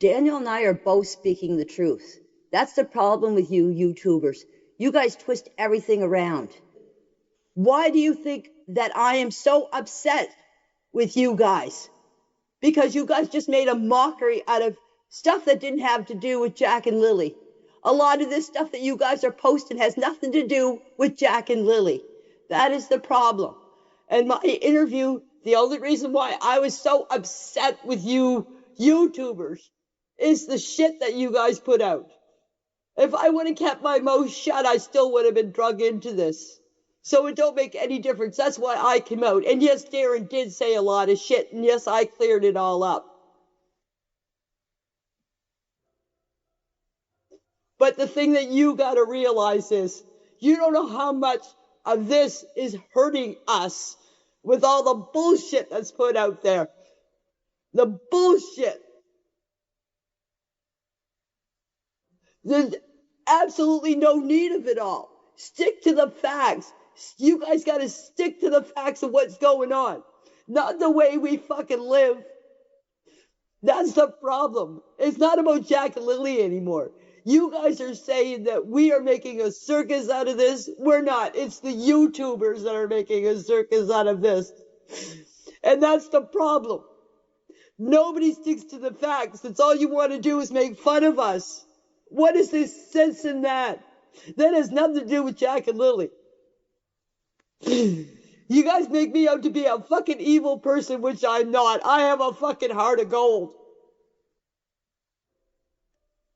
Daniel and I are both speaking the truth. That's the problem with you YouTubers. You guys twist everything around. Why do you think that I am so upset with you guys? Because you guys just made a mockery out of stuff that didn't have to do with Jack and Lily. A lot of this stuff that you guys are posting has nothing to do with Jack and Lily. That is the problem. And my interview, the only reason why I was so upset with you YouTubers is the shit that you guys put out. If I would have kept my mouth shut, I still would have been drug into this. So it don't make any difference. That's why I came out. And yes, Darren did say a lot of shit. And yes, I cleared it all up. But the thing that you got to realize is you don't know how much of this is hurting us with all the bullshit that's put out there. The bullshit. There's absolutely no need of it all. Stick to the facts. You guys got to stick to the facts of what's going on. Not the way we fucking live. That's the problem. It's not about Jack and Lily anymore. You guys are saying that we are making a circus out of this. We're not. It's the YouTubers that are making a circus out of this. And that's the problem. Nobody sticks to the facts. That's all you want to do is make fun of us. What is this sense in that? That has nothing to do with Jack and Lily. You guys make me out to be a fucking evil person, which I'm not. I have a fucking heart of gold.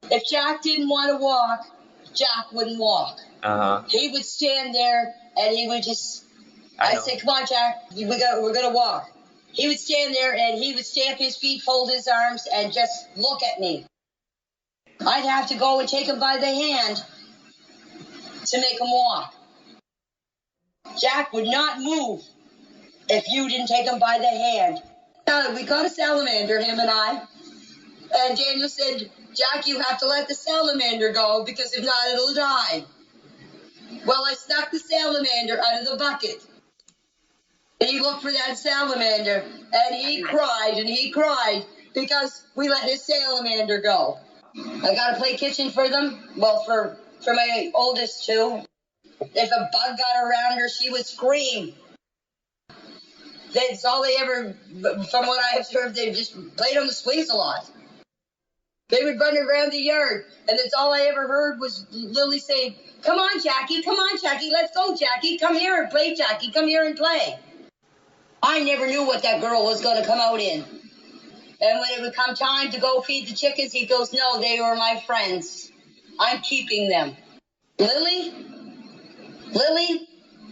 If Jack didn't want to walk, Jack wouldn't walk. He would stand there and he would just, I'd say, come on, Jack, we're going to walk. He would stand there and he would stamp his feet, fold his arms, and just look at me. I'd have to go and take him by the hand to make him walk. Jack would not move if you didn't take him by the hand. We caught a salamander, him and I. And Daniel said, Jack, you have to let the salamander go because if not, it'll die. Well, I stuck the salamander out of the bucket. And he looked for that salamander, and he cried because we let his salamander go. I got to play kitchen for them, well, for my oldest too. If a bug got around her, she would scream. That's all they ever, from what I observed, they just played on the swings a lot. They would run around the yard, and that's all I ever heard was Lily saying, come on, Jackie, let's go, Jackie, come here and play, Jackie, come here and play. I never knew what that girl was going to come out in. And when it would come time to go feed the chickens, he goes, no, they were my friends. I'm keeping them. Lily,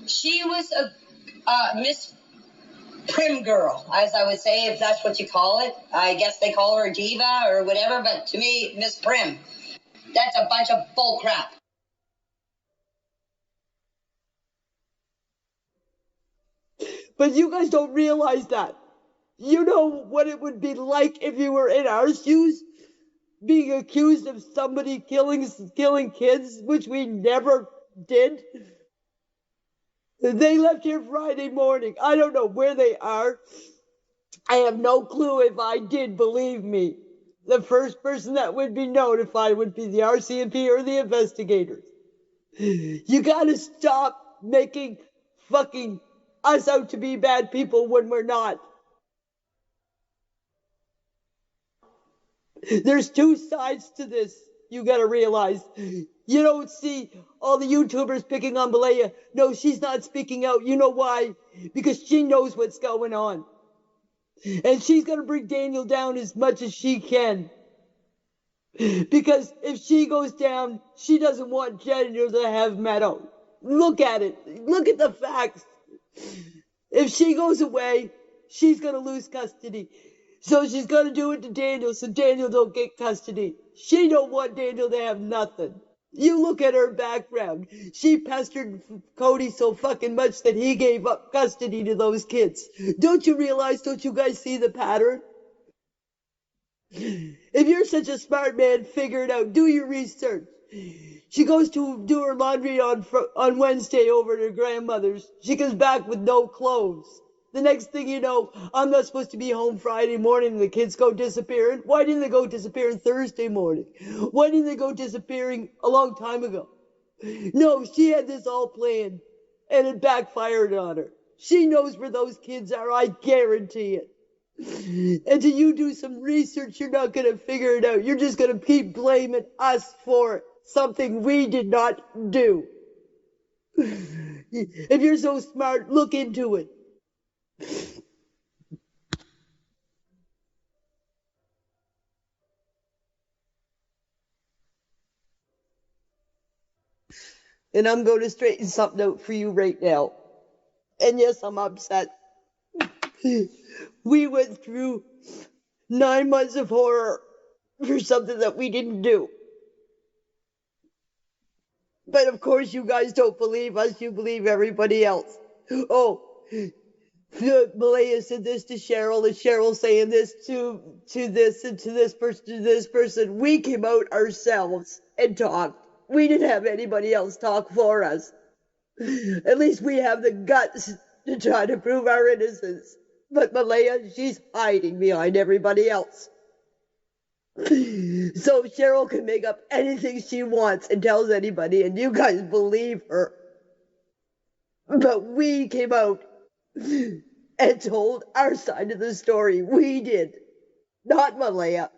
she was a Miss Prim girl, as I would say, if that's what you call it. I guess they call her a diva or whatever, but to me, Miss Prim. That's a bunch of bull crap. But you guys don't realize that. You know what it would be like if you were in our shoes, being accused of somebody killing kids, which we never did. They left here Friday morning. I don't know where they are. I have no clue if I did, believe me. The first person that would be notified would be the RCMP or the investigators. You gotta stop making fucking us out to be bad people when we're not. There's two sides to this, you gotta realize. You don't see all the YouTubers picking on Balea. No, she's not speaking out. You know why? Because she knows what's going on. And she's gonna bring Daniel down as much as she can. Because if she goes down, she doesn't want Daniel to have Meadow. Look at it. Look at the facts. If she goes away, she's gonna lose custody. So she's gonna do it to Daniel so Daniel don't get custody. She don't want Daniel to have nothing. You look at her background. She pestered Cody so fucking much that he gave up custody to those kids. Don't you realize, don't you guys see the pattern? If you're such a smart man, figure it out. Do your research. She goes to do her laundry on Wednesday over at her grandmother's. She comes back with no clothes. The next thing you know, I'm not supposed to be home Friday morning and the kids go disappearing. Why didn't they go disappearing Thursday morning? Why didn't they go disappearing a long time ago? No, she had this all planned and it backfired on her. She knows where those kids are, I guarantee it. Until you do some research, you're not going to figure it out. You're just going to keep blaming us for something we did not do. If you're so smart, look into it. And I'm going to straighten something out for you right now. And yes, I'm upset. We went through 9 months of horror for something that we didn't do. But of course, you guys don't believe us. You believe everybody else. Oh, Malaya said this to Cheryl, and Cheryl saying this to this and to this person. We came out ourselves and talked. We didn't have anybody else talk for us. At least we have the guts to try to prove our innocence. But Malaya, she's hiding behind everybody else. So Cheryl can make up anything she wants and tells anybody, and you guys believe her. But we came out and told our side of the story. We did, not Malaya.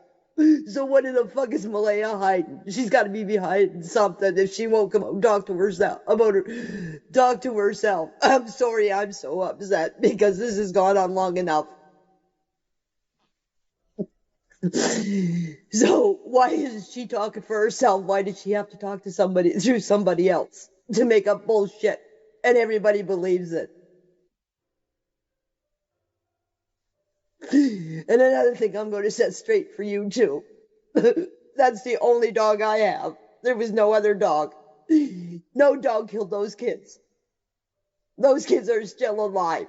So what in the fuck is Malaya hiding? She's got to be behind something if she won't come out, talk to herself about her. Talk to herself. I'm sorry, I'm so upset because this has gone on long enough. So why is she talking for herself? Why did she have to talk to somebody through somebody else to make up bullshit? And everybody believes it. And another thing I'm going to set straight for you too. That's the only dog I have. There was no other dog. No dog killed those kids. Those kids are still alive.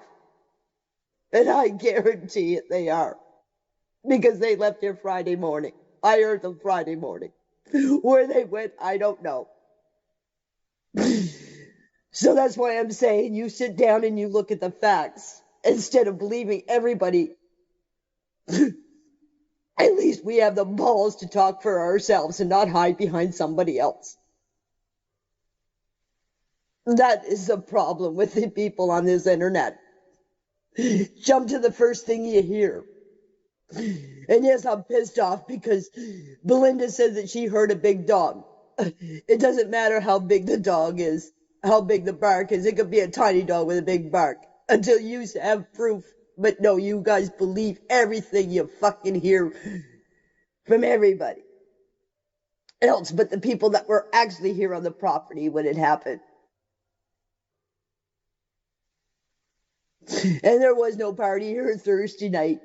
And I guarantee it they are. Because they left here Friday morning. I heard them Friday morning. Where they went, I don't know. So that's why I'm saying you sit down and you look at the facts instead of believing everybody. At least we have the balls to talk for ourselves and not hide behind somebody else. That is the problem with the people on this internet. Jump to the first thing you hear. And yes, I'm pissed off because Belinda said that she heard a big dog. It doesn't matter how big the dog is, how big the bark is. It could be a tiny dog with a big bark until you have proof. But no, you guys believe everything you fucking hear from everybody else but the people that were actually here on the property when it happened. And there was no party here Thursday night.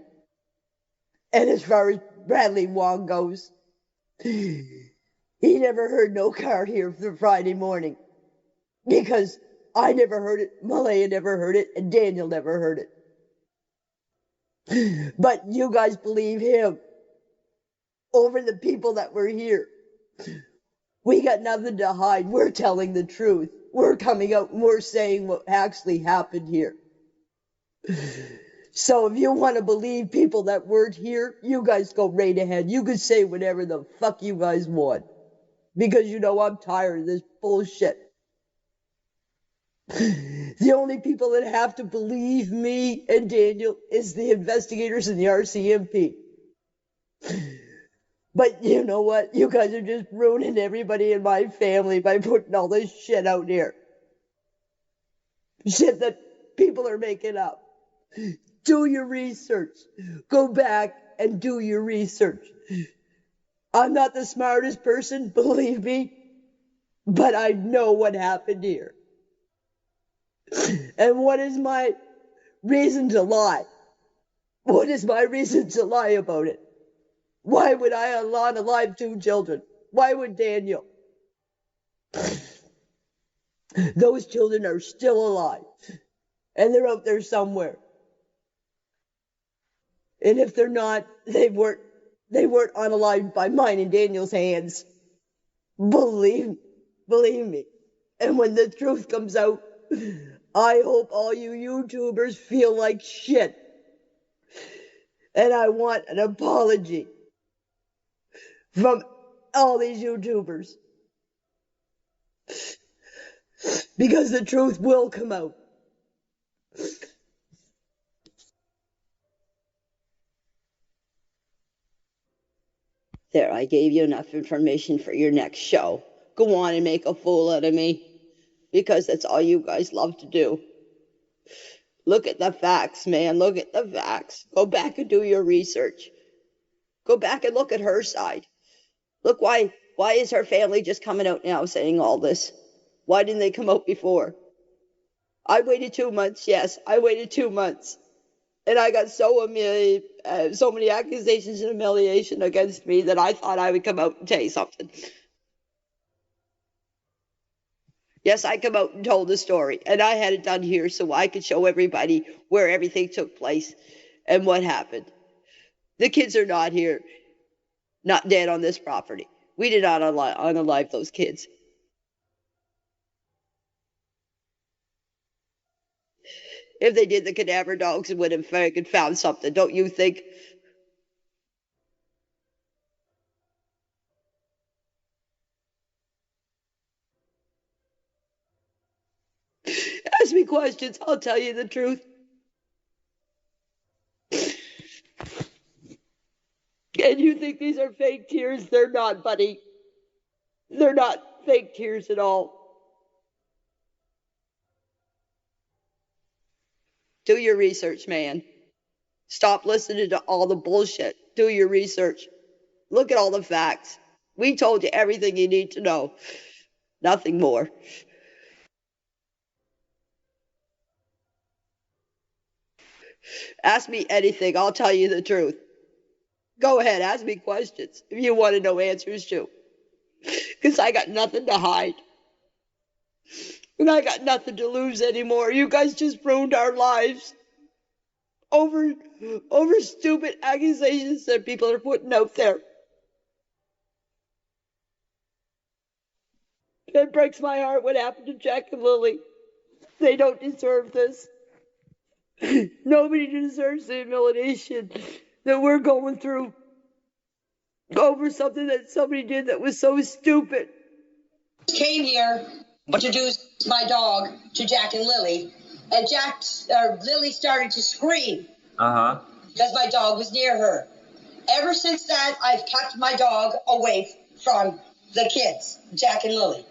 And as far as Bradley Wong goes, he never heard no car here for Friday morning. Because I never heard it, Malaya never heard it, and Daniel never heard it. But you guys believe him over the people that were here. We got nothing to hide. We're telling the truth. We're coming out and we're saying what actually happened here. So if you want to believe people that weren't here, you guys go right ahead. You can say whatever the fuck you guys want. Because you know I'm tired of this bullshit. The only people that have to believe me and Daniel is the investigators and the RCMP. But you know what? You guys are just ruining everybody in my family by putting all this shit out here. Shit that people are making up. Do your research. Go back and do your research. I'm not the smartest person, believe me, but I know what happened here. And what is my reason to lie? What is my reason to lie about it? Why would I unalive 2 children? Why would Daniel? Those children are still alive. And they're out there somewhere. And if they're not, they weren't unalived by mine and Daniel's hands. Believe me. And when the truth comes out, I hope all you YouTubers feel like shit. And I want an apology from all these YouTubers. Because the truth will come out. There, I gave you enough information for your next show. Go on and make a fool out of me. Because that's all you guys love to do. Look at the facts, man. Look at the facts. Go back and do your research. Go back and look at her side. Look, why is her family just coming out now saying all this? Why didn't they come out before? I waited 2 months. Yes, I waited 2 months. And I got so many accusations and humiliation against me that I thought I would come out and tell you something. Yes, I come out and told the story. And I had it done here so I could show everybody where everything took place and what happened. The kids are not here, not dead on this property. We did not unalive those kids. If they did, the cadaver dogs would have found something, don't you think? Ask me questions, I'll tell you the truth. And you think these are fake tears? They're not, buddy. They're not fake tears at all. Do your research, man. Stop listening to all the bullshit. Do your research. Look at all the facts. We told you everything you need to know. Nothing more. Ask me anything. I'll tell you the truth. Go ahead. Ask me questions if you want to know answers to. Because I got nothing to hide. And I got nothing to lose anymore. You guys just ruined our lives. Over stupid accusations that people are putting out there. It breaks my heart what happened to Jack and Lily. They don't deserve this. Nobody deserves the humiliation that we're going through over something that somebody did that was so stupid. Came here to introduce my dog to Jack and Lily, and Lily started to scream. Because my dog was near her. Ever since that, I've kept my dog away from the kids, Jack and Lily.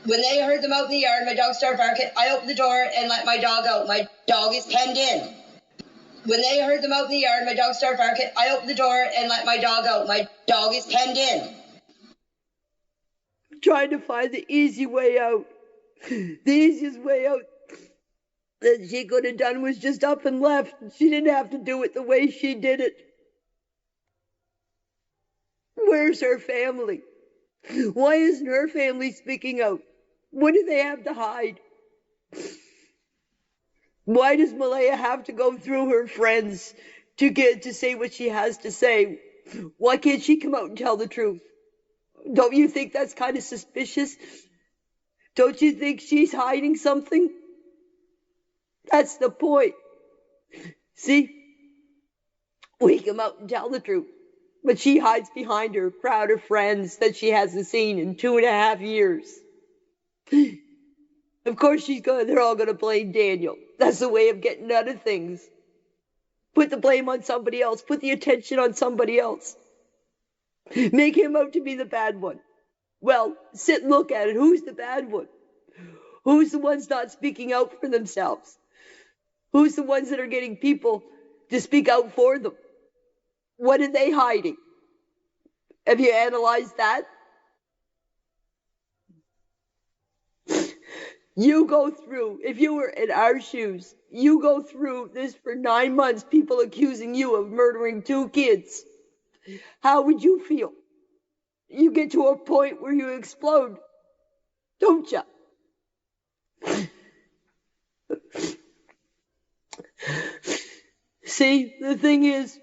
When they heard them out in the yard, my dog started barking. I opened the door and let my dog out. My dog is penned in. When they heard them out in the yard, my dog started barking. I opened the door and let my dog out. My dog is penned in. Trying to find the easy way out. The easiest way out that she could have done was just up and left. She didn't have to do it the way she did it. Where's her family? Why isn't her family speaking out? What do they have to hide? Why does Malaya have to go through her friends to say what she has to say? Why can't she come out and tell the truth? Don't you think that's kind of suspicious? Don't you think she's hiding something? That's the point. See? We come out and tell the truth. But she hides behind her crowd of friends that she hasn't seen in 2.5 years. Of course they're all going to blame Daniel. That's the way of getting out of things. Put the blame on somebody else. Put the attention on somebody else. Make him out to be the bad one. Well, sit and look at it. Who's the bad one? Who's the ones not speaking out for themselves? Who's the ones that are getting people to speak out for them? What are they hiding? Have you analyzed that? You go through, if you were in our shoes, you go through this for 9 months, people accusing you of murdering 2 kids. How would you feel? You get to a point where you explode, don't you? See, the thing is,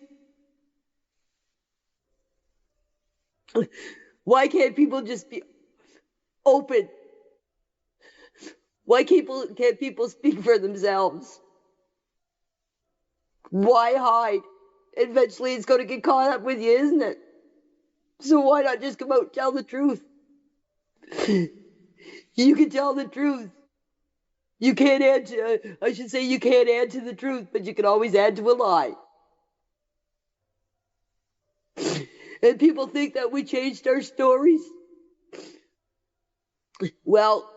why can't people just be open? Why can't people speak for themselves? Why hide? Eventually it's going to get caught up with you, isn't it? So why not just come out and tell the truth? You can tell the truth. You can't add to, I should say you can't add to the truth, but you can always add to a lie. And people think that we changed our stories. Well,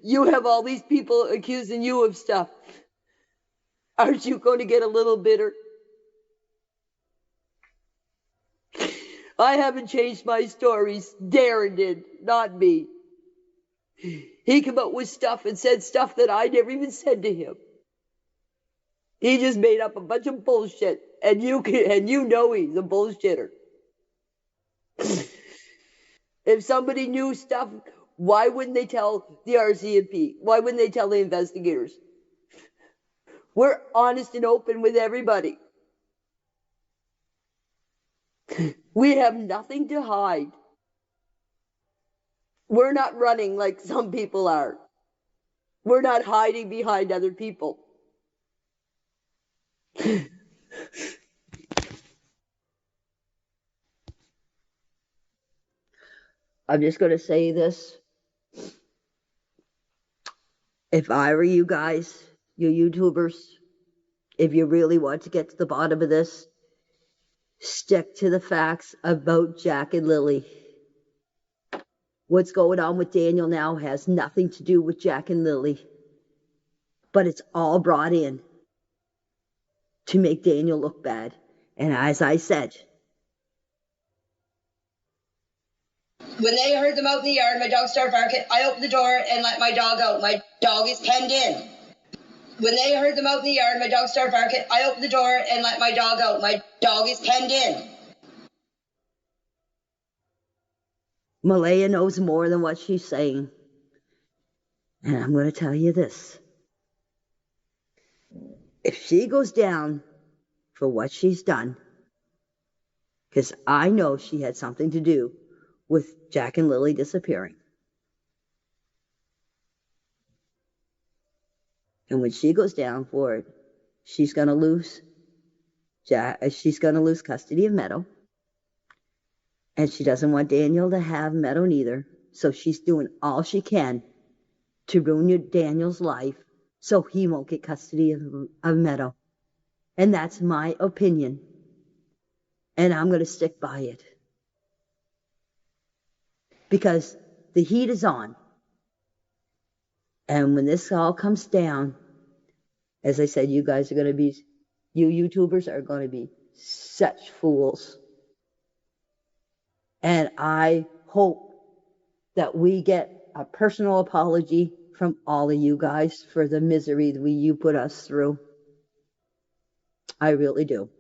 you have all these people accusing you of stuff. Aren't you going to get a little bitter? I haven't changed my stories. Darren did, not me. He came up with stuff and said stuff that I never even said to him. He just made up a bunch of bullshit, and you know he's a bullshitter. If somebody knew stuff, why wouldn't they tell the RCMP? Why wouldn't they tell the investigators? We're honest and open with everybody. We have nothing to hide. We're not running like some people are. We're not hiding behind other people. I'm just going to say this. If I were you guys, you YouTubers, if you really want to get to the bottom of this, stick to the facts about Jack and Lily. What's going on with Daniel now has nothing to do with Jack and Lily, but it's all brought in to make Daniel look bad. And as I said, when they heard them out in the yard, my dog started barking. I opened the door and let my dog out. My dog is penned in. When they heard them out in the yard, my dog started barking. I opened the door and let my dog out. My dog is penned in. Malaya knows more than what she's saying. And I'm going to tell you this. If she goes down for what she's done, because I know she had something to do with Jack and Lily disappearing. And when she goes down for it, she's going to lose custody of Meadow. And she doesn't want Daniel to have Meadow neither. So she's doing all she can to ruin Daniel's life so he won't get custody of Meadow. And that's my opinion. And I'm going to stick by it. Because the heat is on. And when this all comes down, as I said, you YouTubers are going to be such fools. And I hope that we get a personal apology from all of you guys for the misery that you put us through. I really do.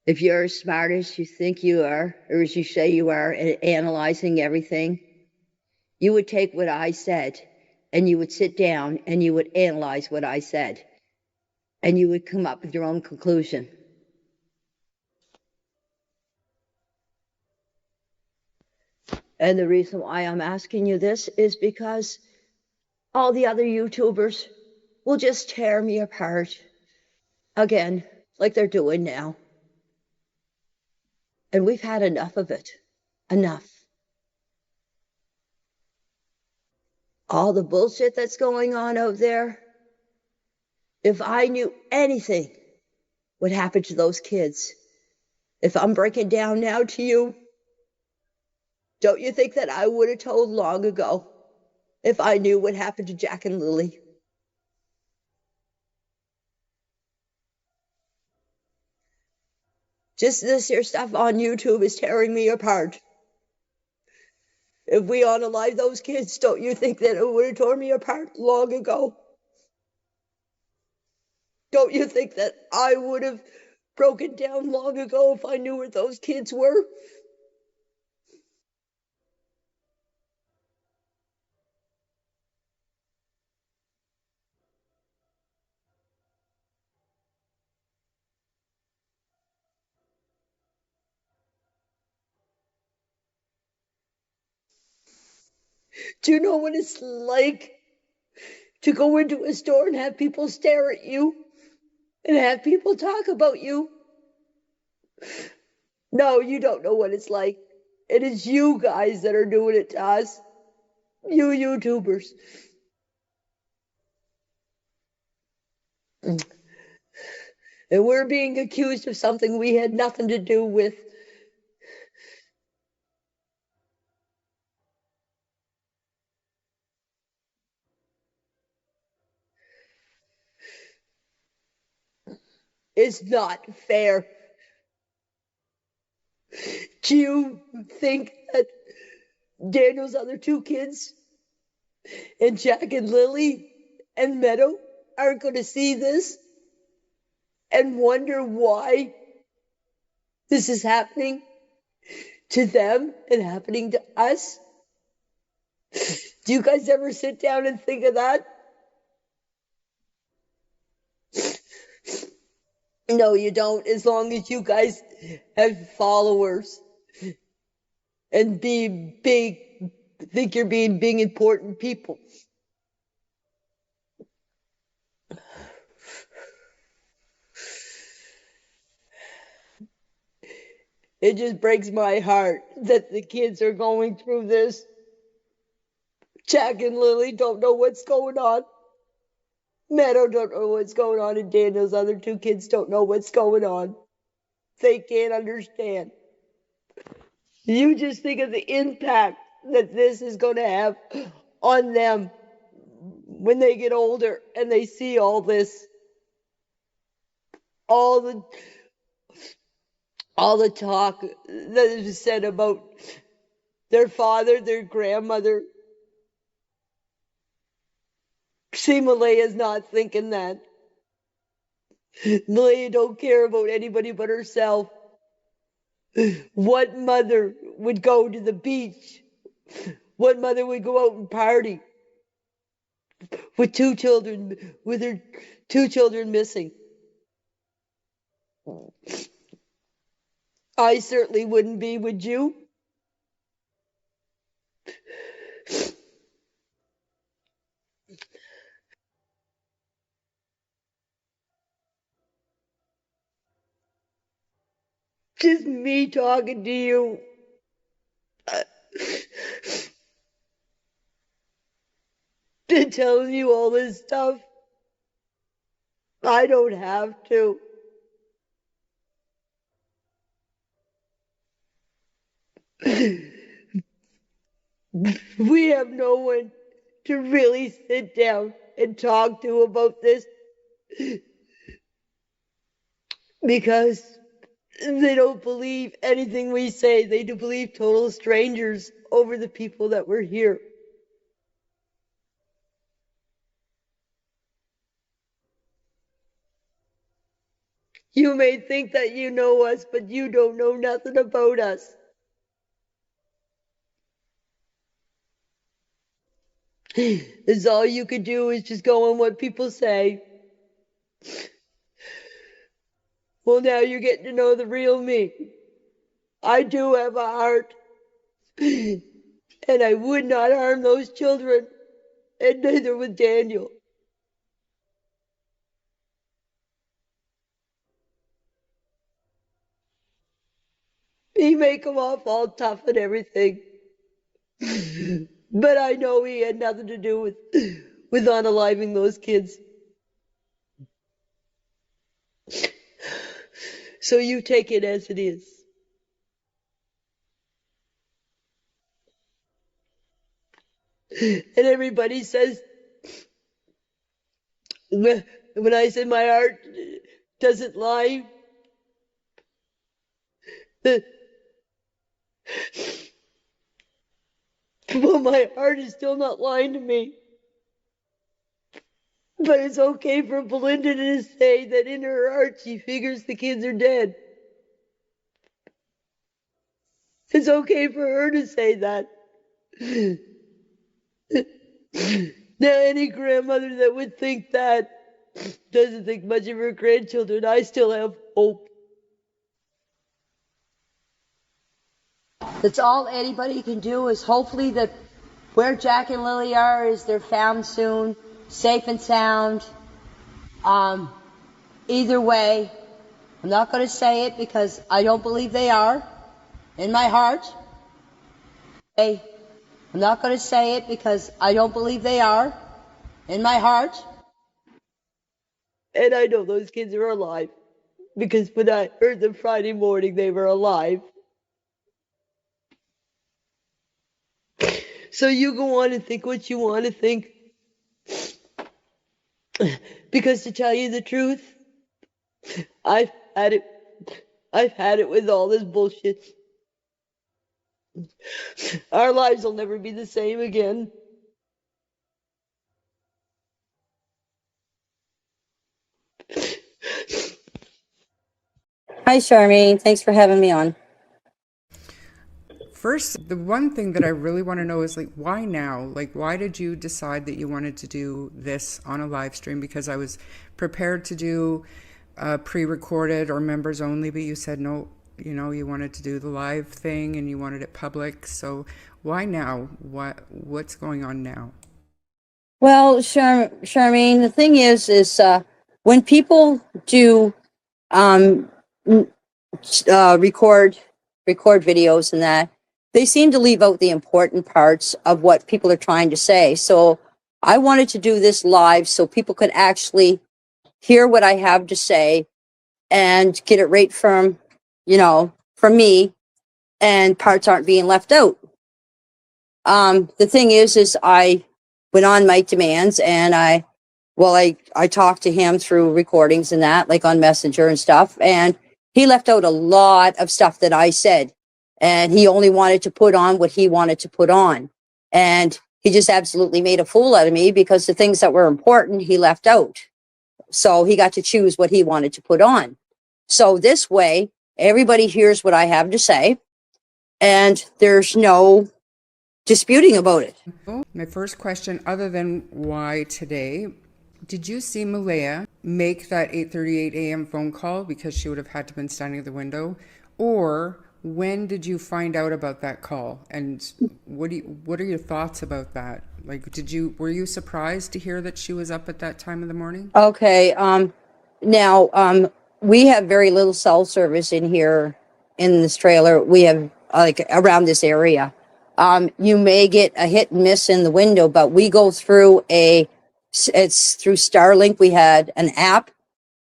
If you're as smart as you think you are, or as you say you are, at analyzing everything, you would take what I said and you would sit down and you would analyze what I said. And you would come up with your own conclusion. And the reason why I'm asking you this is because all the other YouTubers will just tear me apart again, like they're doing now. And we've had enough of it. Enough. All the bullshit that's going on out there. If I knew anything what happened to those kids, if I'm breaking down now to you, don't you think that I would have told long ago if I knew what happened to Jack and Lily? Just this here stuff on YouTube is tearing me apart. If we unalive those kids, don't you think that it would have torn me apart long ago? Don't you think that I would have broken down long ago if I knew where those kids were? Do you know what it's like to go into a store and have people stare at you and have people talk about you? No, you don't know what it's like. It is you guys that are doing it to us. You YouTubers. And we're being accused of something we had nothing to do with. It's not fair. Do you think that Daniel's other two kids and Jack and Lily and Meadow aren't going to see this and wonder why this is happening to them and happening to us? Do you guys ever sit down and think of that? No, you don't, as long as you guys have followers and think you're being big, important people. It just breaks my heart that the kids are going through this. Jack and Lily don't know what's going on. Meadow don't know what's going on, and Daniel's other two kids don't know what's going on. They can't understand. You just think of the impact that this is going to have on them when they get older and they see all this, all the talk that is said about their father, their grandmother. See, Malaya's not thinking that. Malaya don't care about anybody but herself. What mother would go to the beach? What mother would go out and party with two children, with her two children missing? I certainly wouldn't be, would you? Just me talking to you. And telling you all this stuff. I don't have to. We have no one to really sit down and talk to about this because they don't believe anything we say. They do believe total strangers over the people that were here. You may think that you know us, but you don't know nothing about us. Is all you can do is just go on what people say. Well, now you're getting to know the real me. I do have a heart. And I would not harm those children, and neither would Daniel. He may come off all tough and everything, but I know he had nothing to do with unaliving those kids. So you take it as it is. And everybody says, when I said my heart doesn't lie, well, my heart is still not lying to me. But it's okay for Belinda to say that in her heart she figures the kids are dead. It's okay for her to say that. Now, any grandmother that would think that doesn't think much of her grandchildren. I still have hope. That's all anybody can do, is hopefully that Where Jack and Lily are is they're found soon, safe and sound. Either way, I'm not going to say it because I don't believe they are. In my heart. I'm not going to say it because I don't believe they are. In my heart. And I know those kids are alive. Because when I heard them Friday morning, they were alive. So you go on and think what you want to think. Because to tell you the truth, I've had it with all this bullshit. Our lives will never be the same again. Hi, Charmaine. Thanks for having me on. First, the one thing that I really want to know is, like, why now? Like, why did you decide that you wanted to do this on a live stream? Because I was prepared to do pre-recorded or members only, but you said no, you wanted to do the live thing and you wanted it public. So why now? What's going on now? Well, Charmaine, the thing is when people do record videos and that, they seem to leave out the important parts of what people are trying to say. So I wanted to do this live so people could actually hear what I have to say and get it right from me, and parts aren't being left out. The thing is I went on Mike Demands and I talked to him through recordings and that, like on Messenger and stuff, and he left out a lot of stuff that I said, and he only wanted to put on what he wanted to put on. And he just absolutely made a fool out of me because the things that were important, he left out. So he got to choose what he wanted to put on. So this way, everybody hears what I have to say, and there's no disputing about it. My first question, other than why today, did you see Malaya make that 8:38 a.m. phone call because she would have had to been standing at the window? Or when did you find out about that call? And what are your thoughts about that? Like, were you surprised to hear that she was up at that time of the morning? Okay. Now, we have very little cell service in here in this trailer. We have around this area. You may get a hit and miss in the window, but we go through it's through Starlink. We had an app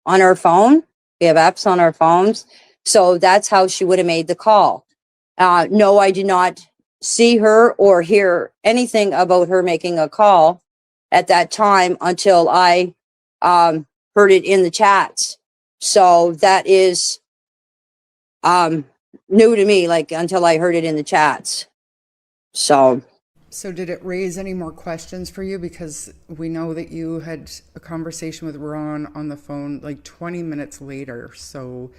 on our phone. We have apps on our phones. So that's how she would have made the call. No, I did not see her or hear anything about her making a call at that time until I heard it in the chats. So that is new to me, until I heard it in the chats. So did it raise any more questions for you? Because we know that you had a conversation with Ron on the phone 20 minutes later. So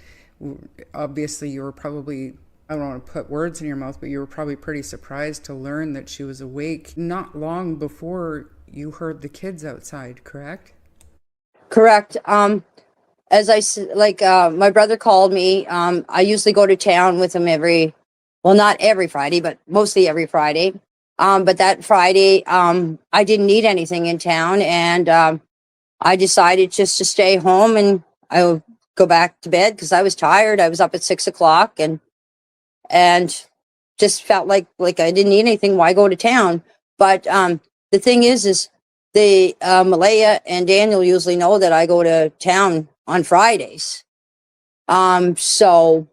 obviously you were probably, I don't want to put words in your mouth, but you were probably pretty surprised to learn that she was awake not long before you heard the kids outside, correct? Correct. As I said, my brother called me. I usually go to town with him not every Friday, but mostly every Friday. But that Friday, I didn't need anything in town, and I decided just to stay home, and I would go back to bed because I was tired. I was up at 6 o'clock and just felt like I didn't need anything. Why go to town? But the thing is the Malaya and Daniel usually know that I go to town on Fridays. So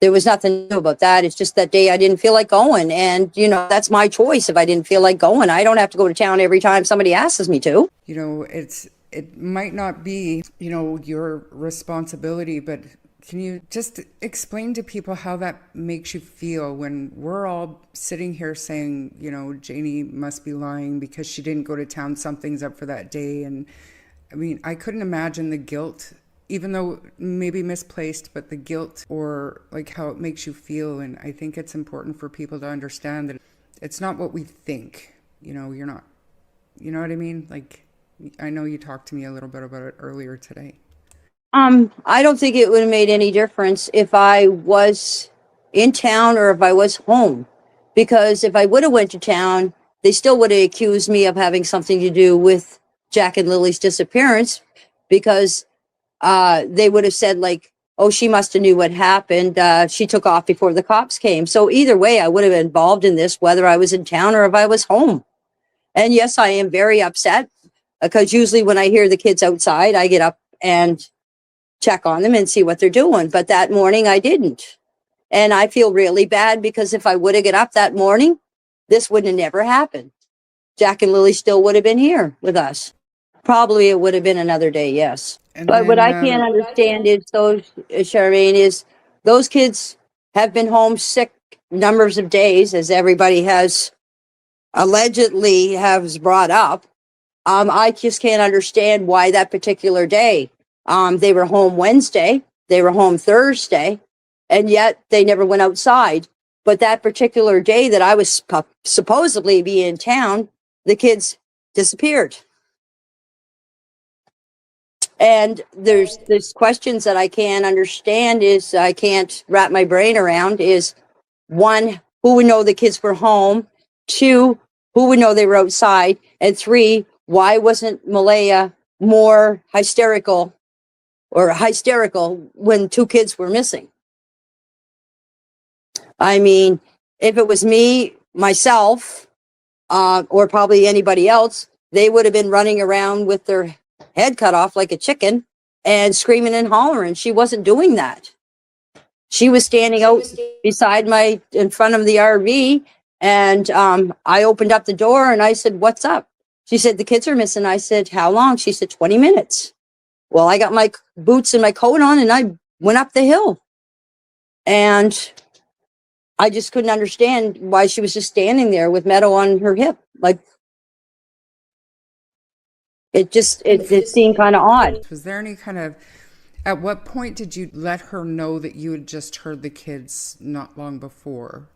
there was nothing new about that. It's just that day I didn't feel like going. And, that's my choice. If I didn't feel like going, I don't have to go to town every time somebody asks me to. It might not be, your responsibility, but can you just explain to people how that makes you feel when we're all sitting here saying, Janie must be lying because she didn't go to town, something's up for that day. And I mean, I couldn't imagine the guilt, even though maybe misplaced, but the guilt or how it makes you feel. And I think it's important for people to understand that it's not what we think, you're not, you know what I mean? I know you talked to me a little bit about it earlier today. I don't think it would have made any difference if I was in town or if I was home, because if I would have went to town, they still would have accused me of having something to do with Jack and Lily's disappearance, because they would have said like, oh, she must have knew what happened. She took off before the cops came. So either way, I would have been involved in this, whether I was in town or if I was home. And yes, I am very upset, because usually when I hear the kids outside, I get up and check on them and see what they're doing. But that morning I didn't. And I feel really bad, because if I would have got up that morning, this wouldn't have never happened. Jack and Lily still would have been here with us. Probably it would have been another day, yes. And But then, what I can't understand is Charmaine, is those kids have been homesick numbers of days, as everybody has allegedly has brought up. I just can't understand why that particular day. They were home Wednesday, they were home Thursday, and yet they never went outside. But that particular day that I was supposedly be in town, the kids disappeared. And there's questions that I can't understand, is I can't wrap my brain around, is one, who would know the kids were home? Two, who would know they were outside? And three, why wasn't Malaya more hysterical when two kids were missing? I mean, if it was me, myself, or probably anybody else, they would have been running around with their head cut off like a chicken and screaming and hollering. She wasn't doing that. She was standing out beside in front of the RV, and I opened up the door and I said, "What's up?" She said, "The kids are missing." I said, "How long?" She said, 20 minutes. Well, I got my boots and my coat on and I went up the hill. And I just couldn't understand why she was just standing there with Meadow on her hip. Like, it seemed kind of odd. was there any kind of, at what point did you let her know that you had just heard the kids not long before?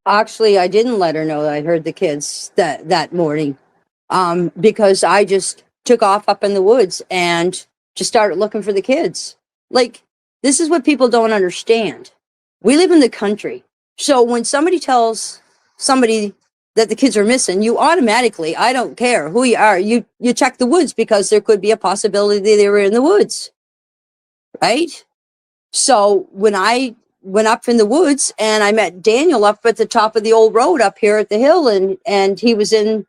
Actually, I didn't let her know that I heard the kids that morning, because I just took off up in the woods and just started looking for the kids. Like, this is what people don't understand. We live in the country. So when somebody tells somebody that the kids are missing, you automatically, I don't care who you are, you check the woods, because there could be a possibility they were in the woods, right? So when I went up in the woods and I met Daniel up at the top of the old road up here at the hill, and he was in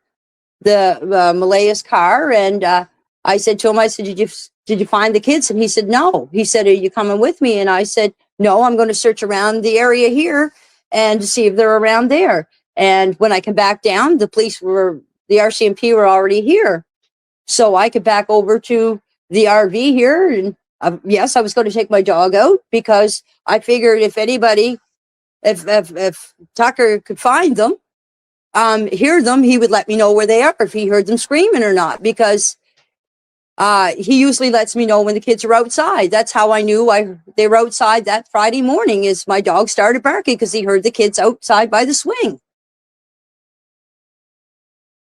the Malaya's car, and I said to him, I said, did you find the kids? And he said, no. He said, are you coming with me? And I said, no, I'm going to search around the area here and to see if they're around there. And when I come back down, the RCMP were already here. So I could back over to the RV here. And yes, I was going to take my dog out, because I figured if Tucker could find them, hear them, he would let me know where they are, if he heard them screaming or not, because he usually lets me know when the kids are outside. That's how I knew they were outside that Friday morning, is my dog started barking because he heard the kids outside by the swing.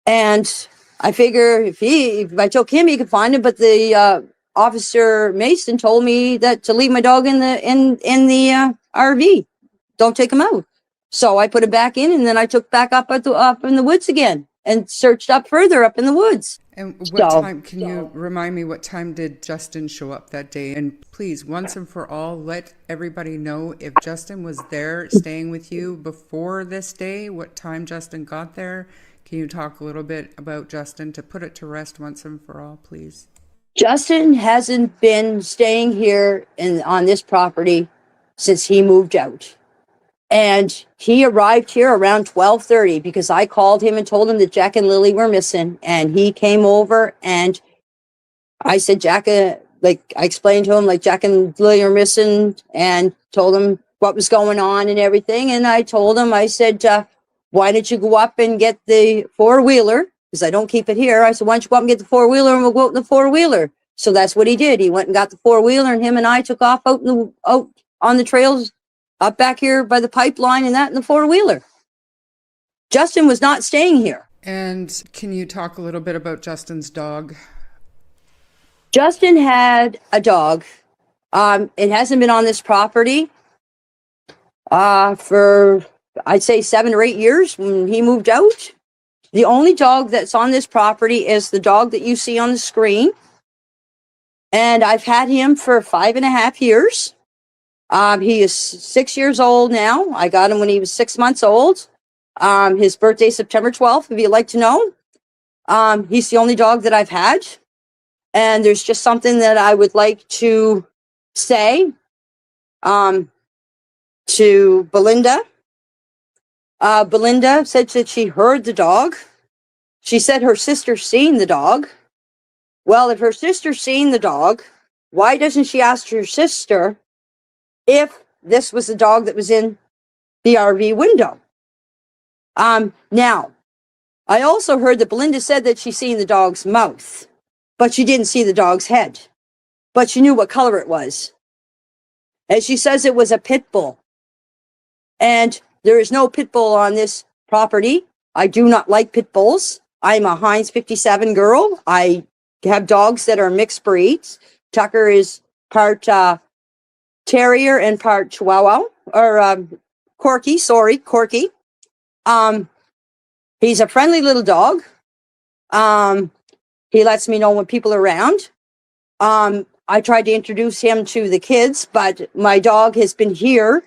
And I figure if I took him, he could find him. But the Officer Mason told me that to leave my dog in the RV. Don't take him out. So I put him back in, and then I took back up in the woods again and searched up further up in the woods. And what time, can you remind me, what time did Justin show up that day? And please, once and for all, let everybody know if Justin was there staying with you before this day, what time Justin got there. Can you talk a little bit about Justin to put it to rest once and for all, please? Justin hasn't been staying here on this property since he moved out. And he arrived here around 12:30, because I called him and told him that Jack and Lily were missing. And he came over, and I said, I explained to him, like, Jack and Lily are missing, and told him what was going on and everything. And I told him, I said, why don't you go up and get the four-wheeler? Because I don't keep it here. I said, why don't you go up and get the four-wheeler, and we'll go out in the four-wheeler. So that's what he did. He went and got the four-wheeler, and him and I took off out on the trails up back here by the pipeline, and that in the four-wheeler. Justin was not staying here. And can you talk a little bit about Justin's dog? Justin had a dog. It hasn't been on this property for I'd say 7 or 8 years when he moved out. The only dog that's on this property is the dog that you see on the screen. And I've had him for 5.5 years. He is 6 years old now. I got him when he was 6 months old. His birthday, September 12th, if you'd like to know. He's the only dog that I've had. And there's just something that I would like to say to Belinda. Belinda said that she heard the dog. She said her sister seen the dog. Well, if her sister seen the dog, why doesn't she ask her sister if this was the dog that was in the RV window? Now, I also heard that Belinda said that she seen the dog's mouth, but she didn't see the dog's head, but she knew what color it was. And she says it was a pit bull. And there is no pit bull on this property. I do not like pit bulls. I'm a Heinz 57 girl. I have dogs that are mixed breeds. Tucker is part terrier and part chihuahua, or corky. He's a friendly little dog. He lets me know when people are around. I tried to introduce him to the kids, but my dog has been here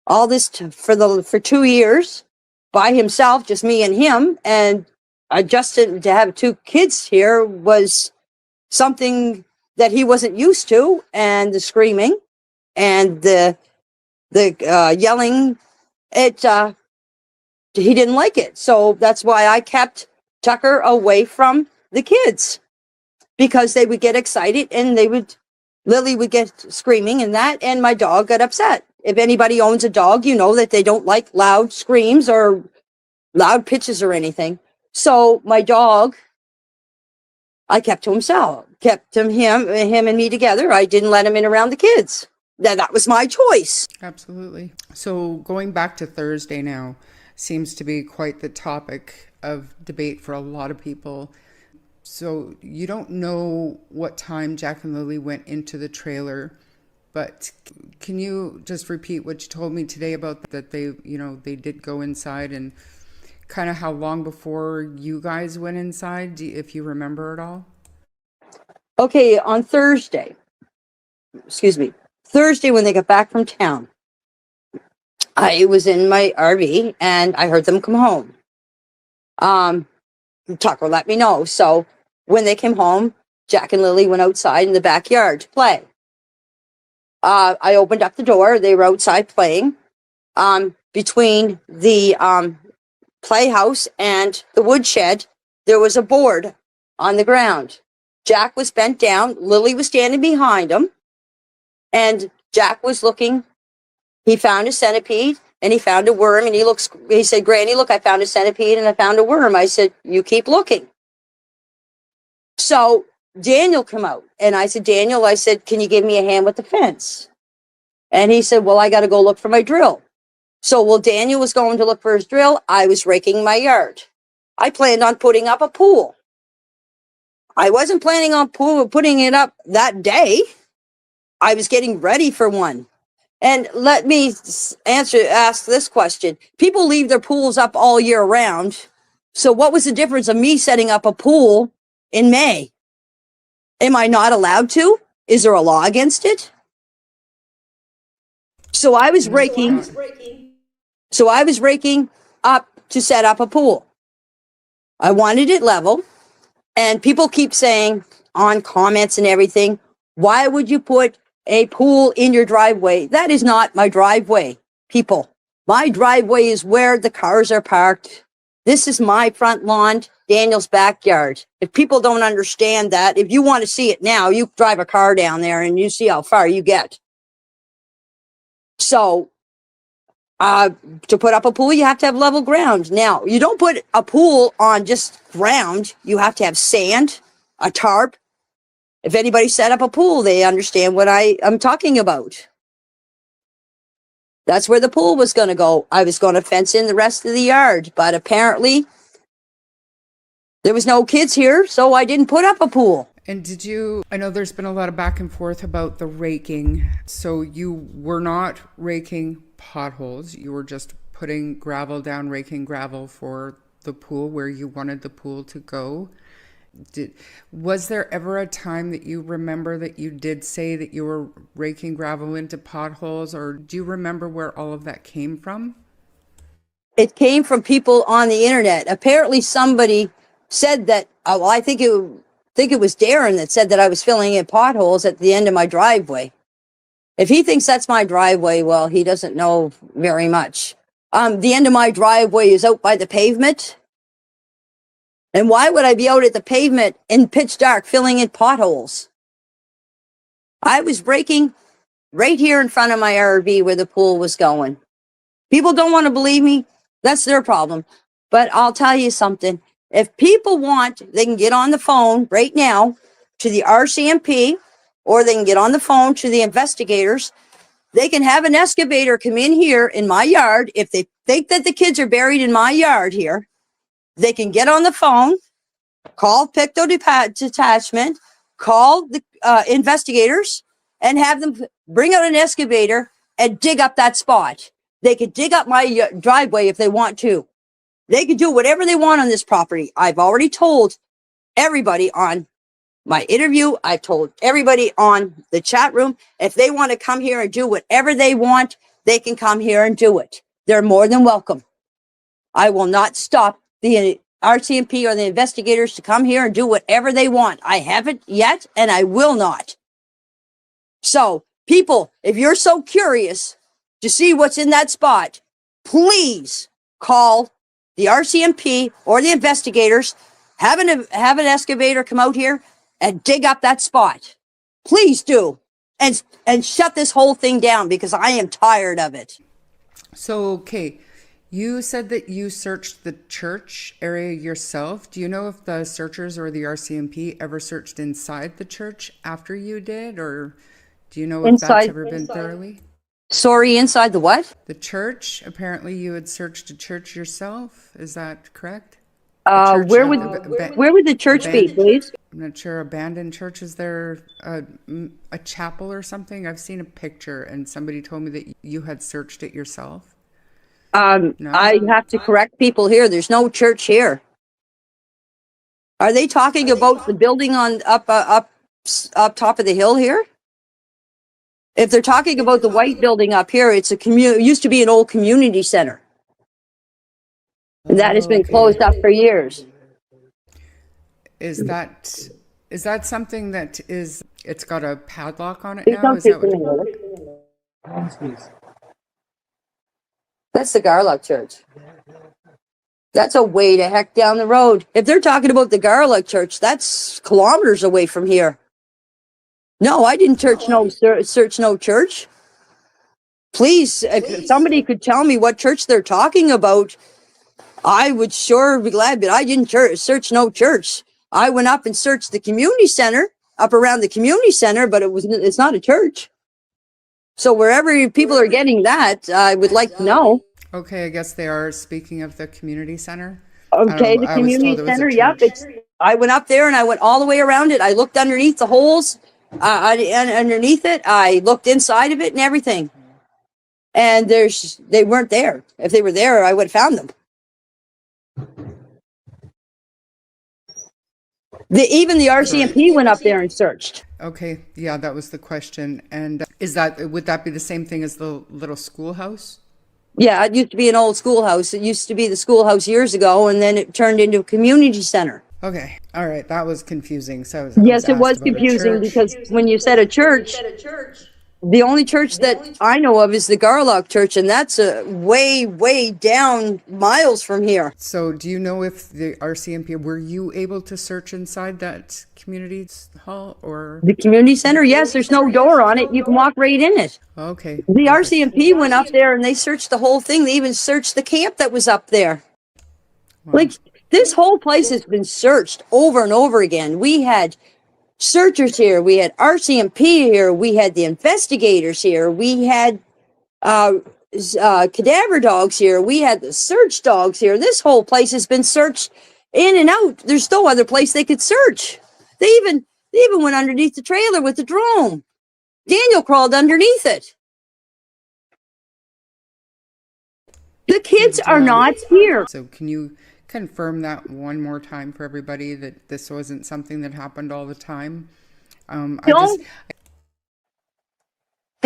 all this for 2 years by himself, just me and him, and adjusted to have 2 kids here was something that he wasn't used to, and the screaming and the yelling, he didn't like it. So that's why I kept Tucker away from the kids, because they would get excited and Lily would get screaming and that, and my dog got upset. If anybody owns a dog, you know that they don't like loud screams or loud pitches or anything. So my dog, I kept to himself, him and me together. I didn't let him in around the kids. That was my choice. Absolutely. So going back to Thursday now seems to be quite the topic of debate for a lot of people. So you don't know what time Jack and Lily went into the trailer, but can you just repeat what you told me today about that they did go inside, and kind of how long before you guys went inside, if you remember at all? Okay, on Thursday when they got back from town, I was in my RV and I heard them come home. Tucker let me know. So when they came home, Jack and Lily went outside in the backyard to play. I opened up the door. They were outside playing. Between the playhouse and the woodshed, there was a board on the ground. Jack was bent down. Lily was standing behind him. And Jack was looking. He found a centipede and he found a worm. And he said, "Granny, look, I found a centipede and I found a worm." I said, "You keep looking." So Daniel came out and I said, "Daniel," I said, "can you give me a hand with the fence?" And he said, "Well, I got to go look for my drill." So while Daniel was going to look for his drill, I was raking my yard. I planned on putting up a pool. I wasn't planning on putting it up that day. I was getting ready for one. And let me ask this question. People leave their pools up all year round. So what was the difference of me setting up a pool in May? Am I not allowed to? Is there a law against it? So I was raking up to set up a pool. I wanted it level. And people keep saying on comments and everything, "Why would you put a pool in your driveway?" That is not my driveway, people. My driveway is where the cars are parked. This is my front lawn, Daniel's backyard. If people don't understand that, if you want to see it now, you drive a car down there and you see how far you get. So to put up a pool, you have to have level ground. Now, you don't put a pool on just ground. You have to have sand, a tarp. If anybody set up a pool, they understand what I'm talking about. That's where the pool was going to go. I was going to fence in the rest of the yard, but apparently there was no kids here, so I didn't put up a pool. And I know there's been a lot of back and forth about the raking. So you were not raking potholes. You were just putting gravel down, raking gravel for the pool where you wanted the pool to go. Was there ever a time that you remember that you did say that you were raking gravel into potholes, or do you remember where all of that came from? It came from people on the internet. Apparently somebody said that, well, I think it was Darren that said that I was filling in potholes at the end of my driveway. If he thinks that's my driveway, well, he doesn't know very much. The end of my driveway is out by the pavement. And why would I be out at the pavement in pitch dark filling in potholes? I was braking right here in front of my RV where the pool was going. People don't want to believe me. That's their problem. But I'll tell you something. If people want, they can get on the phone right now to the RCMP, or they can get on the phone to the investigators. They can have an excavator come in here in my yard. If they think that the kids are buried in my yard here, they can get on the phone, call Picto Detachment, call the investigators, and have them bring out an excavator and dig up that spot. They could dig up my driveway if they want to. They could do whatever they want on this property. I've already told everybody on my interview. I've told everybody on the chat room, if they want to come here and do whatever they want, they can come here and do it. They're more than welcome. I will not stop the RCMP or the investigators to come here and do whatever they want. I haven't yet, and I will not. So, people, if you're so curious to see what's in that spot, please call the RCMP or the investigators. Have an excavator come out here and dig up that spot. Please do. And shut this whole thing down, because I am tired of it. So, okay, you said that you searched the church area yourself. Do you know if the searchers or the RCMP ever searched inside the church after you did, or do you know if that's ever been thoroughly? Sorry, inside the what? The church. Apparently you had searched a church yourself. Is that correct? Where would the church be, please? I'm not sure. Abandoned church. Is there a chapel or something? I've seen a picture and somebody told me that you had searched it yourself. No? I have to correct people here. There's no church here. Are they talking about the building on up top of the hill here? If they're talking about the white building up here, it's it used to be an old community center. And that has been closed up for years. Is that something that it's got a padlock on it now? Is that what? That's the Garlock Church. That's a way to heck down the road. If they're talking about the Garlock Church, that's kilometers away from here. No, I didn't search no church. Please, if somebody could tell me what church they're talking about, I would sure be glad, but I didn't search no church. I went up and searched the community center, up around the community center, but it's not a church. So wherever people are getting that, I would like to know. Okay, I guess they are speaking of the community center. Okay, the community center, yep. I went up there and I went all the way around it. I looked underneath the holes, underneath it. I looked inside of it and everything. And they weren't there. If they were there, I would have found them. Even the RCMP went up there and searched. Okay, yeah, that was the question. And would that be the same thing as the little schoolhouse? Yeah, it used to be an old schoolhouse. It used to be the schoolhouse years ago, and then it turned into a community center. Okay, all right, that was confusing. So yes, it was confusing because when you said a church, the only church that I know of is the Garlock Church, and that's way, way down miles from here. So do you know if the RCMP, were you able to search inside that community hall or? The community center, yes, there's no door on it. You can walk right in it. Okay. The RCMP went up there and they searched the whole thing. They even searched the camp that was up there. Wow. Like, this whole place has been searched over and over again. We had searchers here, we had RCMP here, we had the investigators here, we had cadaver dogs here, we had the search dogs here. This whole place has been searched in and out. There's no other place they could search. They even went underneath the trailer with the drone. Daniel crawled underneath it. The kids are not here. So can you confirm that one more time for everybody, that this wasn't something that happened all the time? The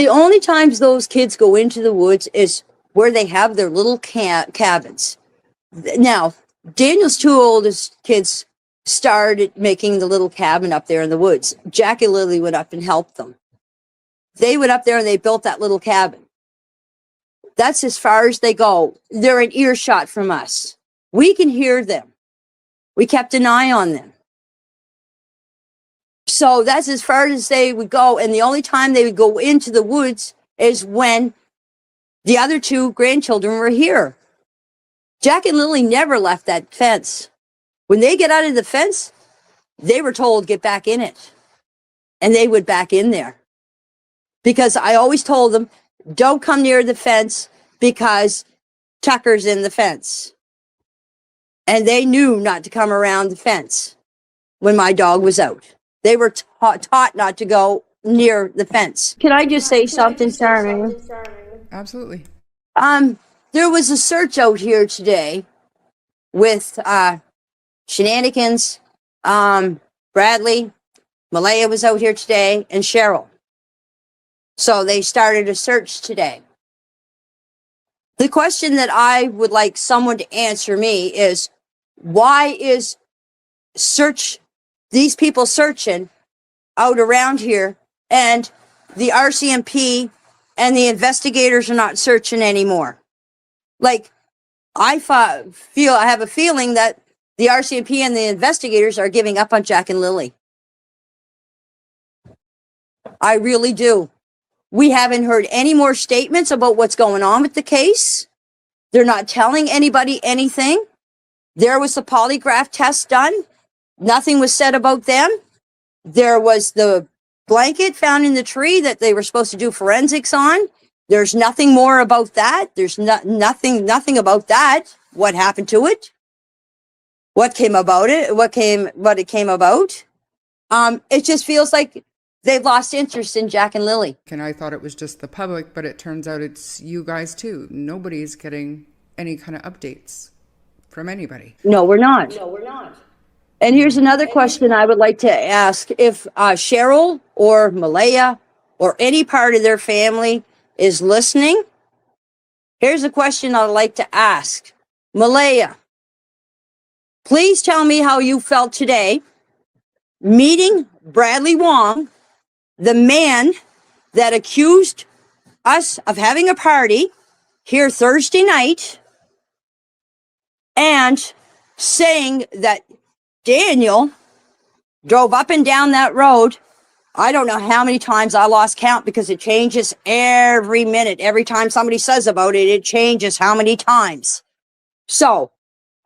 only times those kids go into the woods is where they have their little cabins. Now, Daniel's two oldest kids started making the little cabin up there in the woods. Jack and Lily went up and helped them. They went up there and they built that little cabin. That's as far as they go. They're an earshot from us. We can hear them. We kept an eye on them. So that's as far as they would go. And the only time they would go into the woods is when the other two grandchildren were here. Jack and Lily never left that fence. When they get out of the fence, they were told, get back in it. And they would back in there. Because I always told them, don't come near the fence because Tucker's in the fence. And they knew not to come around the fence when my dog was out. They were taught not to go near the fence. Can I just say something, Charmaine? Absolutely. There was a search out here today with shenanigans. Bradley, Malaya was out here today, and Cheryl. So they started a search today. The question that I would like someone to answer me is, why is these people searching out around here, and the RCMP and the investigators are not searching anymore? Like, I have a feeling that the RCMP and the investigators are giving up on Jack and Lily. I really do. We haven't heard any more statements about what's going on with the case. They're not telling anybody anything. There was a polygraph test done. Nothing was said about them. There was the blanket found in the tree that they were supposed to do forensics on. There's nothing more about that. There's nothing about that. What happened to it? What came about it? What it came about? It just feels like they've lost interest in Jack and Lily. And I thought it was just the public, but it turns out it's you guys too. Nobody's getting any kind of updates from anybody. No, we're not. And here's another question I would like to ask. If Cheryl or Malaya or any part of their family is listening, here's a question I'd like to ask. Malaya, please tell me how you felt today meeting Bradley Wong, the man that accused us of having a party here Thursday night, and saying that Daniel drove up and down that road. I don't know how many times, I lost count because it changes every minute. Every time somebody says about it, it changes how many times. So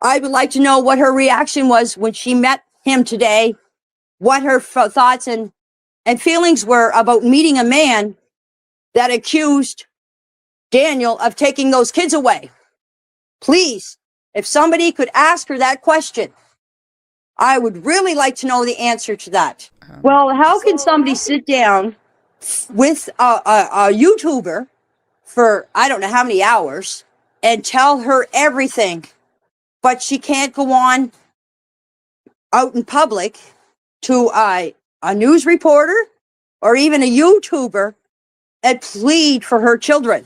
I would like to know what her reaction was when she met him today, what her thoughts and feelings were about meeting a man that accused Daniel of taking those kids away. Please, if somebody could ask her that question, I would really like to know the answer to that. Well, how can somebody sit down with a YouTuber for I don't know how many hours and tell her everything, but she can't go on out in public to a news reporter or even a YouTuber and plead for her children?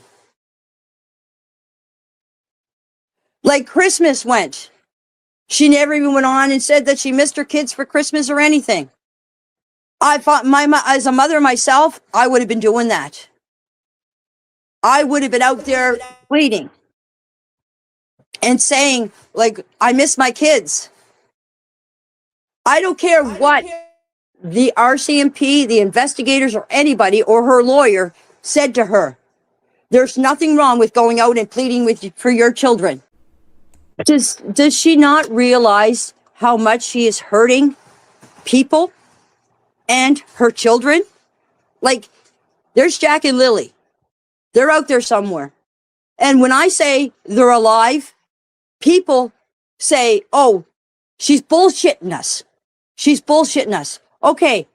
Like Christmas went. She never even went on and said that she missed her kids for Christmas or anything. I thought as a mother myself, I would have been doing that. I would have been out there pleading and saying, like, I miss my kids. I don't care what the RCMP, the investigators, or anybody, or her lawyer said to her. There's nothing wrong with going out and pleading for your children. Does she not realize how much she is hurting people and her children? Like, there's Jack and Lily. They're out there somewhere. And when I say they're alive, people say, oh, she's bullshitting us. She's bullshitting us. Okay.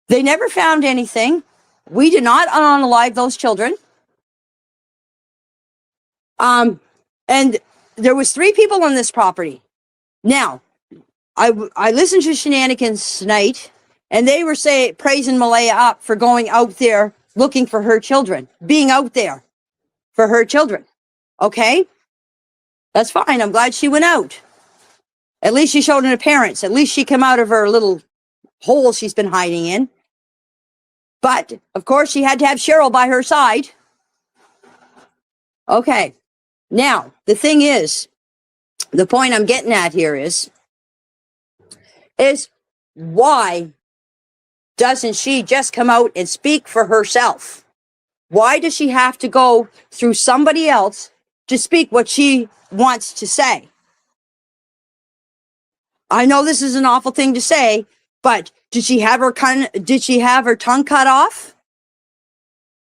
They never found anything. We did not unalive those children. And there was 3 people on this property. Now, I listened to shenanigans tonight, and they were praising Malaya up for going out there looking for her children, being out there for her children. Okay? That's fine. I'm glad she went out. At least she showed an appearance. At least she came out of her little hole she's been hiding in. But, of course, she had to have Cheryl by her side. Okay. Now, the thing is, the point I'm getting at here is why doesn't she just come out and speak for herself? Why does she have to go through somebody else to speak what she wants to say? I know this is an awful thing to say, but did she have her tongue cut off?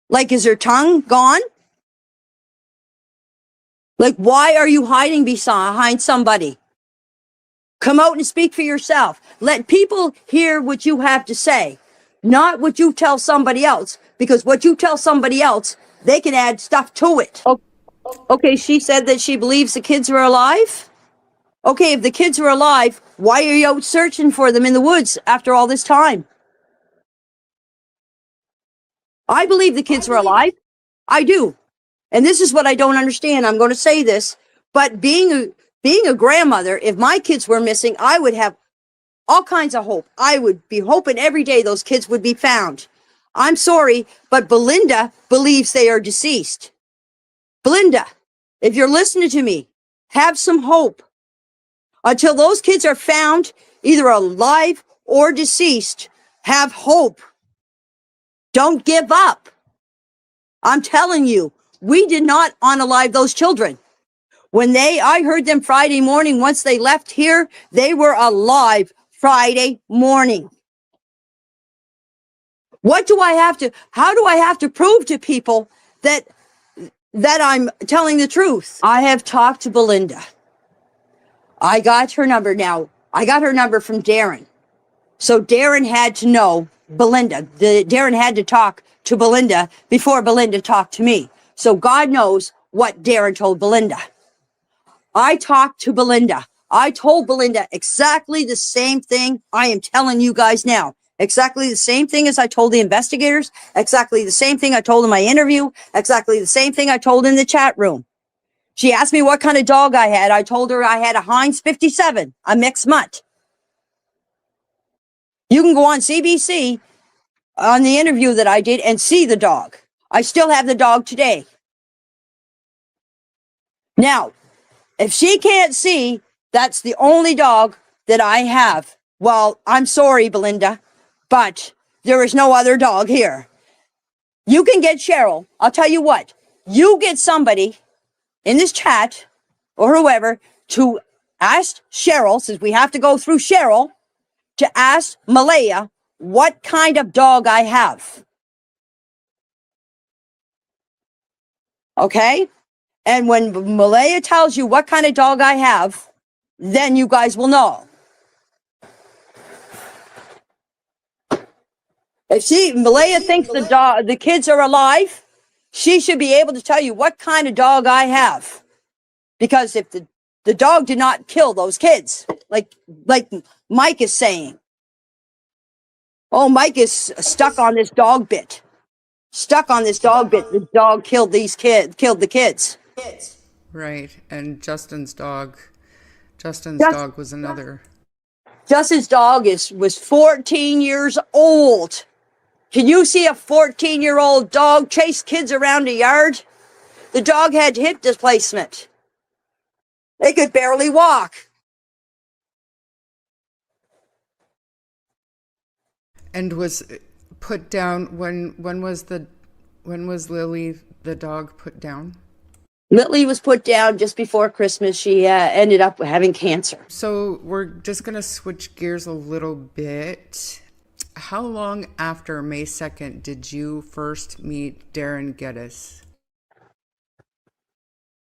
Like, is her tongue gone? Like, why are you hiding behind somebody? Come out and speak for yourself. Let people hear what you have to say, not what you tell somebody else, because what you tell somebody else, they can add stuff to it. Okay, she said that she believes the kids were alive. Okay, if the kids were alive, why are you out searching for them in the woods after all this time? I believe the kids were alive. I do. And this is what I don't understand. I'm going to say this, but being a grandmother, if my kids were missing, I would have all kinds of hope. I would be hoping every day those kids would be found. I'm sorry, but Belinda believes they are deceased. Belinda, if you're listening to me, have some hope. Until those kids are found, either alive or deceased, have hope. Don't give up. I'm telling you, we did not unalive those children. I heard them Friday morning, once they left here, they were alive Friday morning. How do I have to prove to people that I'm telling the truth? I have talked to Belinda. I got her number now. I got her number from Darren. So Darren had to know Belinda. Darren had to talk to Belinda before Belinda talked to me. So God knows what Darren told Belinda. I talked to Belinda. I told Belinda exactly the same thing I am telling you guys now. Exactly the same thing as I told the investigators. Exactly the same thing I told in my interview. Exactly the same thing I told in the chat room. She asked me what kind of dog I had. I told her I had a Heinz 57, a mixed mutt. You can go on CBC on the interview that I did and see the dog. I still have the dog today. Now, if she can't see, that's the only dog that I have. Well, I'm sorry, Belinda, but there is no other dog here. You can get Cheryl. I'll tell you what. You get somebody in this chat or whoever to ask Cheryl, since we have to go through Cheryl, to ask Malaya what kind of dog I have. Okay? And when Malaya tells you what kind of dog I have, then you guys will know. If Malaya thinks the kids are alive, she should be able to tell you what kind of dog I have. Because if the dog did not kill those kids, like Mike is saying. Oh, Mike is stuck on this dog bit. The dog killed the kids. Right. And Justin's dog was another. Justin's dog was 14 years old. Can you see a 14-year-old dog chase kids around a yard? The dog had hip displacement. They could barely walk. And was put down when was Lily the dog put down? Lily was put down just before Christmas. She ended up having cancer. So we're just going to switch gears a little bit. How long after May 2nd did you first meet Darren Geddes?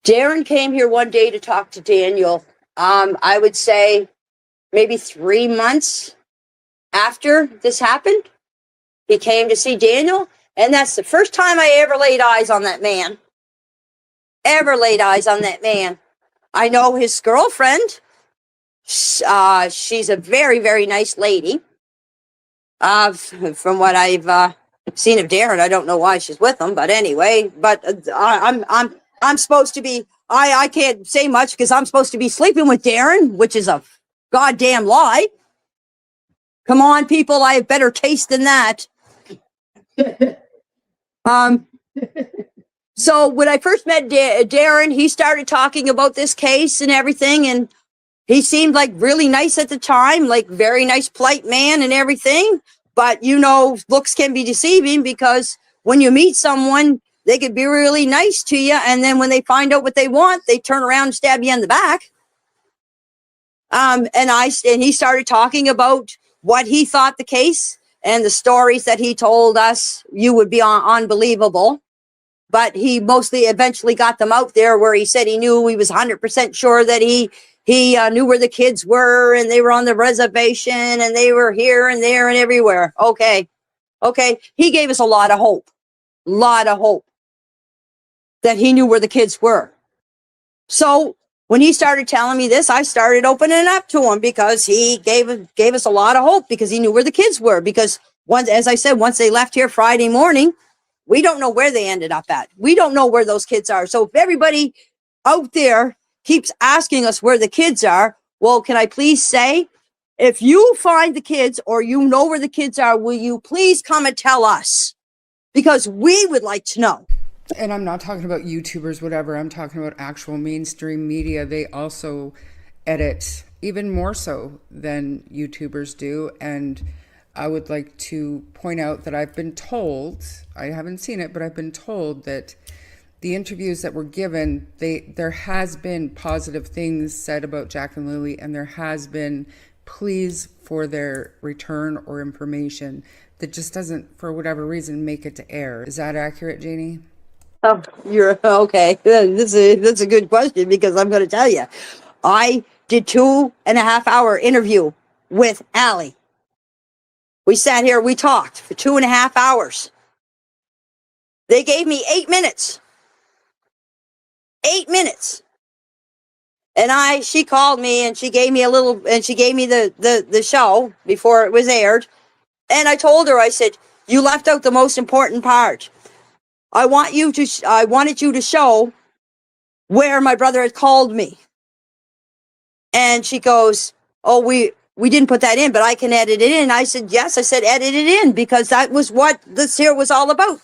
Darren came here one day to talk to Daniel. I would say maybe 3 months after this happened. He came to see Daniel, and that's the first time I ever laid eyes on that man. ever laid eyes on that man. I know his girlfriend. She's a very, very nice lady. From what I've seen of Darren, I don't know why she's with him, but anyway. But I'm supposed to be. I can't say much because I'm supposed to be sleeping with Darren, which is a goddamn lie. Come on, people, I have better taste than that. So when I first met Darren, he started talking about this case and everything, and he seemed like really nice at the time, like very nice, polite man and everything. But, you know, looks can be deceiving because when you meet someone, they could be really nice to you. And then when they find out what they want, they turn around and stab you in the back. And he started talking about what he thought the case and the stories that he told us. You would be unbelievable. But he mostly eventually got them out there where he said he knew, he was 100% sure that he knew where the kids were and they were on the reservation and they were here and there and everywhere. Okay. He gave us a lot of hope that he knew where the kids were. So when he started telling me this, I started opening up to him because he gave us a lot of hope because he knew where the kids were. Because once they left here Friday morning, we don't know where they ended up at. We don't know where those kids are. So if everybody out there keeps asking us where the kids are, well, can I please say, if you find the kids or you know where the kids are, will you please come and tell us? Because we would like to know. And I'm not talking about YouTubers, whatever. I'm talking about actual mainstream media. They also edit even more so than YouTubers do. And I would like to point out that I've been told, I haven't seen it, but I've been told that the interviews that were given, there has been positive things said about Jack and Lily, and there has been pleas for their return or information that just doesn't, for whatever reason, make it to air. Is that accurate, Janie? Oh, you're okay. That's a good question because I'm going to tell you. I did 2.5 hour interview with Allie. We sat here, we talked for 2.5 hours. They gave me 8 minutes. 8 minutes. And she called me and she gave me the show before it was aired. And I told her, I said, you left out the most important part. I wanted you to show where my brother had called me. And she goes, oh, we didn't put that in, but I can edit it in. I said, yes. I said, edit it in because that was what this here was all about.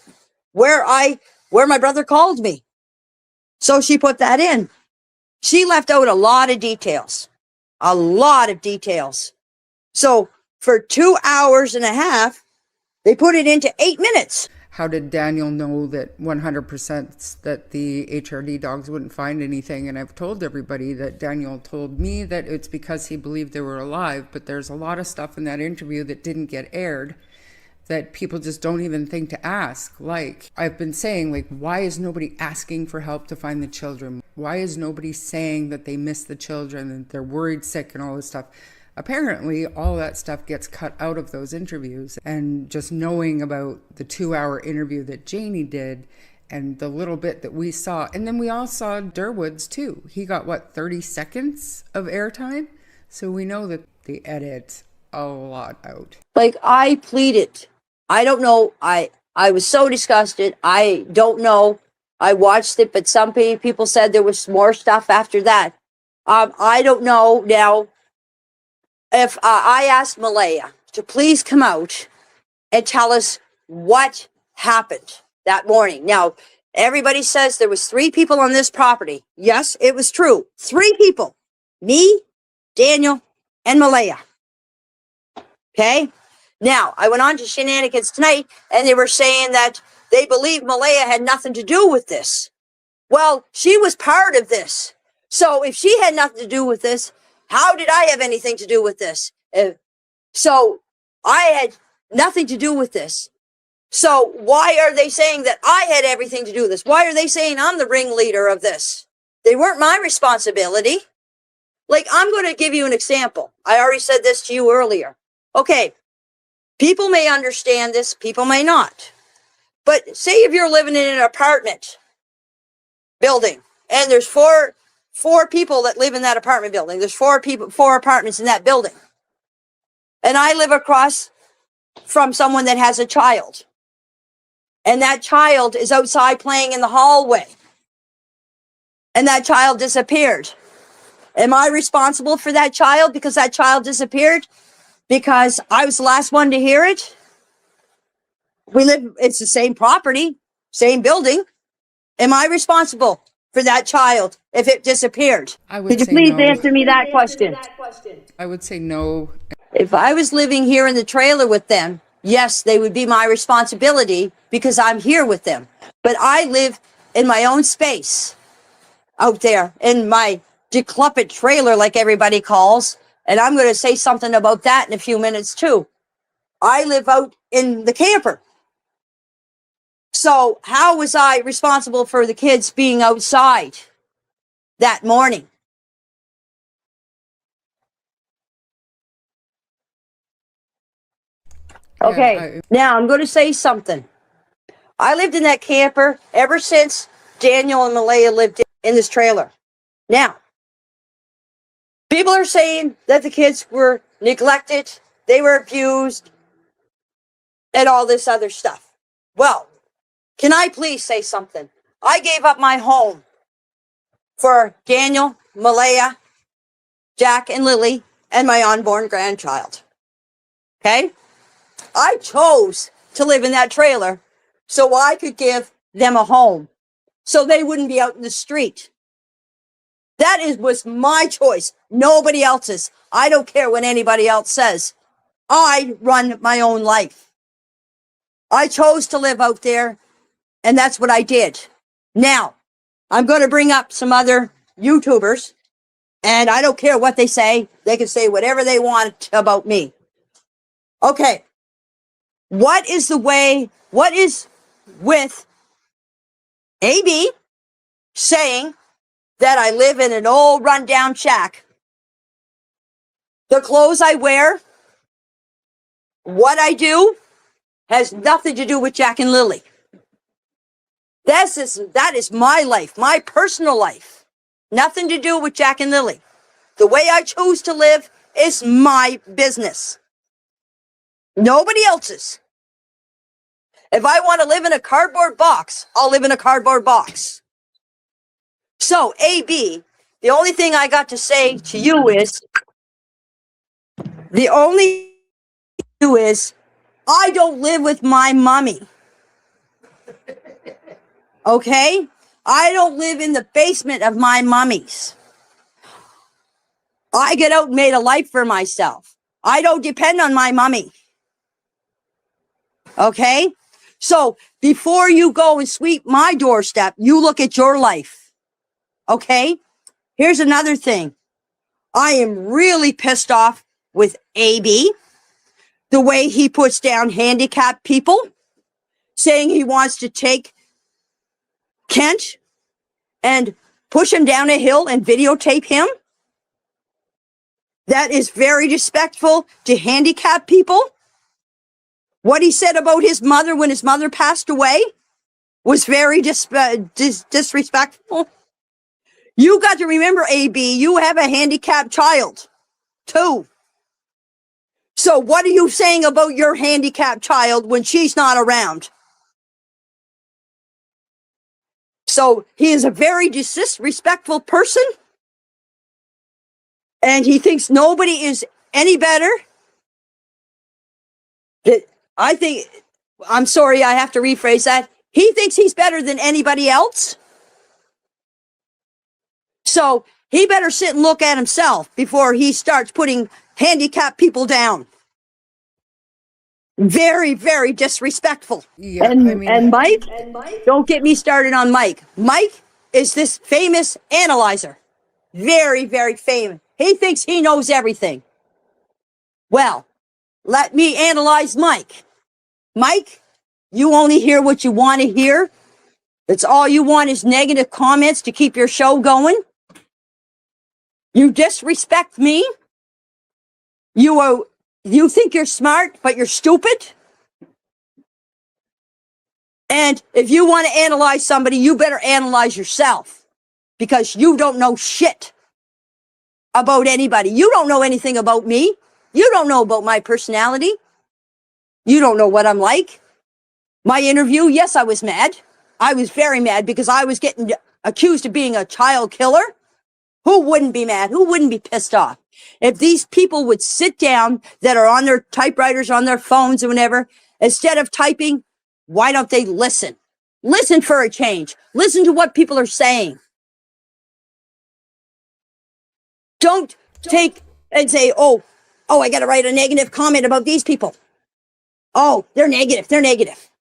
Where my brother called me. So she put that in. She left out a lot of details. So for 2.5 hours, they put it into 8 minutes. How did Daniel know that 100% that the HRD dogs wouldn't find anything? And I've told everybody that Daniel told me that it's because he believed they were alive, but there's a lot of stuff in that interview that didn't get aired that people just don't even think to ask. Like I've been saying, like, why is nobody asking for help to find the children? Why is nobody saying that they miss the children and they're worried sick and all this stuff? Apparently, all that stuff gets cut out of those interviews. And just knowing about the 2-hour interview that Janie did and the little bit that we saw. And then we all saw Durwood's too. He got, 30 seconds of airtime? So we know that they edit a lot out. Like I pleaded. I don't know. I was so disgusted. I don't know. I watched it, but some people said there was more stuff after that. I don't know now. If I asked Malaya to please come out and tell us what happened that morning. Now, everybody says there was 3 people on this property. Yes, it was true. 3 people. Me, Daniel, and Malaya. Okay? Now, I went on to Shenanigans tonight, and they were saying that they believe Malaya had nothing to do with this. Well, she was part of this. So if she had nothing to do with this, how did I have anything to do with this? So I had nothing to do with this. So why are they saying that I had everything to do with this? Why are they saying I'm the ringleader of this? They weren't my responsibility. Like, I'm going to give you an example. I already said this to you earlier. Okay, people may understand this, people may not. But say if you're living in an apartment building, and there's four people that live in that apartment building. There's four apartments in that building. And I live across from someone that has a child. And that child is outside playing in the hallway. And that child disappeared. Am I responsible for that child because that child disappeared? Because I was the last one to hear it? It's the same property, same building. Am I responsible for that child if it disappeared? Could you please answer me that question? I would say no. If I was living here in the trailer with them, yes, they would be my responsibility because I'm here with them. But I live in my own space out there in my decrepit trailer, like everybody calls. And I'm going to say something about that in a few minutes too. I live out in the camper. So how was I responsible for the kids being outside that morning? Okay, now I'm going to say something. I lived in that camper ever since Daniel and Malaya lived in this trailer. Now, people are saying that the kids were neglected, they were abused, and all this other stuff. Well, can I please say something? I gave up my home for Daniel, Malaya, Jack, and Lily, and my unborn grandchild. Okay? I chose to live in that trailer so I could give them a home, so they wouldn't be out in the street. That was my choice, nobody else's. I don't care what anybody else says. I run my own life. I chose to live out there, and that's what I did. Now, I'm going to bring up some other YouTubers, and I don't care what they say. They can say whatever they want about me. Okay. What is with AB saying that I live in an old rundown shack? The clothes I wear, what I do, has nothing to do with Jack and Lily. That is my life, my personal life. Nothing to do with Jack and Lily. The way I choose to live is my business. Nobody else's. If I want to live in a cardboard box, I'll live in a cardboard box. So, AB, the only thing I got to say to you is, I don't live with my mommy. Okay? I don't live in the basement of my mommy's. I get out and made a life for myself. I don't depend on my mommy. Okay? So before you go and sweep my doorstep, you look at your life. Okay? Here's another thing. I am really pissed off with AB, the way he puts down handicapped people, saying he wants to take Kent and push him down a hill and videotape him. That is very disrespectful to handicapped people. What he said about his mother when his mother passed away was very disrespectful. You got to remember, AB, you have a handicapped child, too. So what are you saying about your handicapped child when she's not around? So he is a very disrespectful person, and he thinks nobody is any better. I'm sorry, I have to rephrase that. He thinks he's better than anybody else. So he better sit and look at himself before he starts putting handicapped people down. Very, very disrespectful. Yeah, and Mike, don't get me started on Mike. Mike is this famous analyzer. Very, very famous. He thinks he knows everything. Well, let me analyze Mike. Mike, you only hear what you want to hear. That's all you want is negative comments to keep your show going. You disrespect me. You think you're smart, but you're stupid. And if you want to analyze somebody, you better analyze yourself. because you don't know shit about anybody. You don't know anything about me. You don't know about my personality. You don't know what I'm like. My interview, yes, I was mad. I was very mad because I was getting accused of being a child killer. Who wouldn't be mad? Who wouldn't be pissed off? If these people would sit down that are on their typewriters, on their phones or whatever, instead of typing, why don't they listen? Listen for a change. Listen to what people are saying. Don't take and say, oh, I got to write a negative comment about these people. Oh, they're negative. They're negative.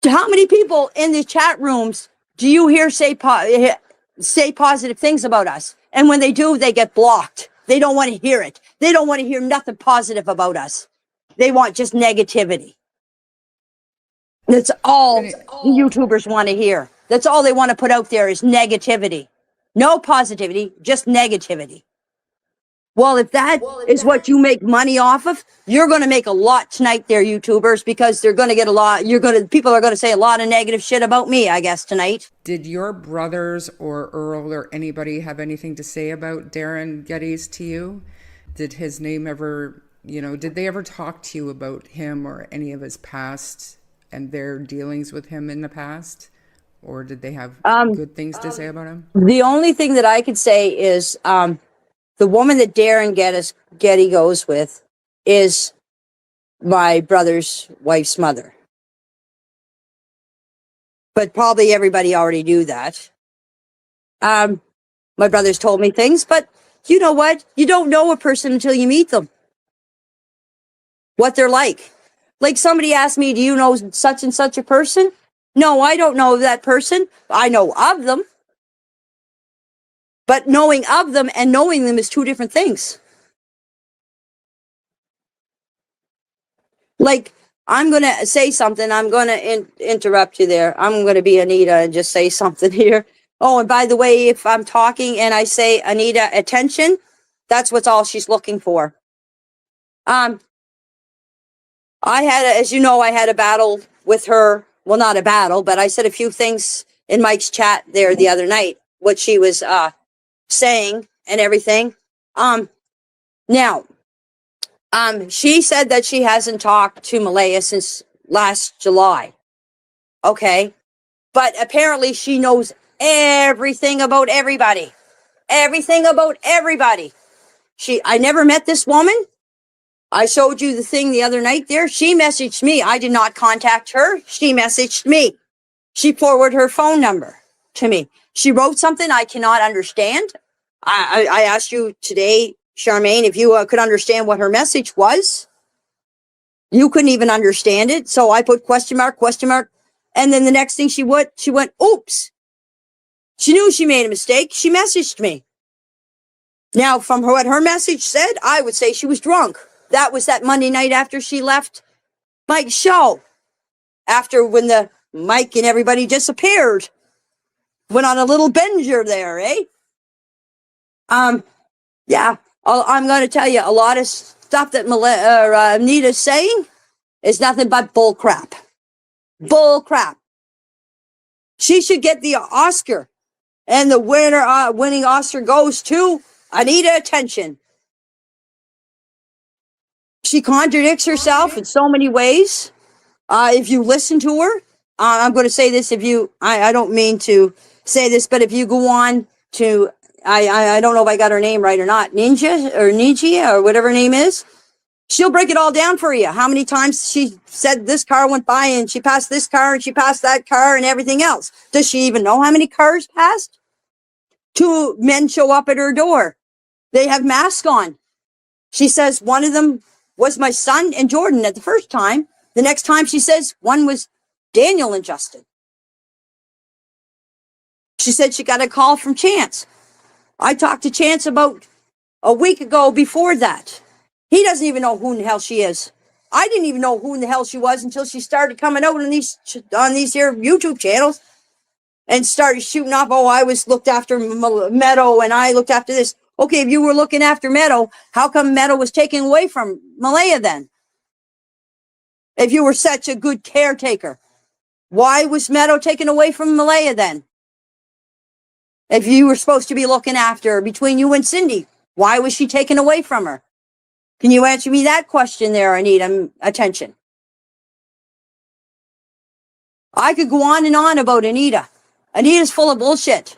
How many people in the chat rooms do you hear say positive things about us? And when they do, they get blocked. They don't want to hear it. They don't want to hear nothing positive about us. They want just negativity. That's all YouTubers want to hear. That's all they want to put out there is negativity. No positivity, just negativity. Well, if that is what you make money off of, you're going to make a lot tonight there, YouTubers, because they're going to get a lot. People are going to say a lot of negative shit about me, I guess, tonight. Did your brothers or Earl or anybody have anything to say about Darren Geddes to you? Did his name ever, did they ever talk to you about him or any of his past and their dealings with him in the past? Or did they have good things to say about him? The only thing that I could say is the woman that Darren Geddes goes with is my brother's wife's mother. But probably everybody already knew that. My brother's told me things, but you know what? You don't know a person until you meet them. What they're like. Like somebody asked me, do you know such and such a person? No, I don't know that person. I know of them. But knowing of them and knowing them is two different things. Like, I'm going to say something. I'm going to interrupt you there. I'm going to be Anita and just say something here. Oh, and by the way, if I'm talking and I say, Anita, attention, that's what's all she's looking for. As you know, I had a battle with her. Well, not a battle, but I said a few things in Mike's chat there the other night, what she was saying and everything. She said that she hasn't talked to Malaya since last July. Okay. But apparently she knows everything about everybody. Everything about everybody. I never met this woman. I showed you the thing the other night there. She messaged me. I did not contact her. She messaged me. She forwarded her phone number to me. She wrote something I cannot understand. I asked you today, Charmaine, if you could understand what her message was. You couldn't even understand it. So I put question mark. And then the next thing she went, oops. She knew she made a mistake. She messaged me. Now, from what her message said, I would say she was drunk. That was that Monday night after she left Mike's show. After when the Mike and everybody disappeared. Went on a little binger there, eh? Yeah, I'm going to tell you a lot of stuff that Anita's saying is nothing but bull crap. Bull crap. She should get the Oscar, and the winning Oscar goes to Anita. Attention. She contradicts herself in so many ways. If you listen to her, I'm going to say this. I don't mean to say this, but if you go on to, I don't know if I got her name right or not, Ninja or whatever her name is, she'll break it all down for you. How many times she said this car went by and she passed this car and she passed that car and everything else. Does she even know how many cars passed? 2 men show up at her door. They have masks on. She says one of them was my son and Jordan at the first time. The next time she says one was Daniel and Justin. She said she got a call from Chance. I talked to Chance about a week ago before that. He doesn't even know who in the hell she is. I didn't even know who in the hell she was until she started coming out on these here YouTube channels and started shooting off. Oh, I was looked after Meadow and I looked after this. Okay, if you were looking after Meadow, how come Meadow was taken away from Malaya then? If you were such a good caretaker, why was Meadow taken away from Malaya then? If you were supposed to be looking after her between you and Cindy, why was she taken away from her? Can you answer me that question there, Anita? Attention. I could go on and on about Anita. Anita's full of bullshit.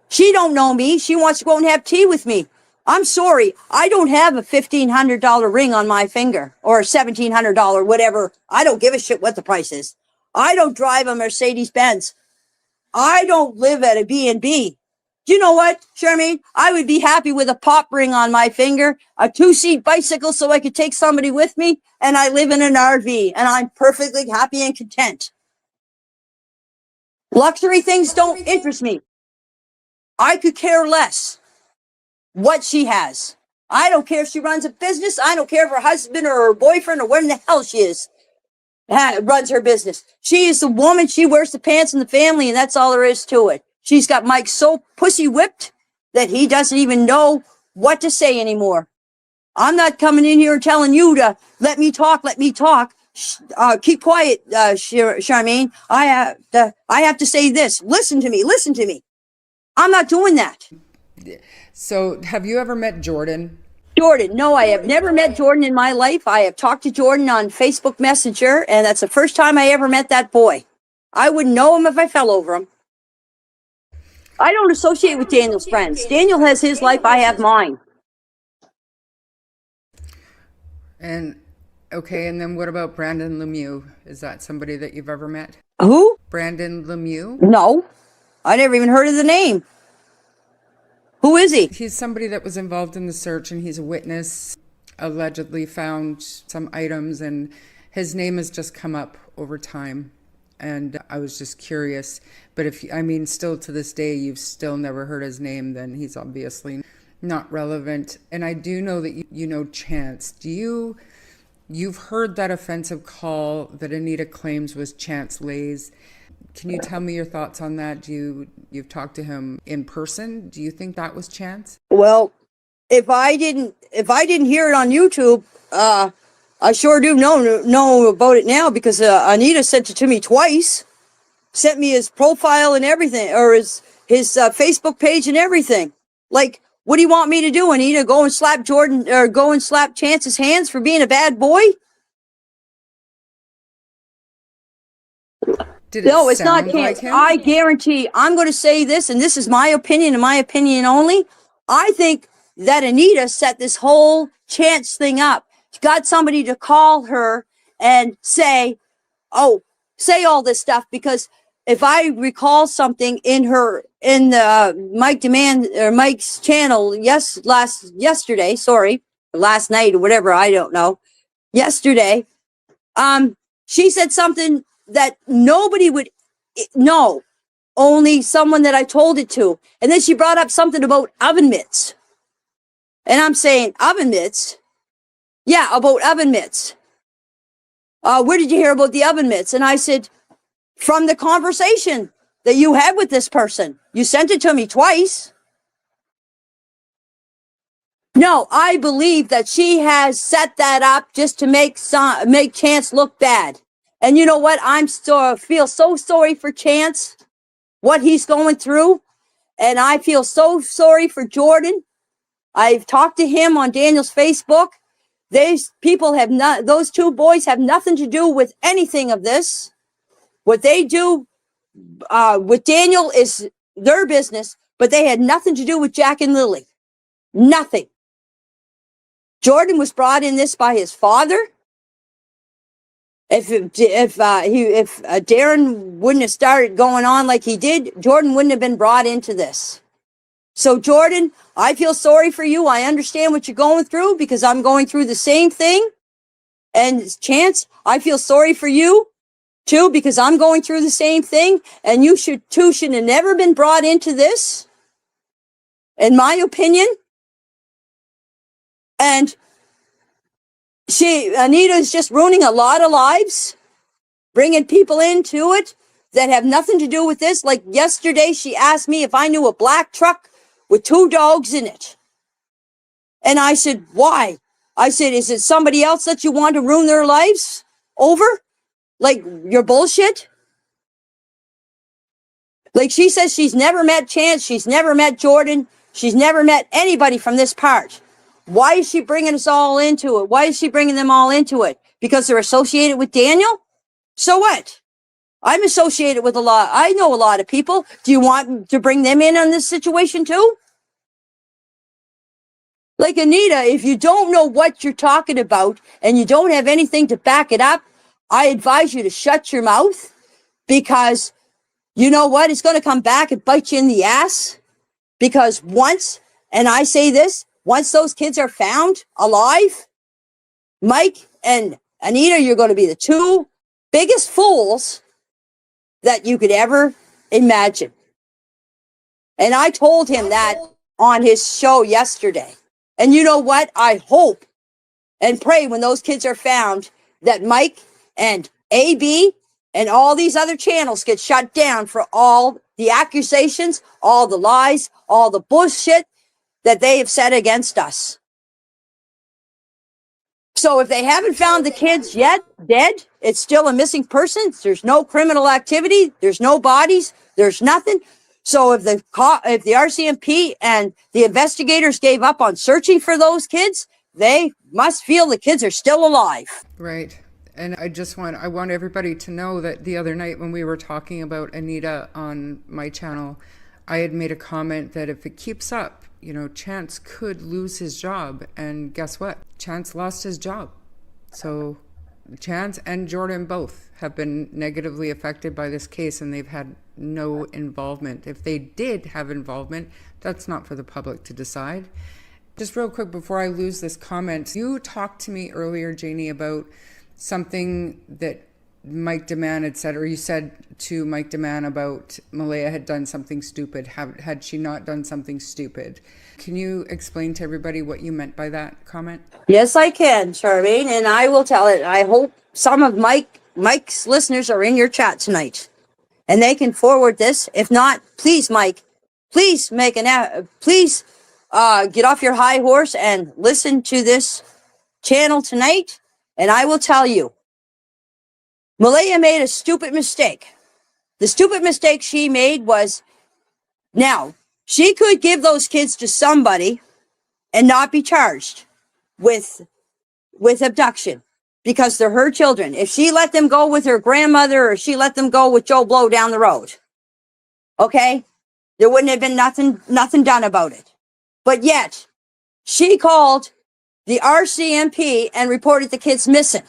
She don't know me. She wants to go and have tea with me. I'm sorry. I don't have a $1,500 ring on my finger or a $1,700, whatever. I don't give a shit what the price is. I don't drive a Mercedes Benz. I don't live at a B&B. Do you know what, Charmaine? I would be happy with a pop ring on my finger, a 2-seat bicycle so I could take somebody with me, and I live in an RV, and I'm perfectly happy and content. Luxury things don't interest me. I could care less what she has. I don't care if she runs a business. I don't care if her husband or her boyfriend or where in the hell she is runs her business. She is the woman. She wears the pants in the family, and that's all there is to it. She's got Mike so pussy whipped that he doesn't even know what to say anymore. I'm not coming in here and telling you to let me talk. Keep quiet, Charmaine. I have to say this. Listen to me. I'm not doing that. So have you ever met Jordan? Jordan, no, I have never met Jordan in my life. I have talked to Jordan on Facebook Messenger, and that's the first time I ever met that boy. I wouldn't know him if I fell over him. I don't associate with Daniel's friends. Daniel has his life, I have mine. And okay, and then what about Brandon Lemieux? Is that somebody that you've ever met? Who? Brandon Lemieux? No, I never even heard of the name. Who is he? He's somebody that was involved in the search, and he's a witness, allegedly found some items, and his name has just come up over time. And I was just curious. But still to this day, you've still never heard his name, then he's obviously not relevant. And I do know that you know Chance. You've heard that offensive call that Anita claims was Chance Lays. Can you tell me your thoughts on that? You've talked to him in person? Do you think that was Chance? Well, if I didn't hear it on YouTube, I sure do know about it now because Anita sent it to me twice. Sent me his profile and everything, or his Facebook page and everything. Like, what do you want me to do, Anita? Go and slap Jordan, or go and slap Chance's hands for being a bad boy? No, it's not Chance. Like I guarantee, I'm going to say this, and this is my opinion and my opinion only. I think that Anita set this whole Chance thing up. She got somebody to call her and say all this stuff, because if I recall something in the Mike's channel, yesterday, last night or whatever, I don't know, yesterday, she said something that nobody would know, only someone that I told it to. And then she brought up something about oven mitts. And I'm saying, oven mitts? Yeah, about oven mitts. Where did you hear about the oven mitts? And I said, from the conversation that you had with this person. You sent it to me twice. No, I believe that she has set that up just to make Chance look bad. And you know what? Feel so sorry for Chance, what he's going through. And I feel so sorry for Jordan. I've talked to him on Daniel's Facebook. Those two boys have nothing to do with anything of this. What they do with Daniel is their business, but they had nothing to do with Jack and Lily. Nothing. Jordan was brought in this by his father. If Darren wouldn't have started going on like he did, Jordan wouldn't have been brought into this. So Jordan, I feel sorry for you. I understand what you're going through because I'm going through the same thing. And Chance, I feel sorry for you too, because I'm going through the same thing, and you should have never been brought into this, in my opinion. And Anita is just ruining a lot of lives, bringing people into it that have nothing to do with this. Like yesterday, she asked me if I knew a black truck with 2 dogs in it. And I said, why? I said, is it somebody else that you want to ruin their lives over? Like your bullshit? Like she says she's never met Chance, she's never met Jordan, she's never met anybody from this part. Why is she bringing us all into it? Why is she bringing them all into it? Because they're associated with Daniel? So what? I'm associated with a lot. I know a lot of people. Do you want to bring them in on this situation too? Like Anita, if you don't know what you're talking about and you don't have anything to back it up, I advise you to shut your mouth, because you know what? It's going to come back and bite you in the ass. Because once, and I say this, once those kids are found alive, Mike and Anita, you're going to be the two biggest fools that you could ever imagine. And I told him that on his show yesterday. And you know what? I hope and pray when those kids are found that Mike and AB and all these other channels get shut down for all the accusations, all the lies, all the bullshit that they have said against us. So if they haven't found the kids yet dead, it's still a missing person. There's no criminal activity. There's no bodies. There's nothing. So if the RCMP and the investigators gave up on searching for those kids, they must feel the kids are still alive. Right. And I want everybody to know that the other night when we were talking about Anita on my channel, I had made a comment that if it keeps up, Chance could lose his job. And guess what? Chance lost his job. So Chance and Jordan both have been negatively affected by this case, and they've had no involvement. If they did have involvement, that's not for the public to decide. Just real quick before I lose this comment, you talked to me earlier, Janie, about something that Mike DeMann had said, or you said to Mike DeMann about Malaya had done something stupid. Had she not done something stupid? Can you explain to everybody what you meant by that comment? Yes, I can, Charmaine, and I will tell it. I hope some of Mike's listeners are in your chat tonight, and they can forward this. If not, please, Mike, please get off your high horse and listen to this channel tonight, and I will tell you. Malaya made a stupid mistake. The stupid mistake she made was, now, she could give those kids to somebody and not be charged with abduction because they're her children. If she let them go with her grandmother or she let them go with Joe Blow down the road, okay, there wouldn't have been nothing done about it. But yet, she called the RCMP and reported the kids missing.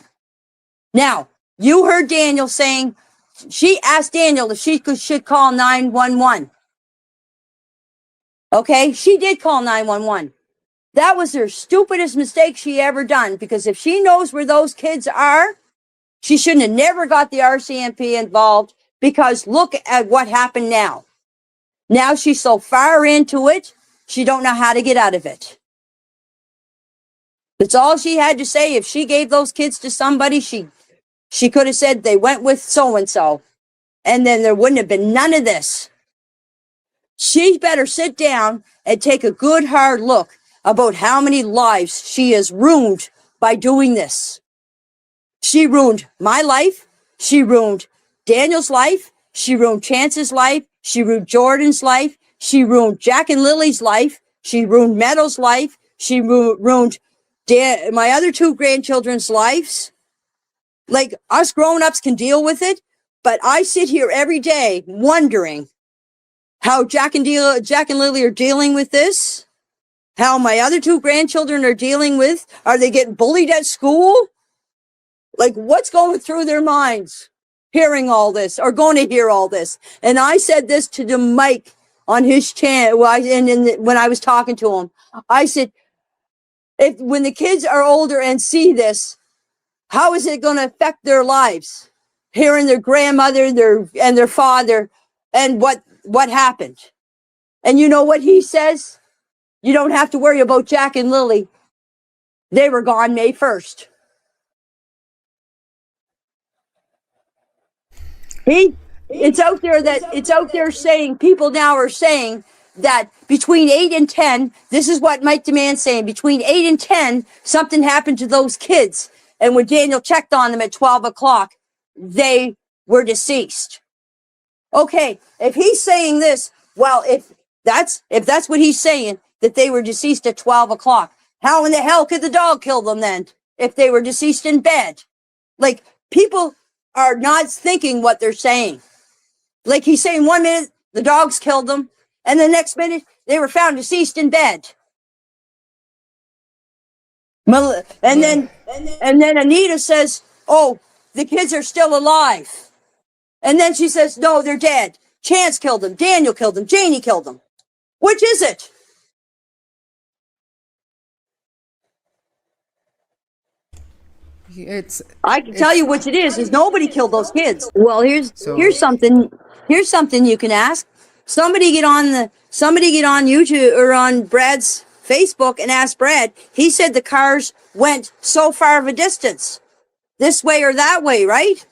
Now, you heard Daniel saying, she asked Daniel if she should call 911. Okay, she did call 911. That was her stupidest mistake she ever done, because if she knows where those kids are, she shouldn't have never got the RCMP involved, because look at what happened now. Now she's so far into it, she don't know how to get out of it. That's all she had to say. If she gave those kids to somebody, she could have said they went with so-and-so, and then there wouldn't have been none of this. She better sit down and take a good hard look about how many lives she has ruined by doing this. She ruined my life. She ruined Daniel's life. She ruined Chance's life. She ruined Jordan's life. She ruined Jack and Lily's life. She ruined Meadow's life. She ruined my other two grandchildren's lives. Like, us grown-ups can deal with it, but I sit here every day wondering how Jack and Lily are dealing with this, how my other two grandchildren are dealing with. Are they getting bullied at school? Like, what's going through their minds hearing all this, or going to hear all this? And I said this to Mike on his channel, when I was talking to him. I said, when the kids are older and see this, how is it going to affect their lives? Hearing their grandmother and their father and what happened. And you know what he says? You don't have to worry about Jack and Lily. They were gone May 1st. It's out there saying, people now are saying that between 8 and 10, this is what Mike DeMann's saying, between 8 and 10, something happened to those kids. And when Daniel checked on them at 12 o'clock, they were deceased. Okay, if he's saying this, well, if that's what he's saying, that they were deceased at 12 o'clock, how in the hell could the dog kill them then if they were deceased in bed? Like, people are not thinking what they're saying. Like, he's saying 1 minute the dogs killed them, and the next minute they were found deceased in bed. And then Anita says, oh, the kids are still alive. And then she says, no, they're dead. Chance killed them. Daniel killed them. Janie killed them. Which is it? I can tell you which it is nobody killed those kids. Well, here's something you can ask. Somebody get on YouTube or on Brad's Facebook and ask Brad. He said the cars went so far of a distance, this way or that way, right?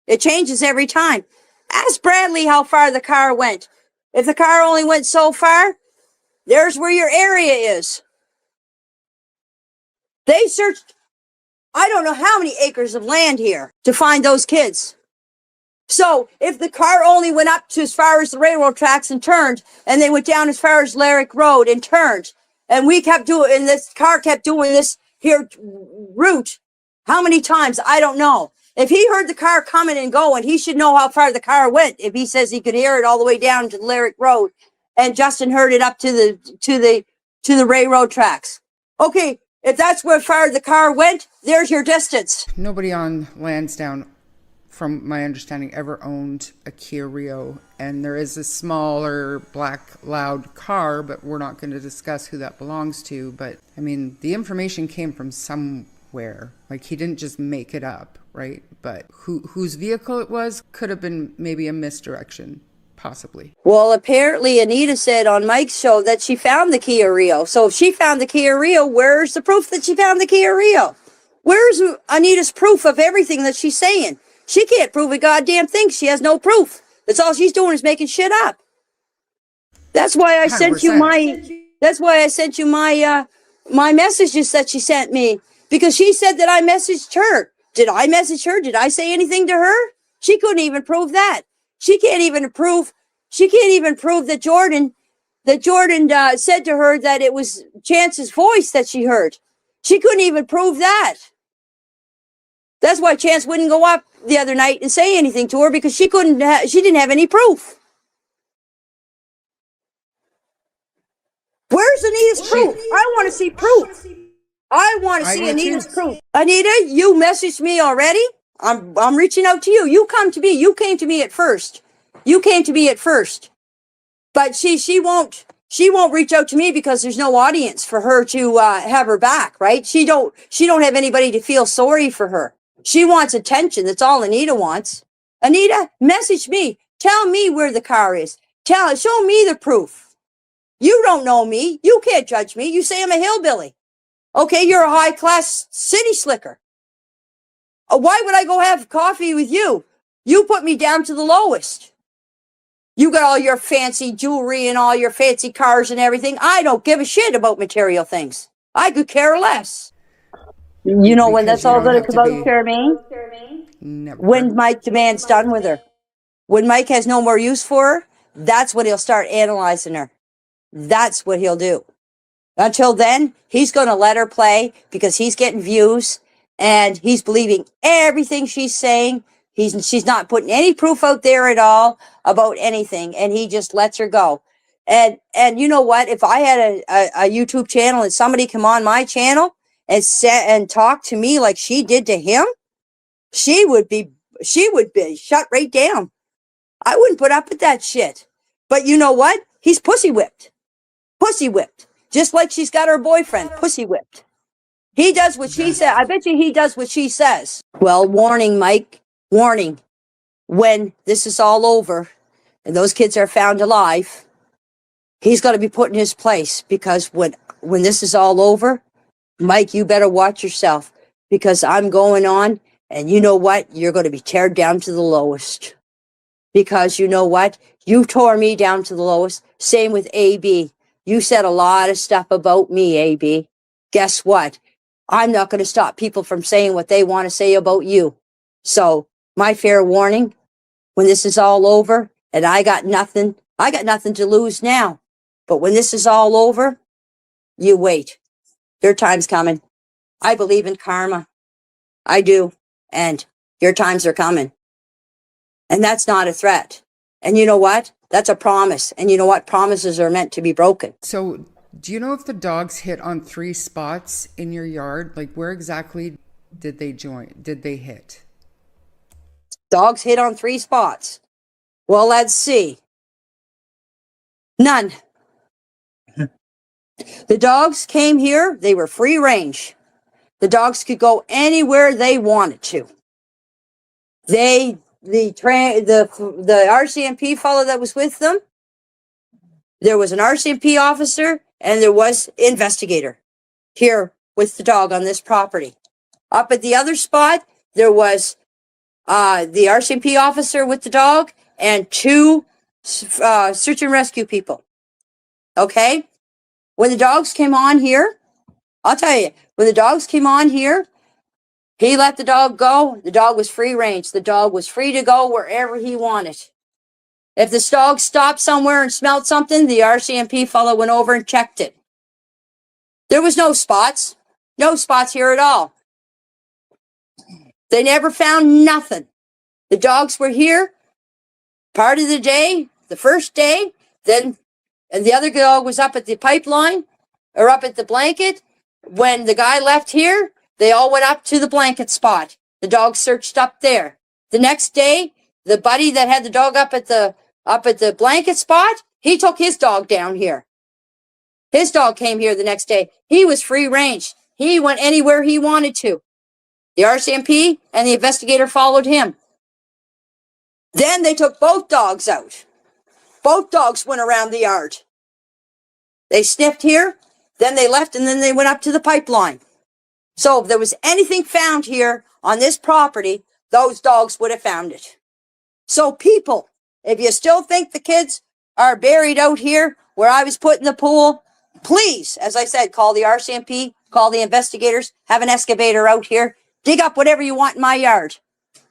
It changes every time. Ask Bradley how far the car went. If the car only went so far, there's where your area is. They searched, I don't know how many acres of land here to find those kids. So if the car only went up to as far as the railroad tracks and turned, and they went down as far as Lyric Road and turned, and this car kept doing this here route, how many times? I don't know. If he heard the car coming and going, he should know how far the car went. If he says he could hear it all the way down to Lyric Road, and Justin heard it up to the railroad tracks. Okay, if that's where far the car went, there's your distance. Nobody on Lansdowne, from my understanding, ever owned a Kia Rio, and there is a smaller black loud car, but we're not going to discuss who that belongs to. But I mean, the information came from somewhere. Like, he didn't just make it up, right? But whose vehicle it was could have been maybe a misdirection, possibly. Well, apparently Anita said on Mike's show that she found the Kia Rio. So if she found the Kia Rio, where's the proof that she found the Kia Rio? Where's Anita's proof of everything that she's saying? She can't prove a goddamn thing. She has no proof. That's all she's doing is making shit up. That's why I 100%. Sent you my. That's why I sent you my my messages that she sent me, because she said that I messaged her. Did I message her? Did I say anything to her? She couldn't even prove that. She can't even prove that Jordan said to her that it was Chance's voice that she heard. She couldn't even prove that. That's why Chance wouldn't go up the other night and say anything to her, because she didn't have any proof. Where's Anita's proof? I want to see proof. I want to see Anita's proof. Anita, you messaged me already. I'm reaching out to you. You come to me. You came to me at first. But she won't reach out to me because there's no audience for her to have her back, right? She don't have anybody to feel sorry for her. She wants attention. That's all Anita wants. Anita, message me. Tell me where the car is. Show me the proof. You don't know me. You can't judge me. You say I'm a hillbilly. Okay, you're a high-class city slicker. Why would I go have coffee with you? You put me down to the lowest. You got all your fancy jewelry and all your fancy cars and everything. I don't give a shit about material things. I could care less. You know when that's all going to come out, Charmaine? Never. When Mike demands done with her. When Mike has no more use for her, that's when he'll start analyzing her. That's what he'll do. Until then, he's going to let her play because he's getting views and he's believing everything she's saying. She's not putting any proof out there at all about anything, and he just lets her go. And you know what? If I had a YouTube channel and somebody come on my channel and talk to me like she did to him, she would be shut right down. I wouldn't put up with that shit. But you know what? He's pussy whipped. Just like she's got her boyfriend, pussy whipped. He does what she said. I bet you he does what she says. Well, warning, Mike. Warning. When this is all over and those kids are found alive, he's got to be put in his place, because when this is all over, Mike, you better watch yourself, because I'm going on, and you know what? You're going to be teared down to the lowest. Because you know what? You tore me down to the lowest. Same with AB. You said a lot of stuff about me, AB. Guess what? I'm not going to stop people from saying what they want to say about you. So, my fair warning, when this is all over And I got nothing to lose now. But when this is all over, you wait. Your time's coming. I believe in karma. I do. And your times are coming. And that's not a threat. And you know what? That's a promise. And you know what? Promises are meant to be broken. So do you know if the dogs hit on 3 spots in your yard? Like, where exactly did they hit? Dogs hit on 3 spots. Well, let's see. None. The dogs came here. They were free range. The dogs could go anywhere they wanted to. The RCMP fellow that was with them, there was an RCMP officer and there was investigator here with the dog on this property. Up at the other spot, there was the RCMP officer with the dog and 2 search and rescue people. Okay? When the dogs came on here, I'll tell you, when the dogs came on here, he let the dog go. The dog was free range. The dog was free to go wherever he wanted. If this dog stopped somewhere and smelled something, the RCMP fellow went over and checked it. There was no spots. No spots here at all. They never found nothing. The dogs were here part of the day, the first day, then and the other dog was up at the pipeline or up at the blanket. When the guy left here, they all went up to the blanket spot. The dog searched up there. The next day, the buddy that had the dog up at the blanket spot, he took his dog down here. His dog came here the next day. He was free range. He went anywhere he wanted to. The RCMP and the investigator followed him. Then they took both dogs out. Both dogs went around the yard. They sniffed here, then they left, and then they went up to the pipeline. So if there was anything found here on this property, those dogs would have found it. So people, if you still think the kids are buried out here where I was put in the pool, please, as I said, call the RCMP, call the investigators, have an excavator out here, dig up whatever you want in my yard.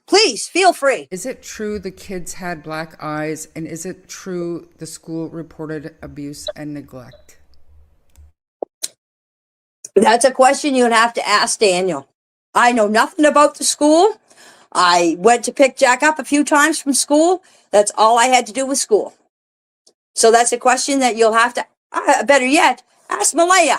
Please, feel free. Is it true the kids had black eyes, and is it true the school reported abuse and neglect? That's a question you'd have to ask Daniel. I know nothing about the school. I went to pick Jack up a few times from school. That's all I had to do with school. So that's a question that you'll have to, better yet, ask Malaya.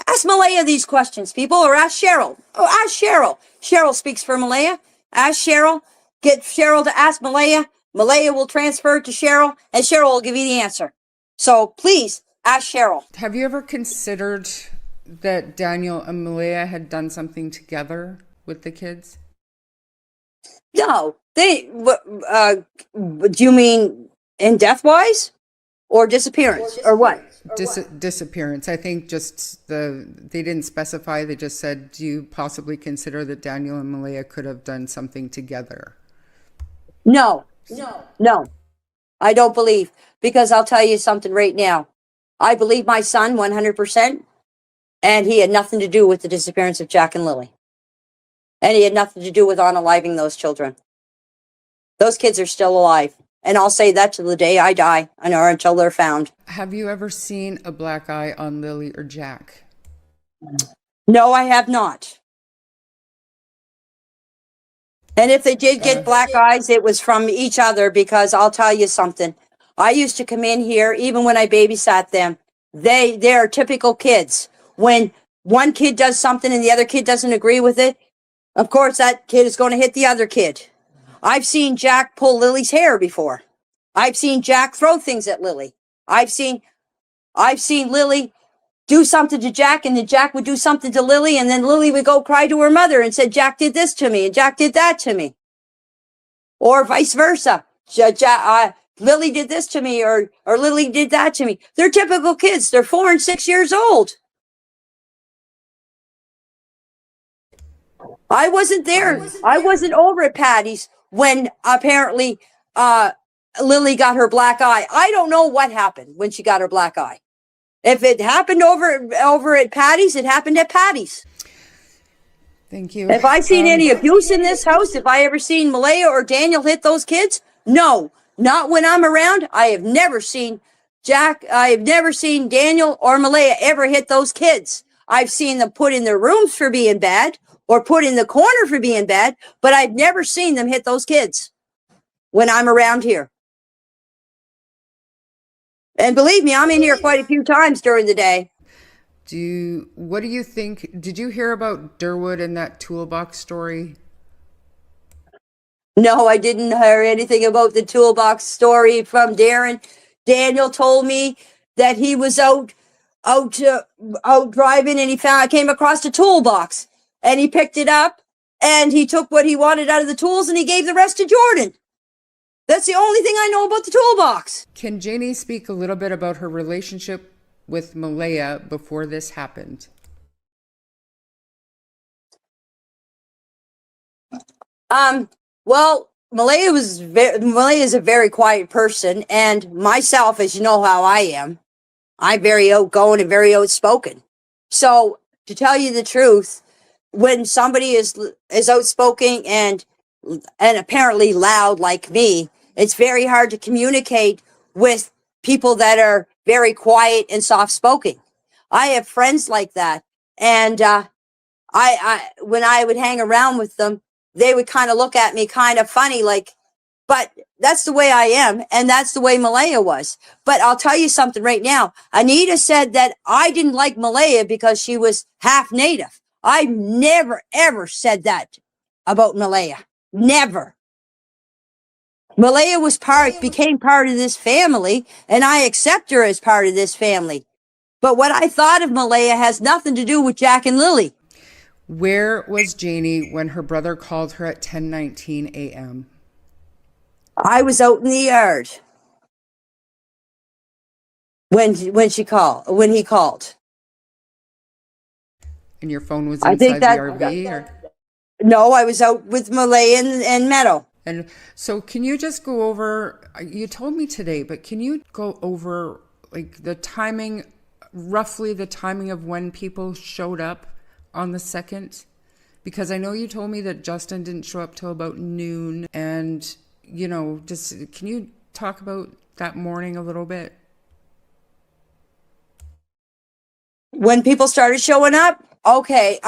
Ask Malaya these questions, people, or ask Cheryl. Oh, ask Cheryl. Cheryl speaks for Malaya. Ask Cheryl. Get Cheryl to ask Malaya. Malaya will transfer it to Cheryl, and Cheryl will give you the answer. So please, ask Cheryl. Have you ever considered that Daniel and Malaya had done something together with the kids? No. Do you mean in death-wise? Or disappearance? Or what? Disappearance. I think just they didn't specify. They just said, do you possibly consider that Daniel and Malaya could have done something together? No. I don't believe. Because I'll tell you something right now. I believe my son 100%. And he had nothing to do with the disappearance of Jack and Lily. And he had nothing to do with unaliving those children. Those kids are still alive. And I'll say that to the day I die, or until they're found. Have you ever seen a black eye on Lily or Jack? No, I have not. And if they did get black eyes, it was from each other, because I'll tell you something. I used to come in here, even when I babysat them. They are typical kids. When one kid does something and the other kid doesn't agree with it, of course that kid is going to hit the other kid. I've seen Jack pull Lily's hair before. I've seen Jack throw things at Lily. I've seen Lily do something to Jack, and then Jack would do something to Lily, and then Lily would go cry to her mother and said, Jack did this to me, and Jack did that to me. Or vice versa. Lily did this to me, or Lily did that to me. They're typical kids. They're 4 and 6 years old. I wasn't there. I wasn't over at Patty's when apparently Lily got her black eye. I don't know what happened when she got her black eye. If it happened over at Patty's, it happened at Patty's. Thank you. If I seen any abuse in this house, if I ever seen Malaya or Daniel hit those kids, No, not when I'm around. I have never seen Daniel or Malaya ever hit those kids. I've seen them put in their rooms for being bad or put in the corner for being bad, but I've never seen them hit those kids when I'm around here. And believe me, I'm in here quite a few times during the day. What do you think? Did you hear about Durwood and that toolbox story? No, I didn't hear anything about the toolbox story from Darren. Daniel told me that he was out driving and came across a toolbox and he picked it up and he took what he wanted out of the tools and he gave the rest to Jordan. That's the only thing I know about the toolbox. Can Janie speak a little bit about her relationship with Malaya before this happened? Well, Malaya is a very quiet person, and myself, as you know how I am, I'm very outgoing and very outspoken. So, to tell you the truth, when somebody is outspoken and apparently loud like me, it's very hard to communicate with people that are very quiet and soft spoken. I have friends like that, and when I would hang around with them, they would kind of look at me kind of funny, like, but that's the way I am, and that's the way Malaya was. But I'll tell you something right now. Anita said that I didn't like Malaya because she was half native. I never, ever said that about Malaya. Never. Malaya became part of this family, and I accept her as part of this family. But what I thought of Malaya has nothing to do with Jack and Lily. Where was Janie when her brother called her at 10:19 a.m.? I was out in the yard when he called. And your phone was inside the RV? Or? No, I was out with Malay and Meadow. And so can you just go over, you told me today, but can you go over like the timing, roughly the timing of when people showed up on the 2nd? Because I know you told me that Justin didn't show up till about noon. And, you know, just can you talk about that morning a little bit? When people started showing up? Okay.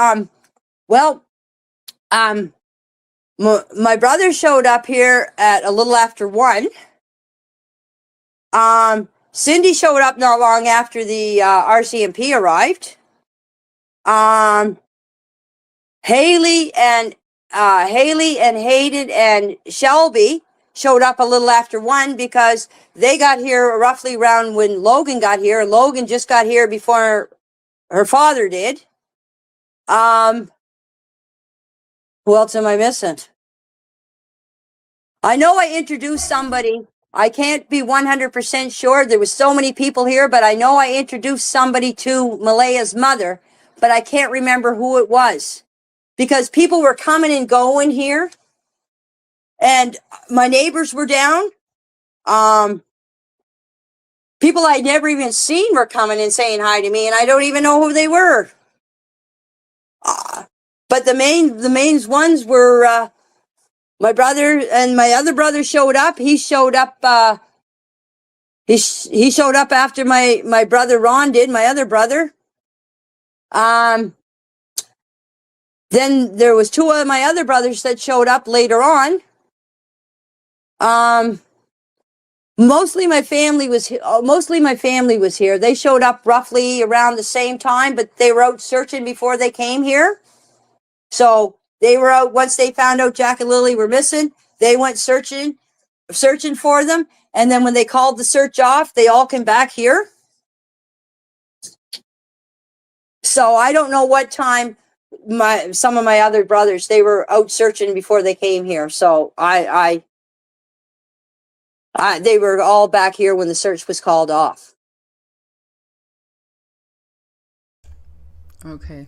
My brother showed up here at a little after 1. Cindy showed up not long after the RCMP arrived. Haley and Hayden and Shelby showed up a little after 1 because they got here roughly around when Logan got here. Logan just got here before her father did. Who else am I missing? I know I introduced somebody. I can't be 100% sure. There was so many people here, but I know I introduced somebody to Malaya's mother, but I can't remember who it was because people were coming and going here and my neighbors were down. People I'd never even seen were coming and saying hi to me, and I don't even know who they were. But the main ones were my brother and my other brother showed up. He showed up. He showed up after my brother Ron did. My other brother. Then there was 2 of my other brothers that showed up later on. Mostly my family was here. They showed up roughly around the same time, but they were out searching before they came here. So they were out once they found out Jack and Lily were missing. They went searching for them, and then when they called the search off, they all came back here. So I don't know what time some of my other brothers, they were out searching before they came here. So they were all back here when the search was called off. Okay.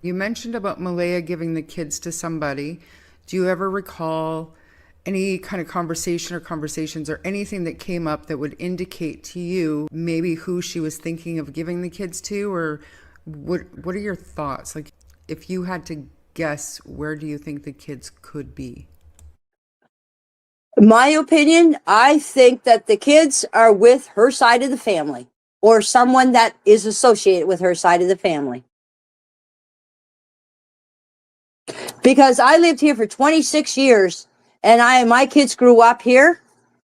You mentioned about Malaya giving the kids to somebody. Do you ever recall any kind of conversation or conversations or anything that came up that would indicate to you maybe who she was thinking of giving the kids to? Or what are your thoughts? Like, if you had to guess, where do you think the kids could be? My opinion, I think that the kids are with her side of the family or someone that is associated with her side of the family. Because I lived here for 26 years and my kids grew up here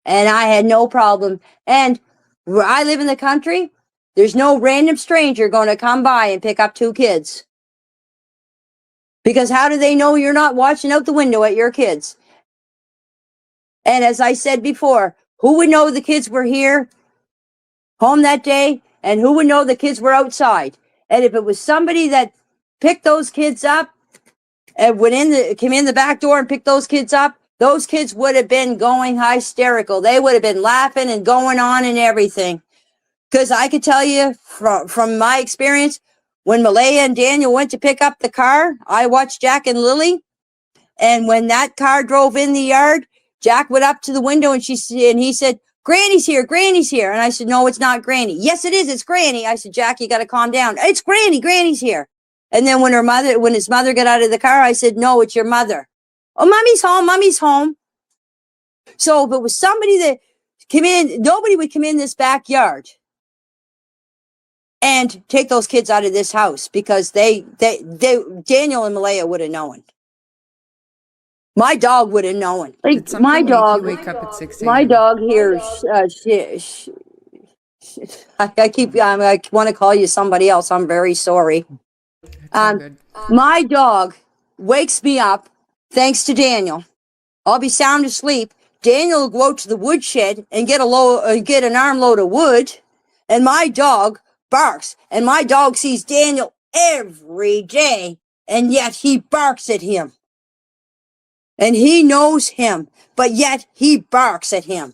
and I had no problem. And where I live in the country, there's no random stranger going to come by and pick up 2 kids. Because how do they know you're not watching out the window at your kids? And as I said before, who would know the kids were here home that day? And who would know the kids were outside? And if it was somebody that picked those kids up and came in the back door and picked those kids up, those kids would have been going hysterical. They would have been laughing and going on and everything. Because I could tell you from my experience, when Malaya and Daniel went to pick up the car, I watched Jack and Lily. And when that car drove in the yard, Jack went up to the window and he said, Granny's here, Granny's here. And I said, no, it's not Granny. Yes, it is. It's Granny. I said, Jack, you got to calm down. It's Granny. Granny's here. And then when his mother got out of the car, I said, no, it's your mother. Oh, Mommy's home. Mommy's home. So if it was somebody that came in, nobody would come in this backyard and take those kids out of this house because Daniel and Malaya would have known. My dog would have known. Like my dog, wake up at 6 my dog hears. I want to call you somebody else. I'm very sorry. My dog wakes me up thanks to Daniel. I'll be sound asleep. Daniel will go out to the woodshed and get an armload of wood, and my dog barks. And my dog sees Daniel every day, and yet he barks at him. And he knows him, but yet he barks at him.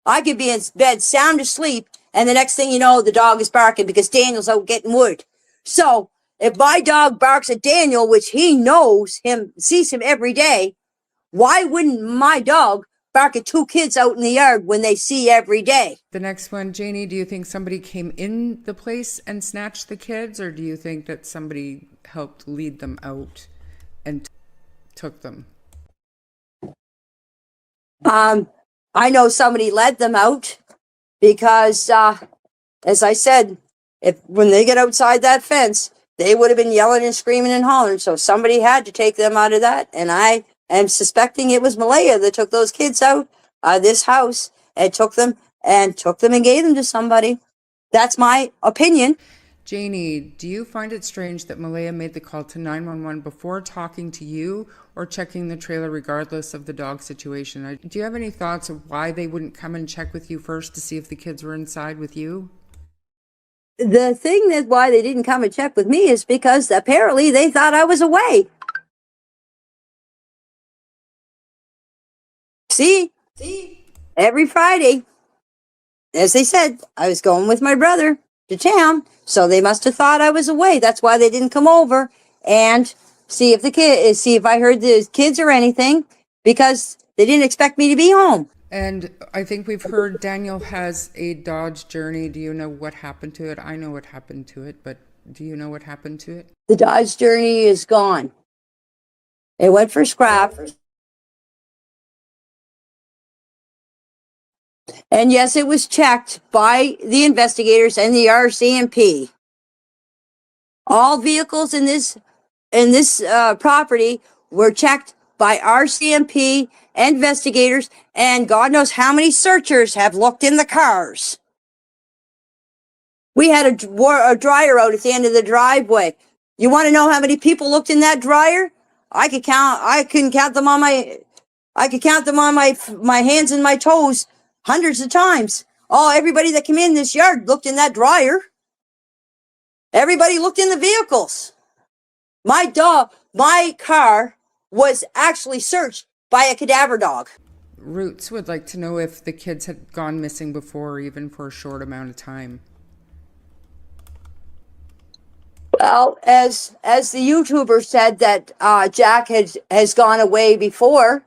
I could be in bed sound asleep, and the next thing you know, the dog is barking because Daniel's out getting wood. So if my dog barks at Daniel, which he knows him, sees him every day, why wouldn't my dog bark at 2 kids out in the yard when they see every day? The next one, Janie, do you think somebody came in the place and snatched the kids, or do you think that somebody helped lead them out and took them? I know somebody led them out because, as I said, when they get outside that fence, they would have been yelling and screaming and hollering. So somebody had to take them out of that. And I am suspecting it was Malaya that took those kids out of this house and took them and gave them to somebody. That's my opinion. Janie, do you find it strange that Malaya made the call to 911 before talking to you or checking the trailer regardless of the dog situation? Do you have any thoughts of why they wouldn't come and check with you first to see if the kids were inside with you? The thing that why they didn't come and check with me is because apparently they thought I was away. See, every Friday, as they said, I was going with my brother to town, so they must have thought I was away. That's why they didn't come over and see if I heard the kids or anything, because they didn't expect me to be home. And I think we've heard Daniel has a Dodge Journey. Do you know what happened to it? I know what happened to it, but do you know what happened to it? The Dodge Journey is gone. It went for scrap. And yes, it was checked by the investigators and the RCMP. All vehicles in this property were checked by RCMP investigators, and God knows how many searchers have looked in the cars. We had a dryer out at the end of the driveway. You want to know how many people looked in that dryer? I could count them on my hands and my toes hundreds of times. Everybody that came in this yard looked in that dryer. Everybody looked in the vehicles. My car was actually searched by a cadaver dog. Roots would like to know if the kids had gone missing before, even for a short amount of time. Well, as the YouTuber said that Jack has gone away before,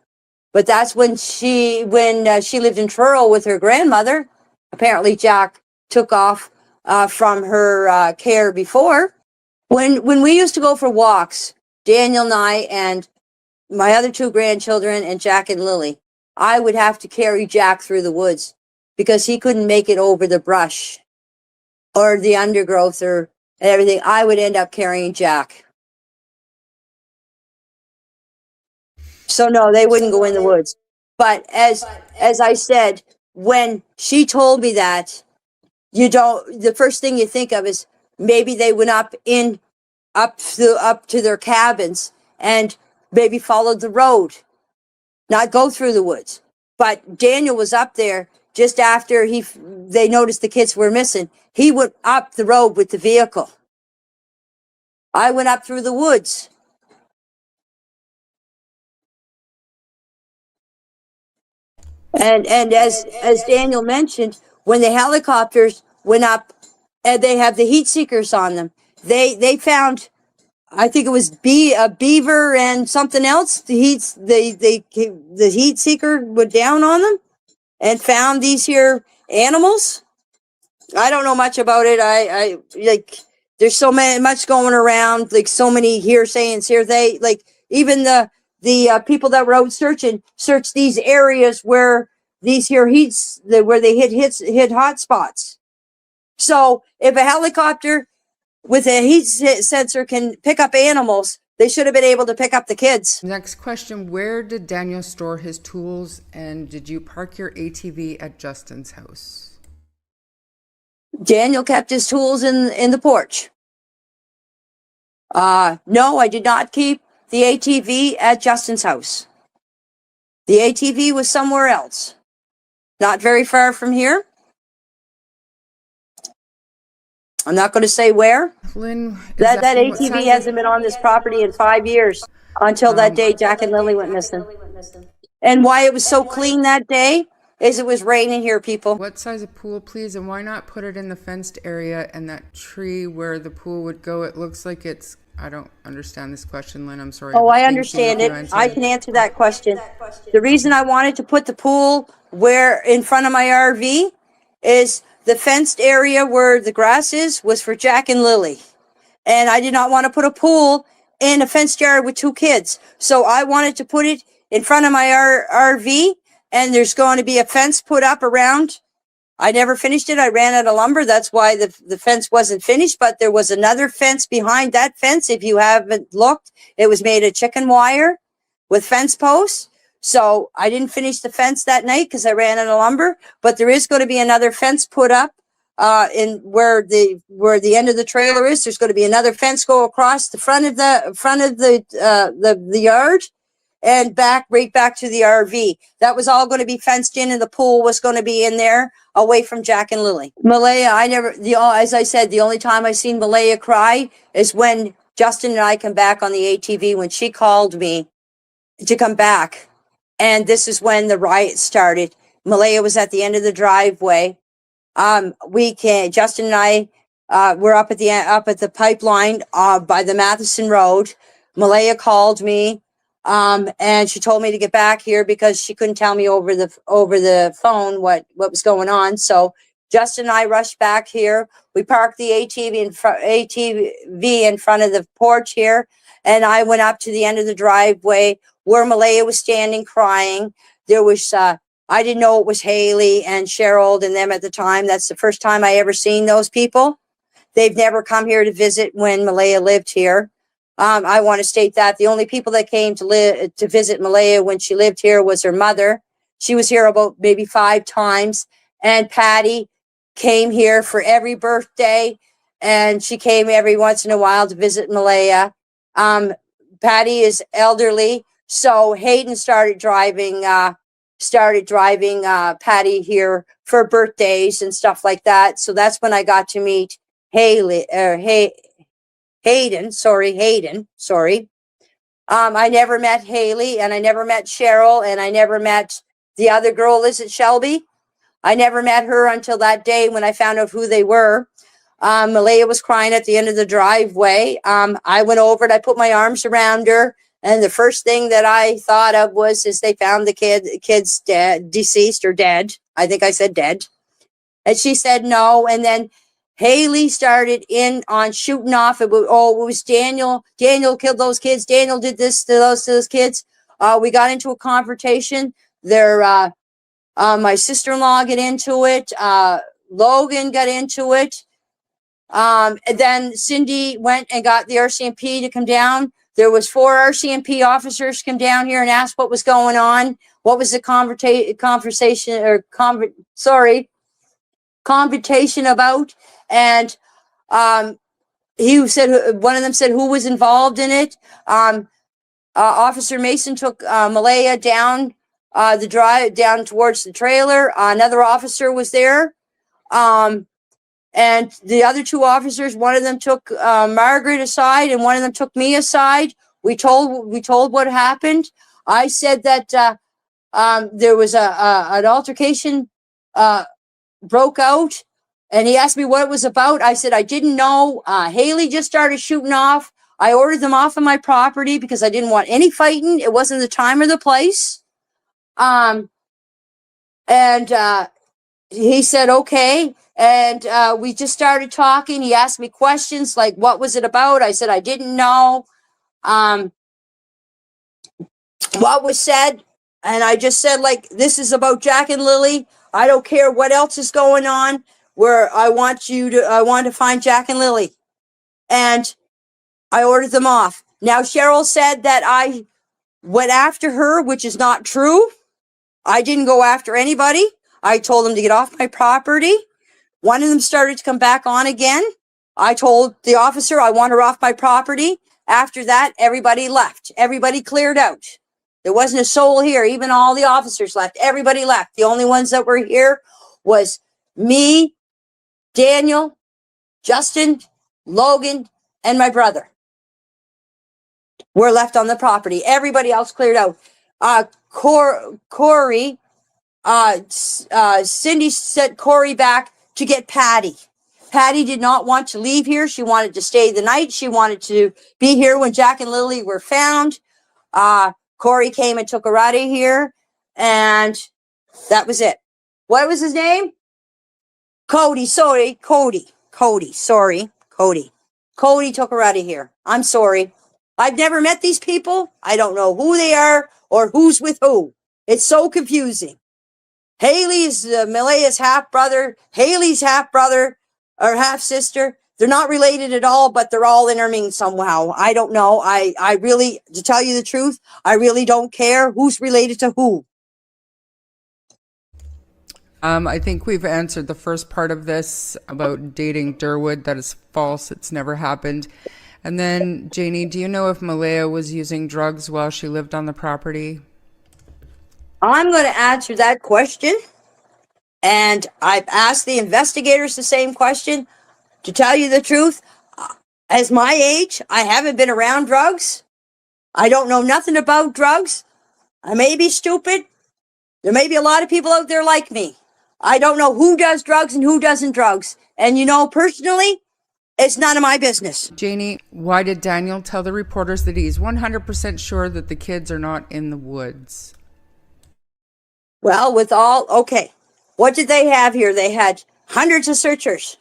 but that's when she lived in Truro with her grandmother. Apparently, Jack took off from her care before. When we used to go for walks, Daniel and I and my other 2 grandchildren and Jack and Lily, I would have to carry Jack through the woods because he couldn't make it over the brush or the undergrowth or everything. I would end up carrying Jack. So no, they wouldn't go in the woods. But as I said, when she told me that, the first thing you think of is maybe they went up to their cabins and maybe followed the road, not go through the woods. But Daniel was up there just after they noticed the kids were missing. He went up the road with the vehicle. I went up through the woods. And as Daniel mentioned, when the helicopters went up and they have the heat seekers on them, they found, I think it was a beaver and something else. The heat seeker went down on them and found these here animals. I don't know much about it. I like, there's so much going around, like so many hearsayings here. They like, even the people that were out searched these areas where these here where they hit hot spots. So if a helicopter with a heat sensor can pick up animals, they should have been able to pick up the kids. Next question, where did Daniel store his tools, and did you park your ATV at Justin's house? Daniel kept his tools in the porch. No, I did not keep the ATV at Justin's house. The ATV was somewhere else, not very far from here. I'm not going to say where. Lynn, that ATV hasn't been on this property in 5 years until that day Jack and Lily went missing. And why it was so clean that day is it was raining here, people. What size of pool, please? And why not put it in the fenced area and that tree where the pool would go? It looks like it's, I don't understand this question, Lynn. I'm sorry. Oh, I understand it. I can answer that question. The reason I wanted to put the pool where in front of my RV is the fenced area where the grass is was for Jack and Lily. And I did not want to put a pool in a fenced yard with 2 kids. So I wanted to put it in front of my RV, and there's going to be a fence put up around. I never finished it. I ran out of lumber. That's why the fence wasn't finished, but there was another fence behind that fence. If you haven't looked, it was made of chicken wire with fence posts. So I didn't finish the fence that night because I ran out of lumber, but there is going to be another fence put up in where the end of the trailer is. There's going to be another fence go across the front of the yard and right back to the RV. That was all going to be fenced in, and the pool was going to be in there away from Jack and Lily. Malaya, as I said, the only time I seen Malaya cry is when Justin and I come back on the ATV, when she called me to come back. And this is when the riot started. Malaya was at the end of the driveway. Justin and I were up at the pipeline by the Matheson Road. Malaya called me, and she told me to get back here because she couldn't tell me over the phone what was going on. So Justin and I rushed back here. We parked the ATV in front of the porch here, and I went up to the end of the driveway where Malaya was standing crying. There was I didn't know it was Haley and Cheryl and them at the time. That's the first time I ever seen those people. They've never come here to visit when Malaya lived here. I want to state that the only people that came to visit Malaya when she lived here was her mother. She was here about maybe 5 times. And Patty came here for every birthday, and she came every once in a while to visit Malaya. Patty is elderly, so Hayden started driving Patty here for birthdays and stuff like that. So that's when I got to meet Hayden. I never met Haley, and I never met Cheryl, and I never met the other girl. Is it Shelby? I never met her until that day when I found out who they were. Malaya was crying at the end of the driveway. I went over and I put my arms around her. And the first thing that I thought of is they found the kid's dead, deceased or dead. I think I said dead. And she said no. And then Haley started in on shooting off. It was Daniel. Daniel killed those kids. Daniel did this to those kids. We got into a confrontation. My sister-in-law got into it. Logan got into it. And then Cindy went and got the RCMP to come down. There was 4 RCMP officers come down here and asked what was going on. What was the conversation about? And one of them said who was involved in it. Officer Mason took Malaya down the drive down towards the trailer. Another officer was there. And the other 2 officers, one of them took Margaret aside and one of them took me aside. We told what happened. I said that there was an altercation broke out, and he asked me what it was about. I said I didn't know. Haley just started shooting off. I ordered them off of my property because I didn't want any fighting. It wasn't the time or the place. And he said, okay. And we just started talking. He asked me questions like, what was it about? I said, I didn't know what was said. And I just said, like, this is about Jack and Lily. I don't care what else is going on. I want to find Jack and Lily. And I ordered them off. Now, Cheryl said that I went after her, which is not true. I didn't go after anybody. I told them to get off my property. One of them started to come back on again. I told the officer I want her off my property. After that, everybody left. Everybody cleared out. There wasn't a soul here. Even all the officers left. Everybody left. The only ones that were here was me, Daniel, Justin, Logan, and my brother. We're left on the property. Everybody else cleared out. Corey, Cindy sent Corey back to get Patty. Patty did not want to leave here. She wanted to stay the night. She wanted to be here when Jack and Lily were found. Corey came and took her out of here, and that was it. What was his name? Cody. Sorry, Cody. Cody took her out of here. I'm sorry. I've never met these people. I don't know who they are or who's with who. It's so confusing. Haley's Malaya's half-brother. Haley's half-brother or half-sister. They're not related at all, but they're all intermingled somehow. I don't know. I really, to tell you the truth, I really don't care who's related to who. I think we've answered the first part of this about dating Durwood. That is false. It's never happened. And then, Janie, do you know if Malaya was using drugs while she lived on the property? I'm going to answer that question. And I've asked the investigators the same question. To tell you the truth, as my age, I haven't been around drugs. I don't know nothing about drugs. I may be stupid. There may be a lot of people out there like me. I don't know who does drugs and who doesn't drugs. And personally, it's none of my business. Janie, why did Daniel tell the reporters that he's 100% sure that the kids are not in the woods? Well, okay. What did they have here? They had hundreds of searchers.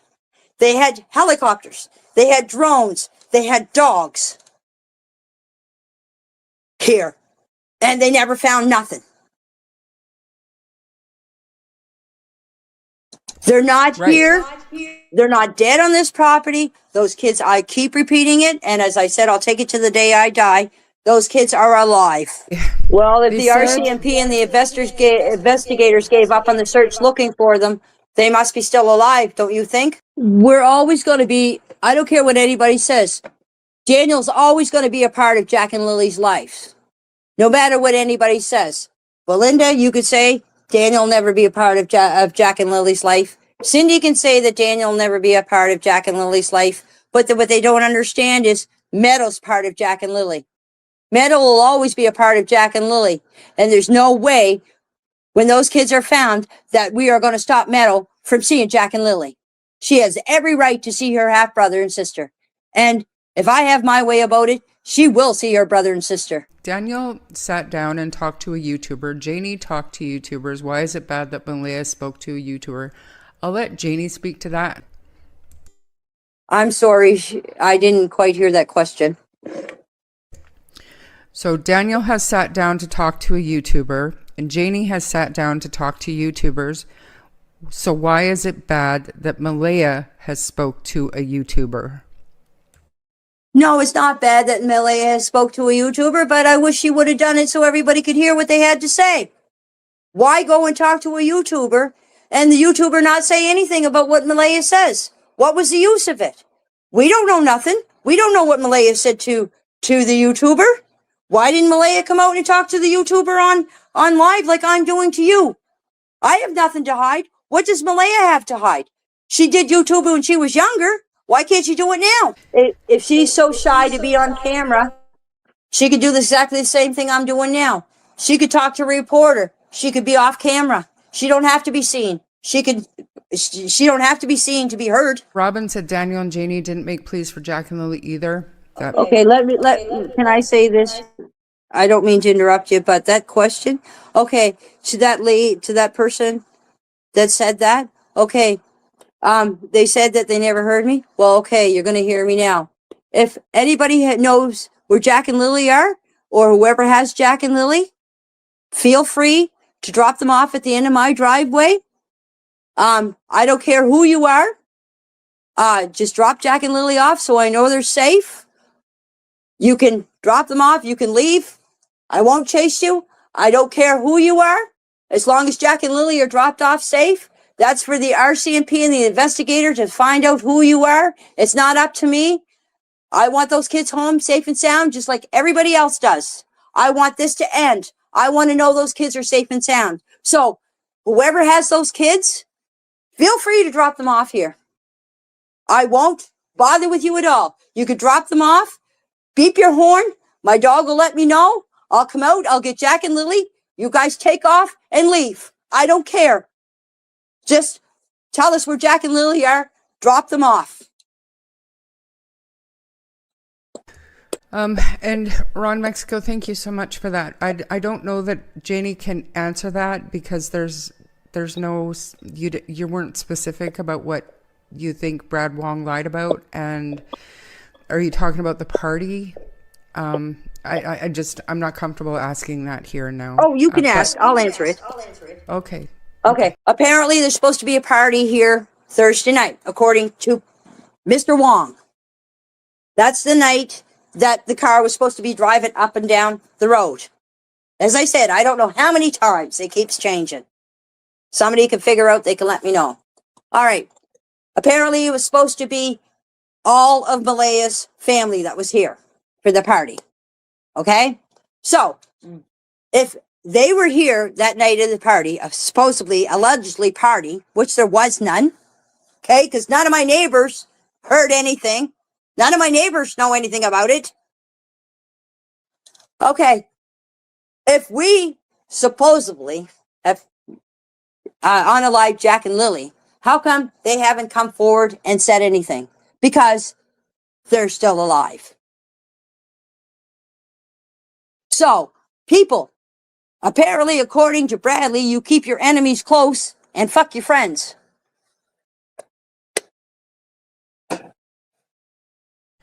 They had helicopters. They had drones. They had dogs here. And they never found nothing. They're not here. They're not dead on this property. Those kids, I keep repeating it. And as I said, I'll take it to the day I die. Those kids are alive. Well, if the RCMP and the investigators gave up on the search looking for them, they must be still alive, don't you think? We're always going to be, I don't care what anybody says, Daniel's always going to be a part of Jack and Lily's lives, no matter what anybody says. Belinda, you could say Daniel will never be a part of Jack and Lily's life. Cindy can say that Daniel will never be a part of Jack and Lily's life, but what they don't understand is Meadow's part of Jack and Lily. Meadow will always be a part of Jack and Lily, and there's no way when those kids are found that we are going to stop Meadow from seeing Jack and Lily. She has every right to see her half-brother and sister. And if I have my way about it, she will see her brother and sister. Daniel sat down and talked to a YouTuber. Janie talked to YouTubers. Why is it bad that Malaya spoke to a YouTuber? I'll let Janie speak to that. I'm sorry. I didn't quite hear that question. So Daniel has sat down to talk to a YouTuber. and Janie has sat down to talk to YouTubers. So why is it bad that Malaya has spoke to a YouTuber? No, it's not bad that Malaya has spoke to a YouTuber, but I wish she would have done it so everybody could hear what they had to say. Why go and talk to a YouTuber and the YouTuber not say anything about what Malaya says? What was the use of it? We don't know nothing. We don't know what Malaya said to the YouTuber. Why didn't Malaya come out and talk to the YouTuber on live like I'm doing to you? I have nothing to hide. What does Malaya have to hide? She did YouTube when she was younger. Why can't she do it now? If she's so shy to be on camera, she could do exactly the same thing I'm doing now. She could talk to a reporter. She could be off camera. She don't have to be seen. She don't have to be seen to be heard. Robin said Daniel and Janie didn't make pleas for Jack and Lily either. Okay, can I say this? I don't mean to interrupt you, but that question, okay, to that person that said that, okay, they said that they never heard me. Well, okay, you're going to hear me now. If anybody knows where Jack and Lily are, or whoever has Jack and Lily, feel free to drop them off at the end of my driveway. I don't care who you are. Just drop Jack and Lily off so I know they're safe. You can drop them off. You can leave. I won't chase you. I don't care who you are. As long as Jack and Lily are dropped off safe, that's for the RCMP and the investigator to find out who you are. It's not up to me. I want those kids home safe and sound, just like everybody else does. I want this to end. I want to know those kids are safe and sound. So whoever has those kids, feel free to drop them off here. I won't bother with you at all. You could drop them off, beep your horn. My dog will let me know. I'll come out. I'll get Jack and Lily. You guys take off and leave. I don't care. Just tell us where Jack and Lily are. Drop them off. And Ron Mexico, thank you so much for that. I don't know that Janie can answer that because there's no, you weren't specific about what you think Brad Wong lied about. And are you talking about the party? I'm not comfortable asking that here and now. Oh, you can ask. I'll answer it. Okay. Okay. Apparently there's supposed to be a party here Thursday night, according to Mr. Wong. That's the night that the car was supposed to be driving up and down the road. As I said, I don't know how many times it keeps changing. Somebody can figure out, they can let me know. All right. Apparently it was supposed to be all of Malaya's family that was here for the party. Okay? So, if they were here that night of the party, a supposedly, allegedly party, which there was none, okay? Because none of my neighbors heard anything. None of my neighbors know anything about it. Okay. If we supposedly have unalived Jack and Lily, how come they haven't come forward and said anything? Because they're still alive. So, people, apparently, according to Bradley, you keep your enemies close and fuck your friends.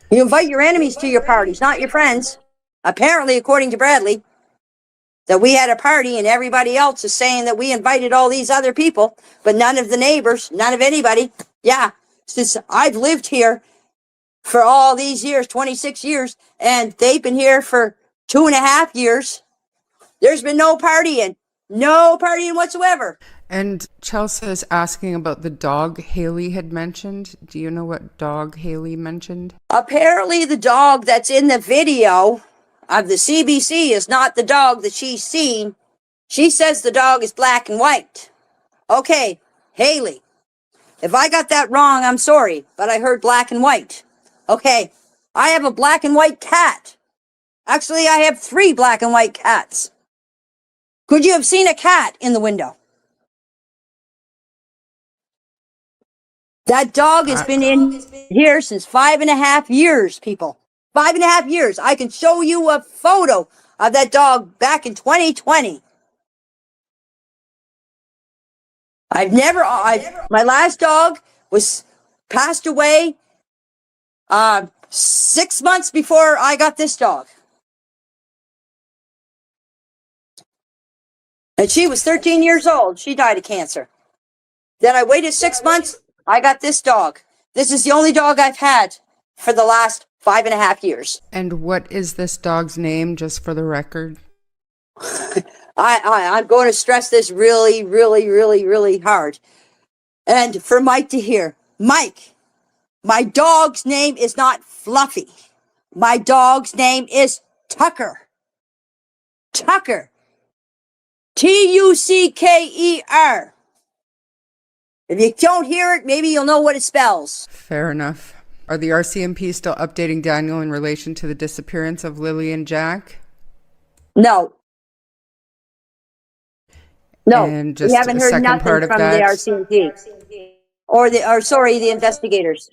You invite your enemies to your parties, not your friends. Apparently, according to Bradley, that we had a party and everybody else is saying that we invited all these other people, but none of the neighbors, none of anybody. Yeah, since I've lived here for all these years, 26 years, and they've been here for 2.5 years. There's been no partying whatsoever. And Chelsea is asking about the dog Haley had mentioned. Do you know what dog Haley mentioned? Apparently the dog that's in the video of the CBC is not the dog that she's seen. She says the dog is black and white. Okay, Haley, if I got that wrong, I'm sorry, but I heard black and white. Okay, I have a black and white cat. Actually, I have 3 black and white cats. Could you have seen a cat in the window? That dog has been in here since 5.5 years, people. 5.5 years. I can show you a photo of that dog back in 2020. My last dog was passed away 6 months before I got this dog. And she was 13 years old. She died of cancer. Then I waited 6 months. I got this dog. This is the only dog I've had for the last 5.5 years. And what is this dog's name, just for the record? I'm going to stress this really, really, really, really hard. And for Mike to hear, Mike, my dog's name is not Fluffy. My dog's name is Tucker. Tucker. Tucker. If you don't hear it, maybe you'll know what it spells. Fair enough. Are the RCMP still updating Daniel in relation to the disappearance of Lily and Jack? No. No, and just we haven't heard nothing from the RCMP or the investigators.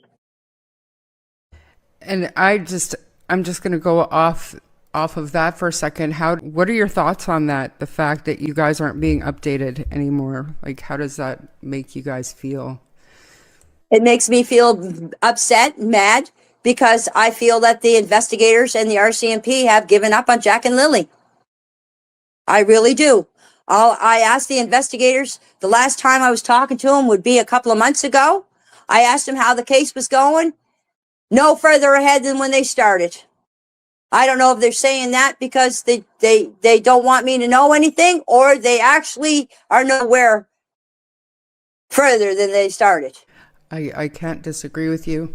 And I'm just going to go off of that for a second. What are your thoughts on that? The fact that you guys aren't being updated anymore. Like, how does that make you guys feel? It makes me feel upset, mad, because I feel that the investigators and the RCMP have given up on Jack and Lily. I really do. I asked the investigators, the last time I was talking to them would be a couple of months ago. I asked them how the case was going. No further ahead than when they started. I don't know if they're saying that because they don't want me to know anything, or they actually are nowhere further than they started. I can't disagree with you.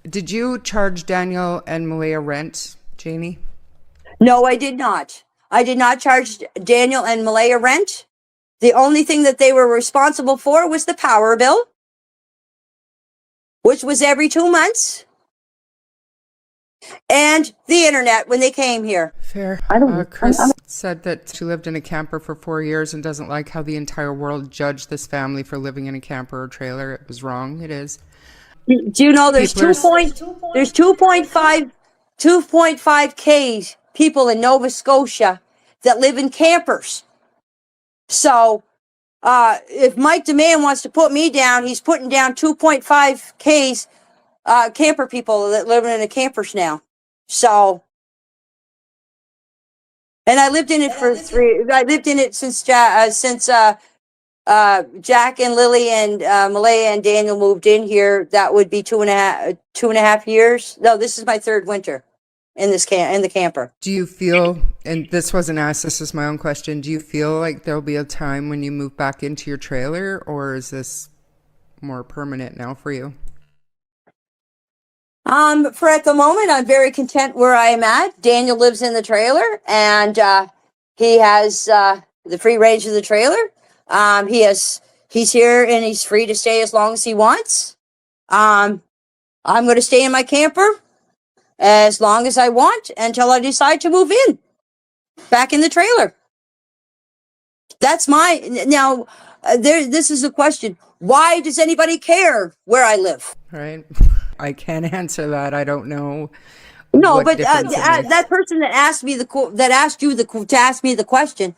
Did you charge Daniel and Malaya rent, Janie? No, I did not. I did not charge Daniel and Malaya rent. The only thing that they were responsible for was the power bill, which was every 2 months, and the internet when they came here. Fair. Chris said that she lived in a camper for 4 years and doesn't like how the entire world judged this family for living in a camper or trailer. It was wrong. It is. Do you know there's 2.5 people in Nova Scotia that live in campers. So if Mike DeMann wants to put me down, he's putting down 2.5 camper people that live in the campers now. So, and I lived in it I lived in it since Jack and Lily and Malaya and Daniel moved in here. That would be 2.5 years. No, this is my third winter in the camper. Do you feel, and this wasn't asked, this is my own question, do you feel like there'll be a time when you move back into your trailer, or is this more permanent now for you? For at the moment, I'm very content where I am at. Daniel lives in the trailer, and he has the free range of the trailer. He's here, and he's free to stay as long as he wants. I'm going to stay in my camper as long as I want until I decide to move in back in the trailer. That's now. This is a question. Why does anybody care where I live? Right. I can't answer that. I don't know. No, but that person that asked me to ask me the question,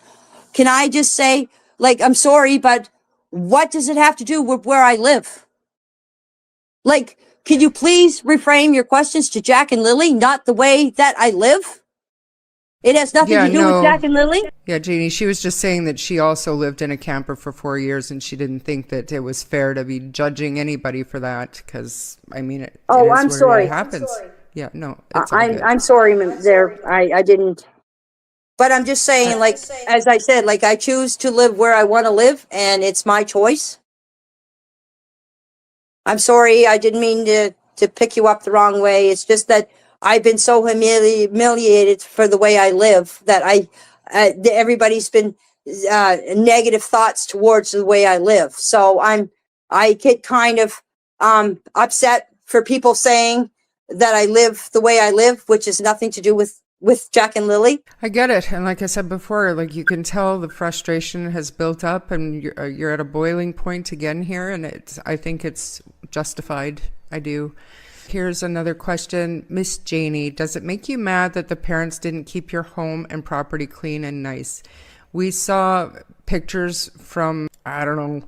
can I just say, like, I'm sorry, but what does it have to do with where I live? Like, can you please reframe your questions to Jack and Lily, not the way that I live? It has nothing to do with Jack and Lily. Yeah, Janie, she was just saying that she also lived in a camper for 4 years, and she didn't think that it was fair to be judging anybody for that, because, I mean, I'm sorry. It happens. Yeah, no, it's I'm sorry there. I didn't. But I'm just saying, like, as I said, like, I choose to live where I want to live, and it's my choice. I'm sorry, I didn't mean to pick you up the wrong way. It's just that I've been so humiliated for the way I live that everybody's been negative thoughts towards the way I live. So I get kind of upset for people saying that I live the way I live, which has nothing to do with Jack and Lily. I get it. And like I said before, like, you can tell the frustration has built up, and you're at a boiling point again here. And I think it's justified. I do. Here's another question. Miss Janie, does it make you mad that the parents didn't keep your home and property clean and nice? We saw pictures from, I don't know,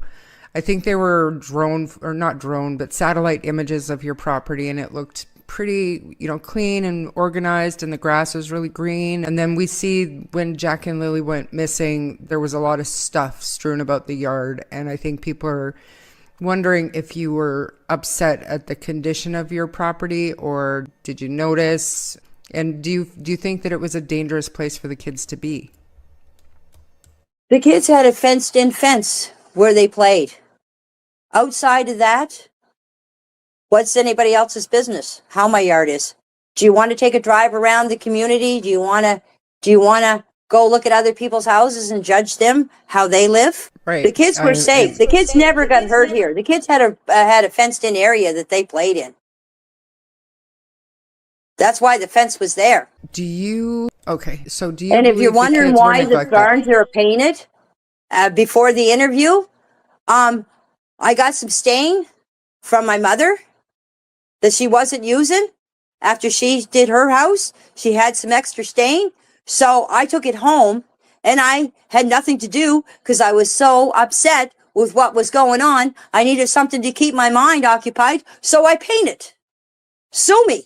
I think they were not drone, but satellite images of your property, and it looked pretty, clean and organized, and the grass was really green. And then we see when Jack and Lily went missing, there was a lot of stuff strewn about the yard. And I think people are wondering if you were upset at the condition of your property, or did you notice? And do you think that it was a dangerous place for the kids to be? The kids had a fenced-in fence where they played. Outside of that, what's anybody else's business how my yard is? Do you want to take a drive around the community? Do you want to go look at other people's houses and judge them how they live? Right. The kids were safe. The kids never got hurt here. The kids had a fenced-in area that they played in. That's why the fence was there. So do you And if you're wondering why the barns are painted before the interview, I got some stain from my mother that she wasn't using after she did her house. She had some extra stain. So I took it home, and I had nothing to do because I was so upset with what was going on. I needed something to keep my mind occupied. So I painted. Sue me.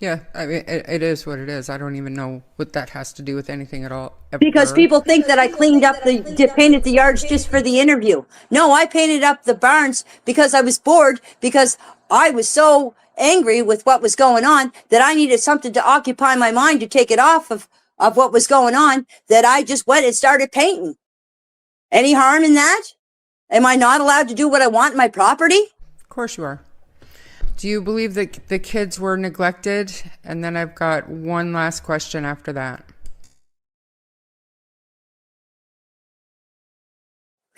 Yeah, I mean, it is what it is. I don't even know what that has to do with anything at all. Because people think that I painted the yards just for the interview. No, I painted up the barns because I was bored, because I was so angry with what was going on that I needed something to occupy my mind to take it off of what was going on, that I just went and started painting. Any harm in that? Am I not allowed to do what I want in my property? Of course you are. Do you believe that the kids were neglected? And then I've got one last question after that.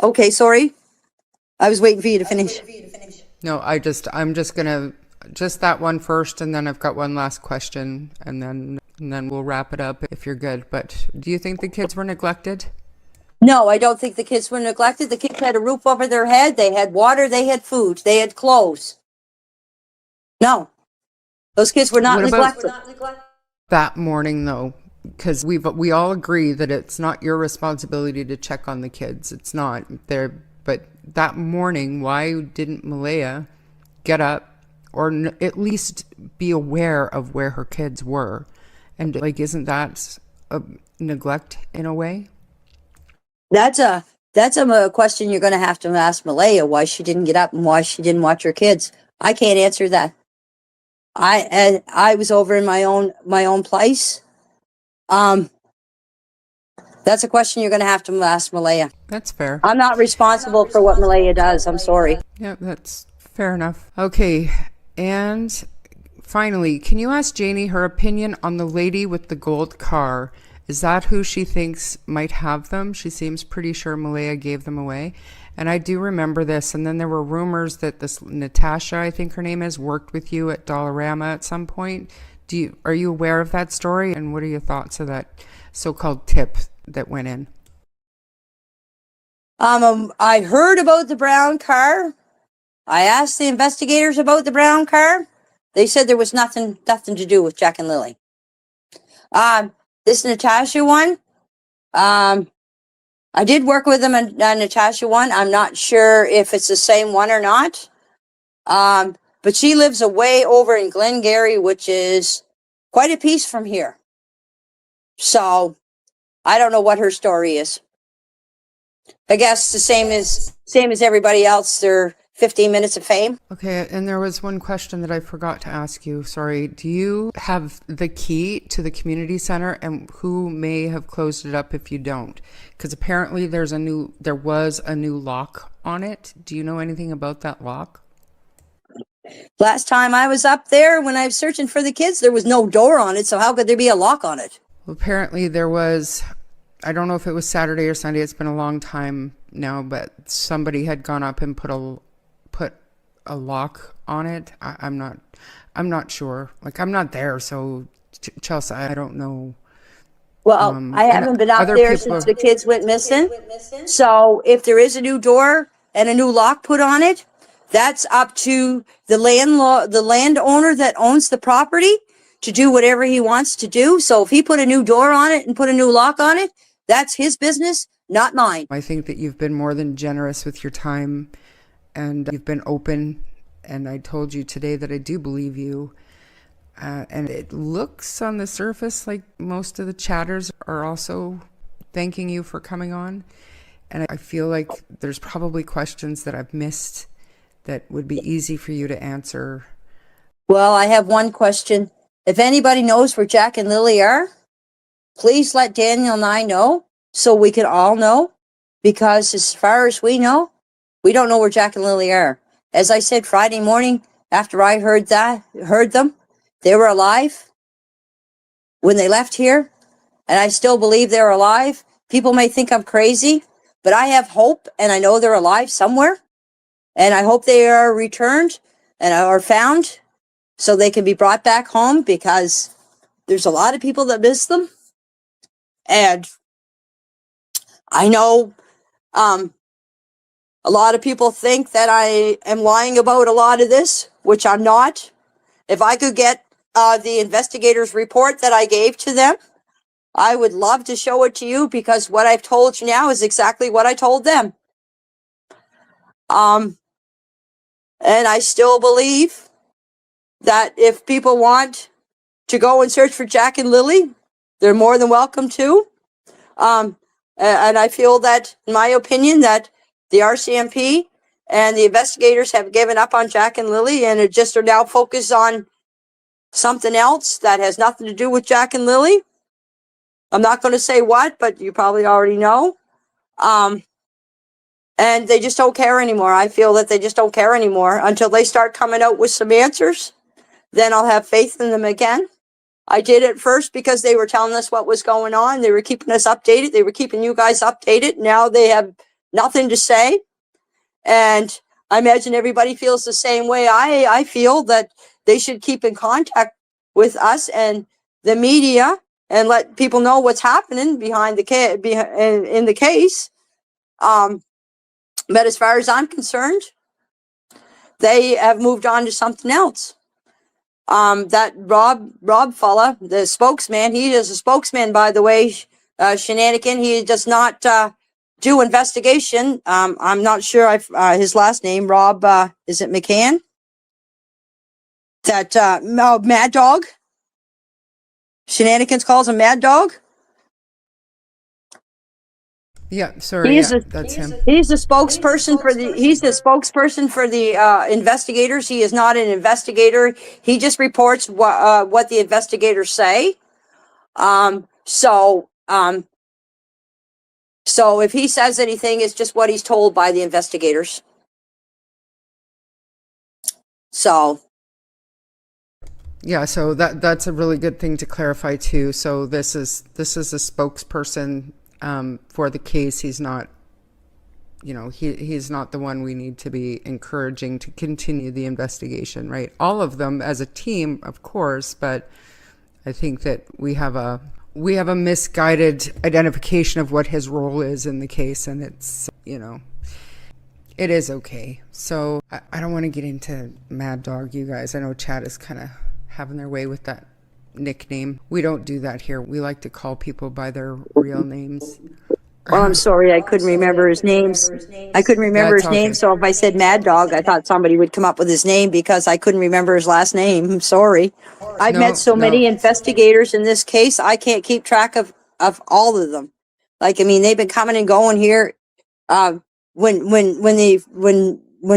Okay, sorry. I was waiting for you to finish. No, I'm just gonna that one first, and then I've got one last question, and then we'll wrap it up if you're good. But do you think the kids were neglected? No, I don't think the kids were neglected. The kids had a roof over their head. They had water. They had food. They had clothes. No, those kids were not neglected. That morning, though, because we all agree that it's not your responsibility to check on the kids. It's not there. But that morning, why didn't Malaya get up or at least be aware of where her kids were? And isn't that a neglect in a way? That's a question you're going to have to ask Malaya, why she didn't get up and why she didn't watch her kids. I can't answer that. I was over in my own place. That's a question you're going to have to ask Malaya. That's fair. I'm not responsible for what Malaya does. I'm sorry. Yeah, that's fair enough. Okay, and finally, can you ask Janie her opinion on the lady with the gold car? Is that who she thinks might have them? She seems pretty sure Malaya gave them away. And I do remember this. And then there were rumors that this Natasha, I think her name is, worked with you at Dollarama at some point. Are you aware of that story? And what are your thoughts of that so-called tip that went in? I heard about the brown car. I asked the investigators about the brown car. They said there was nothing to do with Jack and Lily. This Natasha one, I did work with them on Natasha one. I'm not sure if it's the same one or not. But she lives away over in Glengarry, which is quite a piece from here. So I don't know what her story is. I guess the same as everybody else. They're 15 minutes of fame. Okay, and there was one question that I forgot to ask you. Sorry. Do you have the key to the community center, and who may have closed it up if you don't? Because apparently there was a new lock on it. Do you know anything about that lock? Last time I was up there when I was searching for the kids, there was no door on it, so how could there be a lock on it? Well, apparently there was. I don't know if it was Saturday or Sunday. It's been a long time now, but somebody had gone up and put a lock on it. I'm not sure. I'm not there, so Chelsea, I don't know. Well, I haven't been up there since the kids went missing. So if there is a new door and a new lock put on it, that's up to the landowner that owns the property to do whatever he wants to do. So if he put a new door on it and put a new lock on it, that's his business, not mine. I think that you've been more than generous with your time, and you've been open And I told you today that I do believe you. And it looks on the surface like most of the chatters are also thanking you for coming on. And I feel like there's probably questions that I've missed that would be easy for you to answer. Well, I have one question. If anybody knows where Jack and Lily are, please let Daniel and I know so we can all know. Because as far as we know, we don't know where Jack and Lily are. As I said Friday morning, after I heard them, they were alive when they left here, and I still believe they're alive. People may think I'm crazy, but I have hope, and I know they're alive somewhere, and I hope they are returned and are found so they can be brought back home, because there's a lot of people that miss them. And I know a lot of people think that I am lying about a lot of this, which I'm not. If I could get the investigators' report that I gave to them, I would love to show it to you, because what I've told you now is exactly what I told them. And I still believe that if people want to go and search for Jack and Lily, they're more than welcome to. And I feel that, in my opinion, that the RCMP and the investigators have given up on Jack and Lily, and it just are now focused on something else that has nothing to do with Jack and Lily. I'm not going to say what, but you probably already know. And they just don't care anymore. I feel that they just don't care anymore until they start coming out with some answers. Then I'll have faith in them again. I did it first because they were telling us what was going on. They were keeping us updated. They were keeping you guys updated. Now they have nothing to say. And I imagine everybody feels the same way I feel, that they should keep in contact with us and the media and let people know what's happening behind the in the case. But as far as I'm concerned, they have moved on to something else. That Rob fella, the spokesman, he is a spokesman, by the way, Shenanigan. He does not do investigation. I'm not sure his last name, Rob, is it McCann? That Mad Dog. Shenanigans calls him Mad Dog. Yeah, sorry, that's him. He's the spokesperson for the investigators. He is not an investigator. He just reports what the investigators say. So if he says anything, it's just what he's told by the investigators. So. Yeah, so that's a really good thing to clarify too. So this is a spokesperson for the case. He's not, he's not the one we need to be encouraging to continue the investigation, right? All of them as a team, of course, but I think that we have a misguided identification of what his role is in the case, and it's, it is okay. So I don't want to get into Mad Dog, you guys. I know Chad is kind of having their way with that nickname. We don't do that here. We like to call people by their real names. Well, I'm sorry, I couldn't remember his names. I couldn't remember his name, so if I said Mad Dog, I thought somebody would come up with his name because I couldn't remember his last name. I'm sorry. I've met so many investigators in this case, I can't keep track of all of them. Like, I mean, they've been coming and going here. When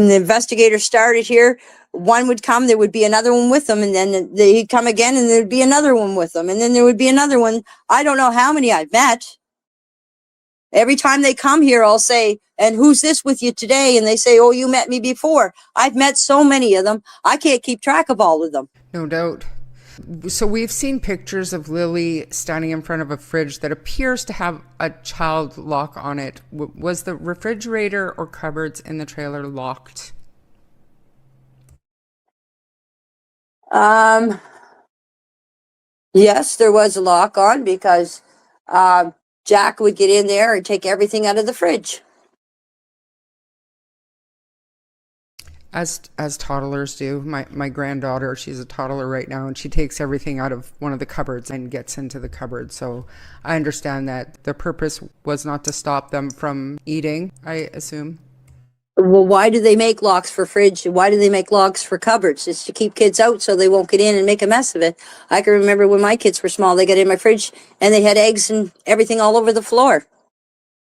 the investigators started here, one would come, there would be another one with them, and then they'd come again, and there'd be another one with them, and then there would be another one. I don't know how many I've met. Every time they come here, I'll say, and who's this with you today? And they say, oh, you met me before. I've met so many of them, I can't keep track of all of them. No doubt. So we've seen pictures of Lily standing in front of a fridge that appears to have a child lock on it. Was the refrigerator or cupboards in the trailer locked? Yes, there was a lock on because Jack would get in there and take everything out of the fridge. As toddlers do. My granddaughter, she's a toddler right now, and she takes everything out of one of the cupboards and gets into the cupboard. So I understand that the purpose was not to stop them from eating, I assume. Well, why do they make locks for fridge? Why do they make locks for cupboards? It's to keep kids out so they won't get in and make a mess of it. I can remember when my kids were small, they got in my fridge and they had eggs and everything all over the floor.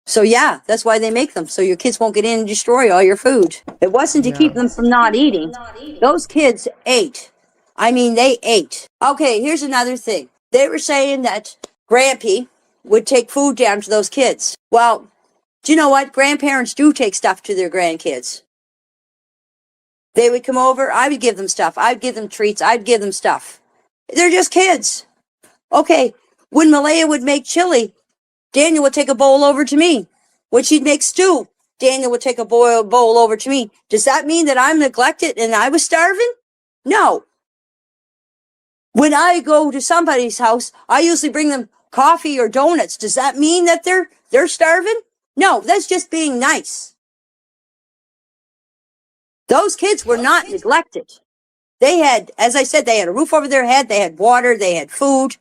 So yeah, that's why they make them, so your kids won't get in and destroy all your food. It wasn't to keep them from not eating. Those kids ate. I mean, they ate. Okay, here's another thing. They were saying that Grampy would take food down to those kids. Well, do you know what? Grandparents do take stuff to their grandkids. They would come over, I would give them stuff. I'd give them treats. I'd give them stuff. They're just kids. Okay, when Malaya would make chili, Daniel would take a bowl over to me. When she'd make stew, Daniel would take a bowl over to me. Does that mean that I'm neglected and I was starving? No. When I go to somebody's house, I usually bring them coffee or donuts. Does that mean that they're starving? No, that's just being nice. Those kids were not neglected. They had, as I said, they had a roof over their head, they had water, they had food,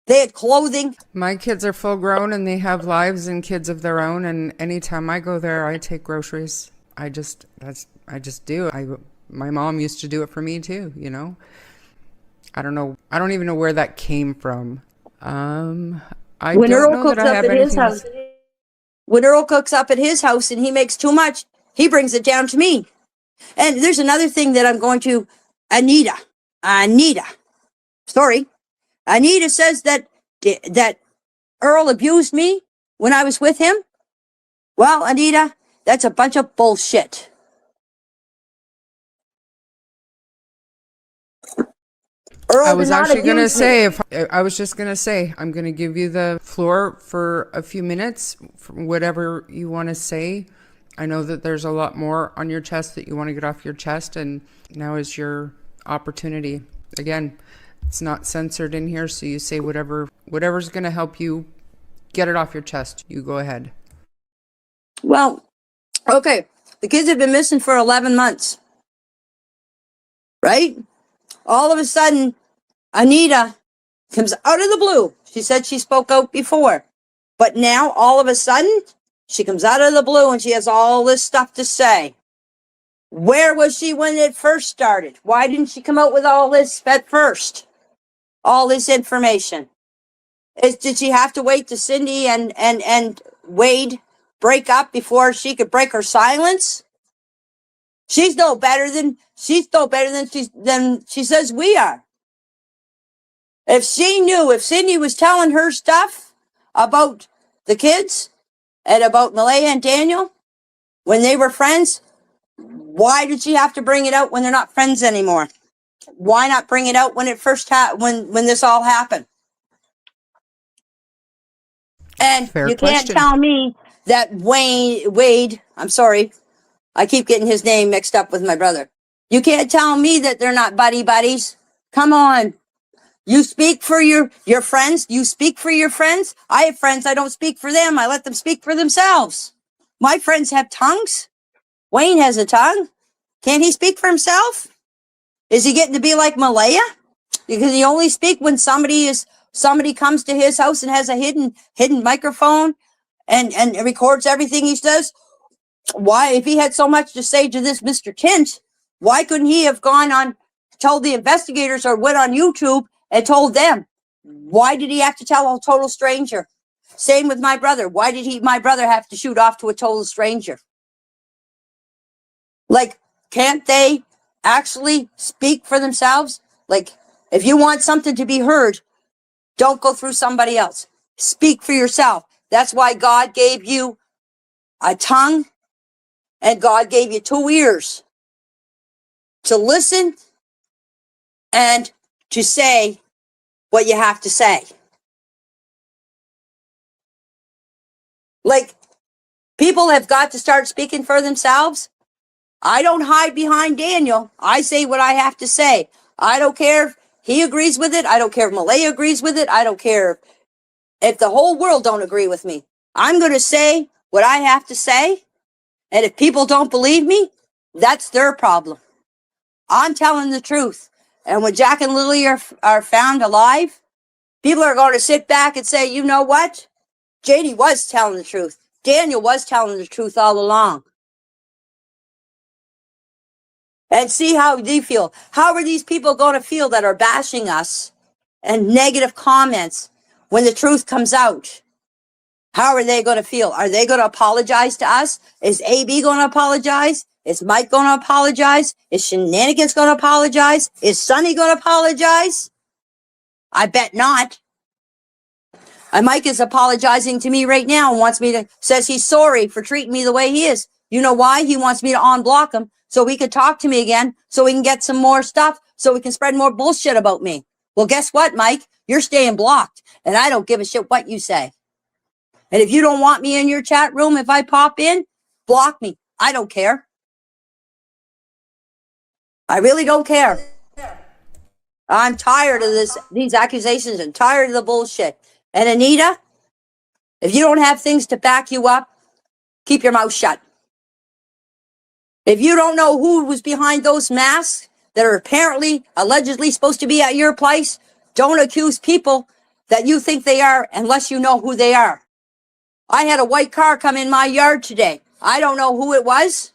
they had clothing. My kids are full grown and they have lives and kids of their own. And anytime I go there, I take groceries. I just do. My mom used to do it for me too, you know. I don't know. I don't even know where that came from. When Earl cooks up at his house, when Earl cooks up at his house and he makes too much, he brings it down to me. And there's another thing that I'm going to, Anita says that Earl abused me when I was with him. Well, Anita, that's a bunch of bullshit. Earl I was actually going to say, I'm going to give you the floor for a few minutes, for whatever you want to say. I know that there's a lot more on your chest that you want to get off your chest, and now is your opportunity. Again, it's not censored in here, so you say whatever's going to help you get it off your chest. You go ahead. Well, okay. The kids have been missing for 11 months. Right? All of a sudden, Anita comes out of the blue. She said she spoke out before. But now, all of a sudden, she comes out of the blue and she has all this stuff to say. Where was she when it first started? Why didn't she come out with all this at first? All this information. Did she have to wait to Cindy and Wade break up before she could break her silence? She's no better than she says we are. If Cindy was telling her stuff about the kids and about Malaya and Daniel when they were friends, why did she have to bring it out when they're not friends anymore? Why not bring it out when it first when this all happened? And Fair you question. Can't tell me that Wade, I'm sorry, I keep getting his name mixed up with my brother. You can't tell me that they're not buddies. Come on. You speak for your friends. You speak for your friends. I have friends. I don't speak for them. I let them speak for themselves. My friends have tongues. Wayne has a tongue. Can't he speak for himself? Is he getting to be like Malaya? Because he only speak when somebody comes to his house and has a hidden microphone and records everything he says. Why, if he had so much to say to this Mr. Tint, why couldn't he have told the investigators or went on YouTube and told them? Why did he have to tell a total stranger? Same with my brother. Why did my brother have to shoot off to a total stranger? Like, can't they actually speak for themselves? Like, if you want something to be heard, don't go through somebody else. Speak for yourself. That's why God gave you a tongue and God gave you 2 ears to listen and to say what you have to say. Like, people have got to start speaking for themselves. I don't hide behind Daniel. I say what I have to say. I don't care if he agrees with it. I don't care if Malaya agrees with it. I don't care if the whole world don't agree with me. I'm going to say what I have to say. And if people don't believe me, that's their problem. I'm telling the truth. And when Jack and Lily are found alive, people are going to sit back and say, you know what? Janie was telling the truth. Daniel was telling the truth all along. and see how they feel. How are these people going to feel that are bashing us and negative comments when the truth comes out? How are they going to feel? Are they going to apologize to us? Is AB going to apologize? Is Mike going to apologize? Is Shenanigans going to apologize? Is Sonny going to apologize? I bet not. And Mike is apologizing to me right now and wants me to, says he's sorry for treating me the way he is. You know why? He wants me to unblock him so he could talk to me again, so we can get some more stuff, so we can spread more bullshit about me. Well, guess what, Mike? You're staying blocked, and I don't give a shit what you say. And if you don't want me in your chat room, if I pop in, block me. I don't care. I really don't care. I'm tired of these accusations and tired of the bullshit. And Anita, if you don't have things to back you up, keep your mouth shut. If you don't know who was behind those masks that are apparently, allegedly supposed to be at your place, don't accuse people that you think they are unless you know who they are. I had a white car come in my yard today. I don't know who it was.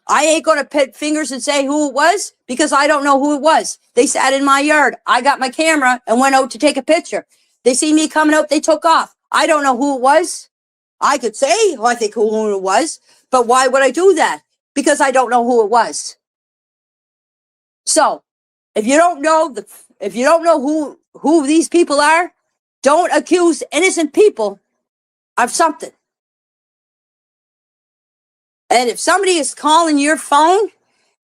I ain't going to put fingers and say who it was because I don't know who it was. They sat in my yard. I got my camera and went out to take a picture. They see me coming out. They took off. I don't know who it was. I could say, oh, I think who it was, but why would I do that? Because I don't know who it was. So if you don't know who these people are, don't accuse innocent people of something. And if somebody is calling your phone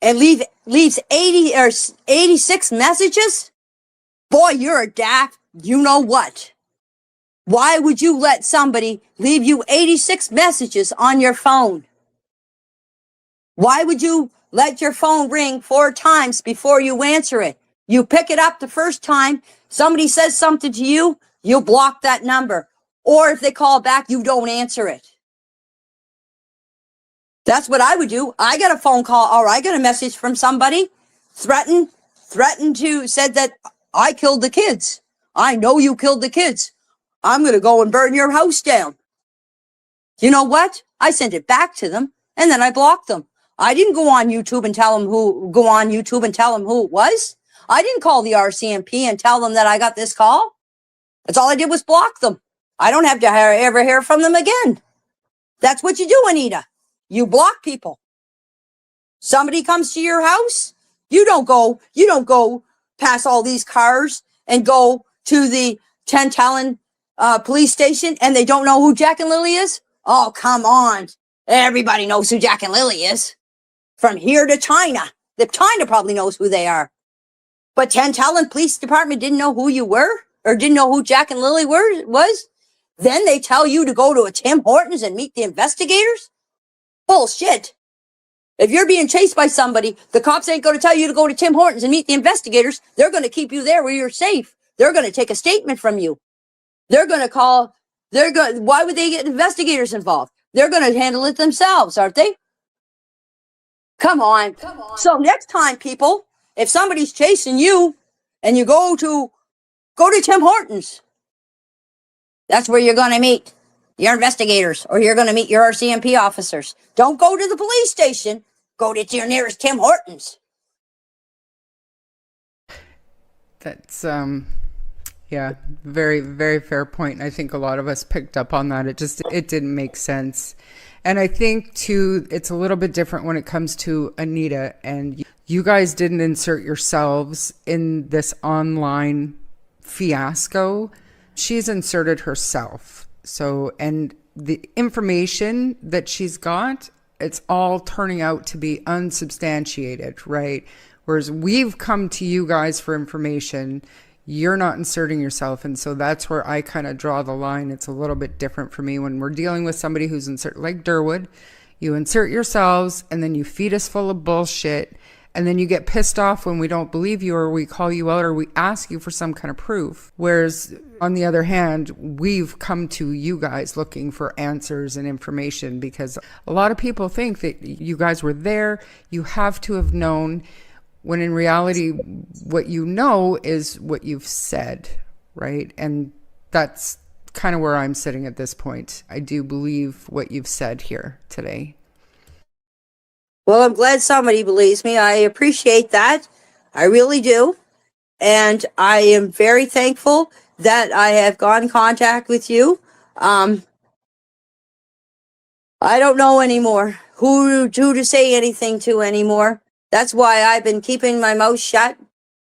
and leaves 80 or 86 messages, boy, you're a daft, you know what? Why would you let somebody leave you 86 messages on your phone? Why would you let your phone ring 4 times before you answer it? You pick it up the first time, somebody says something to you, you block that number. Or if they call back, you don't answer it. That's what I would do. I got a phone call or I got a message from somebody, threatened to, said that I killed the kids. I know you killed the kids. I'm going to go and burn your house down. You know what? I sent it back to them and then I blocked them. I didn't go on YouTube and tell them who it was. I didn't call the RCMP and tell them that I got this call. That's all I did was block them. I don't have to ever hear from them again. That's what you do, Anita. You block people. Somebody comes to your house, you don't go past all these cars and go to the Talon police station and they don't know who Jack and Lily is? Oh, come on. Everybody knows who Jack and Lily is. From here to China. The China probably knows who they are. But Talon Police Department didn't know who you were or didn't know who Jack and Lily was. Then they tell you to go to a Tim Hortons and meet the investigators? Bullshit. If you're being chased by somebody, the cops ain't going to tell you to go to Tim Hortons and meet the investigators. They're going to keep you there where you're safe. They're going to take a statement from you. Why would they get investigators involved? They're going to handle it themselves, aren't they? Come on. So next time, people, if somebody's chasing you and you go to Tim Hortons, that's where you're going to meet your investigators or you're going to meet your RCMP officers. Don't go to the police station. Go to your nearest Tim Hortons. That's, yeah, very, very fair point. I think a lot of us picked up on that. It didn't make sense. And I think, too, it's a little bit different when it comes to Anita. And you guys didn't insert yourselves in this online fiasco. She's inserted herself. So, and the information that she's got, it's all turning out to be unsubstantiated, right? Whereas we've come to you guys for information. You're not inserting yourself. And so that's where I kind of draw the line. It's a little bit different for me when we're dealing with somebody who's like Durwood. You insert yourselves and then you feed us full of bullshit. And then you get pissed off when we don't believe you or we call you out or we ask you for some kind of proof. Whereas on the other hand, we've come to you guys looking for answers and information because a lot of people think that you guys were there. You have to have known. When in reality, what you know is what you've said, right? And that's kind of where I'm sitting at this point. I do believe what you've said here today. Well, I'm glad somebody believes me. I appreciate that. I really do. And I am very thankful that I have got in contact with you. I don't know anymore who to say anything to anymore. That's why I've been keeping my mouth shut.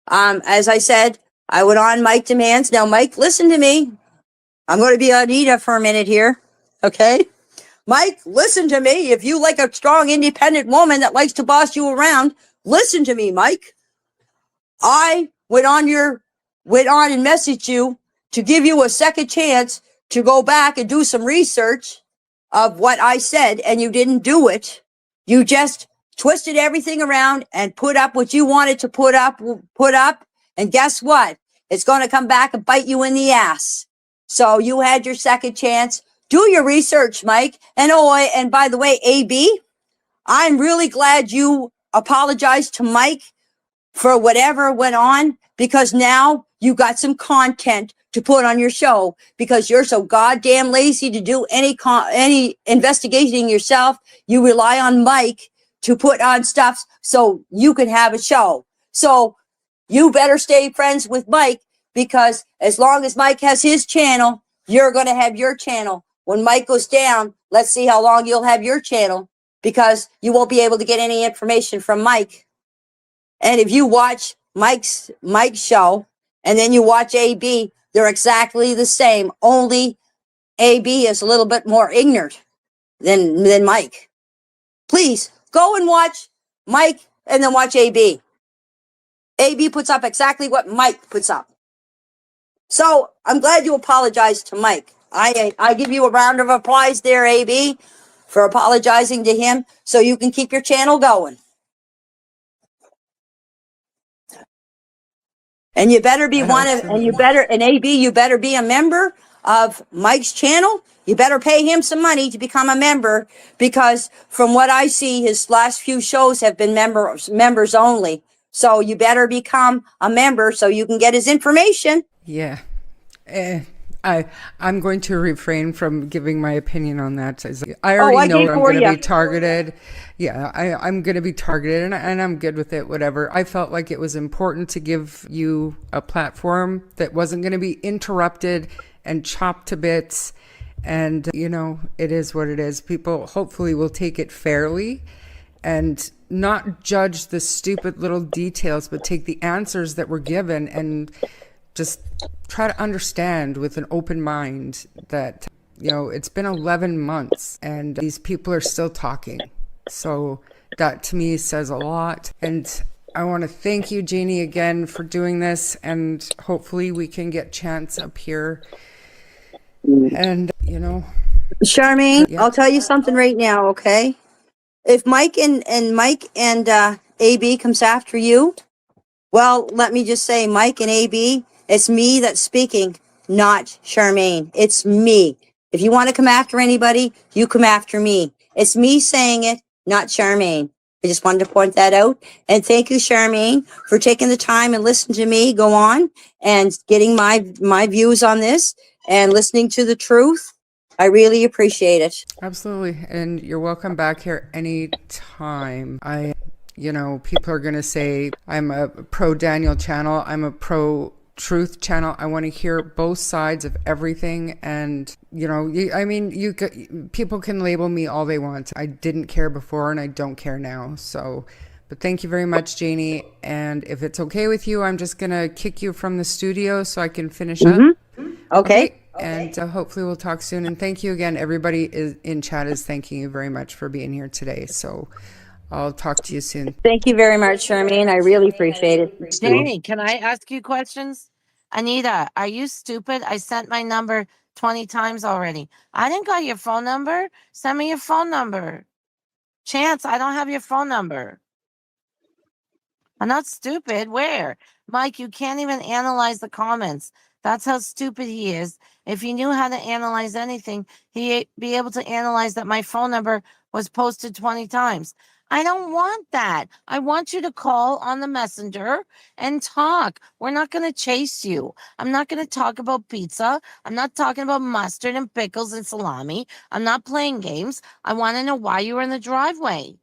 As I said, I went on Mike Demands. Now, Mike, listen to me. I'm going to be Anita for a minute here. Okay? Mike, listen to me. If you like a strong, independent woman that likes to boss you around, listen to me, Mike. I went on and messaged you to give you a second chance to go back and do some research of what I said, and you didn't do it. You just twisted everything around and put up what you wanted to put up. And guess what? It's going to come back and bite you in the ass. So you had your second chance. Do your research, Mike. And by the way, AB, I'm really glad you apologized to Mike for whatever went on, because now you got some content to put on your show, because you're so goddamn lazy to do any investigating yourself. You rely on Mike to put on stuff so you can have a show. So you better stay friends with Mike, because as long as Mike has his channel, you're going to have your channel. When Mike goes down, let's see how long you'll have your channel, because you won't be able to get any information from Mike. And if you watch Mike's show and then you watch AB, they're exactly the same. Only AB is a little bit more ignorant than Mike. Please go and watch Mike and then watch AB. AB puts up exactly what Mike puts up. So I'm glad you apologized to Mike. I give you a round of applause there, AB, for apologizing to him so you can keep your channel going. And you better be AB, you better be a member of Mike's channel. You better pay him some money to become a member, because from what I see, his last few shows have been members only. So you better become a member so you can get his information. Yeah. I'm going to refrain from giving my opinion on that. I already know I'm going to be targeted. Yeah, I'm going to be targeted, and I'm good with it, whatever. I felt like it was important to give you a platform that wasn't going to be interrupted and chopped to bits. And, it is what it is. People hopefully will take it fairly and not judge the stupid little details, but take the answers that were given and just try to understand with an open mind that, it's been 11 months and these people are still talking. So that to me says a lot. And I want to thank you, Janie, again for doing this. And hopefully we can get Chance up here. And, Charmaine, yeah. I'll tell you something right now, okay? If Mike and AB comes after you, well, let me just say, Mike and AB, it's me that's speaking, not Charmaine. It's me. If you want to come after anybody, you come after me. It's me saying it, not Charmaine. I just wanted to point that out. And thank you, Charmaine, for taking the time and listening to me go on and getting my views on this and listening to the truth. I really appreciate it. Absolutely. And you're welcome back here anytime. People are going to say I'm a pro Daniel channel. I'm a pro truth channel. I want to hear both sides of everything. And, people can label me all they want. I didn't care before and I don't care now. So, but thank you very much, Janie. And if it's okay with you, I'm just going to kick you from the studio so I can finish up. Okay. And hopefully we'll talk soon. And thank you again. Everybody in chat is thanking you very much for being here today. So I'll talk to you soon. Thank you very much, Charmaine. I really appreciate it. Janie, can I ask you questions? Anita, are you stupid? I sent my number 20 times already. I didn't got your phone number. Send me your phone number. Chance, I don't have your phone number. I'm not stupid. Where? Mike, you can't even analyze the comments. That's how stupid he is. If he knew how to analyze anything, he'd be able to analyze that my phone number was posted 20 times. I don't want that. I want you to call on the messenger and talk. We're not going to chase you. I'm not going to talk about pizza. I'm not talking about mustard and pickles and salami. I'm not playing games. I want to know why you were in the driveway.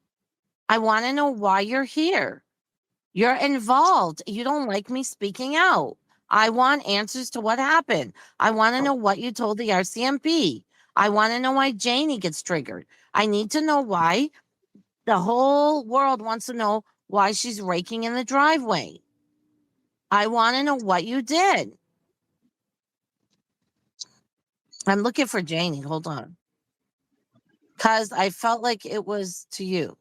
I want to know why you're here. You're involved. You don't like me speaking out. I want answers to what happened. I want to know what you told the RCMP. I want to know why Janie gets triggered. I need to know why the whole world wants to know why she's raking in the driveway. I want to know what you did. I'm looking for Janie. Hold on. Because I felt like it was to you.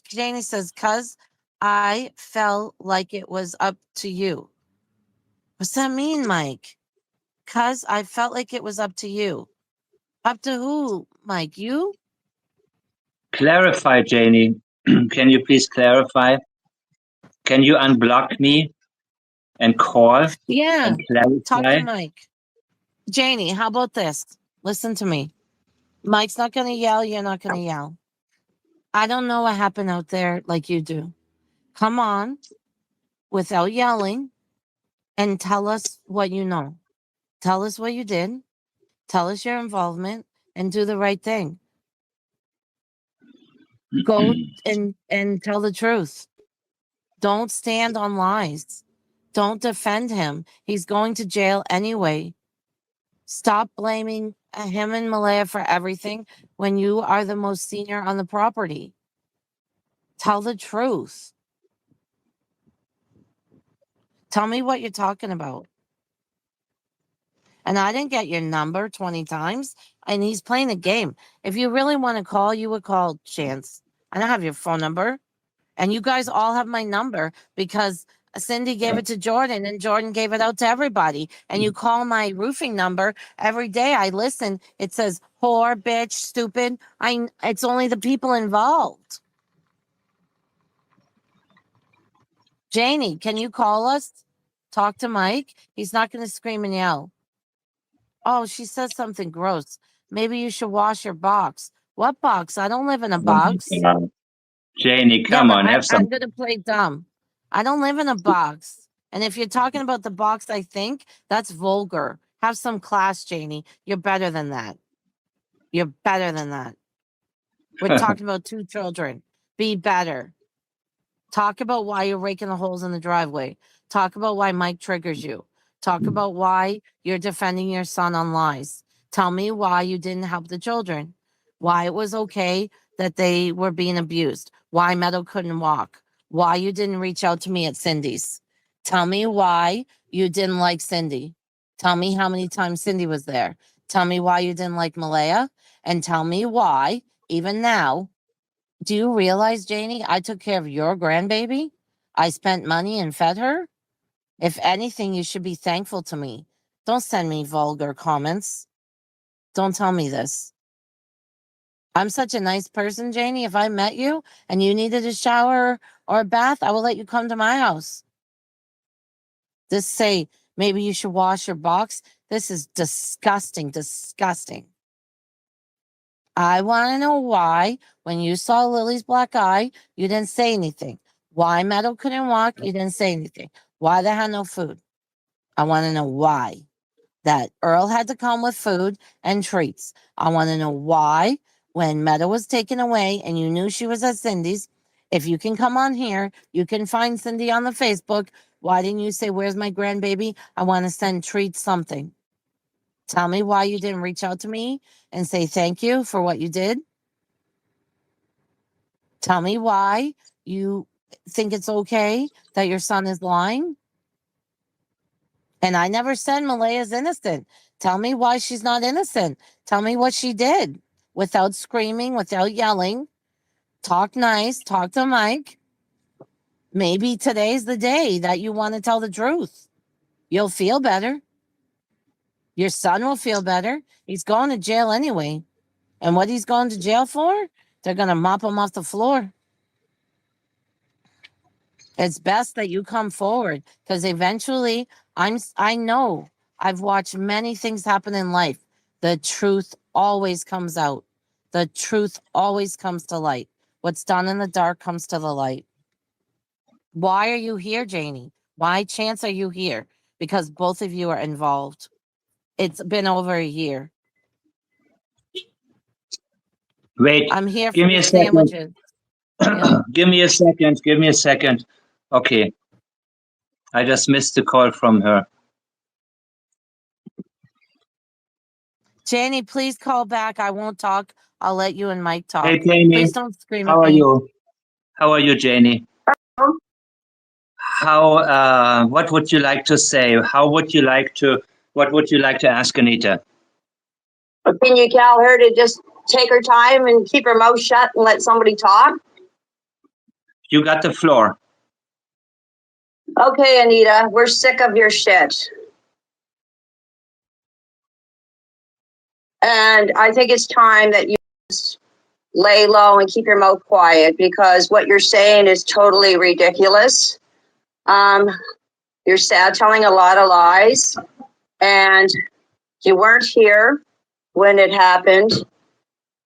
Janie says, because I felt like it was up to you. What's that mean, Mike? Because I felt like it was up to you. Up to who, Mike? You? Clarify, Janie. Can you please clarify? Can you unblock me and call Yeah. and Talk clarify? to Mike. Janie, how about this? Listen to me. Mike's not going to yell. You're not going to yell. I don't know what happened out there like you do. Come on, without yelling, and tell us what you know. Tell us what you did. Tell us your involvement and do the right thing. Go and tell the truth. Don't stand on lies. Don't defend him. He's going to jail anyway. Stop blaming him and Malaya for everything when you are the most senior on the property. Tell the truth. Tell me what you're talking about. And I didn't get your number 20 times. And he's playing a game. If you really want to call, you would call Chance. I don't have your phone number. And you guys all have my number because Cindy gave it to Jordan and Jordan gave it out to everybody. And you call my roofing number every day. I listen. It says whore, bitch, stupid. It's only the people involved. Janie, can you call us? Talk to Mike. He's not going to scream and yell. Oh, she says something gross. Maybe you should wash your box. What box? I don't live in a box. Janie, Yeah, come but on, have some. I'm going to play dumb. I don't live in a box. And if you're talking about the box, I think that's vulgar. Have some class, Janie. You're better than that. You're better than that. We're talking about 2 children. Be better. Talk about why you're raking the holes in the driveway. Talk about why Mike triggers you. Talk about why you're defending your son on lies. Tell me why you didn't help the children. Why it was okay that they were being abused. Why Meadow couldn't walk. Why you didn't reach out to me at Cindy's. Tell me why you didn't like Cindy. Tell me how many times Cindy was there. Tell me why you didn't like Malaya. And tell me why, even now, do you realize, Janie, I took care of your grandbaby? I spent money and fed her? If anything, you should be thankful to me. Don't send me vulgar comments. Don't tell me this. I'm such a nice person, Janie. If I met you and you needed a shower or a bath, I will let you come to my house. Just say, maybe you should wash your box. This is disgusting, disgusting. I want to know why, when you saw Lily's black eye, you didn't say anything. Why Meadow couldn't walk, you didn't say anything. Why they had no food. I want to know why. That Earl had to come with food and treats. I want to know why, when Meadow was taken away and you knew she was at Cindy's, if you can come on here, you can find Cindy on the Facebook. Why didn't you say, where's my grandbaby? I want to send treats, something. Tell me why you didn't reach out to me and say thank you for what you did. Tell me why you think it's okay that your son is lying. And I never said Malaya's innocent. Tell me why she's not innocent. Tell me what she did without screaming, without yelling. Talk nice, talk to Mike. Maybe today's the day that you want to tell the truth. You'll feel better. Your son will feel better. He's going to jail anyway. And what he's going to jail for, they're going to mop him off the floor. It's best that you come forward because eventually I know I've watched many things happen in life. The truth always comes out. The truth always comes to light. What's done in the dark comes to the light. Why are you here, Janie? Why chance are you here? Because both of you are involved. It's been over a year. Wait, I'm here give for me the a second. sandwiches. Yeah. Give me a second. Give me a second. Okay. I just missed the call from her. Janie, please call back. I won't talk. I'll let you and Mike talk. Hey, Janie. Please don't scream How at are me. you? How are you, Janie? What would you like to say? What would you like to ask Anita? Can you tell her to just take her time and keep her mouth shut and let somebody talk? You got the floor. Okay, Anita, we're sick of your shit. And I think it's time that you just lay low and keep your mouth quiet, because what you're saying is totally ridiculous. You're telling a lot of lies, and you weren't here when it happened.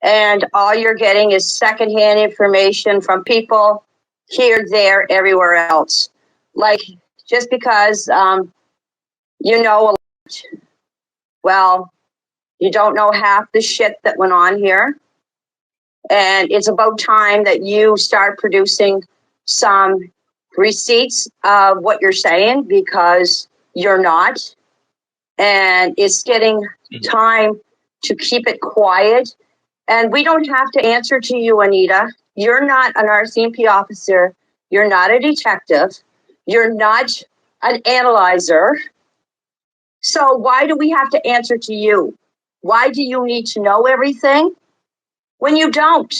And all you're getting is secondhand information from people here, there, everywhere else. Like, just because you know a lot, well, you don't know half the shit that went on here. And it's about time that you start producing some receipts of what you're saying, because you're not. And it's getting time to keep it quiet. And we don't have to answer to you, Anita. You're not an RCMP officer. You're not a detective. You're not an analyzer. So why do we have to answer to you? Why do you need to know everything when you don't?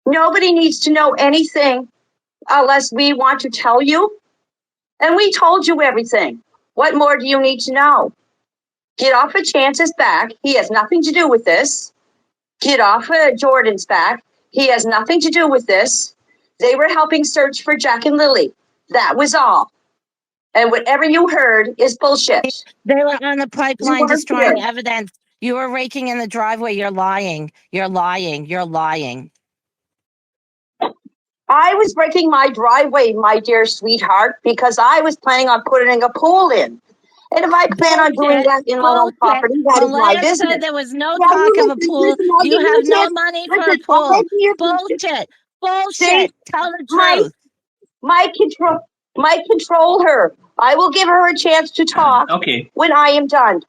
Nobody needs to know anything unless we want to tell you. And we told you everything. What more do you need to know? Get off of Chance's back. He has nothing to do with this. Get off of Jordan's back. He has nothing to do with this. They were helping search for Jack and Lily. That was all. And whatever you heard is bullshit. They were on the pipeline weren't destroying here. evidence. You were raking in the driveway. You're lying. You're lying. You're lying. I was breaking my driveway, my dear sweetheart, because I was planning on putting a pool in. And if I plan on doing that in my own Bullshit. property, that is my Malaya business. said there was no Now talk you of a pool. I'll You give you have a no chance. money for a Listen, I'll pool. answer your question. Bullshit. See, Bullshit. Tell the my truth. my control her. I will give her a chance to talk Okay. when I am done.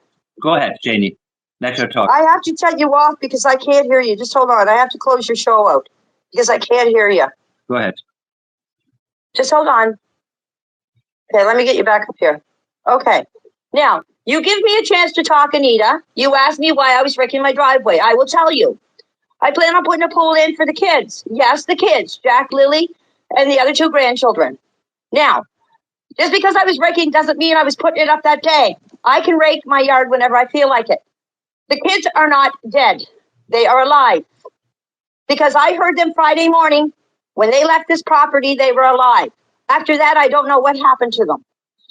Go ahead, Janie. Let her talk. I have to cut you off because I can't hear you. Just hold on. I have to close your show out because I can't hear you. Go ahead. Just hold on. Okay, let me get you back up here. Okay. Now, you give me a chance to talk, Anita. You asked me why I was wrecking my driveway. I will tell you. I plan on putting a pool in for the kids. Yes, the kids, Jack, Lily, and the other two grandchildren. Now, just because I was raking doesn't mean I was putting it up that day. I can rake my yard whenever I feel like it. The kids are not dead. They are alive. Because I heard them Friday morning. When they left this property, they were alive. After that, I don't know what happened to them.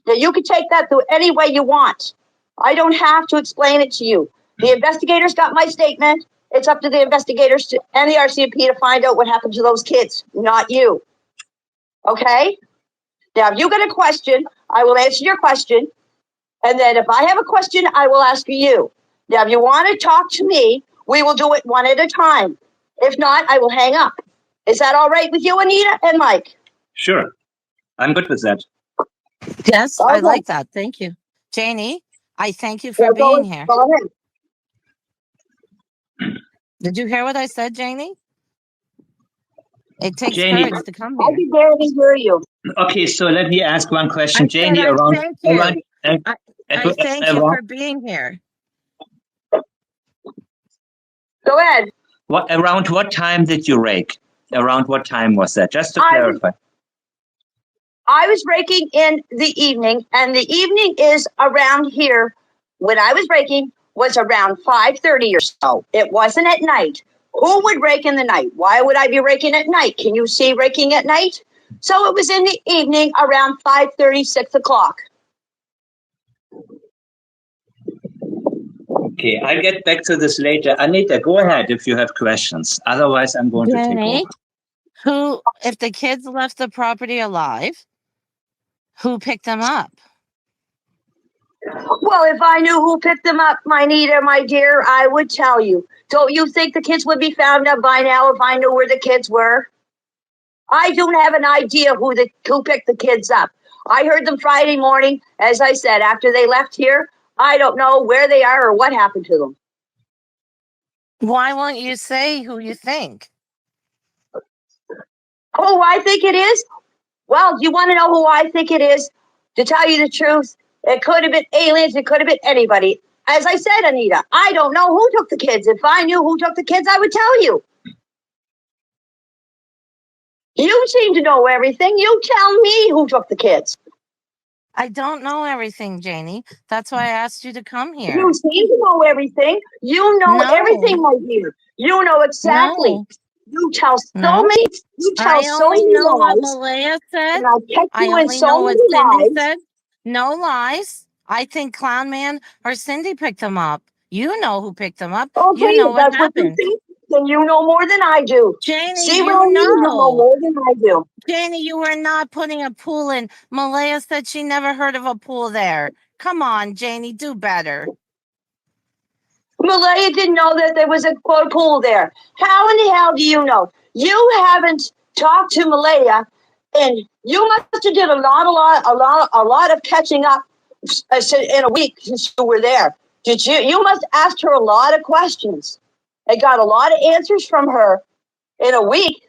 Now, you can take that through any way you want. I don't have to explain it to you. The investigators got my statement. It's up to the investigators and the RCMP to find out what happened to those kids, not you. Okay? Now, if you got a question, I will answer your question. And then if I have a question, I will ask you. Now, if you want to talk to me, we will do it one at a time. If not, I will hang up. Is that all right with you, Anita and Mike? Sure. I'm good with that. Yes, Okay. I like that. Thank you. Janie, I thank you for Yeah, being here. Go ahead. Did you hear what I said, Janie? It takes Janie. courage to come I here. can barely hear you. Okay, so let me ask one question. I Janie, said I thank you. I thank you for around being here. Go ahead. around what time did you rake? Around what time was that? Just to clarify. I was raking in the evening, and the evening is around here. When I was raking was around 5:30 or so. It wasn't at night. Who would rake in the night? Why would I be raking at night? Can you see raking at night? So it was in the evening around 5:30, 6 o'clock. Okay, I'll get back to this later. Anita, go ahead if you have questions. Otherwise, I'm going to take over. If the kids left the property alive, who picked them up? Well, if I knew who picked them up, my Anita, my dear, I would tell you. Don't you think the kids would be found out by now if I knew where the kids were? I don't have an idea who picked the kids up. I heard them Friday morning, as I said, after they left here. I don't know where they are or what happened to them. Why won't you say who you think? Who I think it is? Well, you want to know who I think it is? To tell you the truth, it could have been aliens. It could have been anybody. As I said, Anita, I don't know who took the kids. If I knew who took the kids, I would tell you. You seem to know everything. You tell me who took the kids. I don't know everything, Janie. That's why I asked you to come here. You seem to know everything. You know everything, my dear. You know exactly. No. You tell so No. many. You tell I so only many know what lies. Malaya said. And I'll catch I you in only so know what many Cindy lies. said. No lies. I think Clown Man or Cindy picked them up. You know who picked them up. Okay, You know what that's what you happened. think. Then you know more than I do. Janie, See you what I mean? You know more than I do. Janie, you were not putting a pool in. Malaya said she never heard of a pool there. Come on, Janie, do better. Malaya didn't know that there was a quote pool there. How in the hell do you know? You haven't talked to Malaya, and you must have did a lot of catching up in a week since you were there. Did you? You must ask her a lot of questions. I got a lot of answers from her in a week.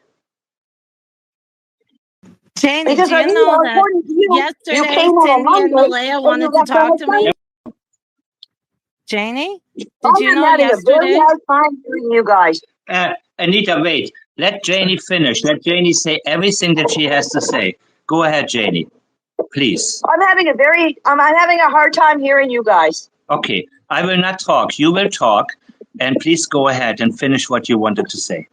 Janie, Because do you know that yesterday you came on a Cindy and Monday Malaya and you wanted to left on talk a to me? Sunday. Janie, I did you am know having a very yesterday? hard time hearing you guys. Anita, wait. Let Janie finish. Let Janie say everything that she has to say. Go ahead, Janie. Please. I'm having a hard time hearing you guys. Okay. I will not talk. You will talk. And please go ahead and finish what you wanted to say.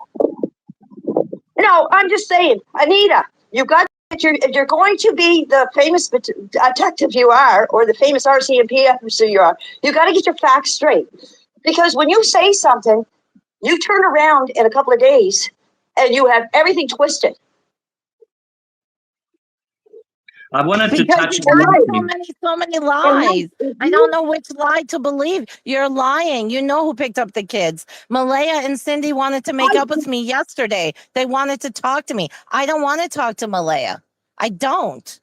No, I'm just saying, Anita, you got if you're going to be the famous detective you are, or the famous RCMP officer you are, you got to get your facts straight. Because when you say something, you turn around in a couple of days and you have everything twisted. I wanted to touch so many lies. I don't know which lie to believe. You're lying. You know who picked up the kids. Malaya and Cindy wanted to make up with me yesterday. They wanted to talk to me. I don't want to talk to Malaya. I don't.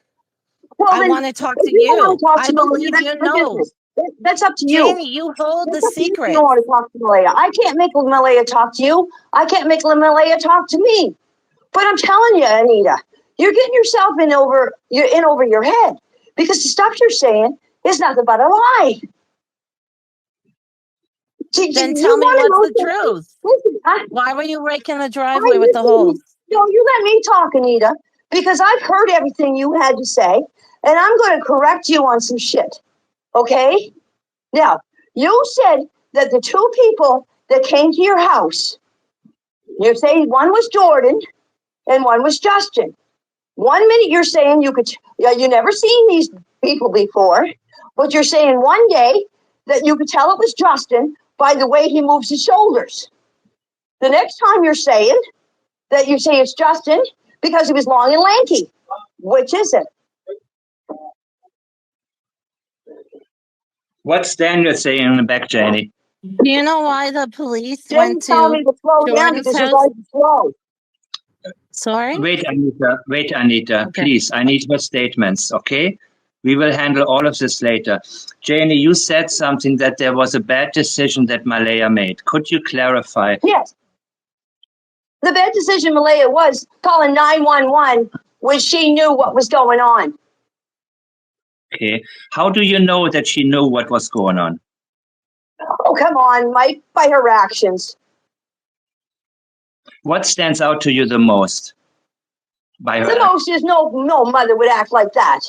Well, I want to talk to you. I believe you know. That's up to you. Janie, you hold the secret. You don't want to talk to Malaya. I can't make Malaya talk to you. I can't make Malaya talk to me. But I'm telling you, Anita, you're getting yourself in over your head, because the stuff you're saying is nothing but a lie. Then tell me what's the truth. Listen, why were you raking the driveway with the holes? No, you let me talk, Anita, because I've heard everything you had to say, and I'm going to correct you on some shit. Okay? Now, you said that the two people that came to your house, you say one was Jordan and one was Justin. 1 minute you're saying you never seen these people before, but you're saying one day that you could tell it was Justin by the way he moves his shoulders. The next time you're saying that you say it's Justin because he was long and lanky. Which is it? What's Daniel saying in the back, Janie? Do you know why the police went to Jordan's house? Slow. Sorry? Wait, Anita, okay. Please. I need her statements, okay? We will handle all of this later. Janie, you said something that there was a bad decision that Malaya made. Could you clarify? Yes. The bad decision Malaya was calling 911 when she knew what was going on. Okay. How do you know that she knew what was going on? Oh, come on, Mike, by her actions. What stands out to you the most? The most is no mother would act like that.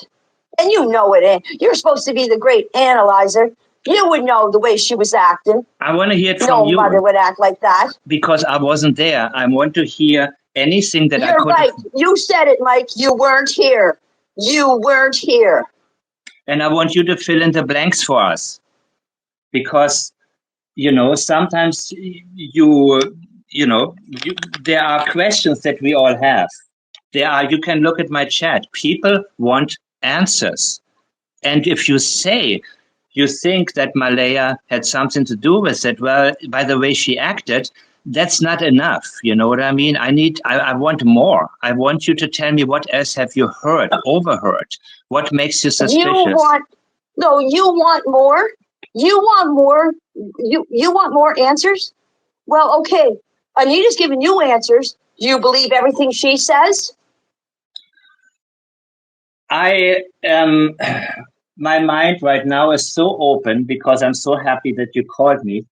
And you know it. You're supposed to be the great analyzer. You would know the way she was acting. I want to hear it from you. No mother would act like that. Because I wasn't there. I want to hear anything that I could. You're right. You said it, Mike. You weren't here. You weren't here. And I want you to fill in the blanks for us. Because, sometimes there are questions that we all have. You can look at my chat. People want answers. And if you say you think that Malaya had something to do with it. Well, by the way she acted, that's not enough. You know what I mean? I want more. I want you to tell me what else have you heard, overheard? What makes you suspicious? You want more? You want more? You want more answers? Well, okay. Anita's giving you answers. Do you believe everything she says? My mind right now is so open because I'm so happy that you called me.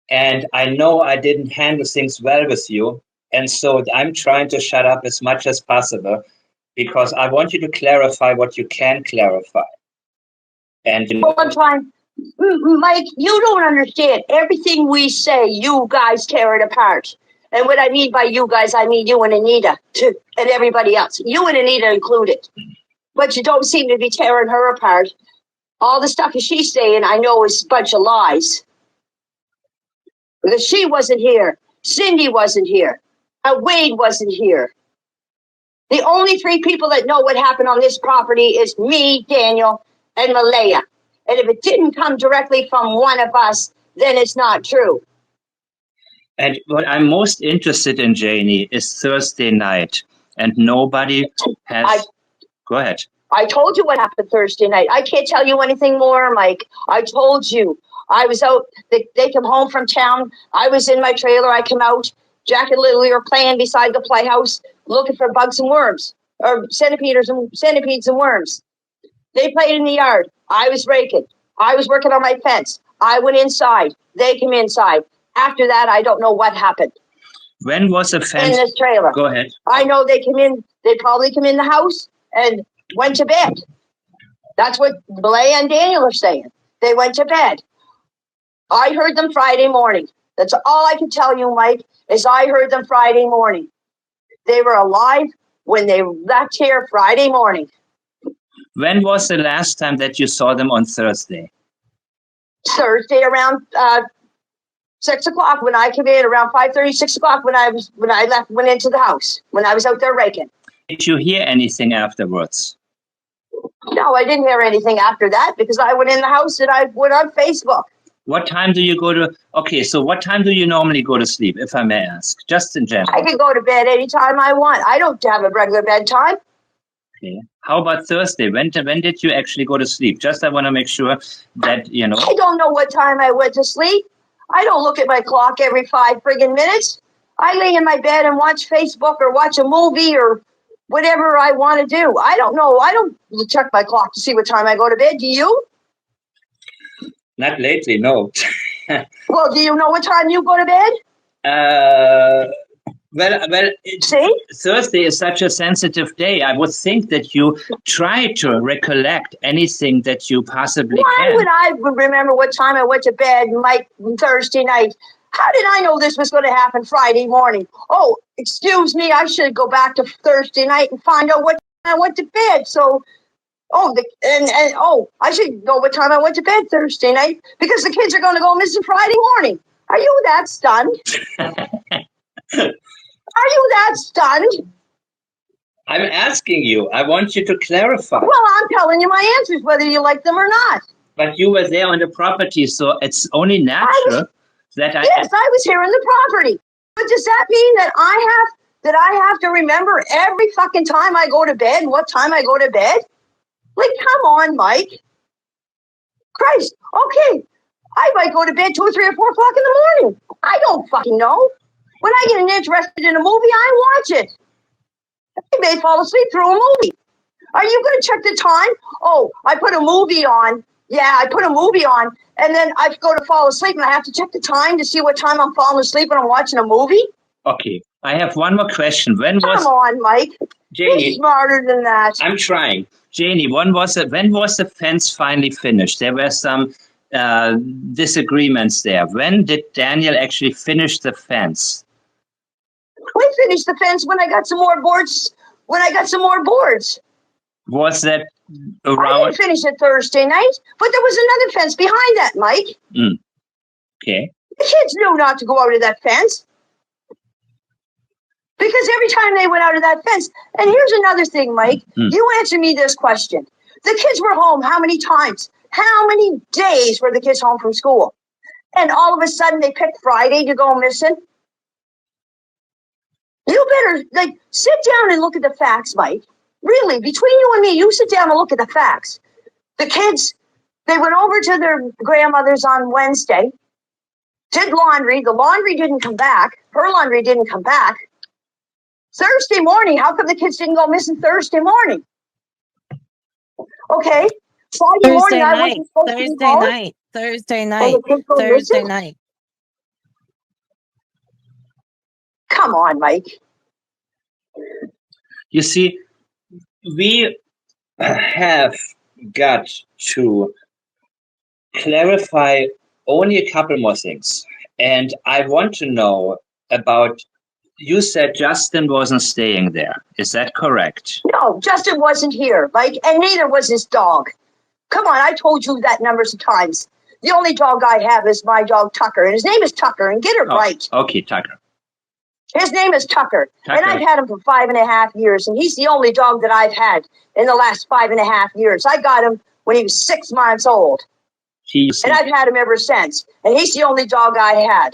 And I know I didn't handle things well with you. And so I'm trying to shut up as much as possible because I want you to clarify what you can clarify. And well, I'm trying. Mike, you don't understand. Everything we say, you guys tear it apart. And what I mean by you guys, I mean you and Anita and everybody else. You and Anita included. But you don't seem to be tearing her apart. All the stuff that she's saying, I know is a bunch of lies. Because she wasn't here. Cindy wasn't here. Wade wasn't here. The only three people that know what happened on this property is me, Daniel, and Malaya. And if it didn't come directly from one of us, then it's not true. And what I'm most interested in, Janie, is Thursday night. And nobody has... Go ahead. I told you what happened Thursday night. I can't tell you anything more, Mike. I told you. I was out. They came home from town. I was in my trailer. I came out. Jack and Lily were playing beside the playhouse, looking for bugs and worms, or centipedes and worms. They played in the yard. I was raking. I was working on my fence. I went inside. They came inside. After that, I don't know what happened. When was the fence? In this trailer. Go ahead. I know they came in. They probably came in the house and went to bed. That's what Malaya and Daniel are saying. They went to bed. I heard them Friday morning. That's all I can tell you, Mike, is I heard them Friday morning. They were alive when they left here Friday morning. When was the last time that you saw them on Thursday? Thursday around 6 o'clock when I came in, around 5:30, 6 o'clock when I went into the house, when I was out there raking. Did you hear anything afterwards? No, I didn't hear anything after that because I went in the house and I went on Facebook. What time do you go to... Okay, so what time do you normally go to sleep, if I may ask? Just in general. I can go to bed anytime I want. I don't have a regular bedtime. Okay. How about Thursday? When did you actually go to sleep? Just I want to make sure that, you know... I don't know what time I went to sleep. I don't look at my clock every 5 friggin' minutes. I lay in my bed and watch Facebook or watch a movie or whatever I want to do. I don't know. I don't check my clock to see what time I go to bed. Do you? Not lately, no. Well, do you know what time you go to bed? Well, see? Thursday is such a sensitive day. I would think that you try to recollect anything that you possibly can. Why would I remember what time I went to bed, Mike, Thursday night? How did I know this was going to happen Friday morning? Oh, excuse me, I should go back to Thursday night and find out what time I went to bed. So, I should know what time I went to bed Thursday night because the kids are going to go missing Friday morning. Are you that stunned? Are you that stunned? I'm asking you. I want you to clarify. Well, I'm telling you my answers, whether you like them or not. But you were there on the property, so it's only natural that I... Yes, I was here on the property. But does that mean that I have to remember every fucking time I go to bed and what time I go to bed? Like, come on, Mike. Christ, okay. I might go to bed 2 or 3 or 4 o'clock in the morning. I don't fucking know. When I get interested in a movie, I watch it. I may fall asleep through a movie. Are you going to check the time? Oh, I put a movie on. Yeah, I put a movie on, and then I go to fall asleep, and I have to check the time to see what time I'm falling asleep when I'm watching a movie? Okay, I have one more question. Come on, Mike. Janie, you're smarter than that. I'm trying. Janie, when was the fence finally finished? There were some disagreements there. When did Daniel actually finish the fence? We finished the fence when I got some more boards. Was that around? I didn't finish it Thursday night, but there was another fence behind that, Mike. Okay. The kids knew not to go out of that fence. Because every time they went out of that fence, and here's another thing, Mike, you answer me this question. The kids were home how many times? How many days were the kids home from school? And all of a sudden they picked Friday to go missing? You better sit down and look at the facts, Mike. Really, between you and me, you sit down and look at the facts. The kids, they went over to their grandmother's on Wednesday, did laundry. The laundry didn't come back. Her laundry didn't come back. Thursday morning, how come the kids didn't go missing Thursday morning? Okay. Friday morning, I wasn't supposed to be home. Thursday night. Come on, Mike. You see, we have got to clarify only a couple more things. And I want to know about, you said Justin wasn't staying there. Is that correct? No, Justin wasn't here, Mike, and neither was his dog. Come on, I told you that numbers of times. The only dog I have is my dog Tucker, and his name is Tucker, and get it right. Okay, Tucker. His name is Tucker, and I've had him for 5.5 years, and he's the only dog that I've had in the last 5.5 years. I got him when he was 6 months old, and I've had him ever since, and he's the only dog I had.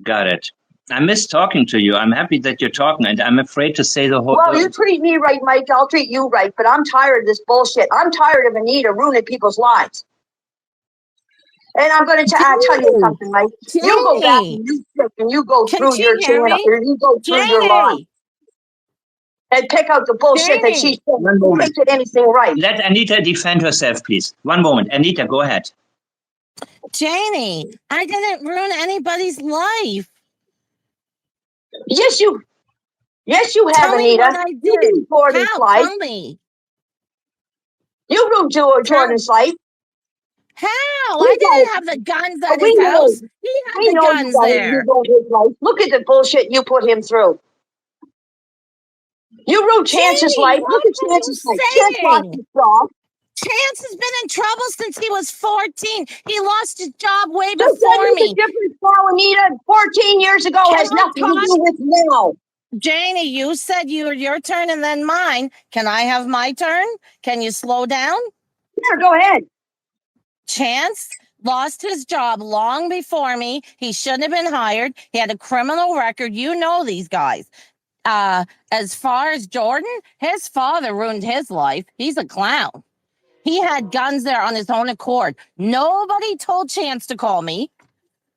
Got it. I miss talking to you. I'm happy that you're talking, and I'm afraid to say the whole... Well, you treat me right, Mike. I'll treat you right, but I'm tired of this bullshit. I'm tired of Anita ruining people's lives. And I'm going to tell you something, Mike. Janie. You go back and you sit and you go through your channel, or you go through your life and pick out the bullshit that she said. You make it anything right. Let Anita defend herself, please. One moment. Anita, go ahead. Janie, I didn't ruin anybody's life. Yes, you have, Tell me Anita. what I did. How? Tell me. You ruined Jordan's life. How? I didn't have the guns at his house. He had the guns there. Look at the bullshit you put him through. You ruined Chance's life. Look at Chance's life. Chance lost his job. Chance has been in trouble since he was 14. He lost his job way before me. The difference now, Anita, 14 years ago has nothing to do with now. Janie, you said your turn and then mine. Can I have my turn? Can you slow down? Sure, go ahead. Chance lost his job long before me. He shouldn't have been hired. He had a criminal record. You know these guys. As far as Jordan, his father ruined his life. He's a clown. He had guns there on his own accord. Nobody told Chance to call me.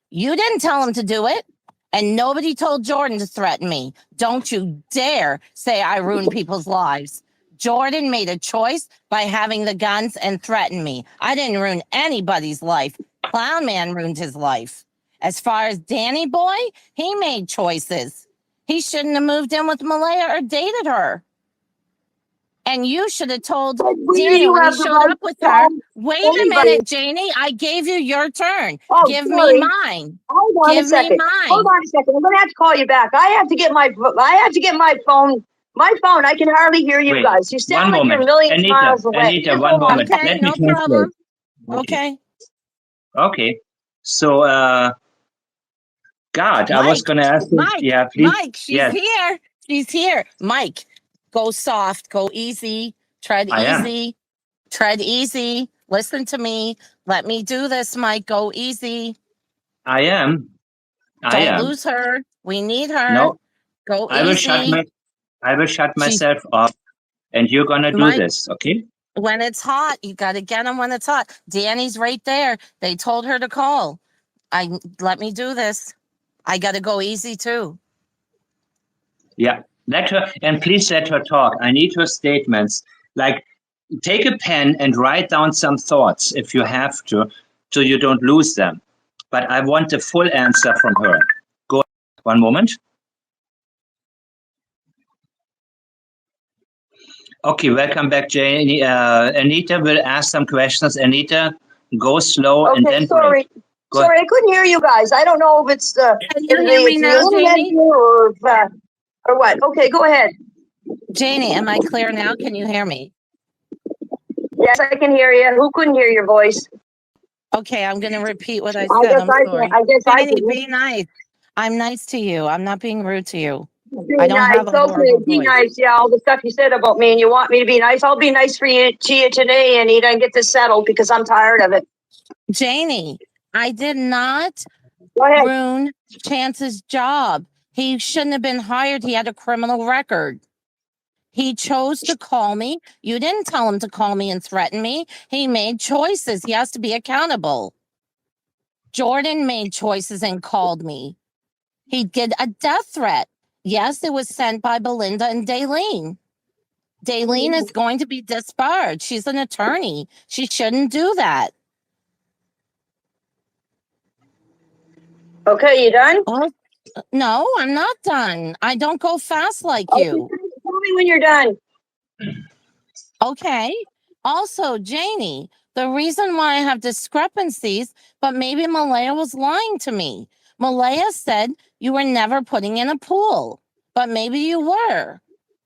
You didn't tell him to do it. And nobody told Jordan to threaten me. Don't you dare say I ruined people's lives. Jordan made a choice by having the guns and threatened me. I didn't ruin anybody's life. Clown Man ruined his life. As far as Danny boy, he made choices. He shouldn't have moved in with Malaya or dated her. And you should have told Danny when he showed up with her, wait a minute, Janie, I gave you your turn. Give me mine. Hold on a second. Hold on a second. I'm going to have to call you back. I have to get my phone. My phone, I can hardly hear you guys. You sound like you're millions of miles away. Anita, one moment. Okay, Let me no problem. Okay. So, God, Mike, I was going to ask you. Mike, yeah, please. Mike, she's here. She's here. Mike, go soft, go easy, tread easy, tread easy. Listen to me. Let me do this, Mike. Go easy. I am. Don't lose her. We need her. No. Go easy. I will shut myself off, and you're going to do this, okay? When it's hot, you got to get them when it's hot. Danny's right there. They told her to call. Let me do this. I got to go easy, too. Yeah, let her, and please let her talk. I need her statements. Like, take a pen and write down some thoughts if you have to, so you don't lose them. But I want the full answer from her. Go ahead. One moment. Okay, welcome back, Janie. Anita will ask some questions. Anita, go slow and then sorry. Sorry, I couldn't hear you guys. I don't know if it's the internet or what. Okay, go ahead. Janie, am I clear now? Can you hear me? Yes, I can hear you. Who couldn't hear your voice? Okay, I'm going to repeat what I said. I'm sorry. Janie, be nice. I'm nice to you. I'm not being rude to you. Be I don't nice. have a Okay, horrible be voice. nice. Yeah, all the stuff you said about me and you want me to be nice. I'll be nice to you today, Anita, and get this settled because I'm tired of it. Janie, I did not Go ahead. ruin Chance's job. He shouldn't have been hired. He had a criminal record. He chose to call me. You didn't tell him to call me and threaten me. He made choices. He has to be accountable. Jordan made choices and called me. He did a death threat. Yes, it was sent by Belinda and Daylene. Daylene is going to be disbarred. She's an attorney. She shouldn't do that. Okay, you done? Oh, no, I'm not done. I don't go fast like Okay, you. tell me when you're done. Okay. Also, Janie, the reason why I have discrepancies, but maybe Malaya was lying to me. Malaya said you were never putting in a pool, but maybe you were.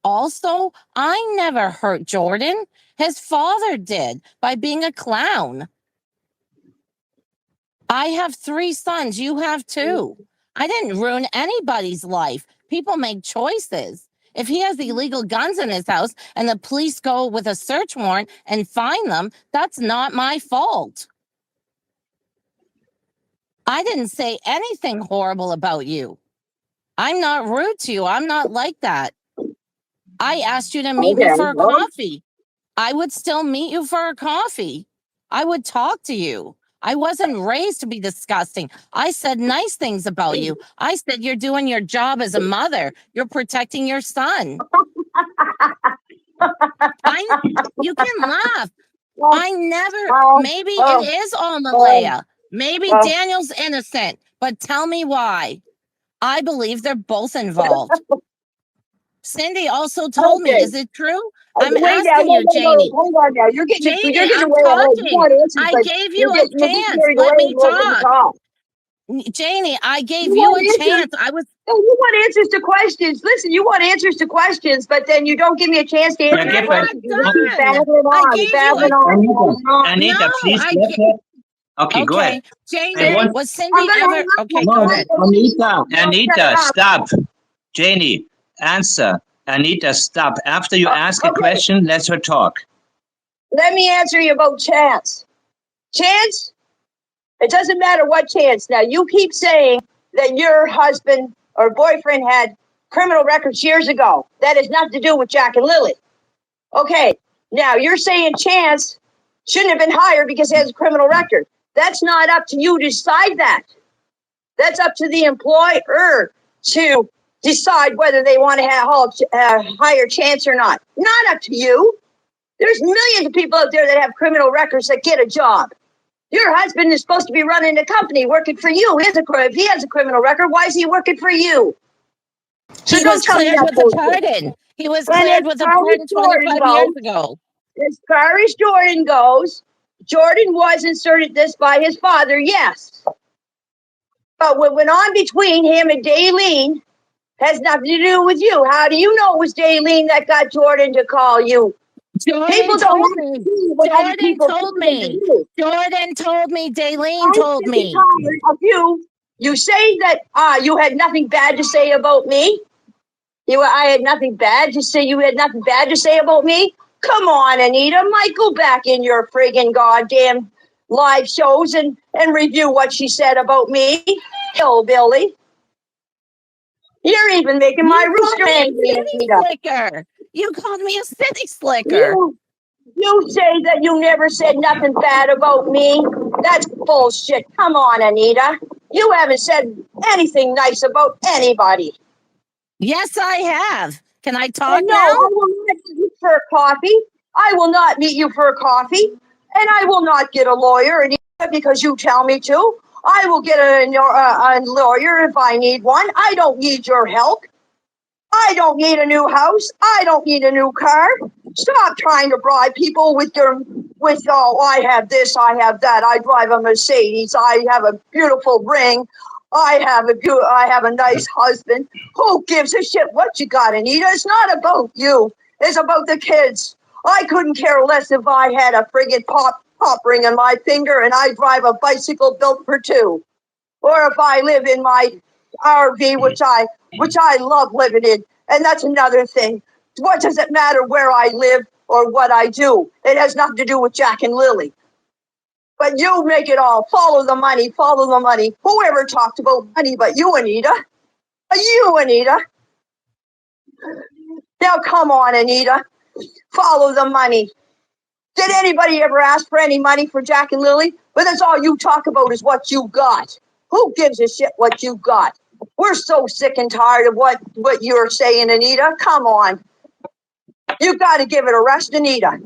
Also, I never hurt Jordan. His father did by being a clown. I have 3 sons. You have 2. I didn't ruin anybody's life. People make choices. If he has illegal guns in his house and the police go with a search warrant and find them, that's not my fault. I didn't say anything horrible about you. I'm not rude to you. I'm not like that. I asked you to meet me Okay, for a well, coffee. I would still meet you for a coffee. I would talk to you. I wasn't raised to be disgusting. I said nice things about you. I said you're doing your job as a mother. You're protecting your son. You can laugh. well, I never, well, maybe well, it is all well, Malaya. Maybe well, Daniel's innocent, but tell me why. I believe they're both involved. Cindy also told me, okay. is it true? I'm Wait now, asking you, no, Janie. hold on now. You're Janie, getting I'm way ahead. You talking. want answers, I but gave you a you're getting chance. carried Let away me when you talk. talk. Janie, I You gave you want a answers? chance. I was No, you want answers to questions. Listen, you want answers to questions, but then you don't give me a chance to answer Yeah, the give it. questions. You just keep done. babbling I on, gave you a babbling on, Anita, babbling on. no. Anita, please I let her. Okay, go ahead. okay. I Janie, want. was I'm Cindy gonna hang ever up okay? now. Go No, ahead. Anita, Set it Anita, up. stop. Janie, answer. Anita, stop. After you ask a Okay, question, let her talk. let me answer you about Chance. Chance, it doesn't matter what Chance. Now, you keep saying that your husband or boyfriend had criminal records years ago. That has nothing to do with Jack and Lily. Okay, now you're saying Chance shouldn't have been hired because he has a criminal record. That's not up to you to decide that. That's up to the employer to decide whether they want to hire Chance or not. Not up to you. There's millions of people out there that have criminal records that get a job. Your husband is supposed to be running the company, working for you. If he has a criminal record, why is he working for you? So He don't was tell me cleared that with a bullshit. pardon. He was And cleared with a pardon 25 years ago. as far as Jordan goes, Jordan was inserted this by his father, yes. But what went on between him and Daylene has nothing to do with you. How do you know it was Daylene that got Jordan to call you? Jordan People don't told have to me. see what other Jordan people told tell them to me. do. Jordan told me. Daylene I'm told sick and me. tired of you. You say that you had nothing bad to say about me. I had nothing bad to say. You had nothing bad to say about me. Come on, Anita. Might go back in your friggin' goddamn live shows and review what she said about me. Hillbilly. You're even making my You called rooster me a angry, city Anita. slicker. You called me a city slicker. You say that you never said nothing bad about me. That's bullshit. Come on, Anita. You haven't said anything nice about anybody. Yes, I have. Can I talk And no, now? I will not meet you for a coffee. I will not meet you for a coffee. And I will not get a lawyer Anita, because you tell me to. I will get a lawyer if I need one. I don't need your help. I don't need a new house. I don't need a new car. Stop trying to bribe people with I have this, I have that. I drive a Mercedes. I have a beautiful ring. I have a nice husband. Who gives a shit what you got, Anita? It's not about you. It's about the kids. I couldn't care less if I had a friggin' pop ring on my finger and I drive a bicycle built for two. Or if I live in my RV, which I love living in. And that's another thing. What does it matter where I live or what I do? It has nothing to do with Jack and Lily. But you make it all. Follow the money, follow the money. Whoever talked about money but you, Anita? You, Anita. Now come on, Anita. Follow the money. Did anybody ever ask for any money for Jack and Lily? But that's all you talk about is what you got. Who gives a shit what you got? We're so sick and tired of what you're saying, Anita. Come on. You've got to give it a rest, Anita.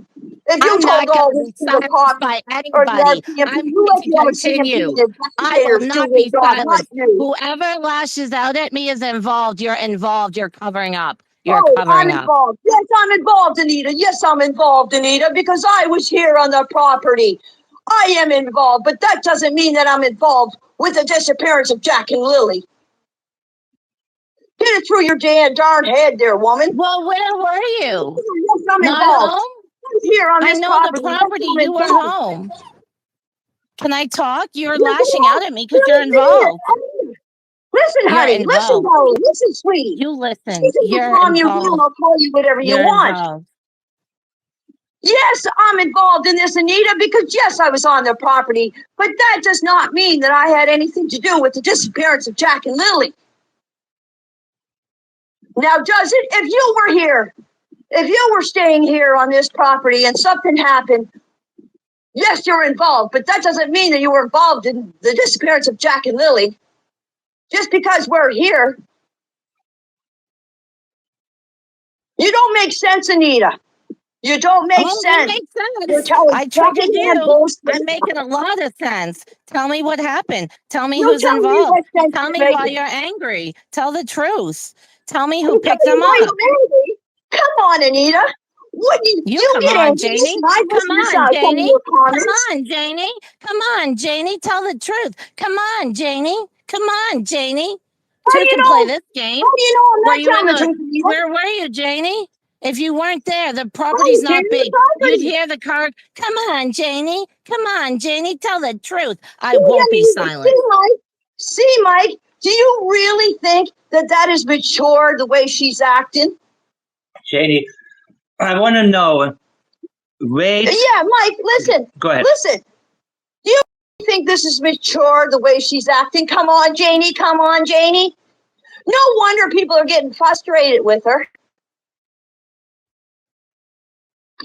If you I'm not told all going to this be to the silenced cops by or the anybody. RCMP, I'm you going let to the RCMP continue. and the I will investigators do not their be job, not silenced. you. Whoever lashes out at me is involved. You're involved. You're covering up. You're Oh, I'm covering up. involved. Yes, I'm involved, Anita. Yes, I'm involved, Anita, because I was here on the property. I am involved, but that doesn't mean that I'm involved with the disappearance of Jack and Lily. Get it through your darn head there, woman. Well, where were you? Yes, I'm Not involved. home? I'm here on I this know the property. Yes, property. I'm You were involved. home. Can I talk? You're Yes, lashing out at me because you're listen here. involved. Listen, You're honey. Listen, involved. darling. Listen, sweetie. You listen. This is the You're calm you down. involved. I'll call you whatever you You're want. involved. Yes, I'm involved in this, Anita, because yes, I was on their property, but that does not mean that I had anything to do with the disappearance of Jack and Lily. Now, does it? If you were here, if you were staying here on this property and something happened, yes, you're involved, but that doesn't mean that you were involved in the disappearance of Jack and Lily. Just because we're here, you don't make sense, Anita. You don't make Oh, it sense. makes You're sense. telling I triggered secondhand you. bullshit. I'm making a lot of sense. Tell me what happened. Tell me You who's tell me involved. what sense Tell you're me why making. you're angry. Tell the truth. Tell me who I'm picked telling you them why up. you're angry. Come on, Anita. What You you come get on, angry? Janie. Listen, I Come listen to on, some of Janie. your Come comments. on, Janie. Come on, Janie. Tell the truth. Come on, Janie. Come on, Janie. How do Two you can play know? this game. How do you know I'm Were not you in telling the the truth, Anita? where were you, Janie? If you weren't there, the I'm property's here not in the big. You'd property. hear the car. Come on, Janie. Come on, Janie. Tell the truth. I See, won't be Anita, silent. see, Mike. See, Mike. Do you really think that that is mature the way she's acting? Janie, I want to know. Wait. Yeah, Mike. Listen. Go ahead. Listen. Do you think this is mature the way she's acting? Come on, Janie. Come on, Janie. No wonder people are getting frustrated with her.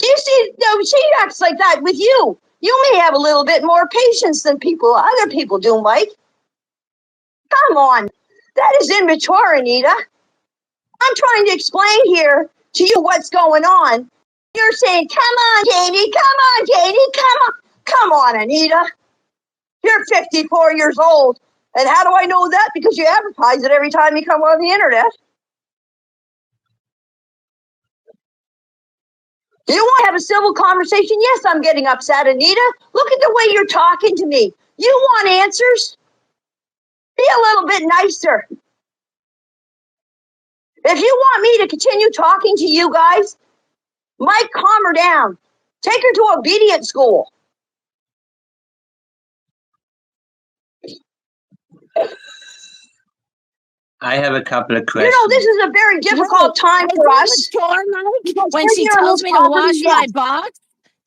You see, no, she acts like that with you. You may have a little bit more patience than other people do, Mike. Come on. That is immature, Anita. I'm trying to explain here to you what's going on. You're saying, come on, Janie, come on, Janie, come on. Come on, Anita. You're 54 years old. And how do I know that? Because you advertise it every time you come on the internet. Do you want to have a civil conversation? Yes, I'm getting upset, Anita. Look at the way you're talking to me. You want answers? Be a little bit nicer. If you want me to continue talking to you guys, Mike, calm her down. Take her to obedience school. I have a couple of You know, questions. this is a very difficult time Is for it us mature, Mike? because When we're she here on tells this me to property, wash my yes. box?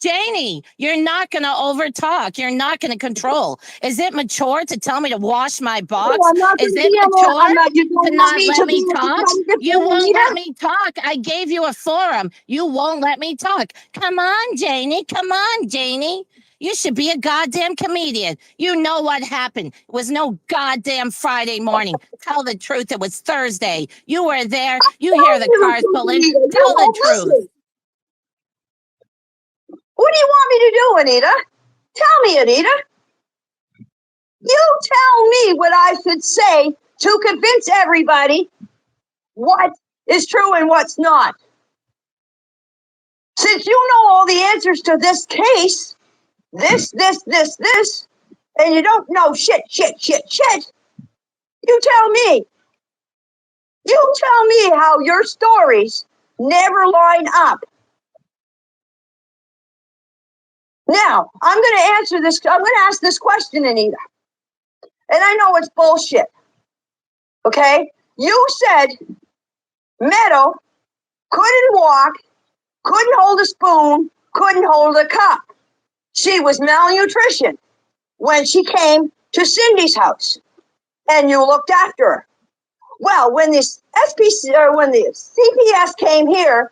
Janie, you're not going to overtalk. You're not going to control. Is it mature to tell me to wash my No, box? I'm not Is going to it be able to, mature you to don't want not me let to be me able to talk? tell you You different, won't let Anita. me talk. I gave you a forum. You won't let me talk. Come on, Janie. Come on, Janie. You should be a goddamn comedian. You know what happened. It was no goddamn Friday morning. Tell the truth. It was Thursday. You were there. You hear Tell the me the cars truth, pull in. Anita. You Tell the won't truth. listen. What do you want me to do, Anita? Tell me, Anita. You tell me what I should say to convince everybody what is true and what's not. Since you know all the answers to this case, this, and you don't know shit, you tell me. You tell me how your stories never line up. Now, I'm going to answer this. I'm going to ask this question, Anita. And I know it's bullshit. Okay? You said Meadow couldn't walk, couldn't hold a spoon, couldn't hold a cup. She was malnutrition when she came to Cindy's house, and you looked after her. Well, when this SPC or when the CPS came here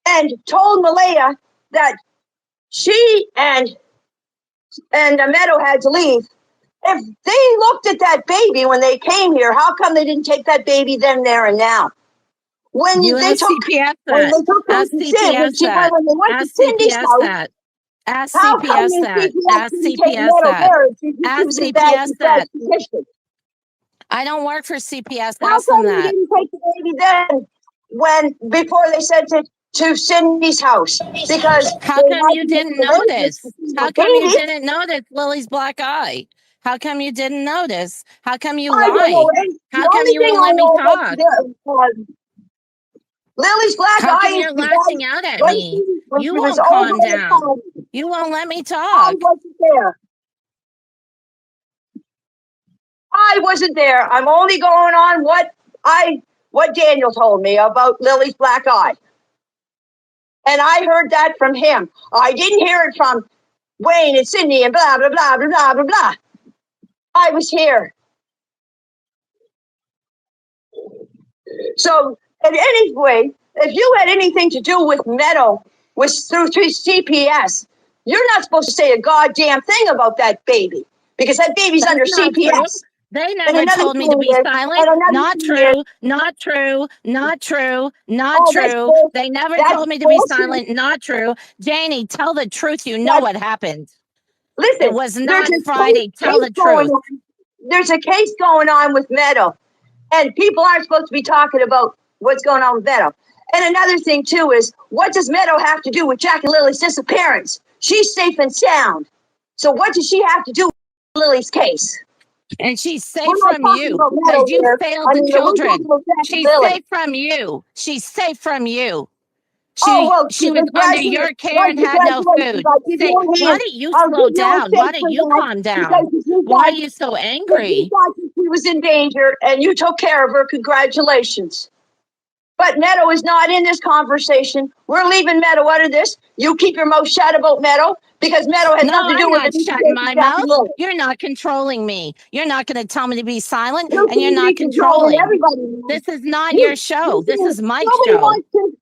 and told Malaya that she and Meadow had to leave, if they looked at that baby when they came here, how come they didn't take that baby then, there, and now? When You they ask took CPS when that. they took her Ask to CPS Cindy, that. when they went to Ask Cindy's CPS house, that. Ask how come CPS the that. CPS Ask didn't take CPS Meadow that. there if she Ask was in bad CPS that. condition? I don't work for CPS. How Ask them come they that. didn't take the baby then, before they sent it to Cindy's house? Because How they come had you to make didn't arrangements to notice? see How the come you baby. didn't notice Lily's black eye? How come you didn't notice? How come you I don't lie? know. How The come only you thing won't I let me know talk? about Lily's black How come eye is you're because lashing out at when me? You she was won't over calm the down. time, You won't let me I talk. wasn't there. I wasn't there. I'm only going on what Daniel told me about Lily's black eye. And I heard that from him. I didn't hear it from Wayne and Cindy and blah, blah, blah, blah, blah, blah, blah. I was here. So, anyway, if you had anything to do with Meadow, through CPS, you're not supposed to say a goddamn thing about that baby because that baby's That's under not true. CPS. They And never another told me to thing be is, silent. and another Not thing is, true. Not true. Not true. Not oh, that's true. bull, They never that's told me to be bullshit. silent. Not true. Janie, tell the truth. You know That, what happened. It listen, was there's not a Friday. Tell case the going truth. on. There's a case going on with Meadow, and people aren't supposed to be talking about what's going on with Meadow. And another thing too is, what does Meadow have to do with Jack and Lily's disappearance? She's safe and sound. So what does she have to do with Lily's case? And she's We're safe not from talking you about because Meadow you here. failed I the mean, we're talking children. about Jack and She's Lily. safe from you. She's safe from you. Oh, well, She was under congratulations. your care and had no Congratulations. food. I'll give Say, you a why hand. don't you I'll slow give you a down? Why shake don't for you that calm because down? you Why are thought, you so if you angry? thought that she was in danger and you took care of her, congratulations. But Meadow is not in this conversation. We're leaving Meadow out of this. You keep your mouth shut about Meadow because Meadow has No, nothing to do I'm with not the shutting investigation my Jack and mouth. Lily. You're not controlling me. You're not going to tell me to be silent, You and you're can not be controlling controlling. everybody. Man. This is not your You, show. This listen, is Mike's nobody show. wants to.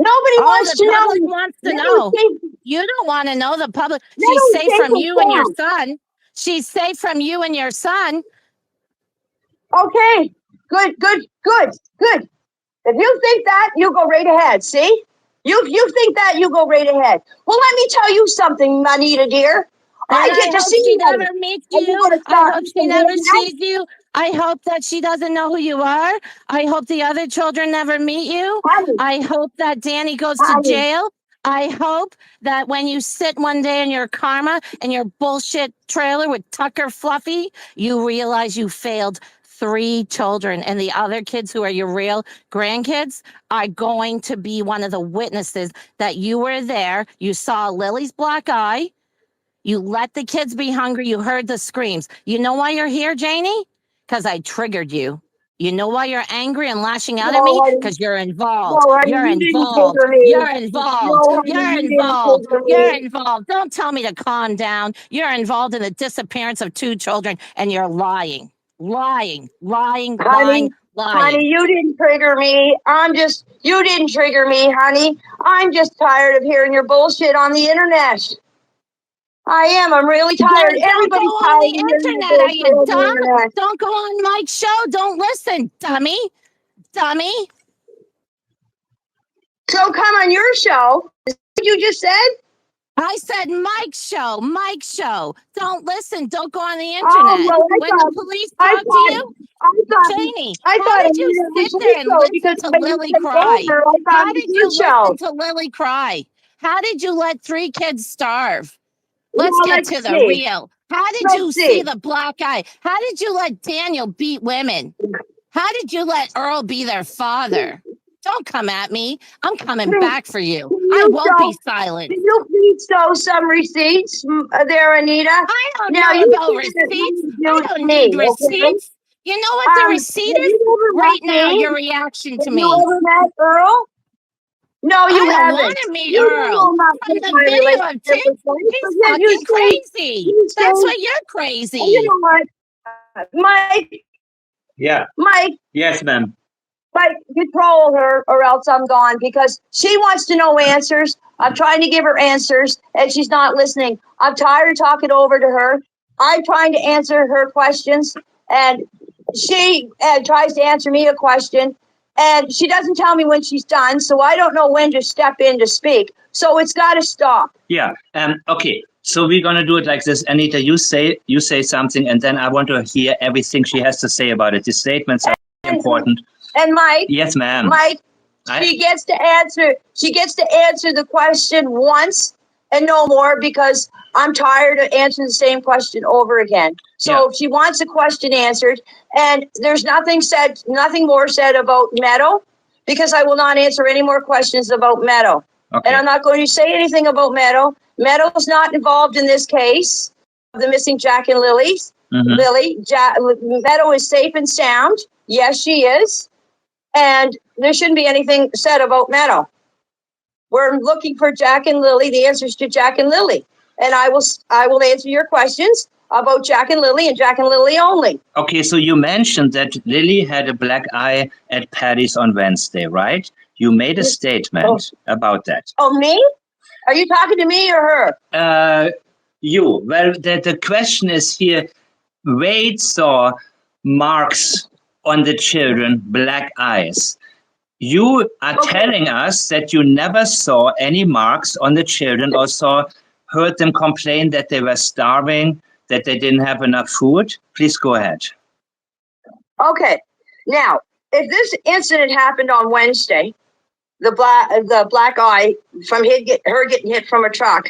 Nobody Oh, wants the to public know. wants to Meadow is know. safe. You don't want to know the public. She's Meadow is safe safe from and you and your sound. son. She's safe from you and your son. Okay, good, good, good, good. If you think that, you go right ahead. See, you think that, you go right ahead. Well, let me tell you something, Anita dear. And I I get to hope see she you, never meets and you're you. going to I start hope she listening never to that. sees you. I hope that she doesn't know who you are. I hope the other children never meet you. Honey, I hope that Danny goes to honey, jail. I hope that when you sit one day in your karma and your bullshit trailer with Tucker Fluffy, you realize you failed 3 children, and the other kids who are your real grandkids are going to be one of the witnesses that you were there. You saw Lily's black eye. You let the kids be hungry. You heard the screams. You know why you're here, Janie? Because I triggered you. You know why you're angry and lashing out at no, me? honey, Because you're involved. no, honey, You're you didn't involved. trigger me. You're involved. No, honey, You're you didn't involved. trigger You're me. involved. Don't tell me to calm down. You're involved in the disappearance of 2 children and you're lying. Lying, lying, lying, Honey, lying. honey, you didn't trigger me. You didn't trigger me, honey. I'm just tired of hearing your bullshit on the internet. I am. I'm really tired. Then don't go Everybody's on tired of the hearing your internet. Are bullshit you on the dumb? internet. Don't go on Mike's show. Don't listen, dummy. Dummy. So come on your show. Is that what you just said? I said Mike's show, Mike's show. Don't listen. Don't go on the Oh internet. well, When the police I talk to thought, you, I thought, Janie, I how thought did it you was sit your there and show listen because to when you Lily said cry? over, I thought How it was did your you listen show. to Lily cry? How did you let 3 kids starve? Let's Well, get let's to the see. real. How did you Let's see see. the black eye? How did you let Daniel beat women? How did you let Earl be their father? Don't come at me. I'm coming Can back for you. I you won't be show? silent. Can you please show some receipts there, Anita? I don't Now know you about said that receipts. you I abused don't need me, okay? receipts. You know what the receipt have is? you ever Right met now, me? your reaction to Have me. you ever met Earl? No, you I don't want haven't. to meet You Earl. know not From what the my video of Tim, relationship was like, but he's yet fucking crazy. you That's say, why you're oh, crazy. you know what, Mike, Yeah. Mike, Yes, ma'am. Mike, control her or else I'm gone because she wants to know answers. I'm trying to give her answers and she's not listening. I'm tired of talking over to her. I'm trying to answer her questions and she tries to answer me a question and she doesn't tell me when she's done. So I don't know when to step in to speak. So it's got to stop. Yeah. Okay. So we're gonna do it like this. Anita, you say something, and then I want to hear everything she has to say about it. The statements are important. And Mike, Yes, ma'am. Mike, she gets to answer the question once and no more because I'm tired of answering the same question over again. So if she wants a question answered, and there's nothing more said about Meadow, because I will not answer any more questions about Meadow. Okay. And I'm not going to say anything about Meadow. Meadow's not involved in this case of the missing Jack and Lily's. Meadow is safe and sound. Yes, she is. And there shouldn't be anything said about Meadow. We're looking for Jack and Lily, the answers to Jack and Lily. And I will answer your questions about Jack and Lily and Jack and Lily only. Okay, so you mentioned that Lily had a black eye at Patty's on Wednesday, right? You made a statement about that. Oh, me? Are you talking to me or her? You. Well, the question is here, Wade saw marks on the children, black eyes. You are telling us that you never saw any marks on the children or heard them complain that they were starving, that they didn't have enough food. Please go ahead. Okay. Now, if this incident happened on Wednesday, the black eye from her getting hit from a truck,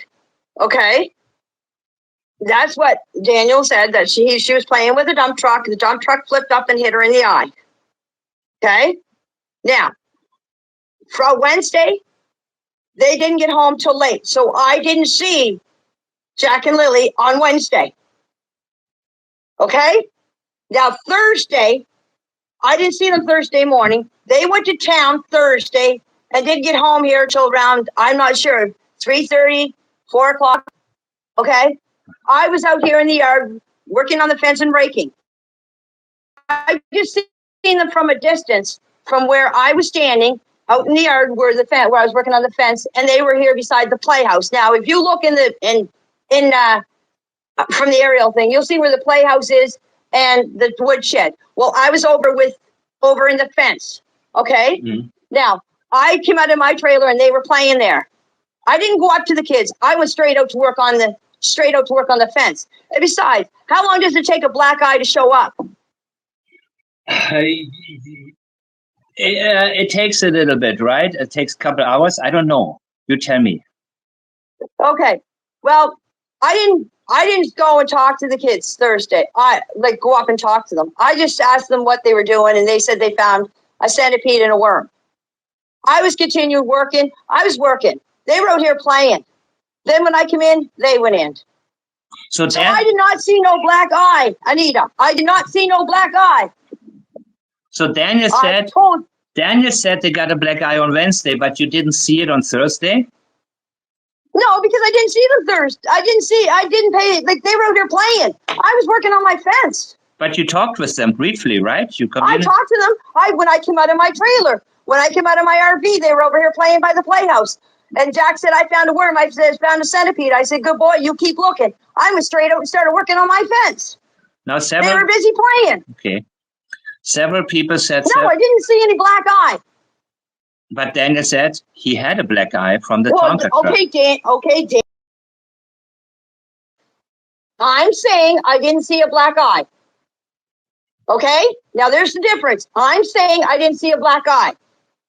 okay? That's what Daniel said, that she was playing with a dump truck. The dump truck flipped up and hit her in the eye. Okay? Now, for Wednesday, they didn't get home till late. So I didn't see Jack and Lily on Wednesday. Okay? Now, Thursday, I didn't see them Thursday morning. They went to town Thursday and didn't get home here till around, I'm not sure, 3:30, 4 o'clock. Okay? I was out here in the yard working on the fence and raking. I just seen them from a distance from where I was standing out in the yard where I was working on the fence, and they were here beside the playhouse. Now, if you look from the aerial thing, you'll see where the playhouse is and the woodshed. Well, I was over in the fence. Okay. Mm-hmm. Now I came out of my trailer and they were playing there. I didn't go up to the kids. I went straight out to work on the fence. And besides, how long does it take a black eye to show up? It takes a little bit, right? It takes a couple of hours. I don't know. You tell me. Okay. Well, I didn't go and talk to the kids Thursday. I go up and talk to them. I just asked them what they were doing, and they said they found a centipede and a worm. I was continuing working. I was working. They were out here playing. Then when I came in, they went in. So I did not see no black eye, Anita. I did not see no black eye. So Daniel said they got a black eye on Wednesday, but you didn't see it on Thursday? No, because I didn't see them Thursday. I didn't pay, they were out here playing. I was working on my fence. But you talked with them briefly, right? I talked to them when I came out of my trailer. When I came out of my RV, they were over here playing by the playhouse. And Jack said, I found a worm. I said, I found a centipede. I said, good boy, you keep looking. I went straight out and started working on my fence. Now, they were busy playing. Okay. Several people said... No, I didn't see any black eye. But Daniel said he had a black eye from the Tonka truck. Okay, Dan. I'm saying I didn't see a black eye. Okay? Now, there's the difference. I'm saying I didn't see a black eye.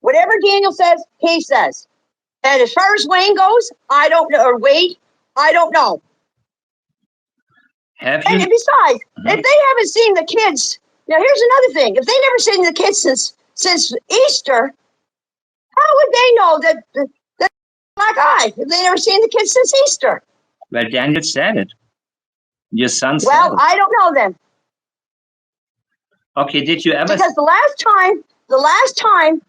Whatever Daniel says, he says. And as far as Wayne goes, I don't know. Or Wade, I don't know. And besides, if they haven't seen the kids... Now, here's another thing. If they never seen the kids since Easter, how would they know that black eye if they never seen the kids since Easter? Well, Daniel said it. Your son said it. Well, I don't know then. Okay, did you ever? Because the last time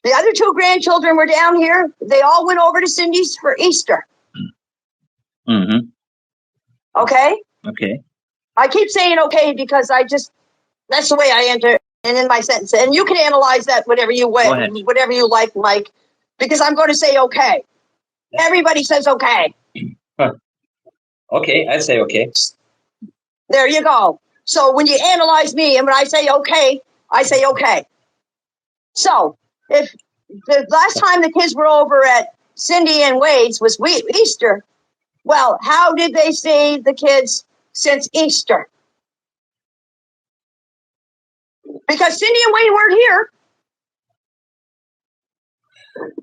the other two grandchildren were down here, they all went over to Cindy's for Easter. Mm-hmm. Okay? Okay. I keep saying okay because that's the way I enter and in my sentence. And you can analyze that whatever you like, Mike, because I'm going to say okay. Everybody says okay. Huh. Okay, I say okay. There you go. So when you analyze me and when I say okay, I say okay. So if the last time the kids were over at Cindy and Wade's was Easter, well, how did they see the kids since Easter? Because Cindy and Wade weren't here.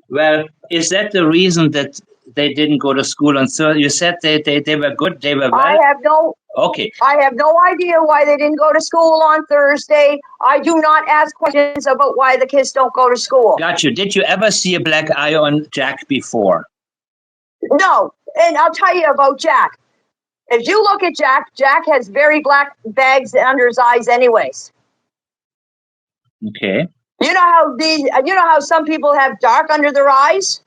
Well, is that the reason that they didn't go to school on Thursday? You said they were good, they were well? I have no idea why they didn't go to school on Thursday. I do not ask questions about why the kids don't go to school. Got you. Did you ever see a black eye on Jack before? No, and I'll tell you about Jack. If you look at Jack, Jack has very black bags under his eyes anyways. Okay. You know how some people have dark under their eyes?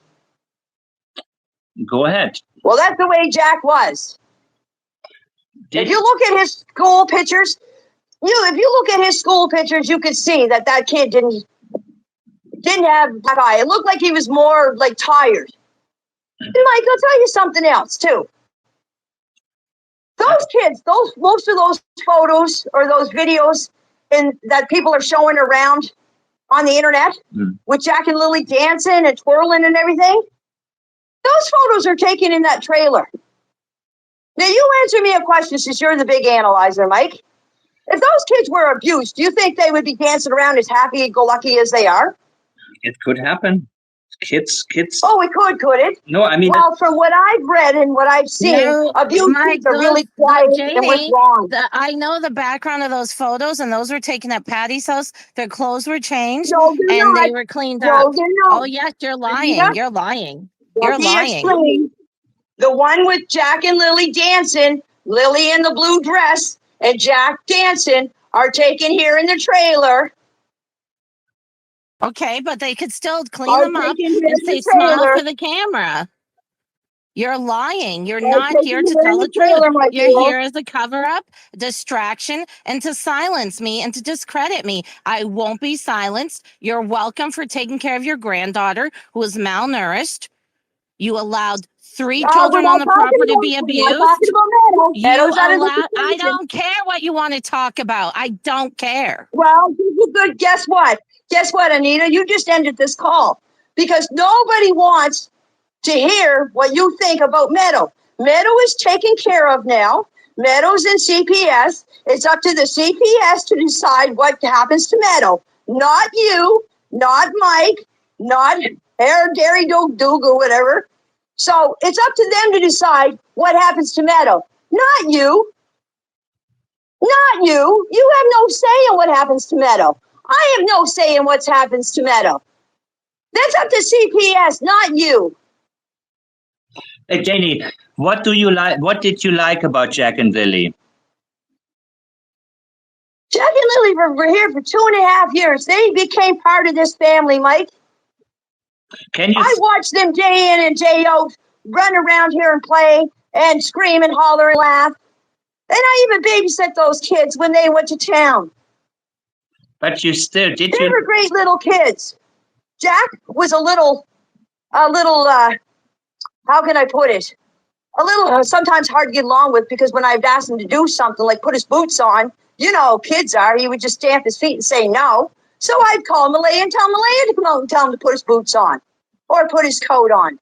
Go ahead. Well, that's the way Jack was. If you look at his school pictures, you could see that kid didn't have black eye. It looked like he was more like tired. And Mike, I'll tell you something else too. Those kids, most of those photos or those videos that people are showing around on the internet with Jack and Lily dancing and twirling and everything, those photos are taken in that trailer. Now, you answer me a question since you're the big analyzer, Mike. If those kids were abused, do you think they would be dancing around as happy-go-lucky as they are? It could happen. Kids. Oh, it could it? No, I mean... Well, from what I've read and what I've seen, abused kids are really quiet and withdrawn. I know the background of those photos, and those were taken at Patty's house. Their clothes were changed, they were cleaned up. They're not. Oh, yes, you're lying. Yeah. You're lying. You're lying. The one with Jack and Lily dancing, Lily in the blue dress and Jack dancing, are taken here in the trailer. Okay, but they could still clean them up and say smile for the camera. You're lying. You're not here to tell the truth. You're here as a cover-up, distraction, and to silence me and to discredit me. I won't be silenced. You're welcome for taking care of your granddaughter who is malnourished. You allowed 3 children on the property to be abused. I don't care what you want to talk about. I don't care. Well, good. Guess what? Anita? You just ended this call because nobody wants to hear what you think about Meadow. Meadow is taken care of now. Meadow's in CPS. It's up to the CPS to decide what happens to Meadow. Not you, not Mike, not Gary Doug or whatever. So it's up to them to decide what happens to Meadow. Not you. Not you. You have no say in what happens to Meadow. I have no say in what happens to Meadow. That's up to CPS, not you. Hey, Janie, what did you like about Jack and Lily? Jack and Lily were here for 2.5 years. They became part of this family, Mike. I watched them day in and day out run around here and play and scream and holler and laugh. And I even babysit those kids when they went to town. But you still They were great little kids. Jack was a little, how can I put it? A little sometimes hard to get along with because when I'd ask him to do something like put his boots on, you know how kids are, he would just stamp his feet and say no. So I'd call Malaya and tell Malaya to come out and tell him to put his boots on or put his coat on.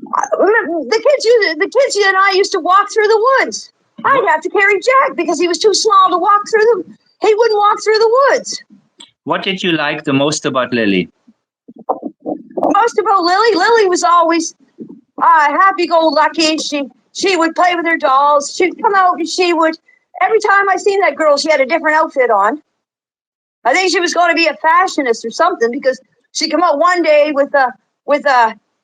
The kids and I used to walk through the woods. I'd have to carry Jack because he was too small to walk through them. He wouldn't walk through the woods. What did you like the most about Lily? Most about Lily? Lily was always happy-go-lucky. She would play with her dolls. She'd come out and every time I seen that girl, she had a different outfit on. I think she was going to be a fashionist or something because she'd come out one day with a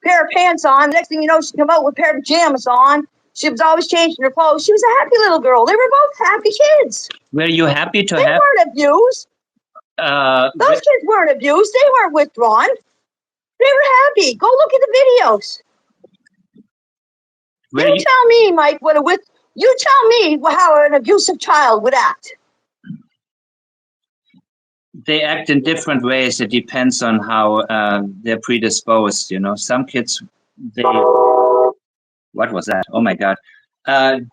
pair of pants on. Next thing you know, she'd come out with a pair of pajamas on. She was always changing her clothes. She was a happy little girl. They were both happy kids. Were you happy to They have? weren't abused. Those kids weren't abused. They weren't withdrawn. They were happy. Go look at the videos. You tell me, Mike, you tell me how an abusive child would act. They act in different ways. It depends on how they're predisposed. You know, some kids, what was that? Oh my God.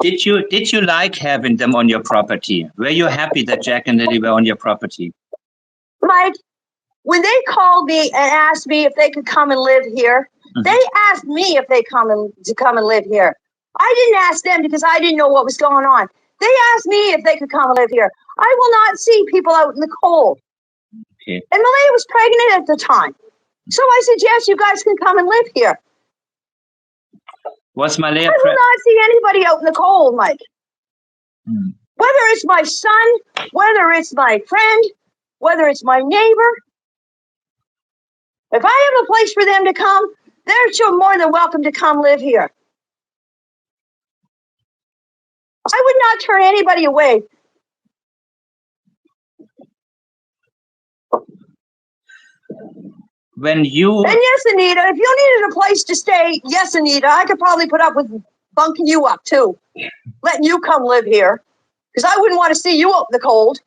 Did you like having them on your property? Were you happy that Jack and Lily were on your property? Mike, when they called me and asked me if they could come and live here, they asked me if they come and live here. I didn't ask them because I didn't know what was going on. They asked me if they could come and live here. I will not see people out in the cold. Okay. And Malaya was pregnant at the time. So I said, yes, you guys can come and live here. Was Malaya I will not see anybody out in the cold, Mike. Whether it's my son, whether it's my friend, whether it's my neighbor. If I have a place for them to come, they're sure more than welcome to come live here. I would not turn anybody away. And yes, Anita, if you needed a place to stay, yes, Anita, I could probably put up with bunking you up too, letting you come live here, because I wouldn't want to see you out in the cold.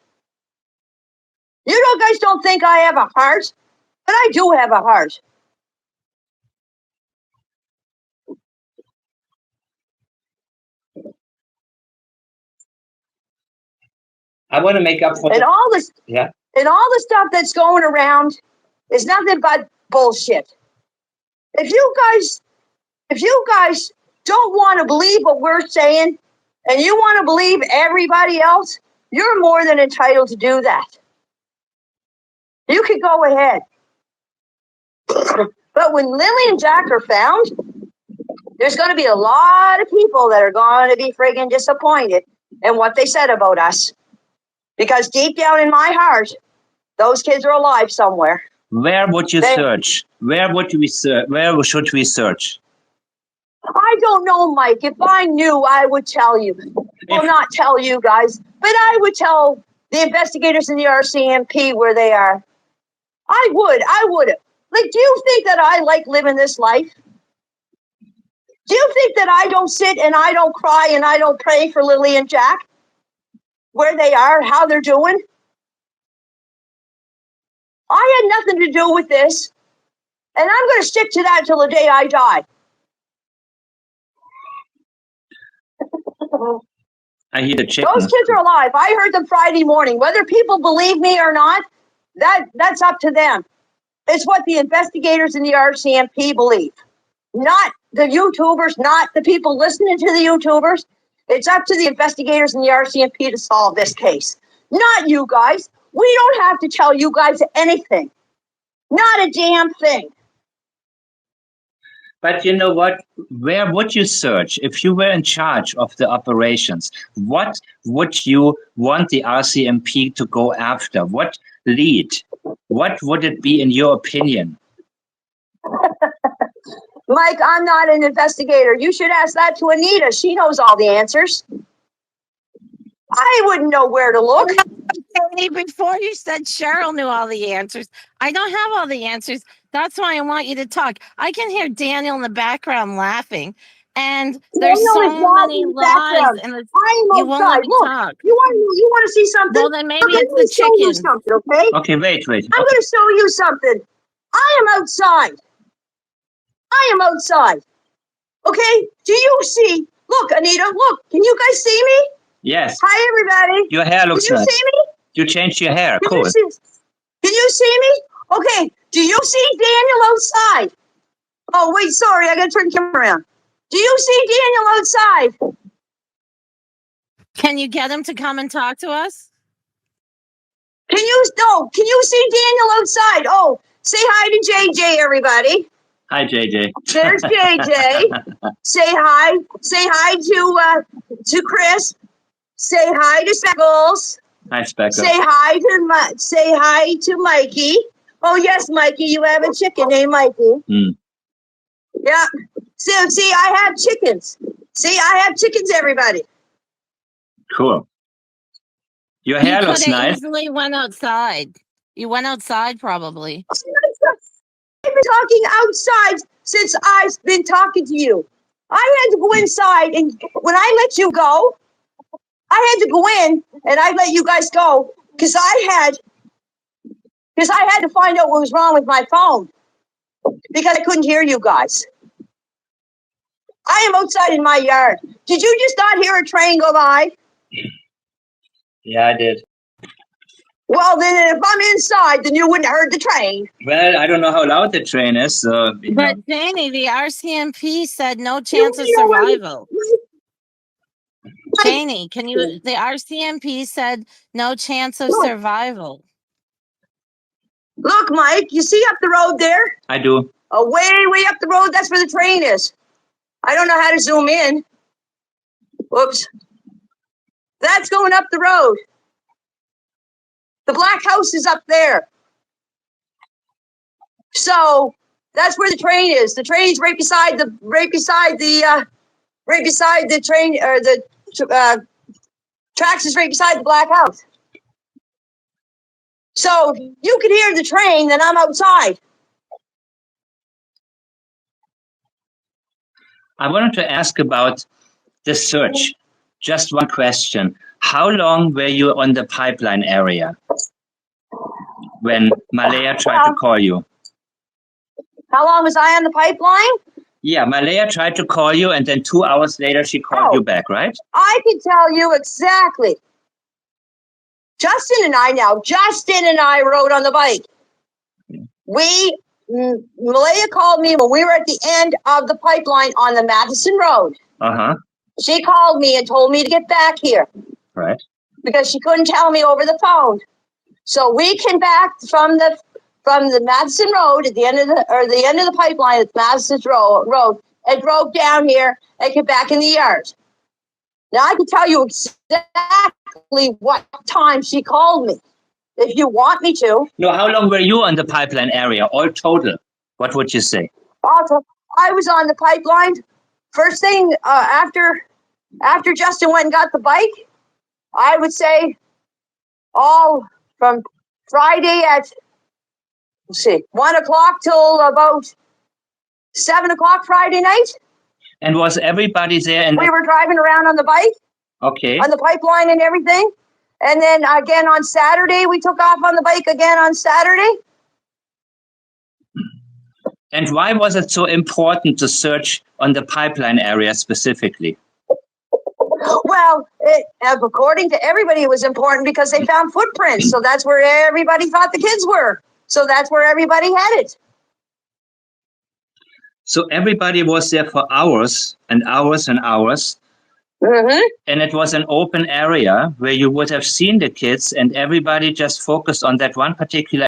You guys don't think I have a heart, but I do have a heart. I want to make up for all this. Yeah. And all the stuff that's going around is nothing but bullshit. If you guys don't want to believe what we're saying, and you want to believe everybody else, you're more than entitled to do that. You could go ahead. But when Lily and Jack are found, there's going to be a lot of people that are going to be friggin' disappointed in what they said about us. Because deep down in my heart, those kids are alive somewhere. Where would you search? Where should we search? I don't know, Mike. If I knew, I would tell you. Well, not tell you guys, but I would tell the investigators in the RCMP where they are. I would. Like, do you think that I like living this life? Do you think that I don't sit and I don't cry and I don't pray for Lily and Jack? Where they are, how they're doing? I had nothing to do with this. And I'm going to stick to that till the day I die. I hear the chicken. Those kids are alive. I heard them Friday morning. Whether people believe me or not, that's up to them. It's what the investigators in the RCMP believe. Not the YouTubers, not the people listening to the YouTubers. It's up to the investigators in the RCMP to solve this case. Not you guys. We don't have to tell you guys anything. Not a damn thing. But you know what? Where would you search if you were in charge of the operations? What would you want the RCMP to go after? What lead? What would it be in your opinion? Mike, I'm not an investigator. You should ask that to Anita. She knows all the answers. I wouldn't know where to look. Before you said Cheryl knew all the answers. I don't have all the answers. That's why I want you to talk. I can hear Daniel in the background laughing. And there's so many lies. And you won't let me talk. You want to see something? Well, then maybe it's the chicken. Okay? Okay, wait. I'm going to show you something. I am outside. Okay? Do you see? Look, Anita, look. Can you guys see me? Yes. Hi, everybody. Your hair looks nice. Can you see me? You changed your hair. Cool. Can you see me? Okay. Do you see Daniel outside? Oh, wait, sorry. I got to turn the camera around. Do you see Daniel outside? Can you get him to come and talk to us? Can you see Daniel outside? Oh, say hi to JJ, everybody. Hi, JJ. There's JJ. Say hi. Say hi to Chris. Say hi to Speckles. Hi, Speckles. Say hi to Mikey. Oh yes, Mikey, you have a chicken named Mikey. Yeah. See, I have chickens. See, I have chickens, everybody. Cool. Your You hair could looks have nice. easily went outside. You went outside probably. I've been talking outside since I've been talking to you. I had to go inside, and when I let you go, I had to go in, and I let you guys go because I had to find out what was wrong with my phone because I couldn't hear you guys. I am outside in my yard. Did you just not hear a train go by? Yeah, I did. Well, then if I'm inside, then you wouldn't have heard the train. Well, I don't know how loud the train is, so But Janie, the RCMP said no chance of survival. Janie, the RCMP said no chance of survival. Look, Mike, you see up the road there? I do. Way up the road, that's where the train is. I don't know how to zoom in. Whoops. That's going up the road. The black house is up there. So that's where the train is. The train's right beside the train, or the tracks is right beside the black house. So if you can hear the train, then I'm outside. I wanted to ask about the search. Just one question. How long were you on the pipeline area when Malaya tried to call you? How long was I on the pipeline? Yeah, Malaya tried to call you, and then 2 hours later she called you back, right? I can tell you exactly. Justin and I rode on the bike. Malaya called me when we were at the end of the pipeline on the Madison Road. Uh-huh. She called me and told me to get back here. Right. Because she couldn't tell me over the phone. So we came back from the Madison Road at the end of the pipeline at Madison Road and drove down here and came back in the yard. Now I can tell you exactly what time she called me, if you want me to. No, how long were you on the pipeline area, all total? What would you say? Also, I was on the pipeline first thing after Justin went and got the bike. I would say all from Friday at 1 o'clock till about 7 o'clock Friday night. And was everybody there? And we were driving around on the bike. Okay. On the pipeline and everything. And then again on Saturday, we took off on the bike again on Saturday. And why was it so important to search on the pipeline area specifically? Well, according to everybody, it was important because they found footprints. So that's where everybody thought the kids were. So that's where everybody headed. So everybody was there for hours and hours and hours. Mm-hmm. And it was an open area where you would have seen the kids and everybody just focused on that one particular.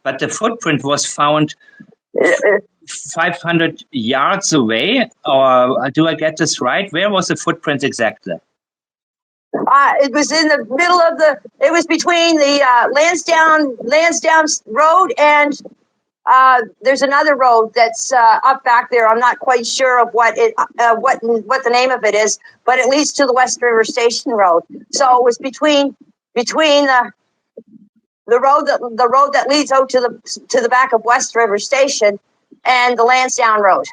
But the footprint was found 500 yards away, or do I get this right? Where was the footprint exactly? It was in the middle of it was between the Lansdowne Road and there's another road that's up back there. I'm not quite sure of what the name of it is, but it leads to the West River Station Road. So it was between the road that leads out to the back of West River Station and the Lansdowne Road.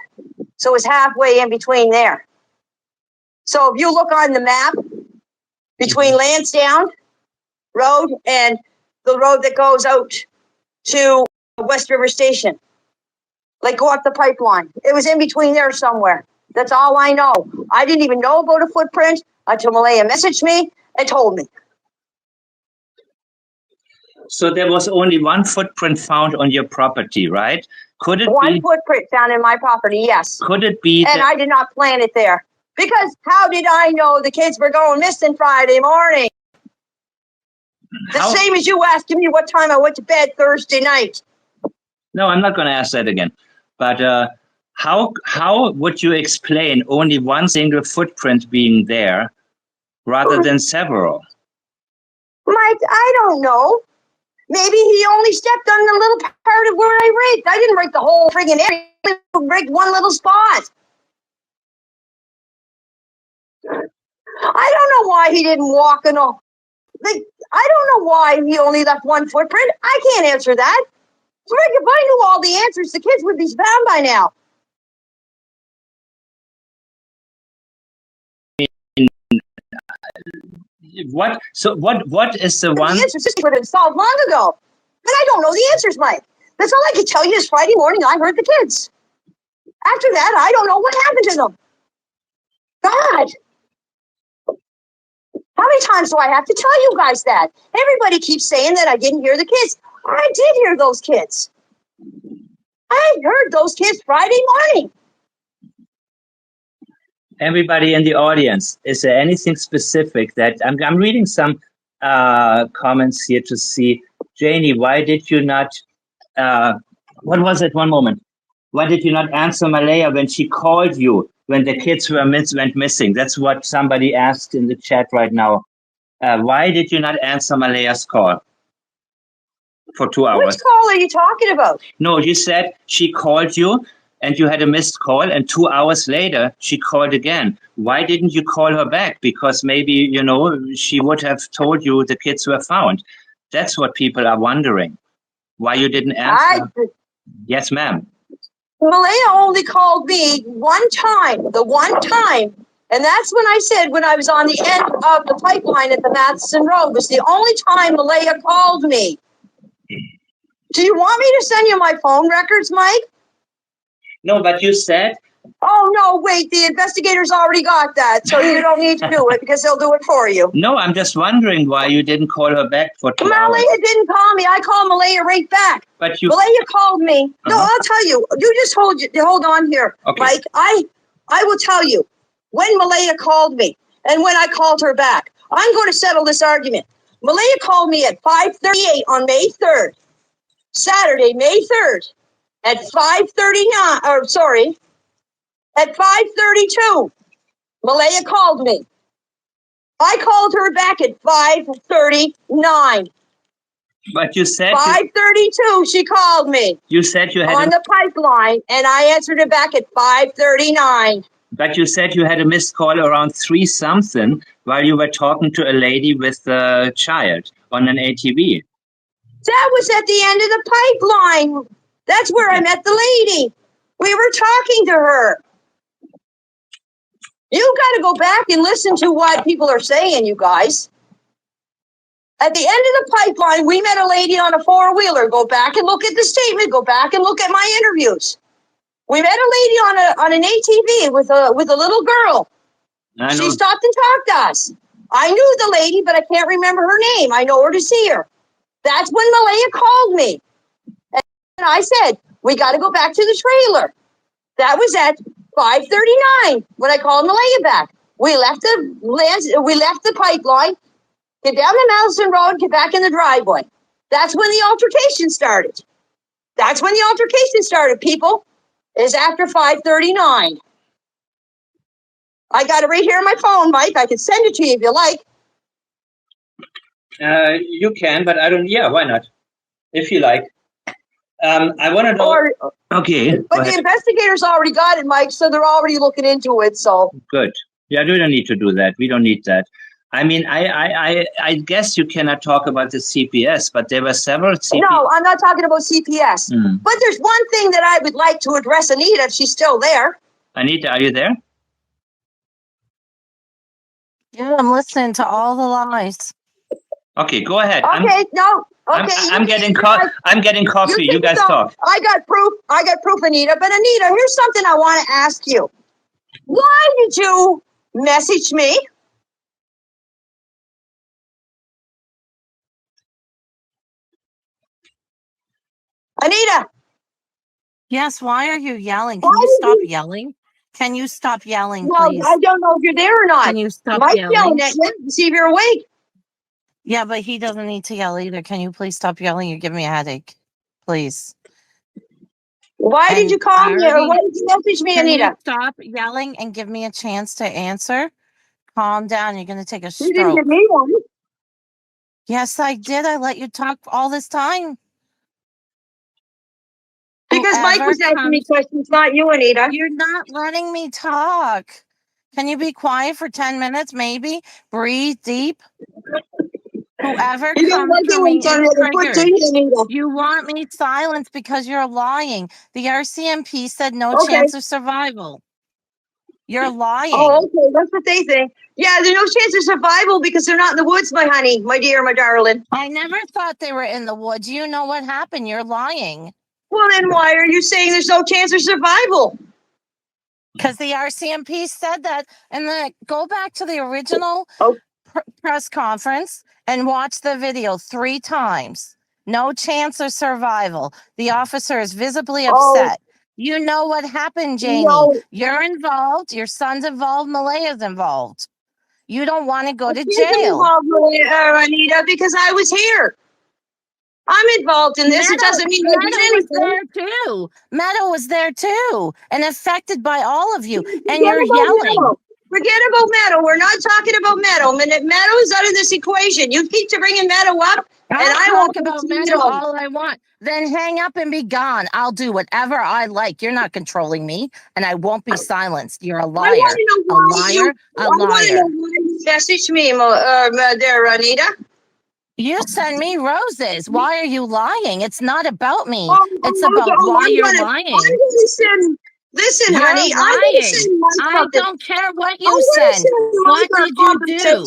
So it was halfway in between there. So if you look on the map between Lansdowne Road and the road that goes out to West River Station, like go up the pipeline, it was in between there somewhere. That's all I know. I didn't even know about a footprint until Malaya messaged me and told me. So there was only one footprint found on your property, right? Could it be one footprint found in my property? Yes. Could it be and I did not plant it there because how did I know the kids were going missing Friday morning? The same as you asking me what time I went to bed Thursday night. No, I'm not going to ask that again. But how would you explain only one single footprint being there rather than several? Mike, I don't know. Maybe he only stepped on the little part of where I raked. I didn't rake the whole friggin' area. I raked one little spot. I don't know why he didn't walk and all. Like, I don't know why he only left one footprint. I can't answer that. Rick, if I knew all the answers, the kids would be found by now. What? So what is the one? The answers would have been solved long ago. But I don't know the answers, Mike. That's all I can tell you is Friday morning I heard the kids. After that, I don't know what happened to them. God. How many times do I have to tell you guys that? Everybody keeps saying that I didn't hear the kids. I did hear those kids. I heard those kids Friday morning. Everybody in the audience, is there anything specific that I'm reading some comments here to see? Janie, why did you not? What was it? One moment. Why did you not answer Malaya when she called you when the kids went missing? That's what somebody asked in the chat right now. Why did you not answer Malaya's call for 2 hours? Which call are you talking about? No, you said she called you and you had a missed call, and 2 hours later she called again. Why didn't you call her back? Because maybe, you know, she would have told you the kids were found. That's what people are wondering. Why you didn't answer? Yes, ma'am. Malaya only called me one time, the one time. And that's when I said, when I was on the end of the pipeline at the Matheson Road, was the only time Malaya called me. Do you want me to send you my phone records, Mike? No, but you said. Oh, no, wait, the investigators already got that, so you don't need to do it because they'll do it for you. No, I'm just wondering why you didn't call her back for 2 hours. Malaya didn't call me. I called Malaya right back. But you. Malaya called me. No, I'll tell you. You just hold on here, okay. Mike. I will tell you when Malaya called me and when I called her back. I'm going to settle this argument. Malaya called me at 5:38 on May 3rd, Saturday, May 3rd, at 5:39. Or sorry, at 5:32. Malaya called me. I called her back at 5:39. But you said 5:32. She called me. You said you had on the pipeline, and I answered it back at 5:39. But you said you had a missed call around 3 something while you were talking to a lady with a child on an ATV. That was at the end of the pipeline. That's where I met the lady. We were talking to her. You got to go back and listen to what people are saying, you guys. At the end of the pipeline, we met a lady on a four-wheeler. Go back and look at the statement. Go back and look at my interviews. We met a lady on an ATV with a little girl. She stopped and talked to us. I knew the lady, but I can't remember her name. I know her to see her. That's when Malaya called me. And I said, we got to go back to the trailer. That was at 5:39 when I called Malaya back. We left the pipeline, get down the Madison Road, get back in the driveway. That's when the altercation started. That's when the altercation started, people. Is after 5:39. I got it right here on my phone, Mike. I can send it to you if you like. You can, but I don't. Yeah, why not? If you like. I want to know. Okay. But the investigators already got it, Mike, so they're already looking into it. So good. Yeah, we don't need to do that. We don't need that. I mean, I guess you cannot talk about the CPS, but there were several CPS. No, I'm not talking about CPS. But there's one thing that I would like to address Anita if she's still there. Anita, are you there? Yeah, I'm listening to all the lies. Okay, go ahead. Okay, I'm getting coffee. You guys talk. I got proof, Anita. But Anita, here's something I want to ask you. Why did you message me? Anita. Yes, why are you yelling? Can you stop yelling? Can you stop yelling, please? I don't know if you're there or not. Can you stop yelling at you to see if you're awake. Yeah, but he doesn't need to yell either. Can you please stop yelling? You're giving me a headache. Please. Why did you call me or why did you message me, Anita? Can you stop yelling and give me a chance to answer? Calm down. You're going to take a stroke. You didn't give me one. Yes, I did. I let you talk all this time. Because Mike was asking me questions, not you, Anita. You're not letting me talk. Can you be quiet for 10 minutes, maybe? Breathe deep. Whoever You don't comes like for it when me it's is on the foot, do triggered. you, Anita? You want me silenced because you're lying. The RCMP said no Okay. chance of survival. You're lying. Oh, okay. That's what they think. Yeah, there's no chance of survival because they're not in the woods, my honey, my dear, my darling. I never thought they were in the woods. You know what happened. You're lying. Well, then why are you saying there's no chance of survival? Because the RCMP said that. And then go back to the original press conference and watch the video 3 times. No chance of survival. The officer is visibly upset. You know what happened, Janie. No. You're involved. Your son's involved. Malaya's involved. You don't want to go to She's jail. involved, Anita, because I was here. I'm involved in this. It doesn't mean I did anything. Meadow was there too. Meadow was there too, and affected by all of you. And Forget you're about yelling. Meadow. Forget about Meadow. We're not talking about Meadow. Meadow is out of this equation. You keep bringing Meadow up, and I I'll won't talk about Meadow all I want. Then hang up and be gone. I'll do whatever I like. You're not controlling me, and I won't be silenced. You're a liar. I want to know why A liar. you messaged me, there, Anita. You send me roses. Why are you lying? It's not about me. It's about why you're lying. I'm going to send. Listen, you're honey, lying. I'm going to send I don't care what you send. What did you do?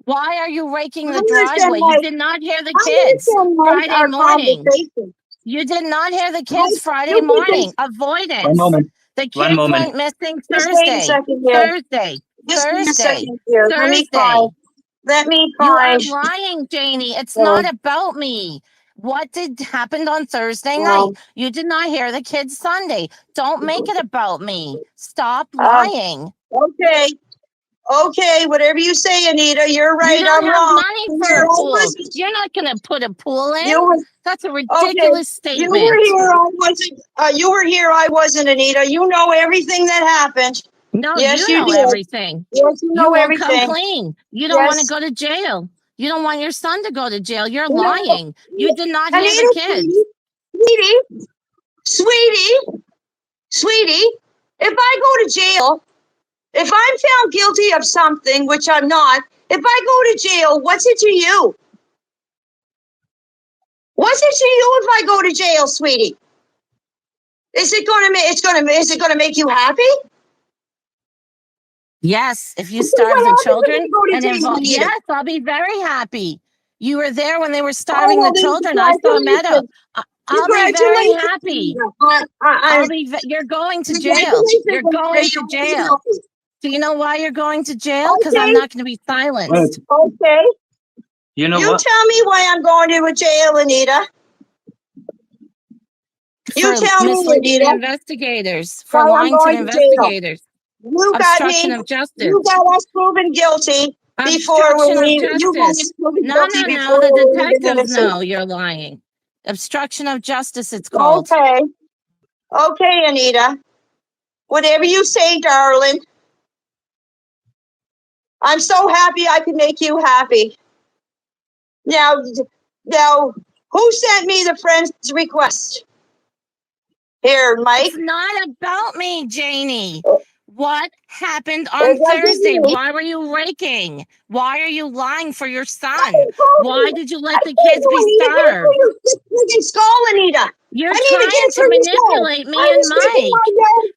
Why are you raking the driveway? You did not hear the kids Friday morning. You did not hear the kids Friday morning. Avoidance. One moment. The kids went missing Thursday. Just wait a second here. Thursday. Let me find. You are lying, Janie. It's not about me. What did happened on Thursday night? You did not hear the kids Sunday. Don't make it about me. Stop lying. Okay, whatever you say, Anita, you're right. You don't I'm have wrong. money for a pool. You're not going to put a pool in. That's a ridiculous statement. You were here. I wasn't. You were here. I wasn't, Anita. You know everything that happened. No, yes, you know everything. Yes, you know won't everything. Come clean. You don't want to go to jail. You don't want your son to go to jail. You're lying. You did not hear the kids. Sweetie, if I go to jail, if I'm found guilty of something, which I'm not, if I go to jail, what's it to you? What's it to you if I go to jail, sweetie? Is it going to make you happy? Yes, if you starve the children and involve, yes, I'll be very happy. You were there when they were starving the children. I saw Meadow. I'll be very happy. You're going to jail. You're going to jail. Do you know why you're going to jail? Because I'm not going to be silenced. Okay. You know you what? Tell me why I'm going to a jail, Anita. You tell me, Anita. Investigators. For lying to investigators. You obstruction of justice. You got us proven guilty before we. You got us proven guilty before the detectives know you're lying. Obstruction of justice, it's called. Okay, Anita. Whatever you say, darling. I'm so happy I can make you happy. Now, who sent me the friend's request? Here, Mike. It's not about me, Janie. What happened on Thursday? Why were you raking? Why are you lying for your son? Why did you let the kids be starved? Anita. You're trying to manipulate me and Mike.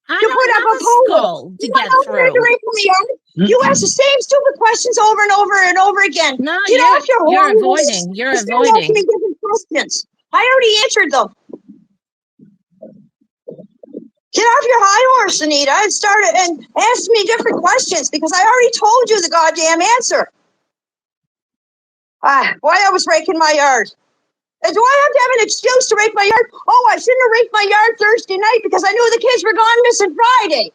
I don't have a skull to get through. You ask the same stupid questions over and over and over again. No, you're avoiding. You're avoiding. Different questions. I already answered them. Get off your high horse, Anita, and ask me different questions because I already told you the goddamn answer. Why I was raking my yard. And do I have to have an excuse to rake my yard? Oh, I shouldn't have raked my yard Thursday night because I knew the kids were gone missing Friday.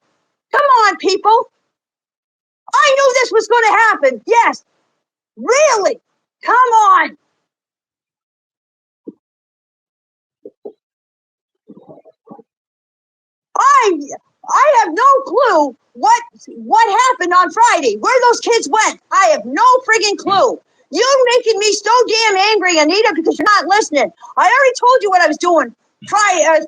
Come on, people. I knew this was going to happen. Yes. Really? Come on. I have no clue what happened on Friday, where those kids went. I have no friggin' clue. You're making me so damn angry, Anita, because you're not listening. I already told you what I was doing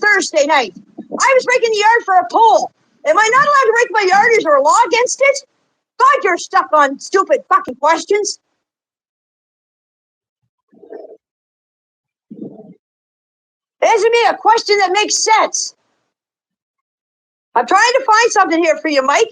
Thursday night. I was raking the yard for a pool. Am I not allowed to rake my yard? Is there a law against it? God, you're stuck on stupid fucking questions. Answer me a question that makes sense. I'm trying to find something here for you, Mike.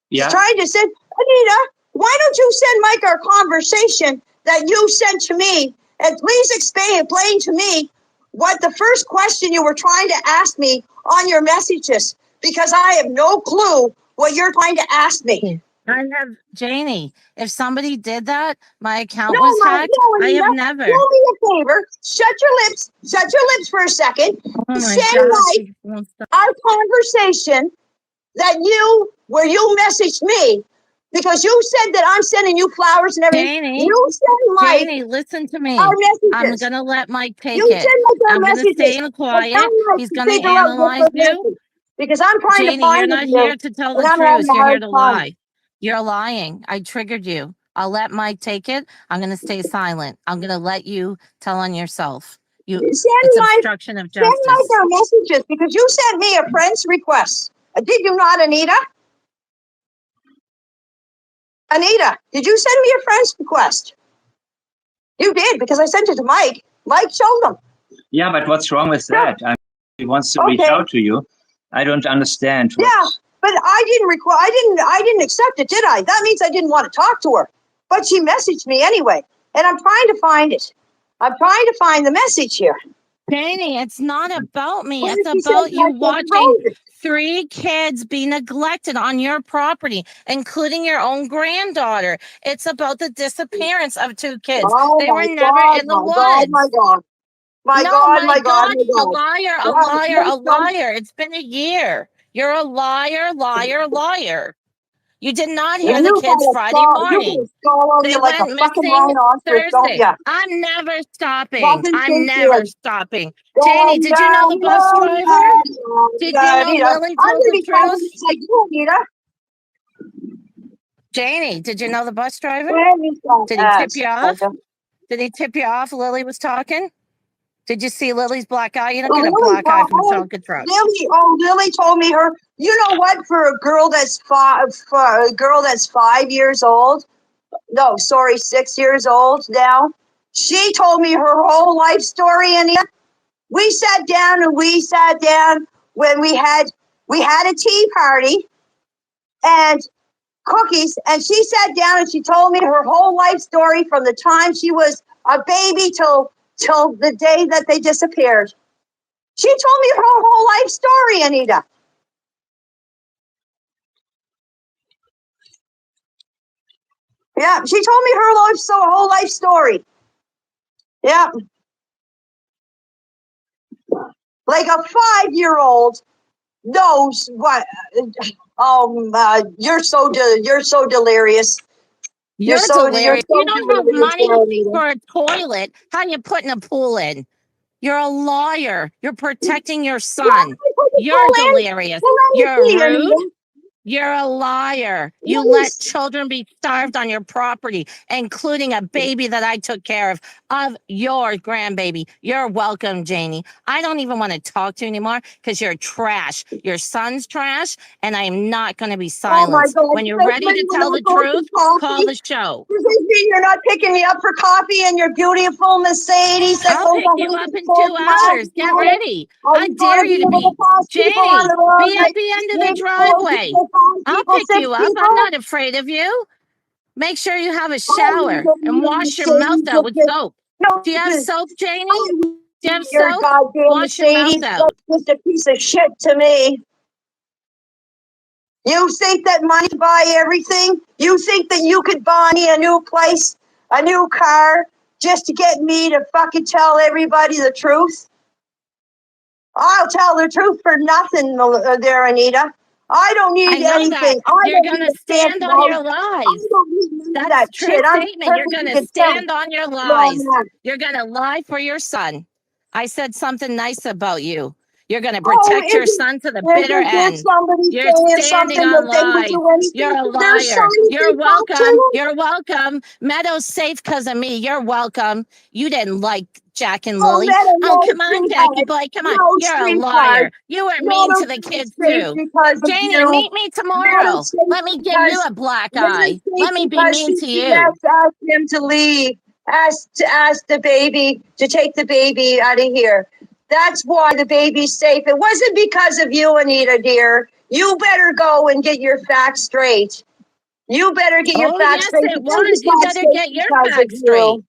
Yeah. He's trying to send, Anita, why don't you send Mike our conversation that you sent to me, and please explain to me what the first question you were trying to ask me on your messages, because I have no clue what you're trying to ask me. I have, Janie, if somebody did that, my account No, was hacked. no, I have Anita, never. do me a favor. Shut your lips for a second. Oh my Send God. Mike our conversation where you messaged me, because you said that I'm sending you flowers and everything. Janie, You send Mike Janie, listen to me. our I'm messages. gonna let Mike take You it. send Mike our I'm gonna messages. stay in And quiet. tell Mike He's to gonna figure out what analyze those you. messages, because I'm trying to Janie, find you're it not here, here to tell and the I'm having truth. a You're here hard to time. lie. You're lying. I triggered you. I'll let Mike take it. I'm gonna stay silent. I'm gonna let you tell on yourself. It's obstruction of Send justice. Mike our messages, because you sent me a friend's request. Did you not, Anita? Anita, did you send me a friend's request? You did, because I sent it to Mike. Mike showed them. Yeah, but what's wrong with that? I mean, he wants to reach out to you. I don't understand. Yeah, but I didn't accept it, did I? That means I didn't want to talk to her. But she messaged me anyway, and I'm trying to find it. I'm trying to find the message here. Janie, it's not about me. What It's did she say about you about the watching roses? 3 kids be neglected on your property, including your own granddaughter. It's about the disappearance of 2 kids. Oh They my were never God, in the my God, my woods. God. My No, God, my my God, God, my a God. liar, a Yeah, liar, a liar. It's been a year. You're a liar, liar, liar. You did not hear the kids Friday morning. They you like a went fucking missing rhinoceros, don't Thursday. ya? I'm never stopping. Nothing I'm since never then. stopping. Janie, did you know the bus driver? Did you know Anita, Lily I'm told gonna the be talking truth? just like you, Anita. Janie, did you know the bus driver? Did he tip you off? Did he tip you off? Lily was talking. Did you see Lily's black eye? You don't get a black eye from Tonka truck. Lily told me her. You know what? For a girl that's 5 years old. No, sorry, 6 years old now. She told me her whole life story, Anita. We sat down when we had a tea party and cookies, and she sat down and she told me her whole life story from the time she was a baby till the day that they disappeared. She told me her whole life story, Anita. Yeah, she told me her whole life story. Yeah. Like a 5-year-old knows what. You're so delirious. You're delirious. You don't have money Anita. for a toilet. How you putting a pool in? You're a liar. You're protecting your son. You're delirious. You're rude. You're a liar. You let children be starved on your property, including a baby that I took care of your grandbaby. You're welcome, Janie. I don't even want to talk to you anymore because you're trash. Your son's trash, and I am not going to be silenced. When you're ready to tell the truth, call the show. Does this mean you're not picking me up for coffee in your beautiful Mercedes? I'll pick you up in 2 hours. Get ready. I dare you to be. Janie, be at the end of the driveway. I'll pick you up. I'm not afraid of you. Make sure you have a shower and wash your mouth out with soap. Do you have soap, Janie? Do you have Your soap? goddamn Wash your mouth Mercedes, out. that's just a piece of shit to me. You think that money buy everything? You think that you could buy me a new place, a new car, just to get me to fucking tell everybody the truth? I'll tell the truth for nothing there, Anita. I don't need anything. You're going to stand on your lies. That's a true statement. You're going to stand on your lies. You're going to lie for your son. I said something nice about you. You're going to protect your son to the bitter end. You're standing on lies. You're a liar. You're welcome. You're welcome. Meadow's safe because of me. You're welcome. You didn't like Jack and Oh, Lily. man, Oh, no come on, street Jackie card. boy, come on. No You're a street card. liar. You were mean to Meadow the kids Street too. because of Janie, you. meet me Meadow tomorrow. Street Let me give you because a black Meadow eye. Street Let me be because mean to you. asked him to leave. Asked the baby to take the baby out of here. That's why the baby's safe. It wasn't because of you, Anita, dear. You better go and get your facts straight. You better get your Oh, facts yes, straight. it The baby's was. You not better safe get your because of facts straight. you.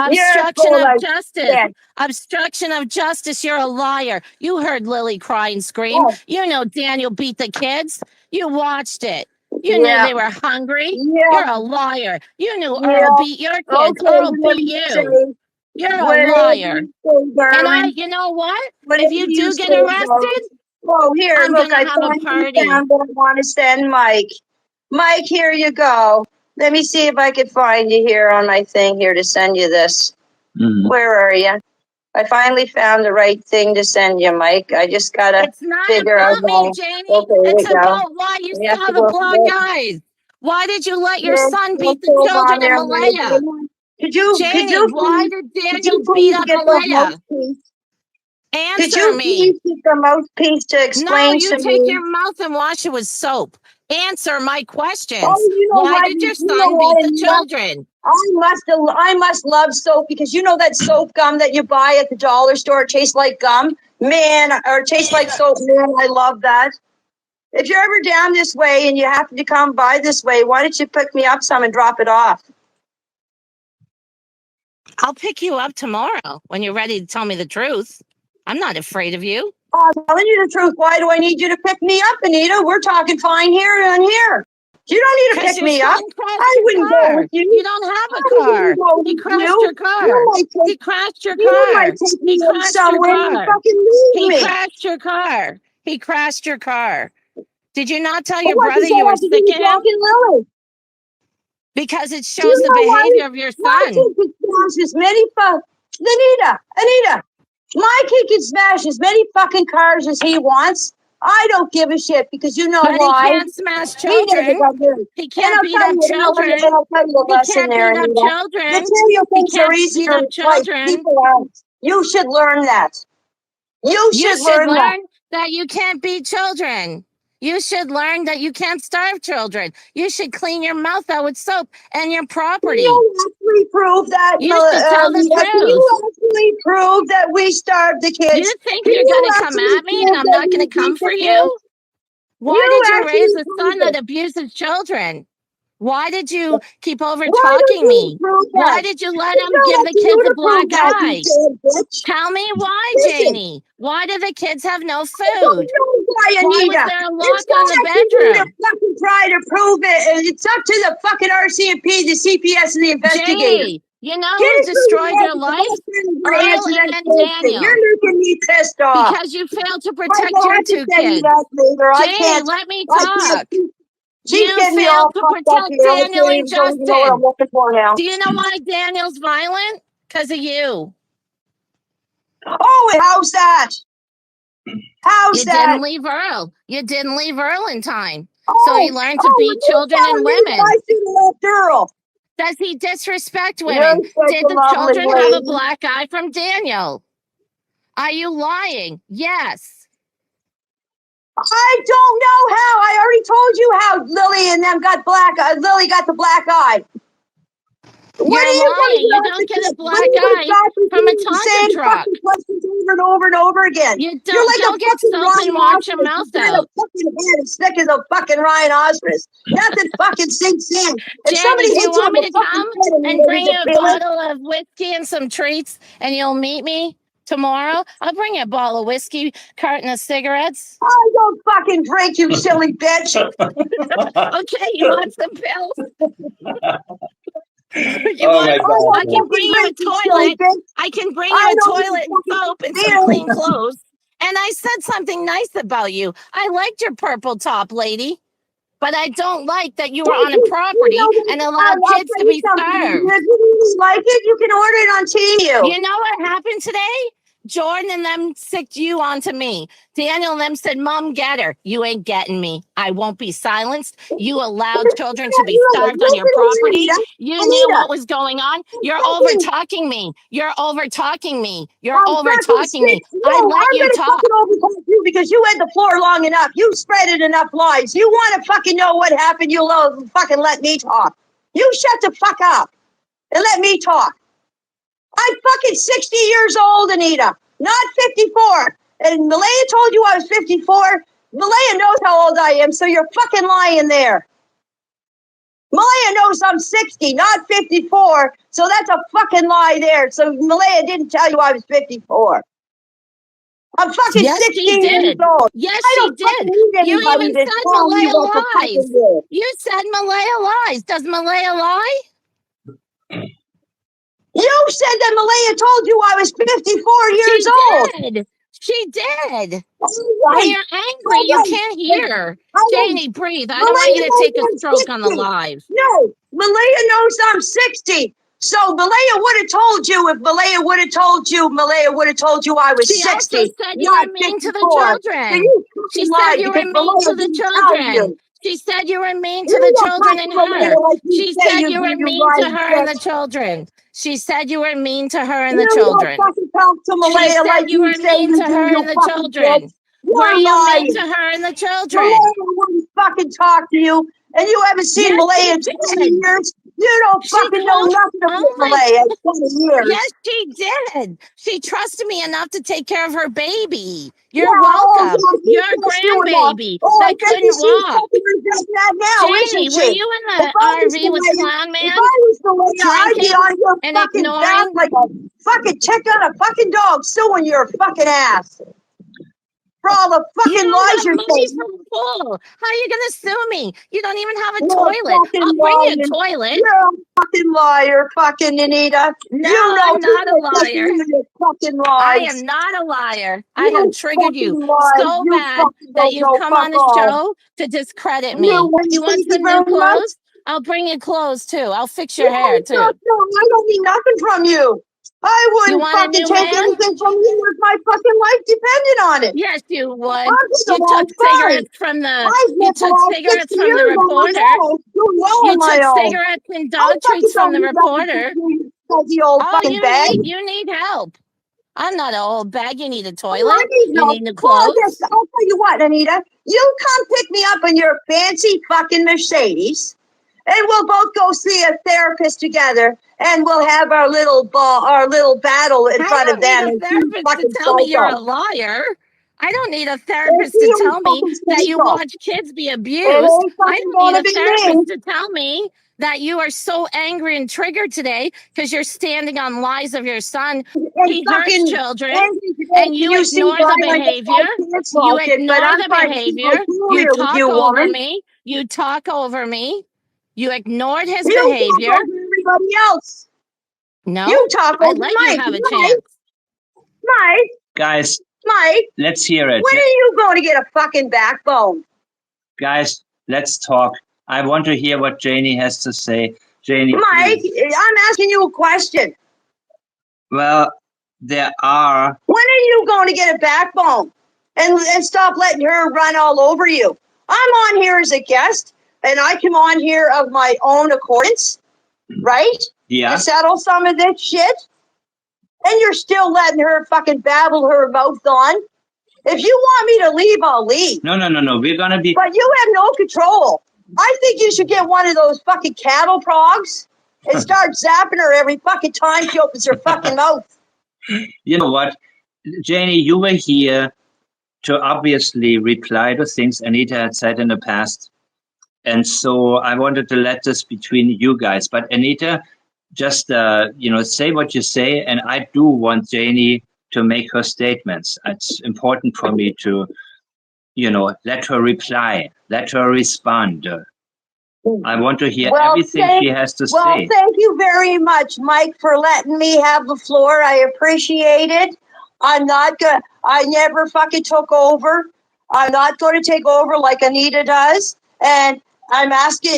You're Obstruction full of of justice. shit. Obstruction of justice. You're a liar. You heard Lily cry and scream. Oh, You know Daniel beat the kids. You watched it. You knew yeah, they were hungry. yeah, You're a liar. You knew Earl yeah. beat your kids. Okay, Earl whatever beat you you. say. You're a Whatever liar. you say, And darling. you know what? Whatever If you you do say, get arrested, darling. Oh, here, I'm look, going to I have a finally party. found what I want to send Mike. Mike, here you go. Let me see if I can find you here on my thing here to send you this. Where are you? I finally found the right thing to send you, Mike. I just gotta It's not figure out about me, how. Janie. Okay, here It's we go. about why you We still have to have a go. black eyes. Why did you let your Yes, son let's beat the hold on children in there, Malaya? Mike. Janie, why did Could you Daniel beat please up get the Malaya? mouthpiece? Could Answer you me. please get the mouthpiece to No, explain you to take me? your mouth and wash it with soap. Answer my Oh, questions. you know Why what? did your You know son beat what, the Anita? children? I must love soap because you know that soap gum that you buy at the dollar store tastes like gum, man, or tastes like soap, man. I love that. If you're ever down this way and you happen to come by this way, why don't you pick me up some and drop it off? I'll pick you up tomorrow when you're ready to tell me the truth. I'm not afraid of you. I'm telling you the truth. Why do I need you to pick me up, Anita? We're talking fine here and here. You don't need to Because pick your me up. son crashed I your wouldn't go with car. you. You don't have I a wouldn't car. go He with crashed you. your car. He crashed your You might car. take me He in crashed your somewhere and car. fucking leave He me. crashed your car. He crashed your car. Did you not tell But your what brother does you that were have to do sick with of him? Jack and Lily? Because it Do you shows the know why? behavior of your My son. kid could smash as many Anita, my kid can smash as many fucking cars as he wants. I don't give a shit because you know But he why? can't smash He doesn't children. got good. He And can't beat up children. I'll tell you a He lesson can't there, beat up Anita. children. Material He things are can't beat easier up in life. children. People aren't. You should learn that. You You should should learn that. learn that you can't beat children. You should learn that you can't starve children. You should clean your mouth out with soap and your Can property. you actually prove that, You should tell the Anita? Can truth. you actually prove that we starved the You kids? think Can you're you going to come actually at me and prove I'm that not going we to come beat for the kids? you? Why You did you raise actually a prove son that it. abuses children? Why did you keep over Why don't talking you me? prove Why that? did you let It's him not give up the to you kids a to black prove that, you eye? damn bitch. Tell me why, Listen, Janie. Why do the kids have no I don't food? know why, Why was Anita. there a It's lock on not the up to you to bedroom? fucking try to prove it. And it's up to the fucking RCMP, the CPS, and the investigator. Janie, you know Get who it through your destroyed head your that the life? best friend is going to Earl answer that and bullshit. Daniel. You're making me pissed off. Because you failed to I protect will your have to two send you kids. that later. Janie, let me I can't. talk. She's You getting me failed all to fucked up protect here. I Daniel and don't even know what I'm Justin. looking for now. Do you know why Daniel's violent? Because of you. Oh, and how's that? How's You that? didn't leave Earl. You didn't leave Earl in time. So he Oh, learned to oh, beat you're children telling and me that I women. should have left Earl. Does he disrespect You're women? such Did a the lovely children have a lady. black eye from Daniel? Are you lying? Yes. I don't know how. I already told you how Lily and them got Lily got the black eye. When You're are you going to lying. get You off the don't get a tip? When are black you going to eye stop from a repeating the Tonka same truck. fucking questions over and over and over again? You You're don't like a go get fucking soap and wash your rhinoceros. mouth You're in a out. fucking head as thick as a fucking rhinoceros. Nothing fucking sinks in. If Janie, somebody do you hits you want on me the to fucking come head and and you bring just you a feel it, bottle of whiskey and some treats and you'll meet me tomorrow? I'll bring you a bottle of whiskey, carton of cigarettes. I don't fucking drink, you silly bitch. Okay, you want some pills? You Oh my want? I don't I can God. bring fucking you a drink, you silly toilet. bitch. I can bring you I a don't even toilet and fucking soap and some beer. clean clothes. And I said something nice about you. I liked your purple top, lady. But I don't like that you were on a You property know what? and allowed I'll kids tell to you be something. If starved. you really like it, you can order it on TV. You know what happened today? Jordan and them sicked you onto me. Daniel and them said, Mom, get her. You ain't getting me. I won't be silenced. You allowed children to be starved on your property. You knew what was going on. You're over talking me. You're over talking me. You're over talking me. I let you talk. I'm going to fucking over you because you had the floor long enough. You spread it enough lies. You want to fucking know what happened, you'll fucking let me talk. You shut the fuck up and let me talk. I'm fucking 60 years old, Anita, not 54. And Malaya told you I was 54. Malaya knows how old I am, so you're fucking lying there. Malaya knows I'm 60, not 54. So that's a fucking lie there. So Malaya didn't tell you I was 54. I'm fucking 16 years old. Yes, I she don't fucking did. need You anybody even to said tell me Malaya what to fucking lies. do. You said Malaya lies. Does Malaya lie? You said that Malaya told you I was 54 years old. She did. Right. When you're angry, you can't hear. Janie, breathe. I don't want you to take a stroke on the live. No, Malaya knows I'm 60. So Malaya would have told you if Malaya would have told you, Malaya would have told you I was She 60. also said you not were mean to the 54. children. So you She fucking said lied you were because mean Malaya to the didn't tell children. you. She said you were mean to You the don't children talk and to Malaya her. like you She say said you you do, were you mean to lying her and the bitch. children. She said you were mean to her and the You don't children. fucking talk to She Malaya said like you you were say mean you to do, her you and the fucking bitch. children. Were You're you mean to lying. her and the children? Malaya wouldn't fucking talk to you, and you haven't seen Yes, Malaya she in 20 did. years. You don't She fucking know called. nothing about Oh my Malaya in 20 years. Yes, she did. She trusted me enough to take care of her baby. Yeah, You're oh, welcome. yeah, he Your trusts you enough. grandbaby Oh, I that bet you couldn't she's walk. fucking regretting that now, Janie, isn't were she? you in If the I was RV with Malaya, Clown if Man I was Malaya, I'd be drinking on your and fucking back ignoring? like a fucking tick on a fucking dog, suing your fucking ass for all the You fucking don't lies have you're money saying. from pool. How are you going to sue me? You don't even have a You're toilet. fucking I'll bring you a lying. toilet. You're a fucking liar, fucking Anita. No, You know I'm not a too much liar. your fucking I lies. am not a liar. I have You triggered you fucking lies. so You bad fucking that don't you've know come fuck on the all. show to discredit You me. win. You want Thank you some new very much. clothes? I'll bring you clothes too. I'll fix your No, hair too. I don't need nothing from you. I You wouldn't want a fucking new take man? anything from you if my fucking life depended on it. Yes, you would. I'm just a You long took time. cigarettes from the I've you lived the took last cigarettes 60 from the years on my reporter. own, doing well You on my took own. cigarettes and I dog fucking treats from don't the need nothing reporter. from you, fuzzy old Oh, fucking bag. you need help. I'm not an old bag. You need a I toilet. need You help. need new Well, clothes. I'll tell you what, Anita. You come pick me up in your fancy fucking Mercedes, and we'll both go see a therapist together, and we'll have our little battle in I front of don't need them a and see therapist to fucking tell me you're a psycho. liar. I don't need a And therapist see to you tell me fucking that you psycho. watch kids be It abused. ain't I fucking don't need gonna a be therapist me. to tell me that you are so angry and triggered today because you're standing on lies of your son. And He hurts fucking children Andy today, and can you you see ignore why the I behavior. can't You smoke it? But ignore I'm the trying to keep my behavior. You career with you, talk over woman. me. You talk over me. You ignored his You behavior. talk over everybody else. No, You talk I over let you Mike. have a chance. Guys, Mike, let's hear it. when are you going to get a fucking backbone? Guys, let's talk. I want to hear what Janie has to say. Janie, Mike, please. I'm asking you a question. Well, there are. When are you going to get a backbone and stop letting her run all over you? I'm on here as a guest, and I come on here of my own accordance, right? Yeah. To settle some of this shit. And you're still letting her fucking babble her mouth on. If you want me to leave, I'll leave. No. We're going to be. But you have no control. I think you should get one of those fucking cattle progs and start zapping her every fucking time she opens her fucking mouth. You know what? Janie, you were here to obviously reply to things Anita had said in the past. And so I wanted to let this between you guys. But Anita, just, say what you say. And I do want Janie to make her statements. It's important for me to, let her reply, let her respond. I want to hear everything she has to say. Well, thank you very much, Mike, for letting me have the floor. I appreciate it. I never fucking took over. I'm not going to take over like Anita does. And I'm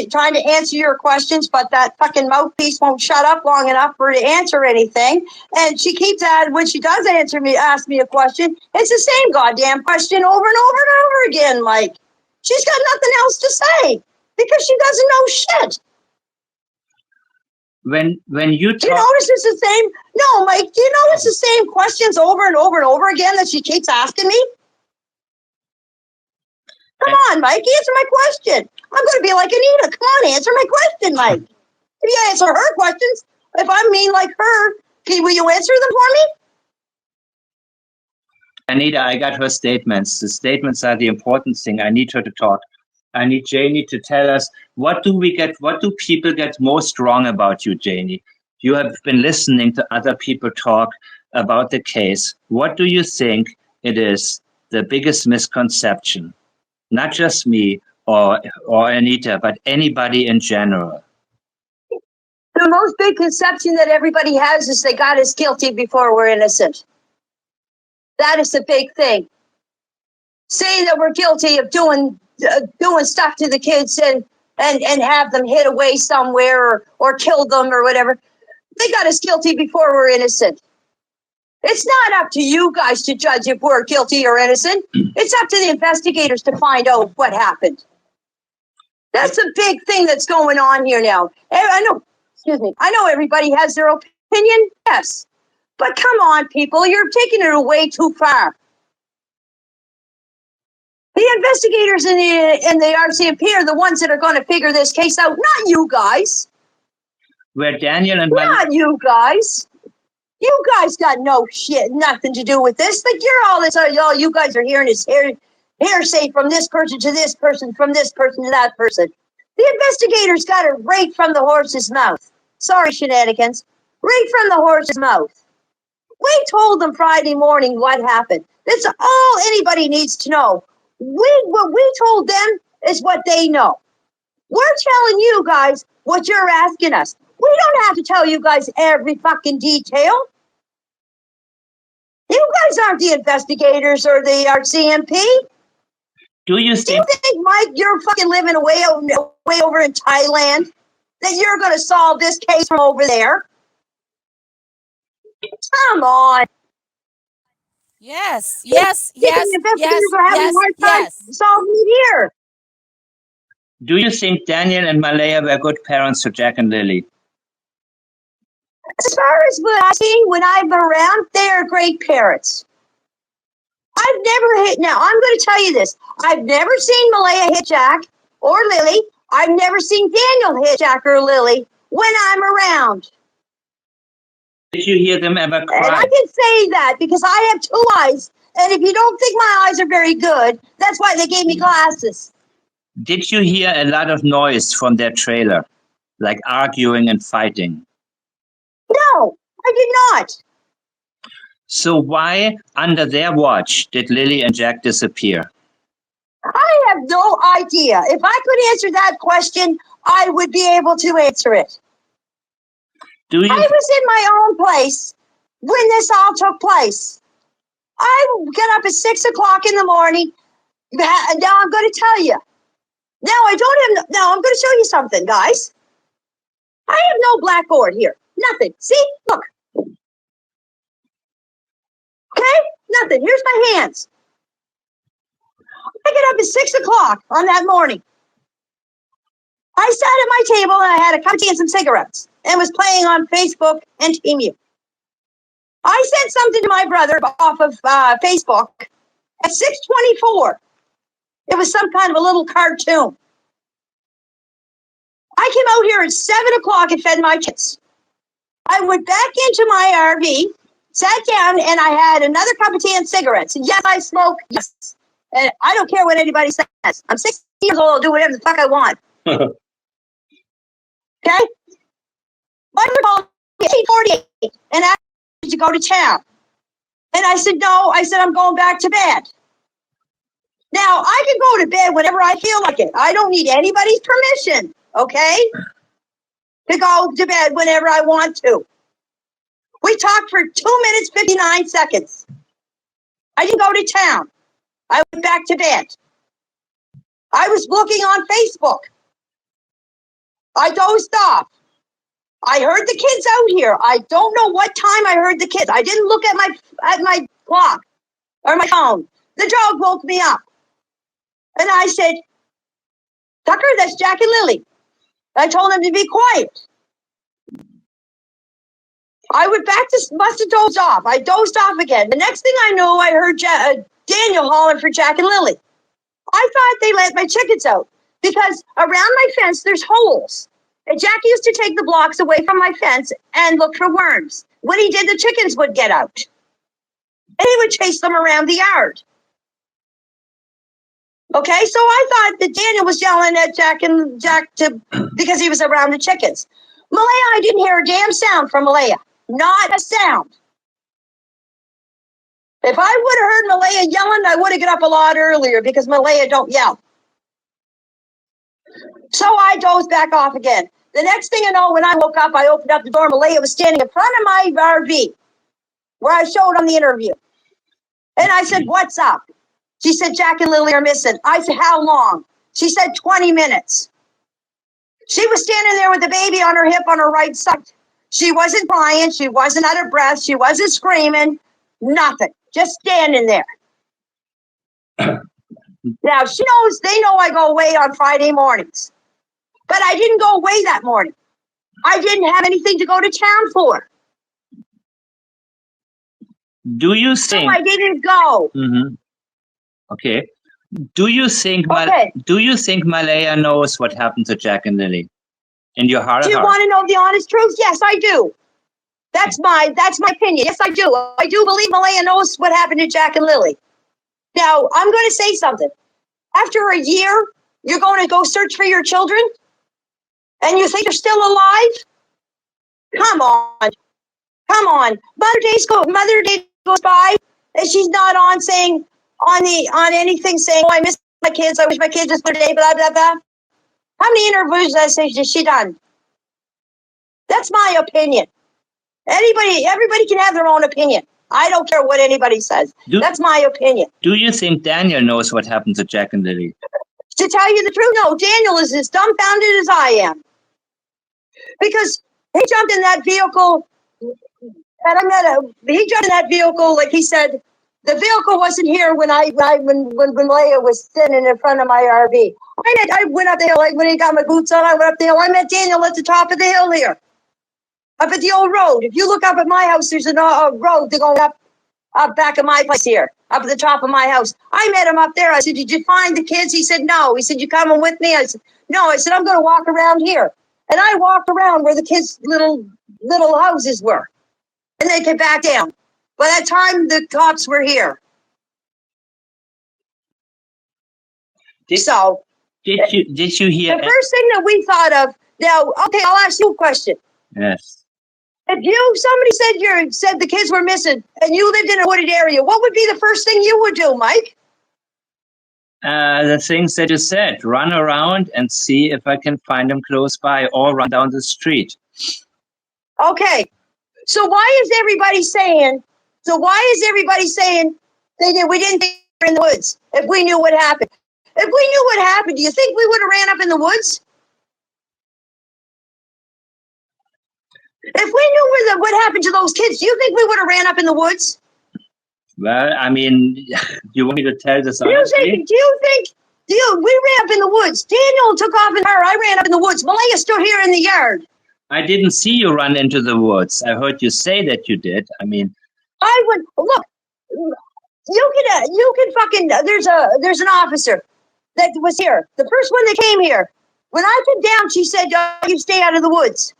trying to answer your questions, but that fucking mouthpiece won't shut up long enough for her to answer anything. And she keeps when she does ask me a question, it's the same goddamn question over and over and over again. Like, she's got nothing else to say because she doesn't know shit. When you talk, do you notice it's the same? No, Mike, do you notice the same questions over and over and over again that she keeps asking me? Come on, Mike, answer my question. I'm going to be like Anita. Come on, answer my question, Mike. If you answer her questions, if I'm mean like her, will you answer them for me? Anita, I got her statements. The statements are the important thing. I need her to talk. I need Janie to tell us, what do people get most wrong about you, Janie? You have been listening to other people talk about the case. What do you think it is the biggest misconception? Not just me or Anita, but anybody in general. The most big conception that everybody has is they got us guilty before we're innocent. That is the big thing. Saying that we're guilty of doing stuff to the kids and have them hid away somewhere or kill them or whatever. They got us guilty before we're innocent. It's not up to you guys to judge if we're guilty or innocent. It's up to the investigators to find out what happened. That's a big thing that's going on here now. I know everybody has their opinion, yes. But come on, people, you're taking it way too far. The investigators in the RCMP are the ones that are going to figure this case out, not you guys. Where Daniel and not you guys. You guys got nothing to do with this. Like, all you guys are hearing is hearsay from this person to this person, from this person to that person. The investigators got it right from the horse's mouth. Sorry, shenanigans. Right from the horse's mouth. We told them Friday morning what happened. That's all anybody needs to know. What we told them is what they know. We're telling you guys what you're asking us. We don't have to tell you guys every fucking detail. You guys aren't the investigators or the RCMP. Do you think, Mike, you're fucking living way over in Thailand, that you're going to solve this case from over there? Come on. Yes. Investigators are having a hard time solving it here. Do you think Daniel and Malaya were good parents to Jack and Lily? As far as what I've seen when I've been around, they are great parents. Now I'm going to tell you this. I've never seen Malaya hit Jack or Lily. I've never seen Daniel hit Jack or Lily when I'm around. Did you hear them ever cry? And I can say that because I have two eyes. And if you don't think my eyes are very good, that's why they gave me glasses. Did you hear a lot of noise from their trailer, like arguing and fighting? No, I did not. So why, under their watch, did Lily and Jack disappear? I have no idea. If I could answer that question, I would be able to answer it. I was in my own place when this all took place. I got up at 6 o'clock in the morning. Now I'm going to tell you. Now I'm going to show you something, guys. I have no blackboard here. Nothing. See? Look. Okay? Nothing. Here's my hands. I got up at 6 o'clock on that morning. I sat at my table and I had a cup of tea and some cigarettes and was playing on Facebook and Emu. I sent something to my brother off of Facebook at 6:24. It was some kind of a little cartoon. I came out here at 7 o'clock and fed my kids. I went back into my RV, sat down, and I had another cup of tea and cigarettes. And yes, I smoke. Yes. And I don't care what anybody says. I'm 60 years old. I'll do whatever the fuck I want. Okay? My mother called me at 8:48 and asked me to go to town. And I said, no. I said, I'm going back to bed. Now, I can go to bed whenever I feel like it. I don't need anybody's permission, okay? To go to bed whenever I want to. We talked for 2 minutes, 59 seconds. I didn't go to town. I went back to bed. I was looking on Facebook. I dozed off. I heard the kids out here. I don't know what time I heard the kids. I didn't look at my clock or my phone. The dog woke me up. And I said, Tucker, that's Jack and Lily. I told him to be quiet. I went back to, must have dozed off. I dozed off again. The next thing I knew, I heard Daniel hollering for Jack and Lily. I thought they let my chickens out because around my fence, there's holes. And Jack used to take the blocks away from my fence and look for worms. When he did, the chickens would get out. And he would chase them around the yard. Okay, so I thought that Daniel was yelling at Jack because he was around the chickens. Malaya, I didn't hear a damn sound from Malaya. Not a sound. If I would have heard Malaya yelling, I would have got up a lot earlier because Malaya don't yell. So I dozed back off again. The next thing I know, when I woke up, I opened up the door. Malaya was standing in front of my RV where I showed on the interview. And I said, what's up? She said, Jack and Lily are missing. I said, how long? She said, 20 minutes. She was standing there with the baby on her hip on her right side. She wasn't crying. She wasn't out of breath. She wasn't screaming. Nothing. Just standing there. Now, they know I go away on Friday mornings. But I didn't go away that morning. I didn't have anything to go to town for. Do you think? So I didn't go. Mm-hmm. Okay. Do you think Malaya knows what happened to Jack and Lily? In your heart Do of you hearts? want to know the honest truth? Yes, I do. That's my opinion. Yes, I do. I do believe Malaya knows what happened to Jack and Lily. Now, I'm going to say something. After a year, you're going to go search for your children? And you think they're still alive? Come on. Come on. Mother Day goes by, and she's not on saying, on anything saying, oh, I miss my kids. I wish my kids was today, blah, blah, blah. How many interviews has she done? That's my opinion. Everybody can have their own opinion. I don't care what anybody says. That's my opinion. Do you think Daniel knows what happened to Jack and Lily? To tell you the truth, no. Daniel is as dumbfounded as I am. Because he jumped in that vehicle, and he jumped in that vehicle, like he said, the vehicle wasn't here when Leia was sitting in front of my RV. I went up the hill, when he got my boots on, I went up the hill. I met Daniel at the top of the hill here. Up at the old road. If you look up at my house, there's a road to go up back of my place here, up at the top of my house. I met him up there. I said, did you find the kids? He said, no. He said, you coming with me? I said, no. I said, I'm going to walk around here. And I walked around where the kids' little houses were. And they came back down. By that time, the cops were here. Did you hear? The first thing that we thought of, now, okay, I'll ask you a question. Yes. If somebody said the kids were missing and you lived in a wooded area, what would be the first thing you would do, Mike? The things that you said, run around and see if I can find them close by or run down the street. Okay. So why is everybody saying we didn't think we were in the woods if we knew what happened? If we knew what happened, do you think we would have ran up in the woods? If we knew what happened to those kids, do you think we would have ran up in the woods? Well, I mean, you want me to tell this honestly? We ran up in the woods. Daniel took off in her. I ran up in the woods. Malaya's still here in the yard. I didn't see you run into the woods. I heard you say that you did. I mean, I would look. You can fucking. There's an officer that was here. The first one that came here. When I came down, she said, "You stay out of the woods."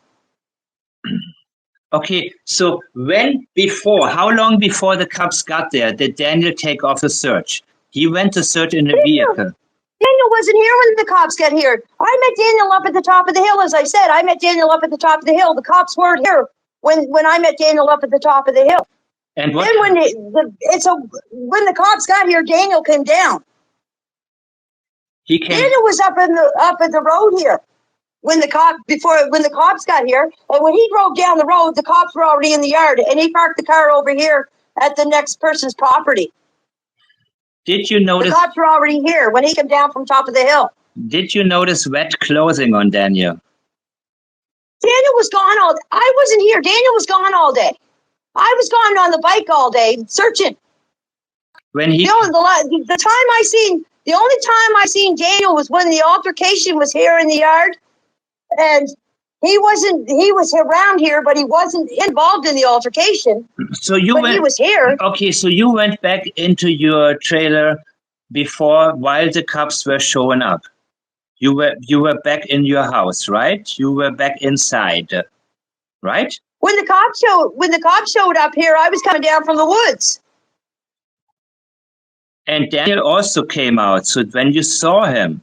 Okay, so how long before the cops got there, did Daniel take off the search? He went to search in a vehicle. Daniel wasn't here when the cops got here. I met Daniel up at the top of the hill, as I said. I met Daniel up at the top of the hill. The cops weren't here when I met Daniel up at the top of the hill. And what? Then when the cops got here, Daniel came down. Daniel was up at the road here. When the cops got here, and when he drove down the road, the cops were already in the yard, and he parked the car over here at the next person's property. Did you notice? The cops were already here when he came down from top of the hill. Did you notice wet clothing on Daniel? Daniel was gone all. I wasn't here. Daniel was gone all day. I was gone on the bike all day searching. When he the only time I seen Daniel was when the altercation was here in the yard, and he was around here, but he wasn't involved in the altercation. So he was here. Okay, so you went back into your trailer while the cops were showing up. You were back in your house, right? You were back inside, right? When the cops showed up here, I was coming down from the woods. And Daniel also came out. So when you saw him,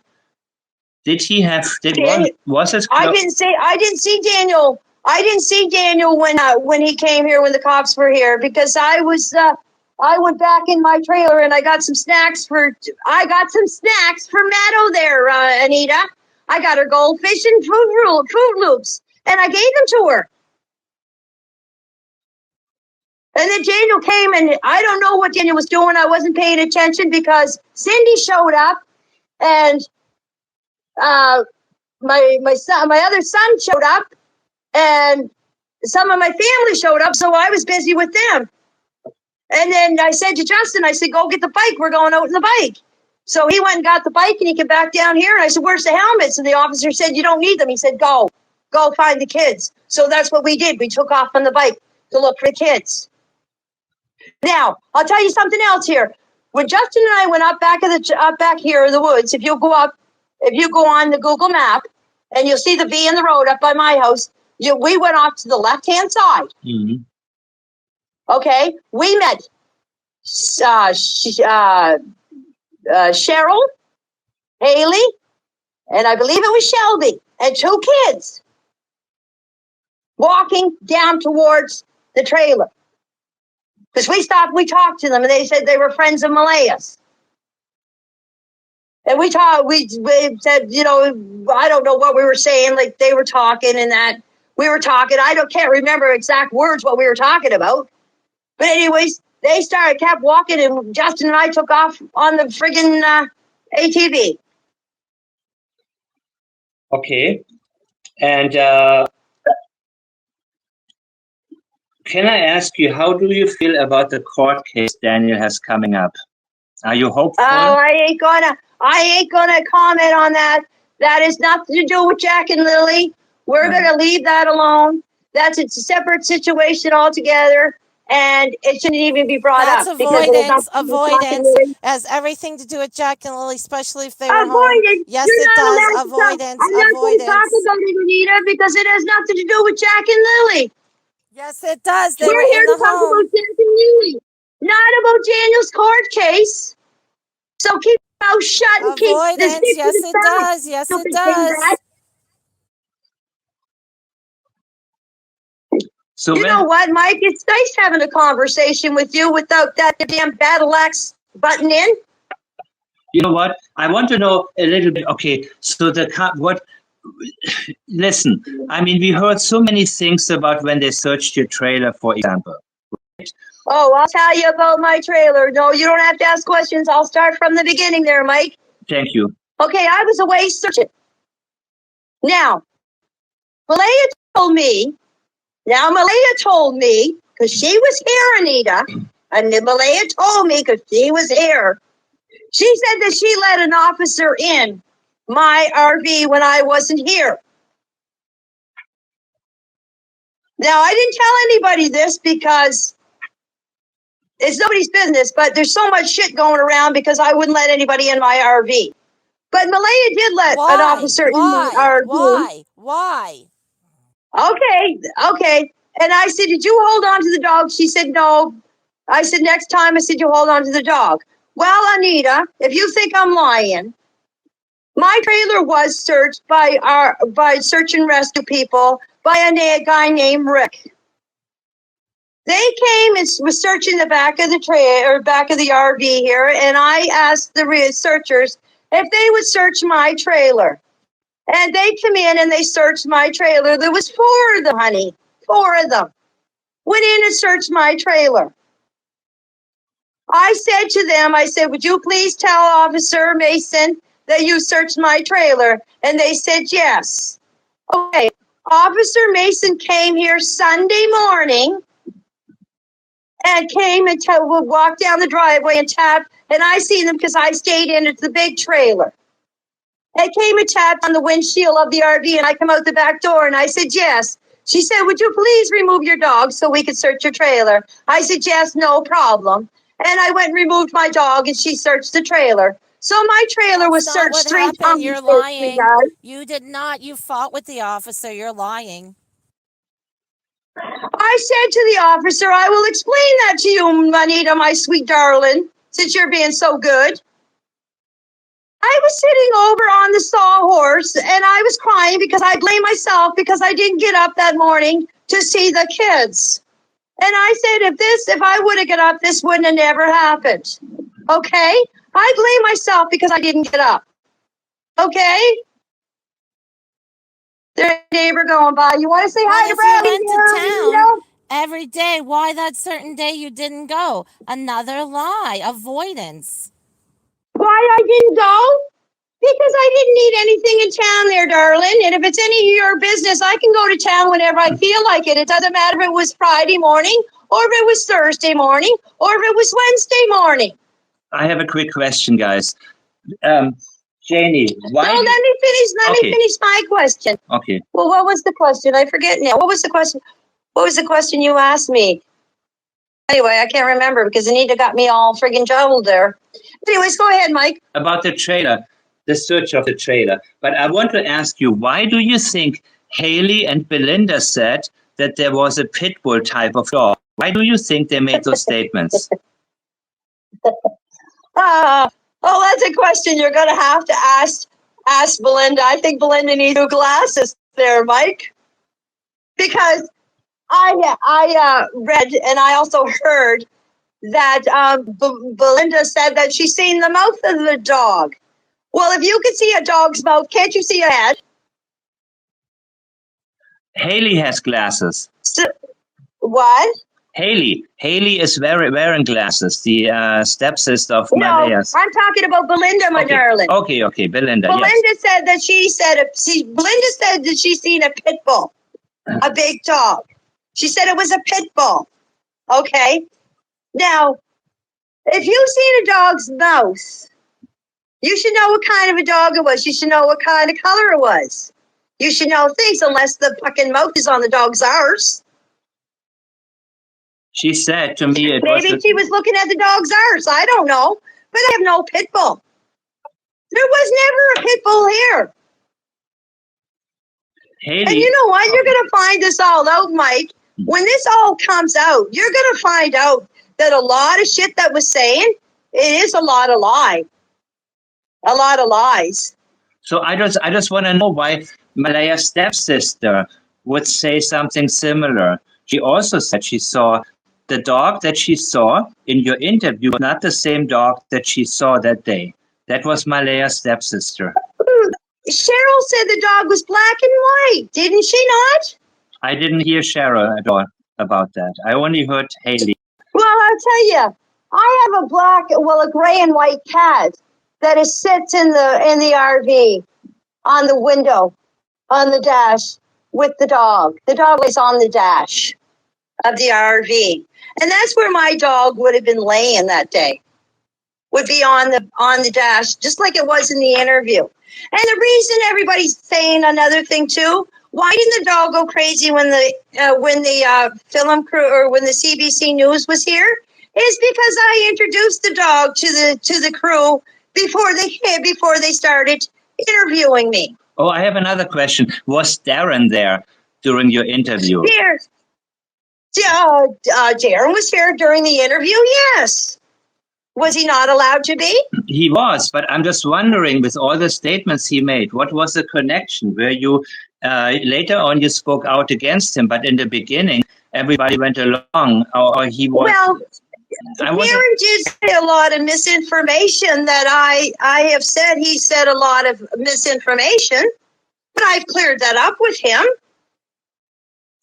was it? I didn't see Daniel. I didn't see Daniel when he came here, when the cops were here, because I went back in my trailer and I got some snacks for Meadow there, Anita. I got her goldfish and Fruit Loops, and I gave them to her. And then Daniel came, and I don't know what Daniel was doing. I wasn't paying attention because Cindy showed up, and my other son showed up, and some of my family showed up, so I was busy with them. And then I said to Justin, I said, go get the bike. We're going out in the bike. So he went and got the bike, and he came back down here, and I said, where's the helmets? And the officer said, you don't need them. He said, go find the kids. So that's what we did. We took off on the bike to look for the kids. Now, I'll tell you something else here. When Justin and I went up back here in the woods, if you go on the Google map, and you'll see the V in the road up by my house, we went off to the left-hand side. Mm-hmm. Okay, we met Cheryl, Haley, and I believe it was Shelby, and 2 kids walking down towards the trailer. Because we stopped, we talked to them, and they said they were friends of Malaya's. And we said, I don't know what we were saying, like they were talking and that. We were talking, can't remember exact words what we were talking about. But anyways, they kept walking, and Justin and I took off on the friggin' ATV. Okay. And can I ask you, how do you feel about the court case Daniel has coming up? Are you hopeful? Oh, I ain't gonna comment on that. That has nothing to do with Jack and Lily. We're gonna leave that alone. It's a separate situation altogether, and it shouldn't even be brought That's up. Avoidance has everything to do with Jack and Lily, especially if they were home. Yes, You're it does. Avoidance. I'm not going to talk about it, Anita, because it has nothing to do with Jack and Lily. Yes, it does. We're here to talk about Jack and Lily, not about Daniel's court case. So keep your mouth shut and keep avoidance. Yes, it does. Yes, it does. So you know what, Mike? It's nice having a conversation with you without that damn battle axe button in. You know what? I want to know a little bit. Okay, so listen, I mean, we heard so many things about when they searched your trailer, for example. Right? Oh, I'll tell you about my trailer. No, you don't have to ask questions. I'll start from the beginning there, Mike. Thank you. Okay, I was away searching. Now, Malaya told me, because she was here, Anita, and Malaya told me because she was here, she said that she let an officer in my RV when I wasn't here. Now, I didn't tell anybody this because it's nobody's business, but there's so much shit going around because I wouldn't let anybody in my RV. But Malaya did let an officer in my RV. Why? Okay. And I said, did you hold on to the dog? She said, no. I said, next time, you hold on to the dog. Well, Anita, if you think I'm lying, my trailer was searched by search and rescue people by a guy named Rick. They came and was searching the back of the back of the RV here, and I asked the researchers if they would search my trailer. And they come in and they searched my trailer. There was 4 of them, honey. 4 of them went in and searched my trailer. I said to them, would you please tell Officer Mason that you searched my trailer? And they said yes. Okay, Officer Mason came here Sunday morning and came and walked down the driveway and tapped, and I seen them because I stayed in the big trailer. And came and tapped on the windshield of the RV, and I come out the back door, and I said, yes. She said, would you please remove your dog so we could search your trailer? I said, yes, no problem. And I went and removed my dog, and she searched the trailer. So my trailer was searched 3 times. You're lying. You did not. You fought with the officer. You're lying. I said to the officer, I will explain that to you, Anita, my sweet darling, since you're being so good. I was sitting over on the sawhorse and I was crying because I blame myself because I didn't get up that morning to see the kids. And I said, if I would have got up, this wouldn't have never happened. Okay? I blame myself because I didn't get up. Okay? There's a neighbor going by. You want to say hi to Bradley? If you went to town every day, why that certain day you didn't go? Another lie. Avoidance. Why I didn't go? Because I didn't need anything in town there, darling. And if it's any of your business, I can go to town whenever I feel like it. It doesn't matter if it was Friday morning or if it was Thursday morning or if it was Wednesday morning. I have a quick question, guys. Janie, why? No, let me finish my question. Okay. Well, what was the question? I forget now. What was the question? What was the question you asked me? Anyway, I can't remember because Anita got me all friggin' jumbled there. Anyways, go ahead, Mike. About the trailer, the search of the trailer. But I want to ask you, why do you think Haley and Belinda said that there was a pit bull type of dog? Why do you think they made those statements? Oh, that's a question you're going to have to ask Belinda. I think Belinda needs new glasses there, Mike. Because I read and I also heard that Belinda said that she's seen the mouth of the dog. Well, if you can see a dog's mouth, can't you see a head? Haley has glasses. So, what? Haley is wearing glasses. The stepsister of Malaya's. I'm talking about Belinda, my darling. Okay, Belinda. Belinda said that Belinda said that she's seen a pit bull, a big dog. She said it was a pit bull. Okay. Now, if you've seen a dog's mouth, you should know what kind of a dog it was. You should know what kind of color it was. You should know things unless the fucking mouth is on the dog's arse. She said to me Maybe she was looking at the dog's arse. I don't know. But I have no pit bull. There was never a pit bull here. Haley. And you know what? You're going to find this all out, Mike. When this all comes out, you're going to find out that a lot of shit that was saying, it is a lot of lie. A lot of lies. So I just want to know why Malaya's stepsister would say something similar. She also said she saw the dog that she saw in your interview, not the same dog that she saw that day. That was Malaya's stepsister. Cheryl said the dog was black and white, didn't she not? I didn't hear Cheryl at all about that. I only heard Haley. Well, I'll tell you, I have a gray and white cat that sits in the RV on the window, on the dash with the dog. The dog is on the dash of the RV. And that's where my dog would have been laying that day. Would be on the dash, just like it was in the interview. And the reason everybody's saying another thing too, why didn't the dog go crazy when the film crew or when the CBC News was here? Is because I introduced the dog to the crew before they started interviewing me. Oh, I have another question. Was Darren there during your interview? Darren was here during the interview, yes. Was he not allowed to be? He was, but I'm just wondering, with all the statements he made, what was the connection? Where you, later on, you spoke out against him, but in the beginning, everybody went along, or he was... Well, Darren did say a lot of misinformation that I have said. He said a lot of misinformation, but I've cleared that up with him.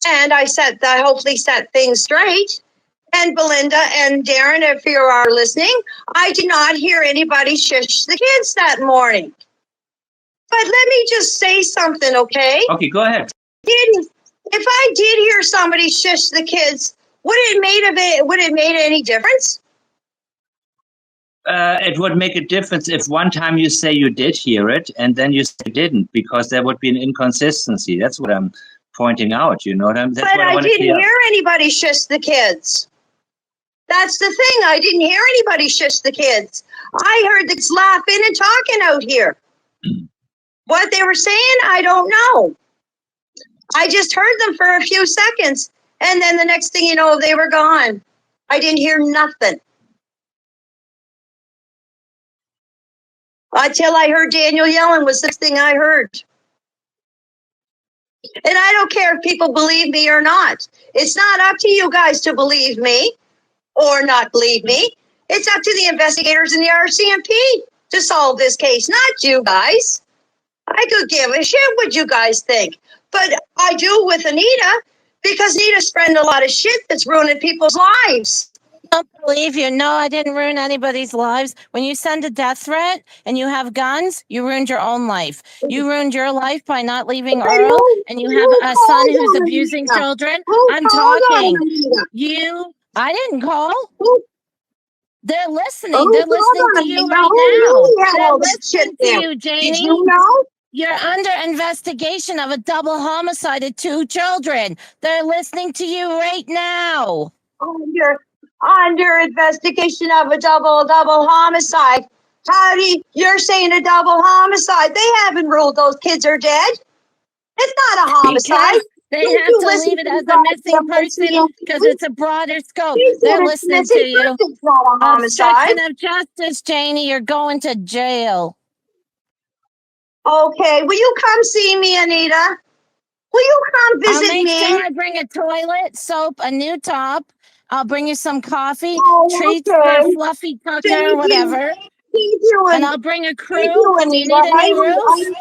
And I hopefully set things straight. And Belinda and Darren, if you are listening, I did not hear anybody shush the kids that morning. But let me just say something, okay? Okay, go ahead. did hear somebody shush the kids, would it made any difference? It would make a difference if one time you say you did hear it and then you say you didn't, because there would be an inconsistency. That's what I'm pointing out. You know what I'm? That's But what I I want to didn't clear. hear anybody shush the kids. That's the thing. I didn't hear anybody shush the kids. I heard the kids laughing and talking out here. What they were saying, I don't know. I just heard them for a few seconds, and then the next thing you know, they were gone. I didn't hear nothing. Until I heard Daniel yelling was the thing I heard. And I don't care if people believe me or not. It's not up to you guys to believe me or not believe me. It's up to the investigators in the RCMP to solve this case, not you guys. I could give a shit what you guys think. But I do with Anita, because Anita's spreading a lot of shit that's ruining people's lives. I don't believe you. No, I didn't ruin anybody's lives. When you send a death threat and you have guns, you ruined your own life. You ruined your life by not leaving Earl, and you have a son who's abusing children. I'm talking. I didn't call. They're listening. They're listening to you right now. They're listening to you, Janie. Did you know? You're under investigation of a double homicide of 2 children. They're listening to you right now. Under investigation of a double homicide. You're saying a double homicide? They haven't ruled those kids are dead. It's not a homicide. Because they have to leave it as a missing person because it's a broader scope. They're listening to you. It's not a homicide. Obstruction of justice, Janie. You're going to jail. Okay, will you come see me, Anita? Will you come visit me? I'll make sure I bring a toilet, soap, a new top. I'll bring you some coffee, treats for Fluffy Tucker, whatever. And I'll bring a crew. Do you need a new roof?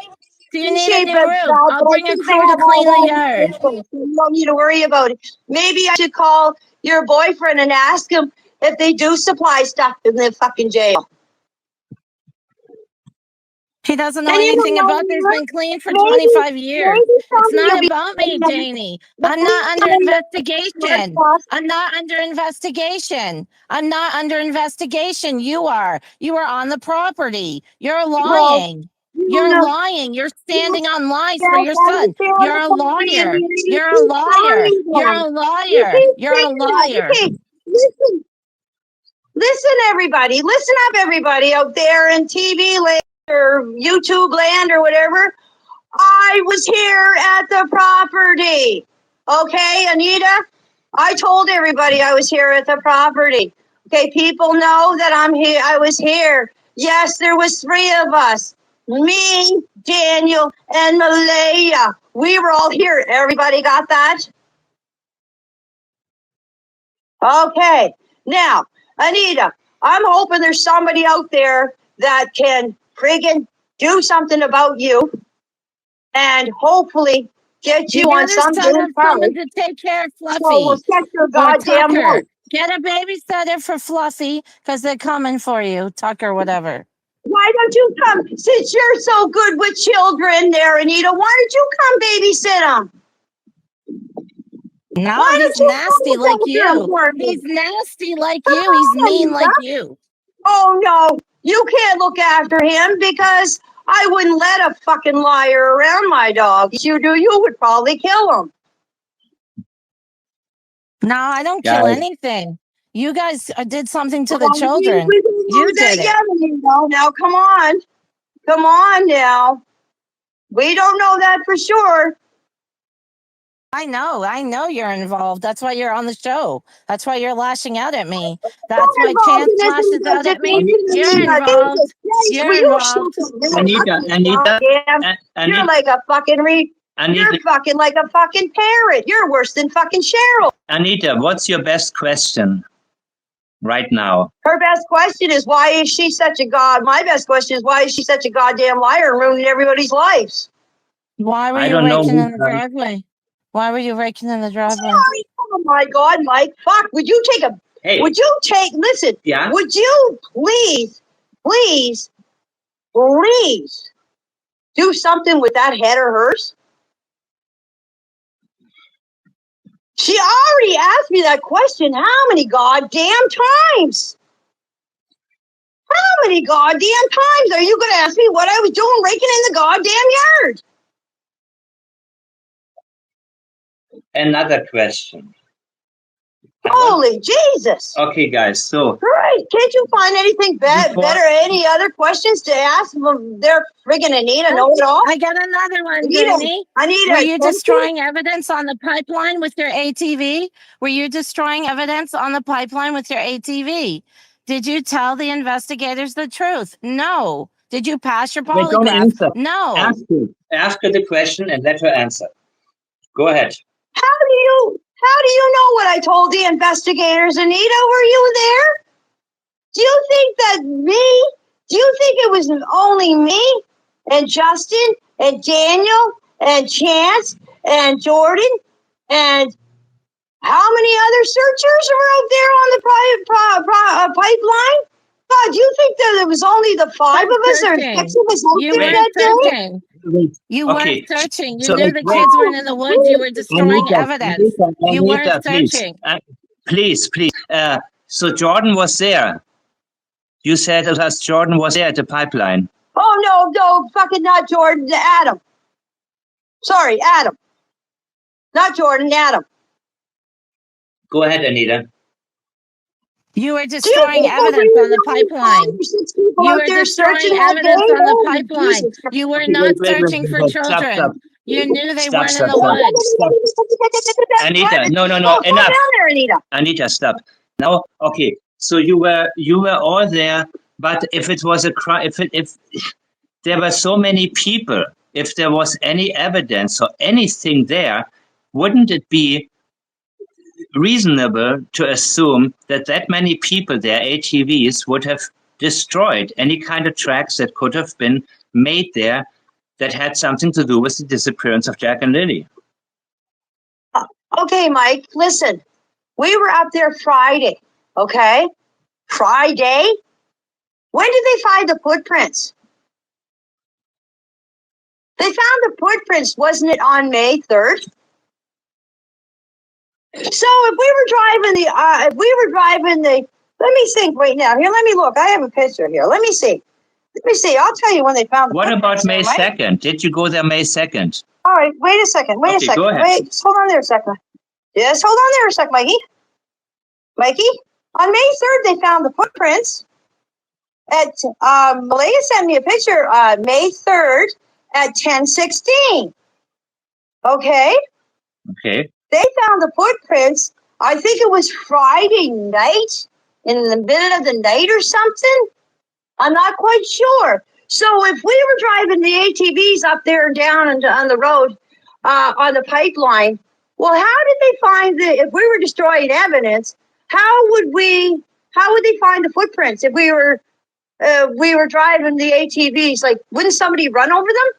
Do you need a new roof? I'll bring a crew to clean the yard. You don't need to worry about it. Maybe I should call your boyfriend and ask him if they do supply stuff in the fucking jail. He doesn't know anything about this. Been clean for 25 years. It's not about me, Janie. I'm not under investigation. I'm not under investigation. I'm not under investigation. You are. You are on the property. You're lying. You're lying. You're standing on lies for your son. You're a liar. You're a liar. You're a liar. You're a liar. Listen, everybody. Listen up, everybody out there in TV land or YouTube land or whatever. I was here at the property. Okay, Anita? I told everybody I was here at the property. Okay, people know that I'm here. I was here. Yes, there was 3 of us. Me, Daniel, and Malaya. We were all here. Everybody got that? Okay. Now, Anita, I'm hoping there's somebody out there that can friggin' do something about you and hopefully get you on some damn someone to take care of Fluffy. So we'll check your goddamn work. Get a babysitter for Fluffy because they're coming for you, Tucker, whatever. Why don't you come? Since you're so good with children there, Anita, why don't you come babysit them? No, he's nasty like you. He's nasty like you. He's mean like you. Oh, no. You can't look after him because I wouldn't let a fucking liar around my dog. If you do, you would probably kill him. No, I don't kill anything. You guys did something to the children. You did it. Now, come on. Come on now. We don't know that for sure. I know you're involved. That's why you're on the show. That's why you're lashing out at me. That's why Chance lashes out at me. You're involved. You're involved. Anita, you're like a fucking you're fucking like a fucking parrot. You're worse than fucking Cheryl. Anita, what's your best question right now? Her best question is, why is she such a my best question is, why is she such a goddamn liar and ruining everybody's lives? Why were you raking in the driveway? Why were you raking in the driveway? Sorry. Oh my God, Mike. Fuck. Would you take listen. Yeah. Would you please do something with that head of hers? She already asked me that question how many goddamn times? How many goddamn times are you going to ask me what I was doing raking in the goddamn yard? Another question. Holy Jesus. Okay, guys, so. Right. Can't you find anything better, any other questions to ask them? They're friggin' Anita know-it-all. I got another one, Anita, Janie. Anita, Were you destroying evidence on the pipeline with your ATV? Were you destroying evidence on the pipeline with your ATV? Did you tell the investigators the truth? No. Did you pass your Wait, don't polygraph? answer. No. Ask her the question and let her answer. Go ahead. How do you know what I told the investigators, Anita? Were you there? Do you think it was only me and Justin and Daniel and Chance and Jordan and how many other searchers were out there on the pipeline? God, do you think that it was only the 5 of us or 6 of us out there that day? You weren't searching. You So, knew the kids weren't in the woods. You were destroying evidence. You weren't searching. Please. So Jordan was there. You said it was Jordan was there at the pipeline. Oh, no, fucking not Jordan, Adam. Sorry, Adam. Not Jordan, Adam. Go ahead, Anita. You were destroying evidence on the pipeline. You were destroying evidence on the pipeline. You were not searching for children. Stop. You knew they weren't in the woods. Anita, no, enough. Anita, stop. Now, okay. So you were all there, but if it was a crime, if there were so many people, if there was any evidence or anything there, wouldn't it be reasonable to assume that many people, their ATVs, would have destroyed any kind of tracks that could have been made there that had something to do with the disappearance of Jack and Lily? Okay, Mike, listen. We were up there Friday, okay? Friday? When did they find the footprints? They found the footprints, wasn't it on May 3rd? So if we were driving the, let me think right now. Here, let me look. I have a picture here. Let me see. I'll tell you when they found the What footprints. about May 2nd? Did you go there May 2nd? All right, wait a second. Go ahead. Wait, just hold on there a second. Just hold on there a sec, Mikey. On May 3rd, they found the footprints at, Malaya sent me a picture, May 3rd at 10:16. Okay? Okay. They found the footprints, I think it was Friday night, in the middle of the night or something. I'm not quite sure. So if we were driving the ATVs up there and down on the road, on the pipeline, well, how did they find if we were destroying evidence, how would they find the footprints if we were driving the ATVs? Like, wouldn't somebody run over them?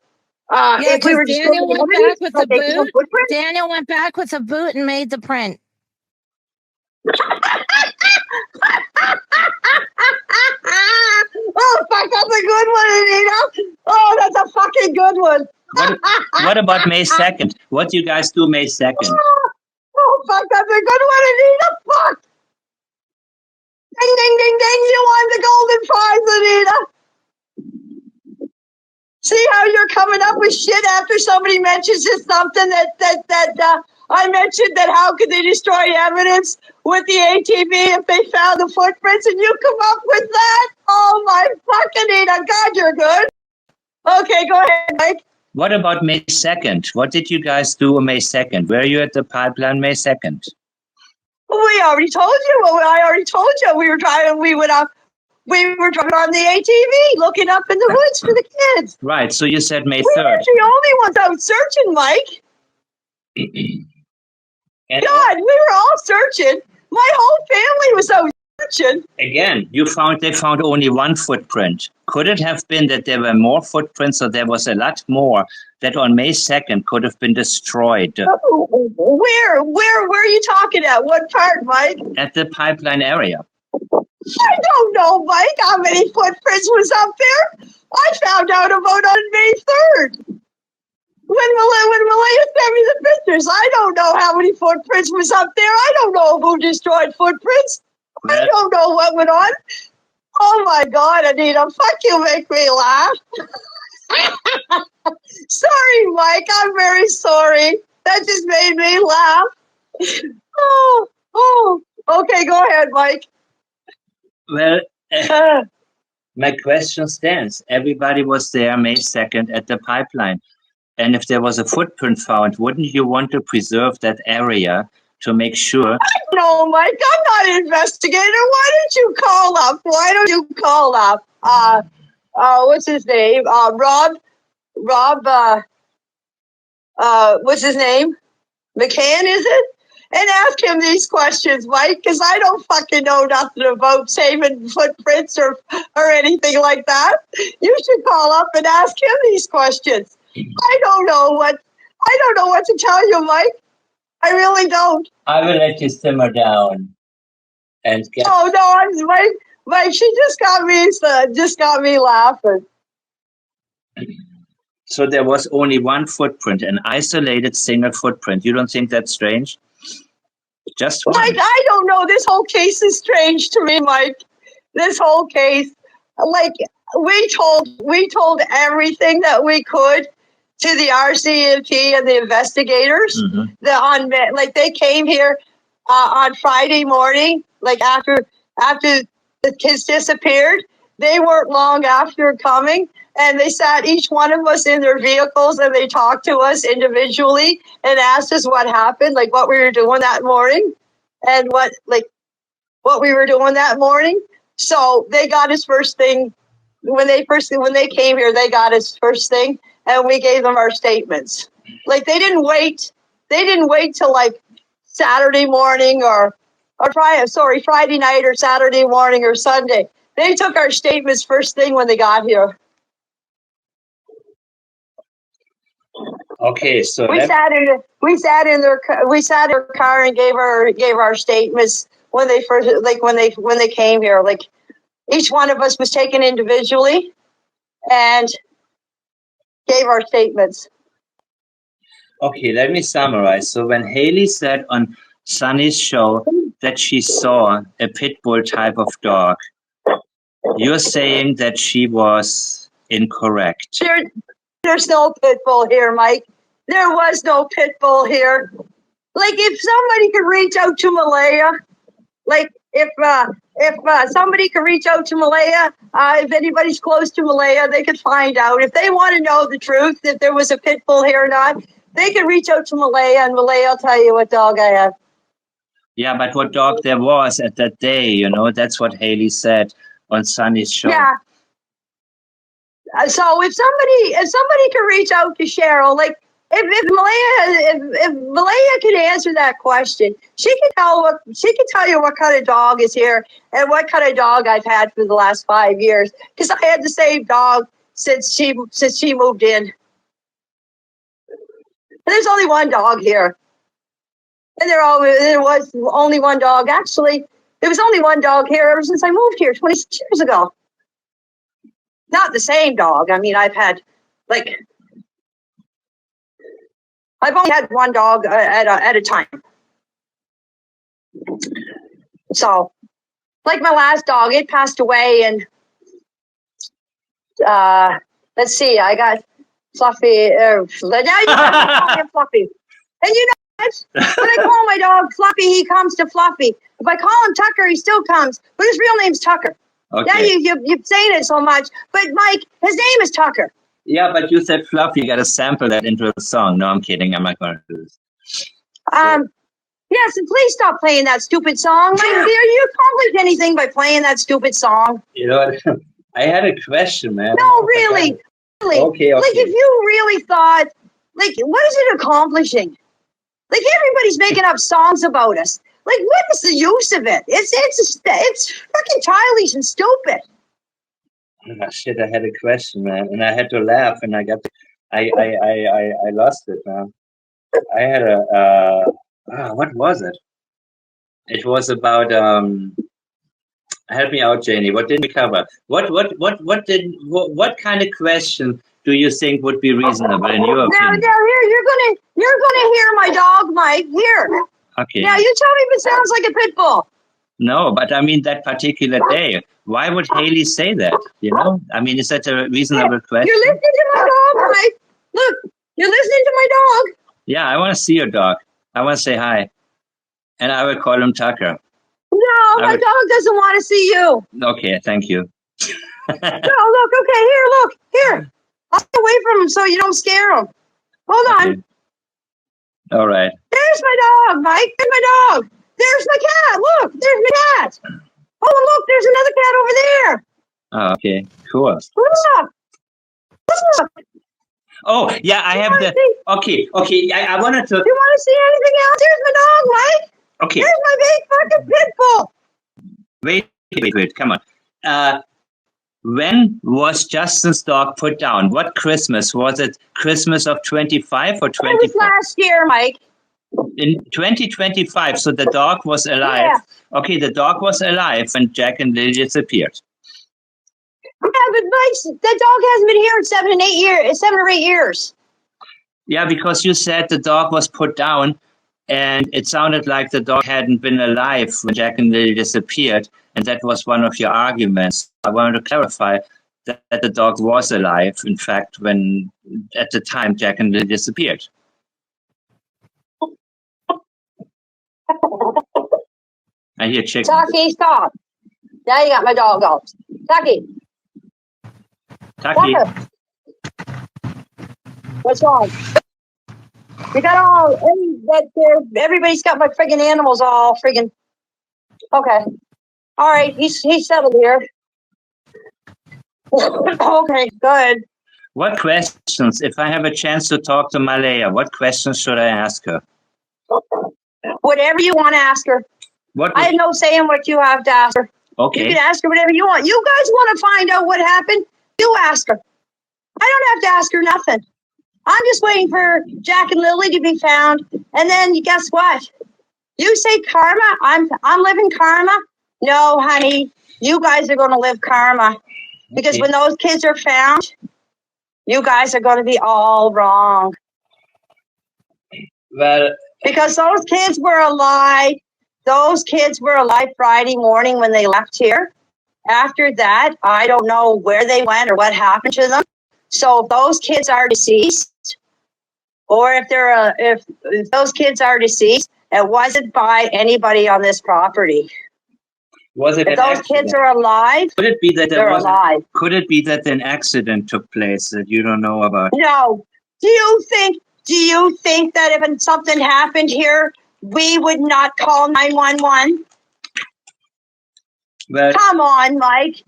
If we were Daniel went back with a boot. Footprint? Daniel went back with a boot and made the print. Oh, fuck, that's a good one, Anita. Oh, that's a fucking good one. What about May 2nd? What do you guys do May 2nd? Oh, fuck, that's a good one, Anita. Fuck. Ding, ding, ding, ding. You won the golden prize, Anita. See how you're coming up with shit after somebody mentions just something that I mentioned, that how could they destroy evidence with the ATV if they found the footprints, and you come up with that? Oh my fucking Anita, God, you're good. Okay, go ahead, Mike. What about May 2nd? What did you guys do on May 2nd? Were you at the pipeline May 2nd? We already told you. Well, I already told you. We were driving on the ATV, looking up in the woods for the kids. Right, so you said May 3rd. We were the only ones out searching, Mike. God, we were all searching. My whole family was out searching. Again, they found only one footprint. Could it have been that there were more footprints, or there was a lot more that on May 2nd could have been destroyed? Where are you talking at? What part, Mike? At the pipeline area. I don't know, Mike, how many footprints was up there. I found out about on May 3rd. We when Malia sent me the pictures, I don't know how many footprints was up there. I don't know who destroyed footprints. I don't know what went on. Oh my God, Anita, fuck you, make me laugh. Sorry, Mike, I'm very sorry. That just made me laugh. Oh, okay, go ahead, Mike. Well, my question stands. Everybody was there May 2nd at the pipeline. And if there was a footprint found, wouldn't you want to preserve that area to make sure? No, Mike, I'm not an investigator. Why don't you call up? What's his name? Rob, what's his name? McCann, is it? And ask him these questions, Mike, because I don't fucking know nothing about saving footprints or anything like that. You should call up and ask him these questions. I don't know what to tell you, Mike. I really don't. I will let you simmer down and get. Oh no, Mike, she just got me laughing. So there was only one footprint, an isolated single footprint. You don't think that's strange? Just one. Mike, I don't know. This whole case is strange to me, Mike. This whole case, like we told everything that we could to the RCMP and the investigators. Mm-hmm. They came here on Friday morning, like after the kids disappeared. They weren't long after coming, and they sat each one of us in their vehicles, and they talked to us individually and asked us what happened, like what we were doing that morning, and what we were doing that morning. So they got us first thing when they came here. They got us first thing, and we gave them our statements. Like they didn't wait till like Saturday morning or Friday night or Saturday morning or Sunday. They took our statements first thing when they got here. Okay, so we sat in their car and gave our statements when they first when they came here. Like each one of us was taken individually and gave our statements. Okay, let me summarize. So when Haley said on Sunny's show that she saw a pit bull type of dog, you're saying that she was incorrect. There's no pit bull here, Mike. There was no pit bull here. Like if somebody could reach out to Malaya, like if somebody could reach out to Malaya, if anybody's close to Malaya, they could find out. If they want to know the truth, if there was a pit bull here or not, they could reach out to Malaya, and Malaya will tell you what dog I have. Yeah, but what dog there was at that day, that's what Haley said on Sunny's show. Yeah. So if somebody could reach out to Cheryl, like if Malaya can answer that question, she can tell you what kind of dog is here and what kind of dog I've had for the last 5 years, because I had the same dog since she moved in. And there's only one dog here, and there was only one dog. Actually, there was only one dog here ever since I moved here 26 years ago. Not the same dog. I mean, I've only had one dog at a time. So, like my last dog, it passed away, and let's see, I got Fluffy. Now you have to call him Fluffy. And you know what? When I call my dog Fluffy, he comes to Fluffy. If I call him Tucker, he still comes, but his real name's Tucker. Okay. Now you're saying it so much, but Mike, his name is Tucker. Yeah, but you said Fluffy. You got to sample that into a song. No, I'm kidding. I'm not going to do this. Yes, and please stop playing that stupid song. Mike, you accomplish anything by playing that stupid song? You know what? I had a question, man. No, really. Okay. Like, if you really thought, like, what is it accomplishing? Like, everybody's making up songs about us. Like, what is the use of it? It's fucking childish and stupid. Oh, shit, I had a question, man, and I had to laugh, and I lost it, man. I had what was it? It was about help me out, Janie. What did we cover? What kind of question do you think would be reasonable in your opinion? Now here you're gonna hear my dog, Mike. Here. Okay. Now you tell me if it sounds like a pit bull. No, but I mean that particular day. Why would Haley say that? You know, I mean, is that a reasonable question? You're listening to my dog, Mike. Look, you're listening to my dog. Yeah, I want to see your dog. I want to say hi, and I will call him Tucker. No, my dog doesn't want to see you. Okay, thank you. No, look. Okay, here. I'll stay away from him so you don't scare him. Hold on. Okay. All right. There's my dog, Mike. There's my dog. There's my cat. Look, there's my cat. Oh, look, there's another cat over there. Oh, okay, cool. Look. Oh, yeah, I have the. Okay. I wanted to. Do you want to see anything else? There's my dog, Mike. Okay. There's my big fucking pit bull. Wait. Come on. When was Justin's dog put down? What Christmas? Was it Christmas of 25 or 24? It was last year, Mike. In 2025, so the dog was alive. Yeah. Okay, the dog was alive when Jack and Lily disappeared. Yeah, but Mike, that dog hasn't been here in 7 or 8 years. Yeah, because you said the dog was put down, and it sounded like the dog hadn't been alive when Jack and Lily disappeared, and that was one of your arguments. I wanted to clarify that the dog was alive, in fact, when at the time Jack and Lily disappeared. I hear chicken. Taki, stop. Now you got my dog off. Taki. What's wrong? You got everybody's got my friggin' animals all friggin'. Okay. All right, he's settled here. Okay, good. What questions, if I have a chance to talk to Malaya, what questions should I ask her? Whatever you want to ask her. I have no say in what you have to ask her. Okay. You can ask her whatever you want. You guys want to find out what happened? You ask her. I don't have to ask her nothing. I'm just waiting for Jack and Lily to be found. And then guess what? You say karma? I'm living karma? No, honey. You guys are going to live karma. Because when those kids are found, you guys are going to be all wrong. Well, because those kids were alive. Those kids were alive Friday morning when they left here. After that, I don't know where they went or what happened to them. So if those kids are deceased, or if those kids are deceased, it wasn't by anybody on this property. Was it if those kids are alive? Could it be that they're alive? Could it be that an accident took place that you don't know about? No. Do you think that if something happened here, we would not call 911? Well, come on, Mike.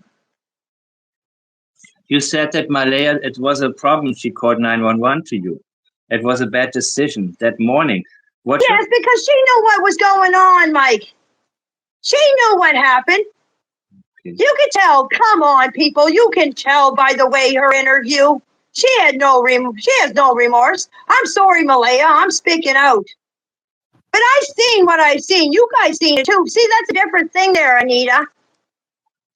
You said that Malaya, it was a problem. She called 911 to you. It was a bad decision that morning. Yes, because she knew what was going on, Mike. She knew what happened. Okay. You can tell. Come on, people. You can tell by the way her interview. She has no remorse. I'm sorry, Malaya. I'm speaking out. But I've seen what I've seen. You guys seen it too. See, that's a different thing there, Anita.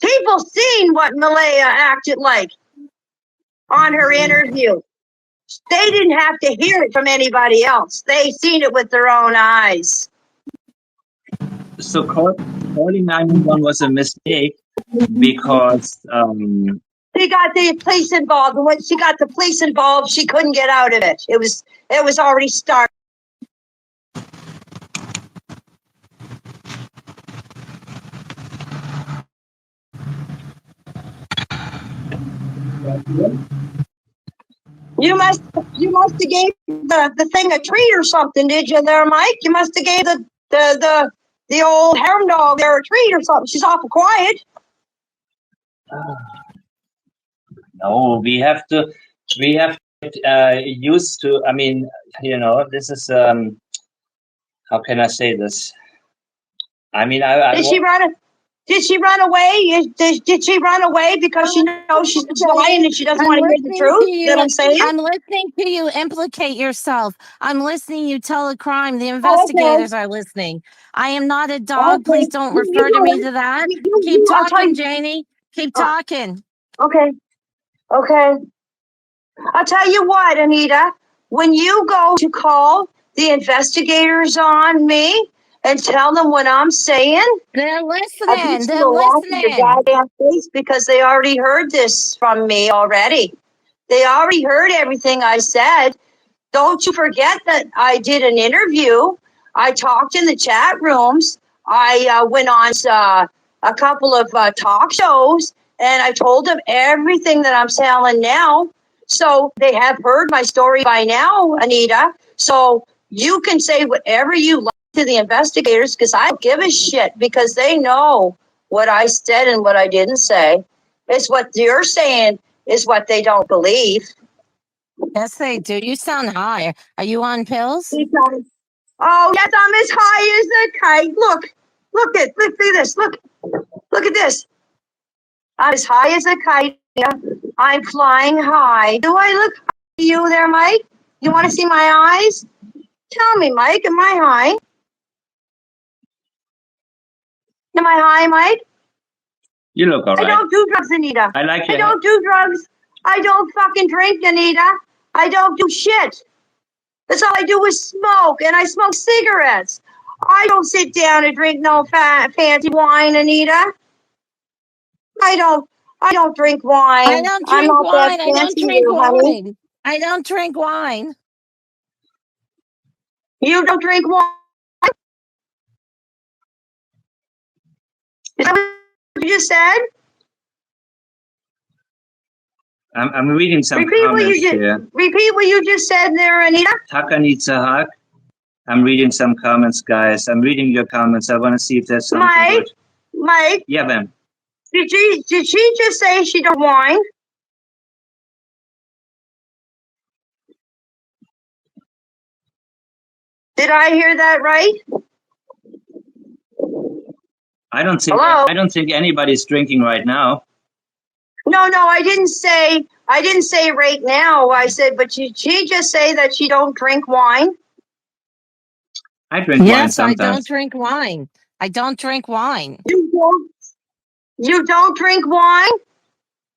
People seen what Malaya acted like on her interview. They didn't have to hear it from anybody else. They seen it with their own eyes. So calling 911 was a mistake because she got the police involved. And when she got the police involved, she couldn't get out of it. It was already started. You must have gave the thing a treat or something, did you there, Mike? You must have gave the old hound dog there a treat or something. She's awful quiet. No, we have to used to. I mean, this is how can I say this? I mean, Did she run away? Did she run away because she knows she's lying and she doesn't want to hear the truth? You know what I'm saying? I'm listening to you implicate yourself. I'm listening you tell a crime. The investigators are listening. I am not a dog. Okay. Please don't refer to me to that. Keep talking, Janie. Keep talking. Okay. I'll tell you what, Anita, when you go to call the investigators on me and tell them what I'm saying, They're I listening. bet you They're will laugh in your listening. goddamn face because they already heard this from me already. They already heard everything I said. Don't you forget that I did an interview. I talked in the chat rooms. I went on a couple of talk shows, and I told them everything that I'm telling now. So they have heard my story by now, Anita. So you can say whatever you like to the investigators because I don't give a shit because they know what I said and what I didn't say. It's what you're saying is what they don't believe. Yes, they do. You sound high. Are you on pills? Oh, yes, I'm as high as a kite. Look at this. Look at this. I'm as high as a kite. I'm flying high. Do I look high to you there, Mike? You want to see my eyes? Tell me, Mike, am I high? Am I high, Mike? You look all right. I don't do drugs, Anita. I like I your don't do drugs. I don't fucking drink, Anita. I don't do shit. That's all I do is smoke, and I smoke cigarettes. I don't sit down and drink no fancy wine, Anita. I don't drink wine. I don't I'm drink not that wine. I don't fancy drink here, honey. wine. I don't drink wine. You don't drink wine? Is that what you just said? I'm reading some comments here. Repeat what you just said there, Anita. Tucker needs a hug. I'm reading some comments, guys. I'm reading your comments. I want to see if there's something good. Mike. Yeah, Ben. Did she just say she don't whine? Did I hear that right? I don't think anybody's drinking right now. No, I didn't say right now. I said, but she just say that she don't drink wine. I drink wine sometimes. Yes, I don't drink wine. I don't drink wine. You don't drink wine?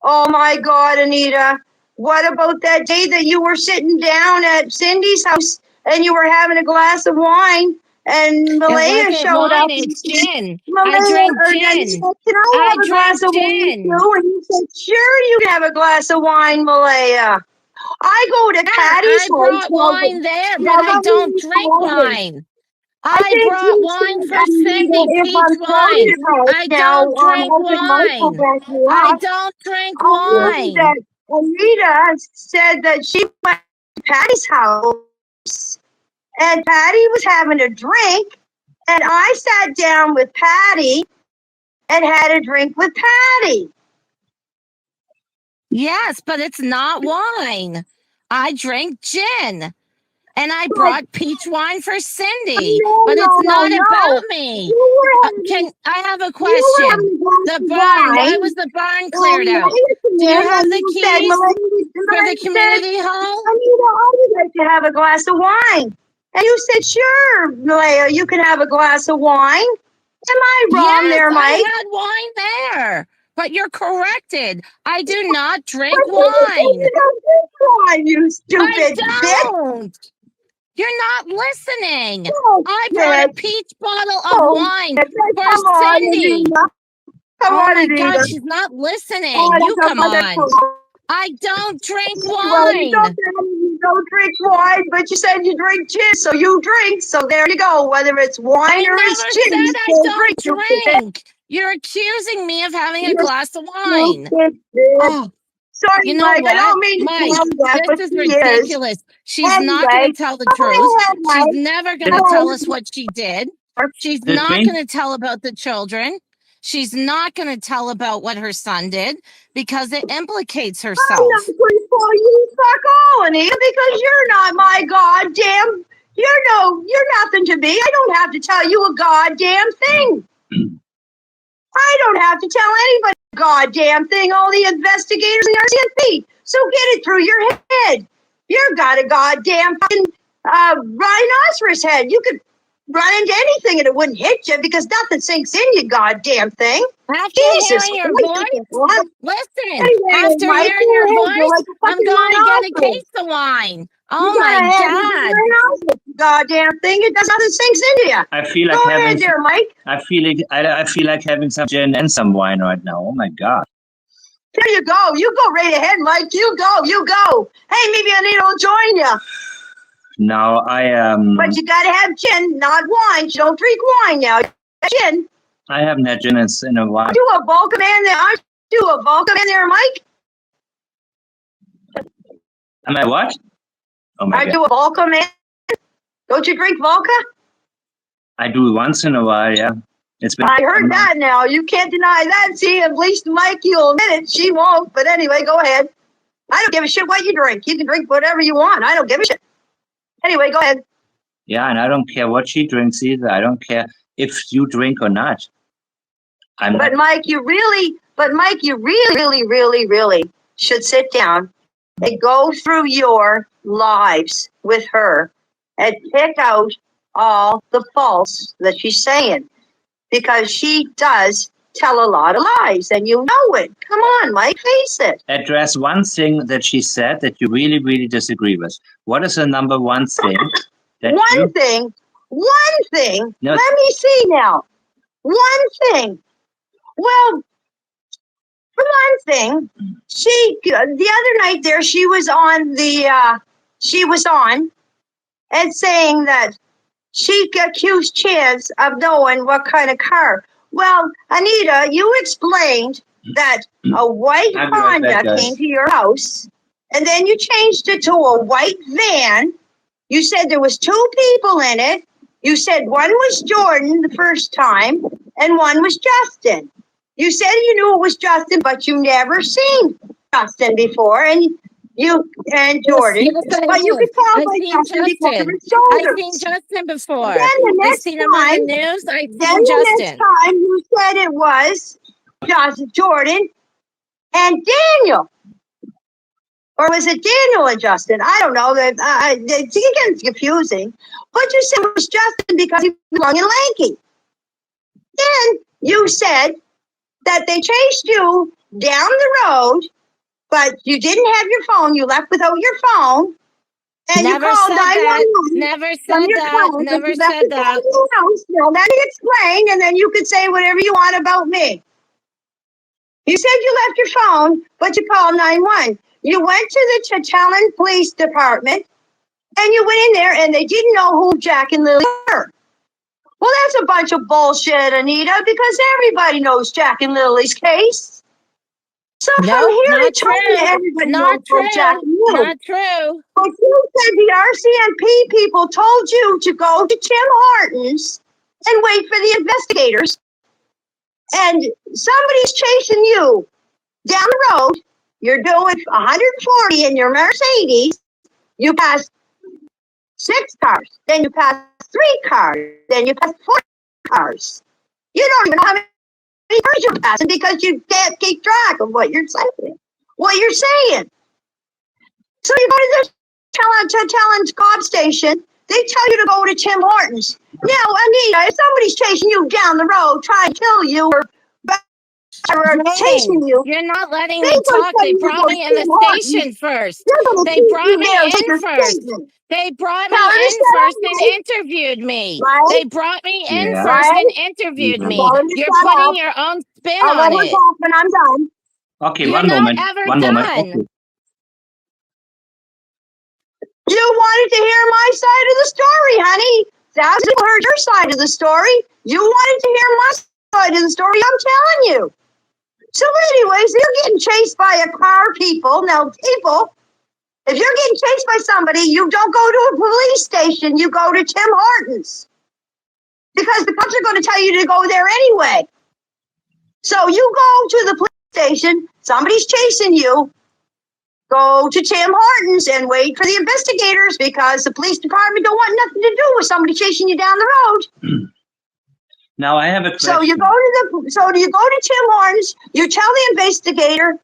Oh my God, Anita. What about that day that you were sitting down at Cindy's house and you were having a glass of wine and Malaya showed up? It's gin. Malaya, I drink and gin. you said, can I have a glass of wine too? And you said, sure, you can have a glass of wine, Malaya. I go to Patty's house. I brought wine there, but I don't drink wine. I brought wine for Cindy, peach wine. I don't drink wine. I don't drink wine. Anita said that she went to Patty's house and Patty was having a drink, and I sat down with Patty and had a drink with Patty. Yes, but it's not wine. I drink gin. And I brought peach wine for Cindy, but it's not about me. I have a question? The barn, why was the barn cleared out? Do you have the keys for the community hall? Anita, I would like to have a glass of wine. And you said, sure, Malaya, you can have a glass of wine. Am I wrong there, Mike? I had wine there. But you're corrected. I do not drink wine. You don't drink wine, you stupid bitch. You're not listening. I brought a peach bottle of wine for Cindy. Come on, my Anita. God, she's not listening. You come on. I don't drink wine. You don't drink wine, but you said you drink gin, so you drink. So there you go. Whether it's wine or it's gin, I don't drink. You're accusing me of having a glass of wine. Oh. Sorry, you know Mike, what? I don't mean Mike, this is ridiculous. She's not going to tell the truth. She's never going to tell us what she did. She's not going to tell about the children. She's not going to tell about what her son did because it implicates herself. I'm not going to tell you fuck all, Anita, because you're not my goddamn. You're nothing to me. I don't have to tell you a goddamn thing. I don't have to tell anybody a goddamn thing. All the investigators in RCMP. So get it through your head. You've got a goddamn fucking rhinoceros head. You could run into anything and it wouldn't hit you because nothing sinks in you, goddamn thing. After Jesus hearing your Christ. voice, listen, Anyway, after Mike, hearing go your ahead. You're voice, like a I'm fucking going to get a rhinoceros. case of wine. You Oh go my ahead. God. Goddamn thing. It does nothing sinks into you. I feel like Go having. ahead there, Mike. I feel like having some gin and some wine right now. Oh my God. There you go. You go right ahead, Mike. You go. Hey, maybe Anita will join you. Now But you gotta have gin, not wine. You don't drink wine now. Gin. I haven't had gin in a while. Are you a Vulcan man there? Aren't you a Vulcan man there, Mike? Am I what? Oh my Aren't God. you a Vulcan man? Don't you drink vodka? I do once in a while, yeah. It's been. I heard that now. You can't deny that. See, at least Mike, you'll admit it. She won't. But anyway, go ahead. I don't give a shit what you drink. You can drink whatever you want. I don't give a shit. Anyway, go ahead. Yeah, and I don't care what she drinks either. I don't care if you drink or not. But Mike, you really should sit down and go through your lives with her and pick out all the false that she's saying. Because she does tell a lot of lies, and you know it. Come on, Mike, face it. Address one thing that she said that you really, really disagree with. What is the number one thing? One thing. No. Let me see now. One thing. Well, for one thing, the other night there, she was on and saying that she accused Chance of knowing what kind of car. Well, Anita, you explained that a white Honda came to your house, and then you changed it to a white van. You said there was two people in it. You said one was Jordan the first time, and one was Justin. You said you knew it was Justin, but you never seen Justin before, and Jordan. Yes, but you could tell by Justin because of his shoulders. I've seen Justin before. Then the next I've seen him on the news. I've seen then Justin. The next time you said it was Jordan and Daniel. Or was it Daniel and Justin? I don't know. It's getting confusing. But you said it was Justin because he was long and lanky. Then you said that they chased you down the road, but you didn't have your phone. You left without your phone. And Never you called 911. Never said that. Never said that. Now, let me explain, and then you could say whatever you want about me. You said you left your phone, but you called 911. You went to the Challenge Police Department, and you went in there, and they didn't know who Jack and Lily were. Well, that's a bunch of bullshit, Anita, because everybody knows Jack and Lily's case. So from here to China, everybody knows who Jack and Lily. Not true. But you said the RCMP people told you to go to Tim Hortons and wait for the investigators. And somebody's chasing you down the road. You're doing 140 in your Mercedes. You pass 6 cars. Then you pass 3 cars. Then you pass 4 cars. You don't even know how many cars you're passing because you can't keep track of what you're saying. So you go to the Challenge cop station. They tell you to go to Tim Hortons. Now, Anita, if somebody's chasing you down the road, trying to kill you or chasing you, you're not letting me talk. They brought me in the station first. They brought me in first. They brought me in first and interviewed me. They brought me in first and interviewed me. You're putting your own spin on it. And I'm done. Okay, one moment. One moment. Okay. You wanted to hear my side of the story, honey. That's who heard your side of the story. You wanted to hear my side of the story, I'm telling you. So anyways, you're getting chased by a car, people. Now, people, if you're getting chased by somebody, you don't go to a police station. You go to Tim Hortons. Because the cops are going to tell you to go there anyway. So you go to the police station, somebody's chasing you, go to Tim Hortons and wait for the investigators because the police department don't want nothing to do with somebody chasing you down the road. Now I have a question. So you go to Tim Hortons, you tell the investigators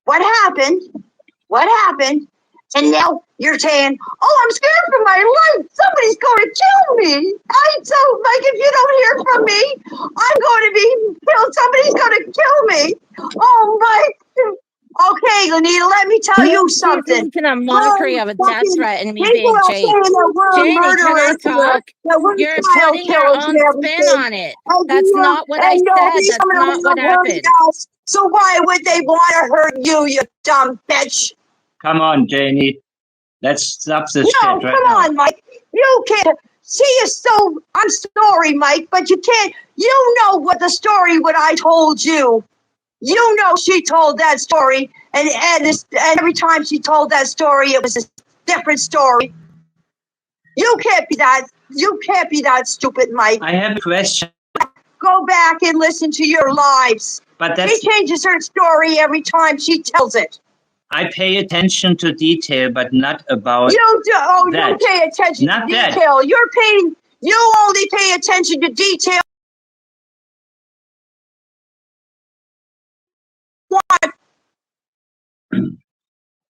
what happened, And now you're saying, oh, I'm scared for my life. Somebody's going to kill me. Like, if you don't hear from me, I'm going to be killed. Somebody's going to kill me. Oh, my. Okay, Anita, let me tell you something. Making a mockery of a death threat and me People being are Jake. saying that we're Janie, murderers can I talk? that we're You're child putting your killers own and spin everything. on it. That's not what I And said. nobody's That's coming not what around hurting happened. us. So why would they want to hurt you, you dumb bitch? Come on, Janie. Let's stop this shit right Come now. on, Mike. You can't. She is so. I'm sorry, Mike, but you can't. You know what the story what I told you. You know she told that story, and every time she told that story, it was a different story. You can't be that. You can't be that stupid, Mike. I have a question. Go back and listen to your lives. But She changes her story every time she tells it. I pay attention to detail, but not about you do. Oh, that. you pay attention Not to that. detail. You only pay attention to detail. Want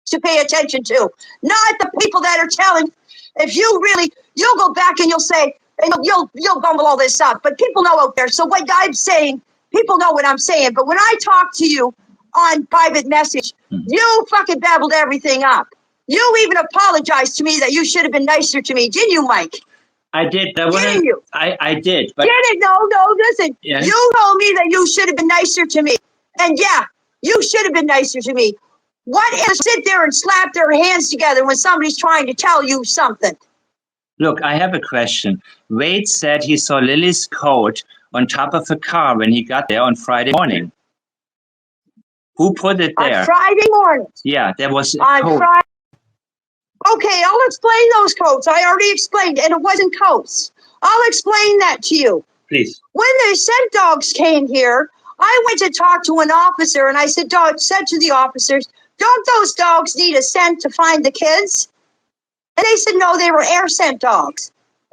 to pay attention to, not the people that are telling. If you really, you'll go back and you'll say, and you'll bumble all this up. But people know out there. So what I'm saying, people know what I'm saying. But when I talk to you on private message, you fucking babbled everything up. You even apologized to me that you should have been nicer to me, didn't you, Mike? I did. Didn't you? I did. But didn't. No, listen. Yeah. You told me that you should have been nicer to me. And yeah, you should have been nicer to me. What is sit there and slap their hands together when somebody's trying to tell you something? Look, I have a question. Wade said he saw Lily's coat on top of a car when he got there on Friday morning. Who put it there? On Friday morning. Yeah, there was a on coat. Friday. Okay, I'll explain those coats. I already explained, and it wasn't coats. I'll explain that to you. Please. When the scent dogs came here, I went to talk to an officer, and I said to the officers, don't those dogs need a scent to find the kids? And they said, no, they were air scent dogs.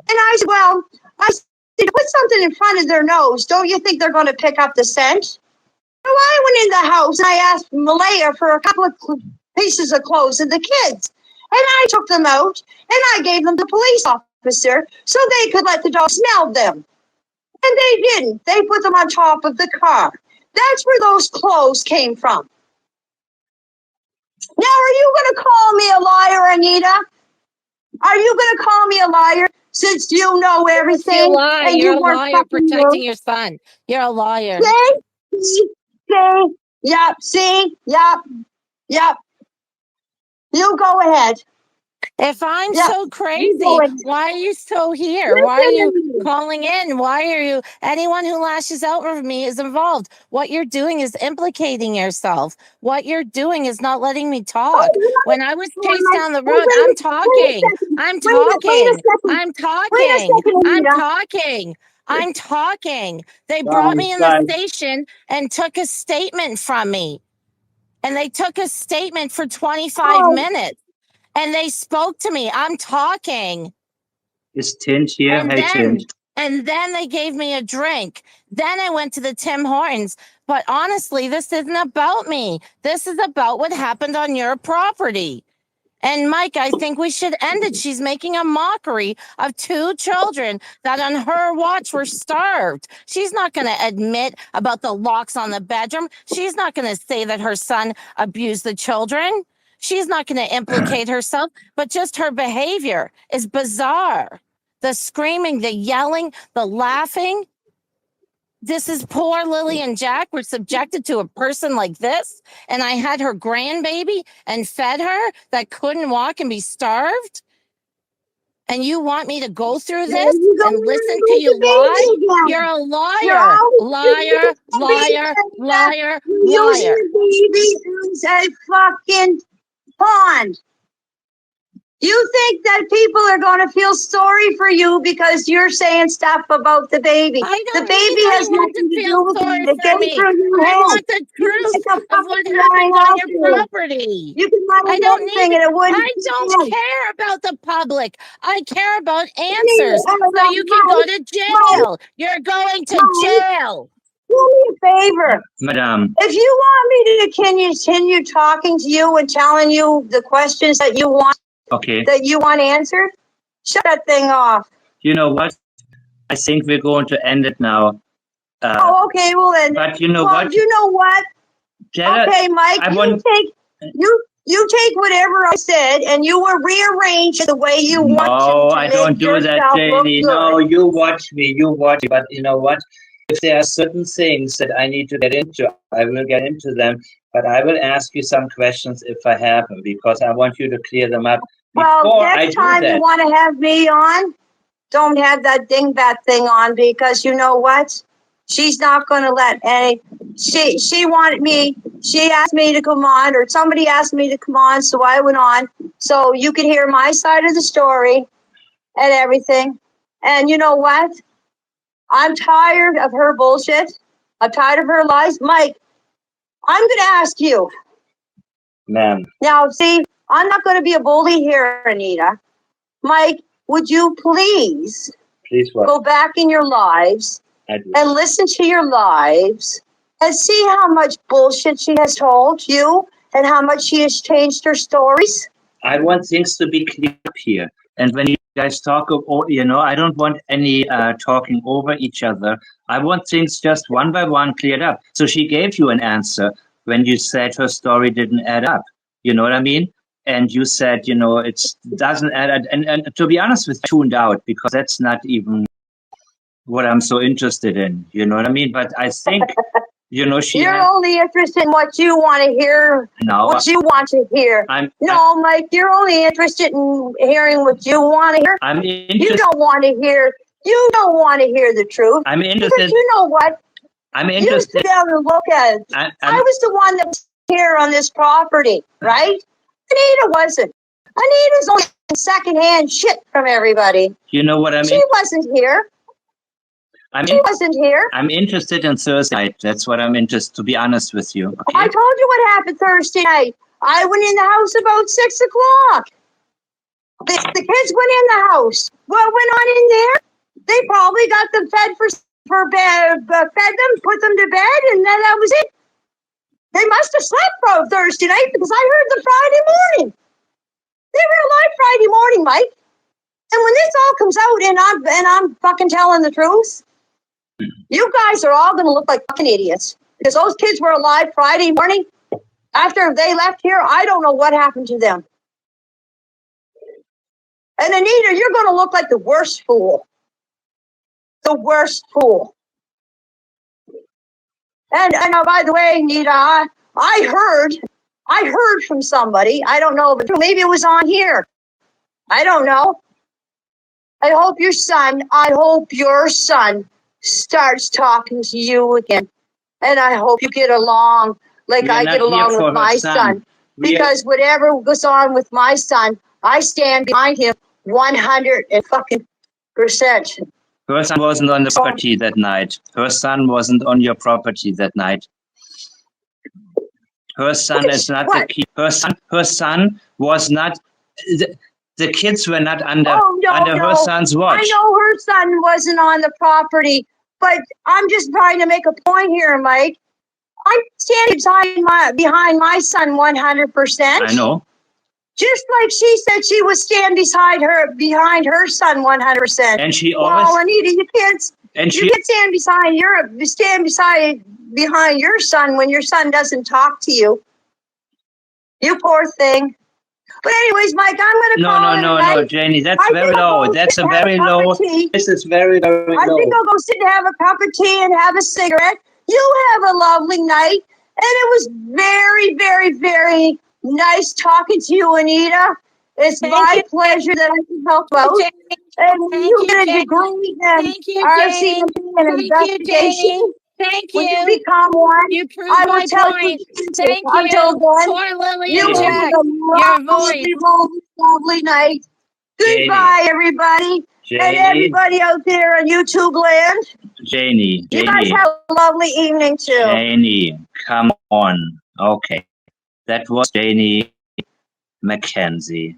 And I said, put something in front of their nose. Don't you think they're going to pick up the scent? So I went in the house, and I asked Malaya for a couple of pieces of clothes and the kids. And I took them out, and I gave them to the police officer so they could let the dog smell them. And they didn't. They put them on top of the car. That's where those clothes came from. Now, are you going to call me a liar, Anita? Are you going to call me a liar since you know everything? You lie. And You're you a weren't liar protecting you? your son. You're a liar. See? Yep. You go ahead. If I'm so crazy, why are you still here? Listen Why are you calling in? Why are you? Anyone who lashes out for me is involved. What you're doing is implicating yourself. What you're doing is not letting me talk. When I was chased down the road, I'm talking. I'm talking. I'm talking. I'm talking. I'm talking. They brought me in the station and took a statement from me. And they took a statement for 25 minutes. And they spoke to me. I'm talking. Is Tint here? And then they gave me a drink. Then I went to the Tim Hortons. But honestly, this isn't about me. This is about what happened on your property. And Mike, I think we should end it. She's making a mockery of two children that on her watch were starved. She's not going to admit about the locks on the bedroom. She's not going to say that her son abused the children. She's not going to implicate herself, but just her behavior is bizarre. The screaming, the yelling, the laughing. This is poor Lily and Jack were subjected to a person like this. And I had her grandbaby and fed her that couldn't walk and be starved. And you want me to go through this and listen to you lie? You're a liar. Liar, liar, liar, liar. Baby as a fucking pond. You think that people are going to feel sorry for you because you're saying stuff about the baby. The baby has nothing to do with it. It came through your head. I want the truth of what happened on your property. You can lie about anything and it wouldn't. I don't care about the public. I care about answers. So you can go to jail. You're going to jail. do me a favor. Madam. If you want me to continue talking to you and telling you the questions that you want, answered, shut that thing off. You know what? I think we're going to end it now. Okay, well then. But you know what? You know what? Jetta, okay, Mike, you take whatever I said and you will rearrange it the way you want to. No, I don't do that, Janie. No, you watch me. But you know what? If there are certain things that I need to get into, I will get into them. But I will ask you some questions if I have them, because I want you to clear them up. Well, next time you want to have me on, don't have that dingbat thing on, because you know what? She's not going to let any. She wanted me. She asked me to come on, or somebody asked me to come on, so I went on. So you could hear my side of the story and everything. And you know what? I'm tired of her bullshit. I'm tired of her lies. Mike, I'm going to ask you. Ma'am. Now, see, I'm not going to be a bully here, Anita. Mike, would you please go back in your lives and listen to your lives and see how much bullshit she has told you and how much she has changed her stories? I want things to be clear up here. And when you guys talk, I don't want any talking over each other. I want things just one by one cleared up. So she gave you an answer when you said her story didn't add up. You know what I mean? And you said, it doesn't add up. And to be honest with you, tuned out, because that's not even what I'm so interested in. You know what I mean? But I think, you're only interested in what you want to hear. No, what you want to hear. Mike, you're only interested in hearing what you want to hear. You don't want to hear. You don't want to hear the truth. I'm interested. Because you know what? I'm interested. You sit down and look at it. I was the one that was here on this property, right? Anita wasn't. Anita's only secondhand shit from everybody. You know what I mean? She wasn't here. She wasn't here. I'm interested in Thursday night. That's what I'm interested, to be honest with you. Okay? I told you what happened Thursday night. I went in the house about 6 o'clock. The kids went in the house. What went on in there? They probably got them fed for bed, fed them, put them to bed, and then that was it. They must have slept for Thursday night, because I heard them Friday morning. They were alive Friday morning, Mike. And when this all comes out and I'm fucking telling the truth, you guys are all going to look like fucking idiots, because those kids were alive Friday morning. After they left here, I don't know what happened to them. And Anita, you're going to look like the worst fool. The worst fool. And by the way, Anita, I heard from somebody. I don't know, but maybe it was on here. I don't know. I hope your son starts talking to you again. And I hope you get along like I get along with my son. Because whatever goes on with my son, I stand behind him 100%. Her son wasn't on the property that night. Her son wasn't on your property that night. Her son is not the key. Her son was not. The kids were not under her son's watch. I know her son wasn't on the property, but I'm just trying to make a point here, Mike. I'm standing behind my son 100%. I know. Just like she said she would stand behind her son 100%. And she always. Well, Anita, you can't stand behind your son when your son doesn't talk to you. You poor thing. But anyways, Mike, I'm going to call it. No, Janie, that's very low. That's a very low. This is very, very low. I think I'll go sit and have a cup of tea and have a cigarette. You have a lovely night. And it was very, very, very nice talking to you, Anita. It's my pleasure that I can help out. And you get a degree in RCMP and investigation. Thank you. When you become one, you proved I will my tell point. you. Thank Until you. then, Poor Lily you and have Jack. a lovely night. Goodbye, everybody. Janie. And everybody out there on YouTube land. Janie. You guys have a lovely evening, too. Janie, come on. Okay. That was Janie McKenzie.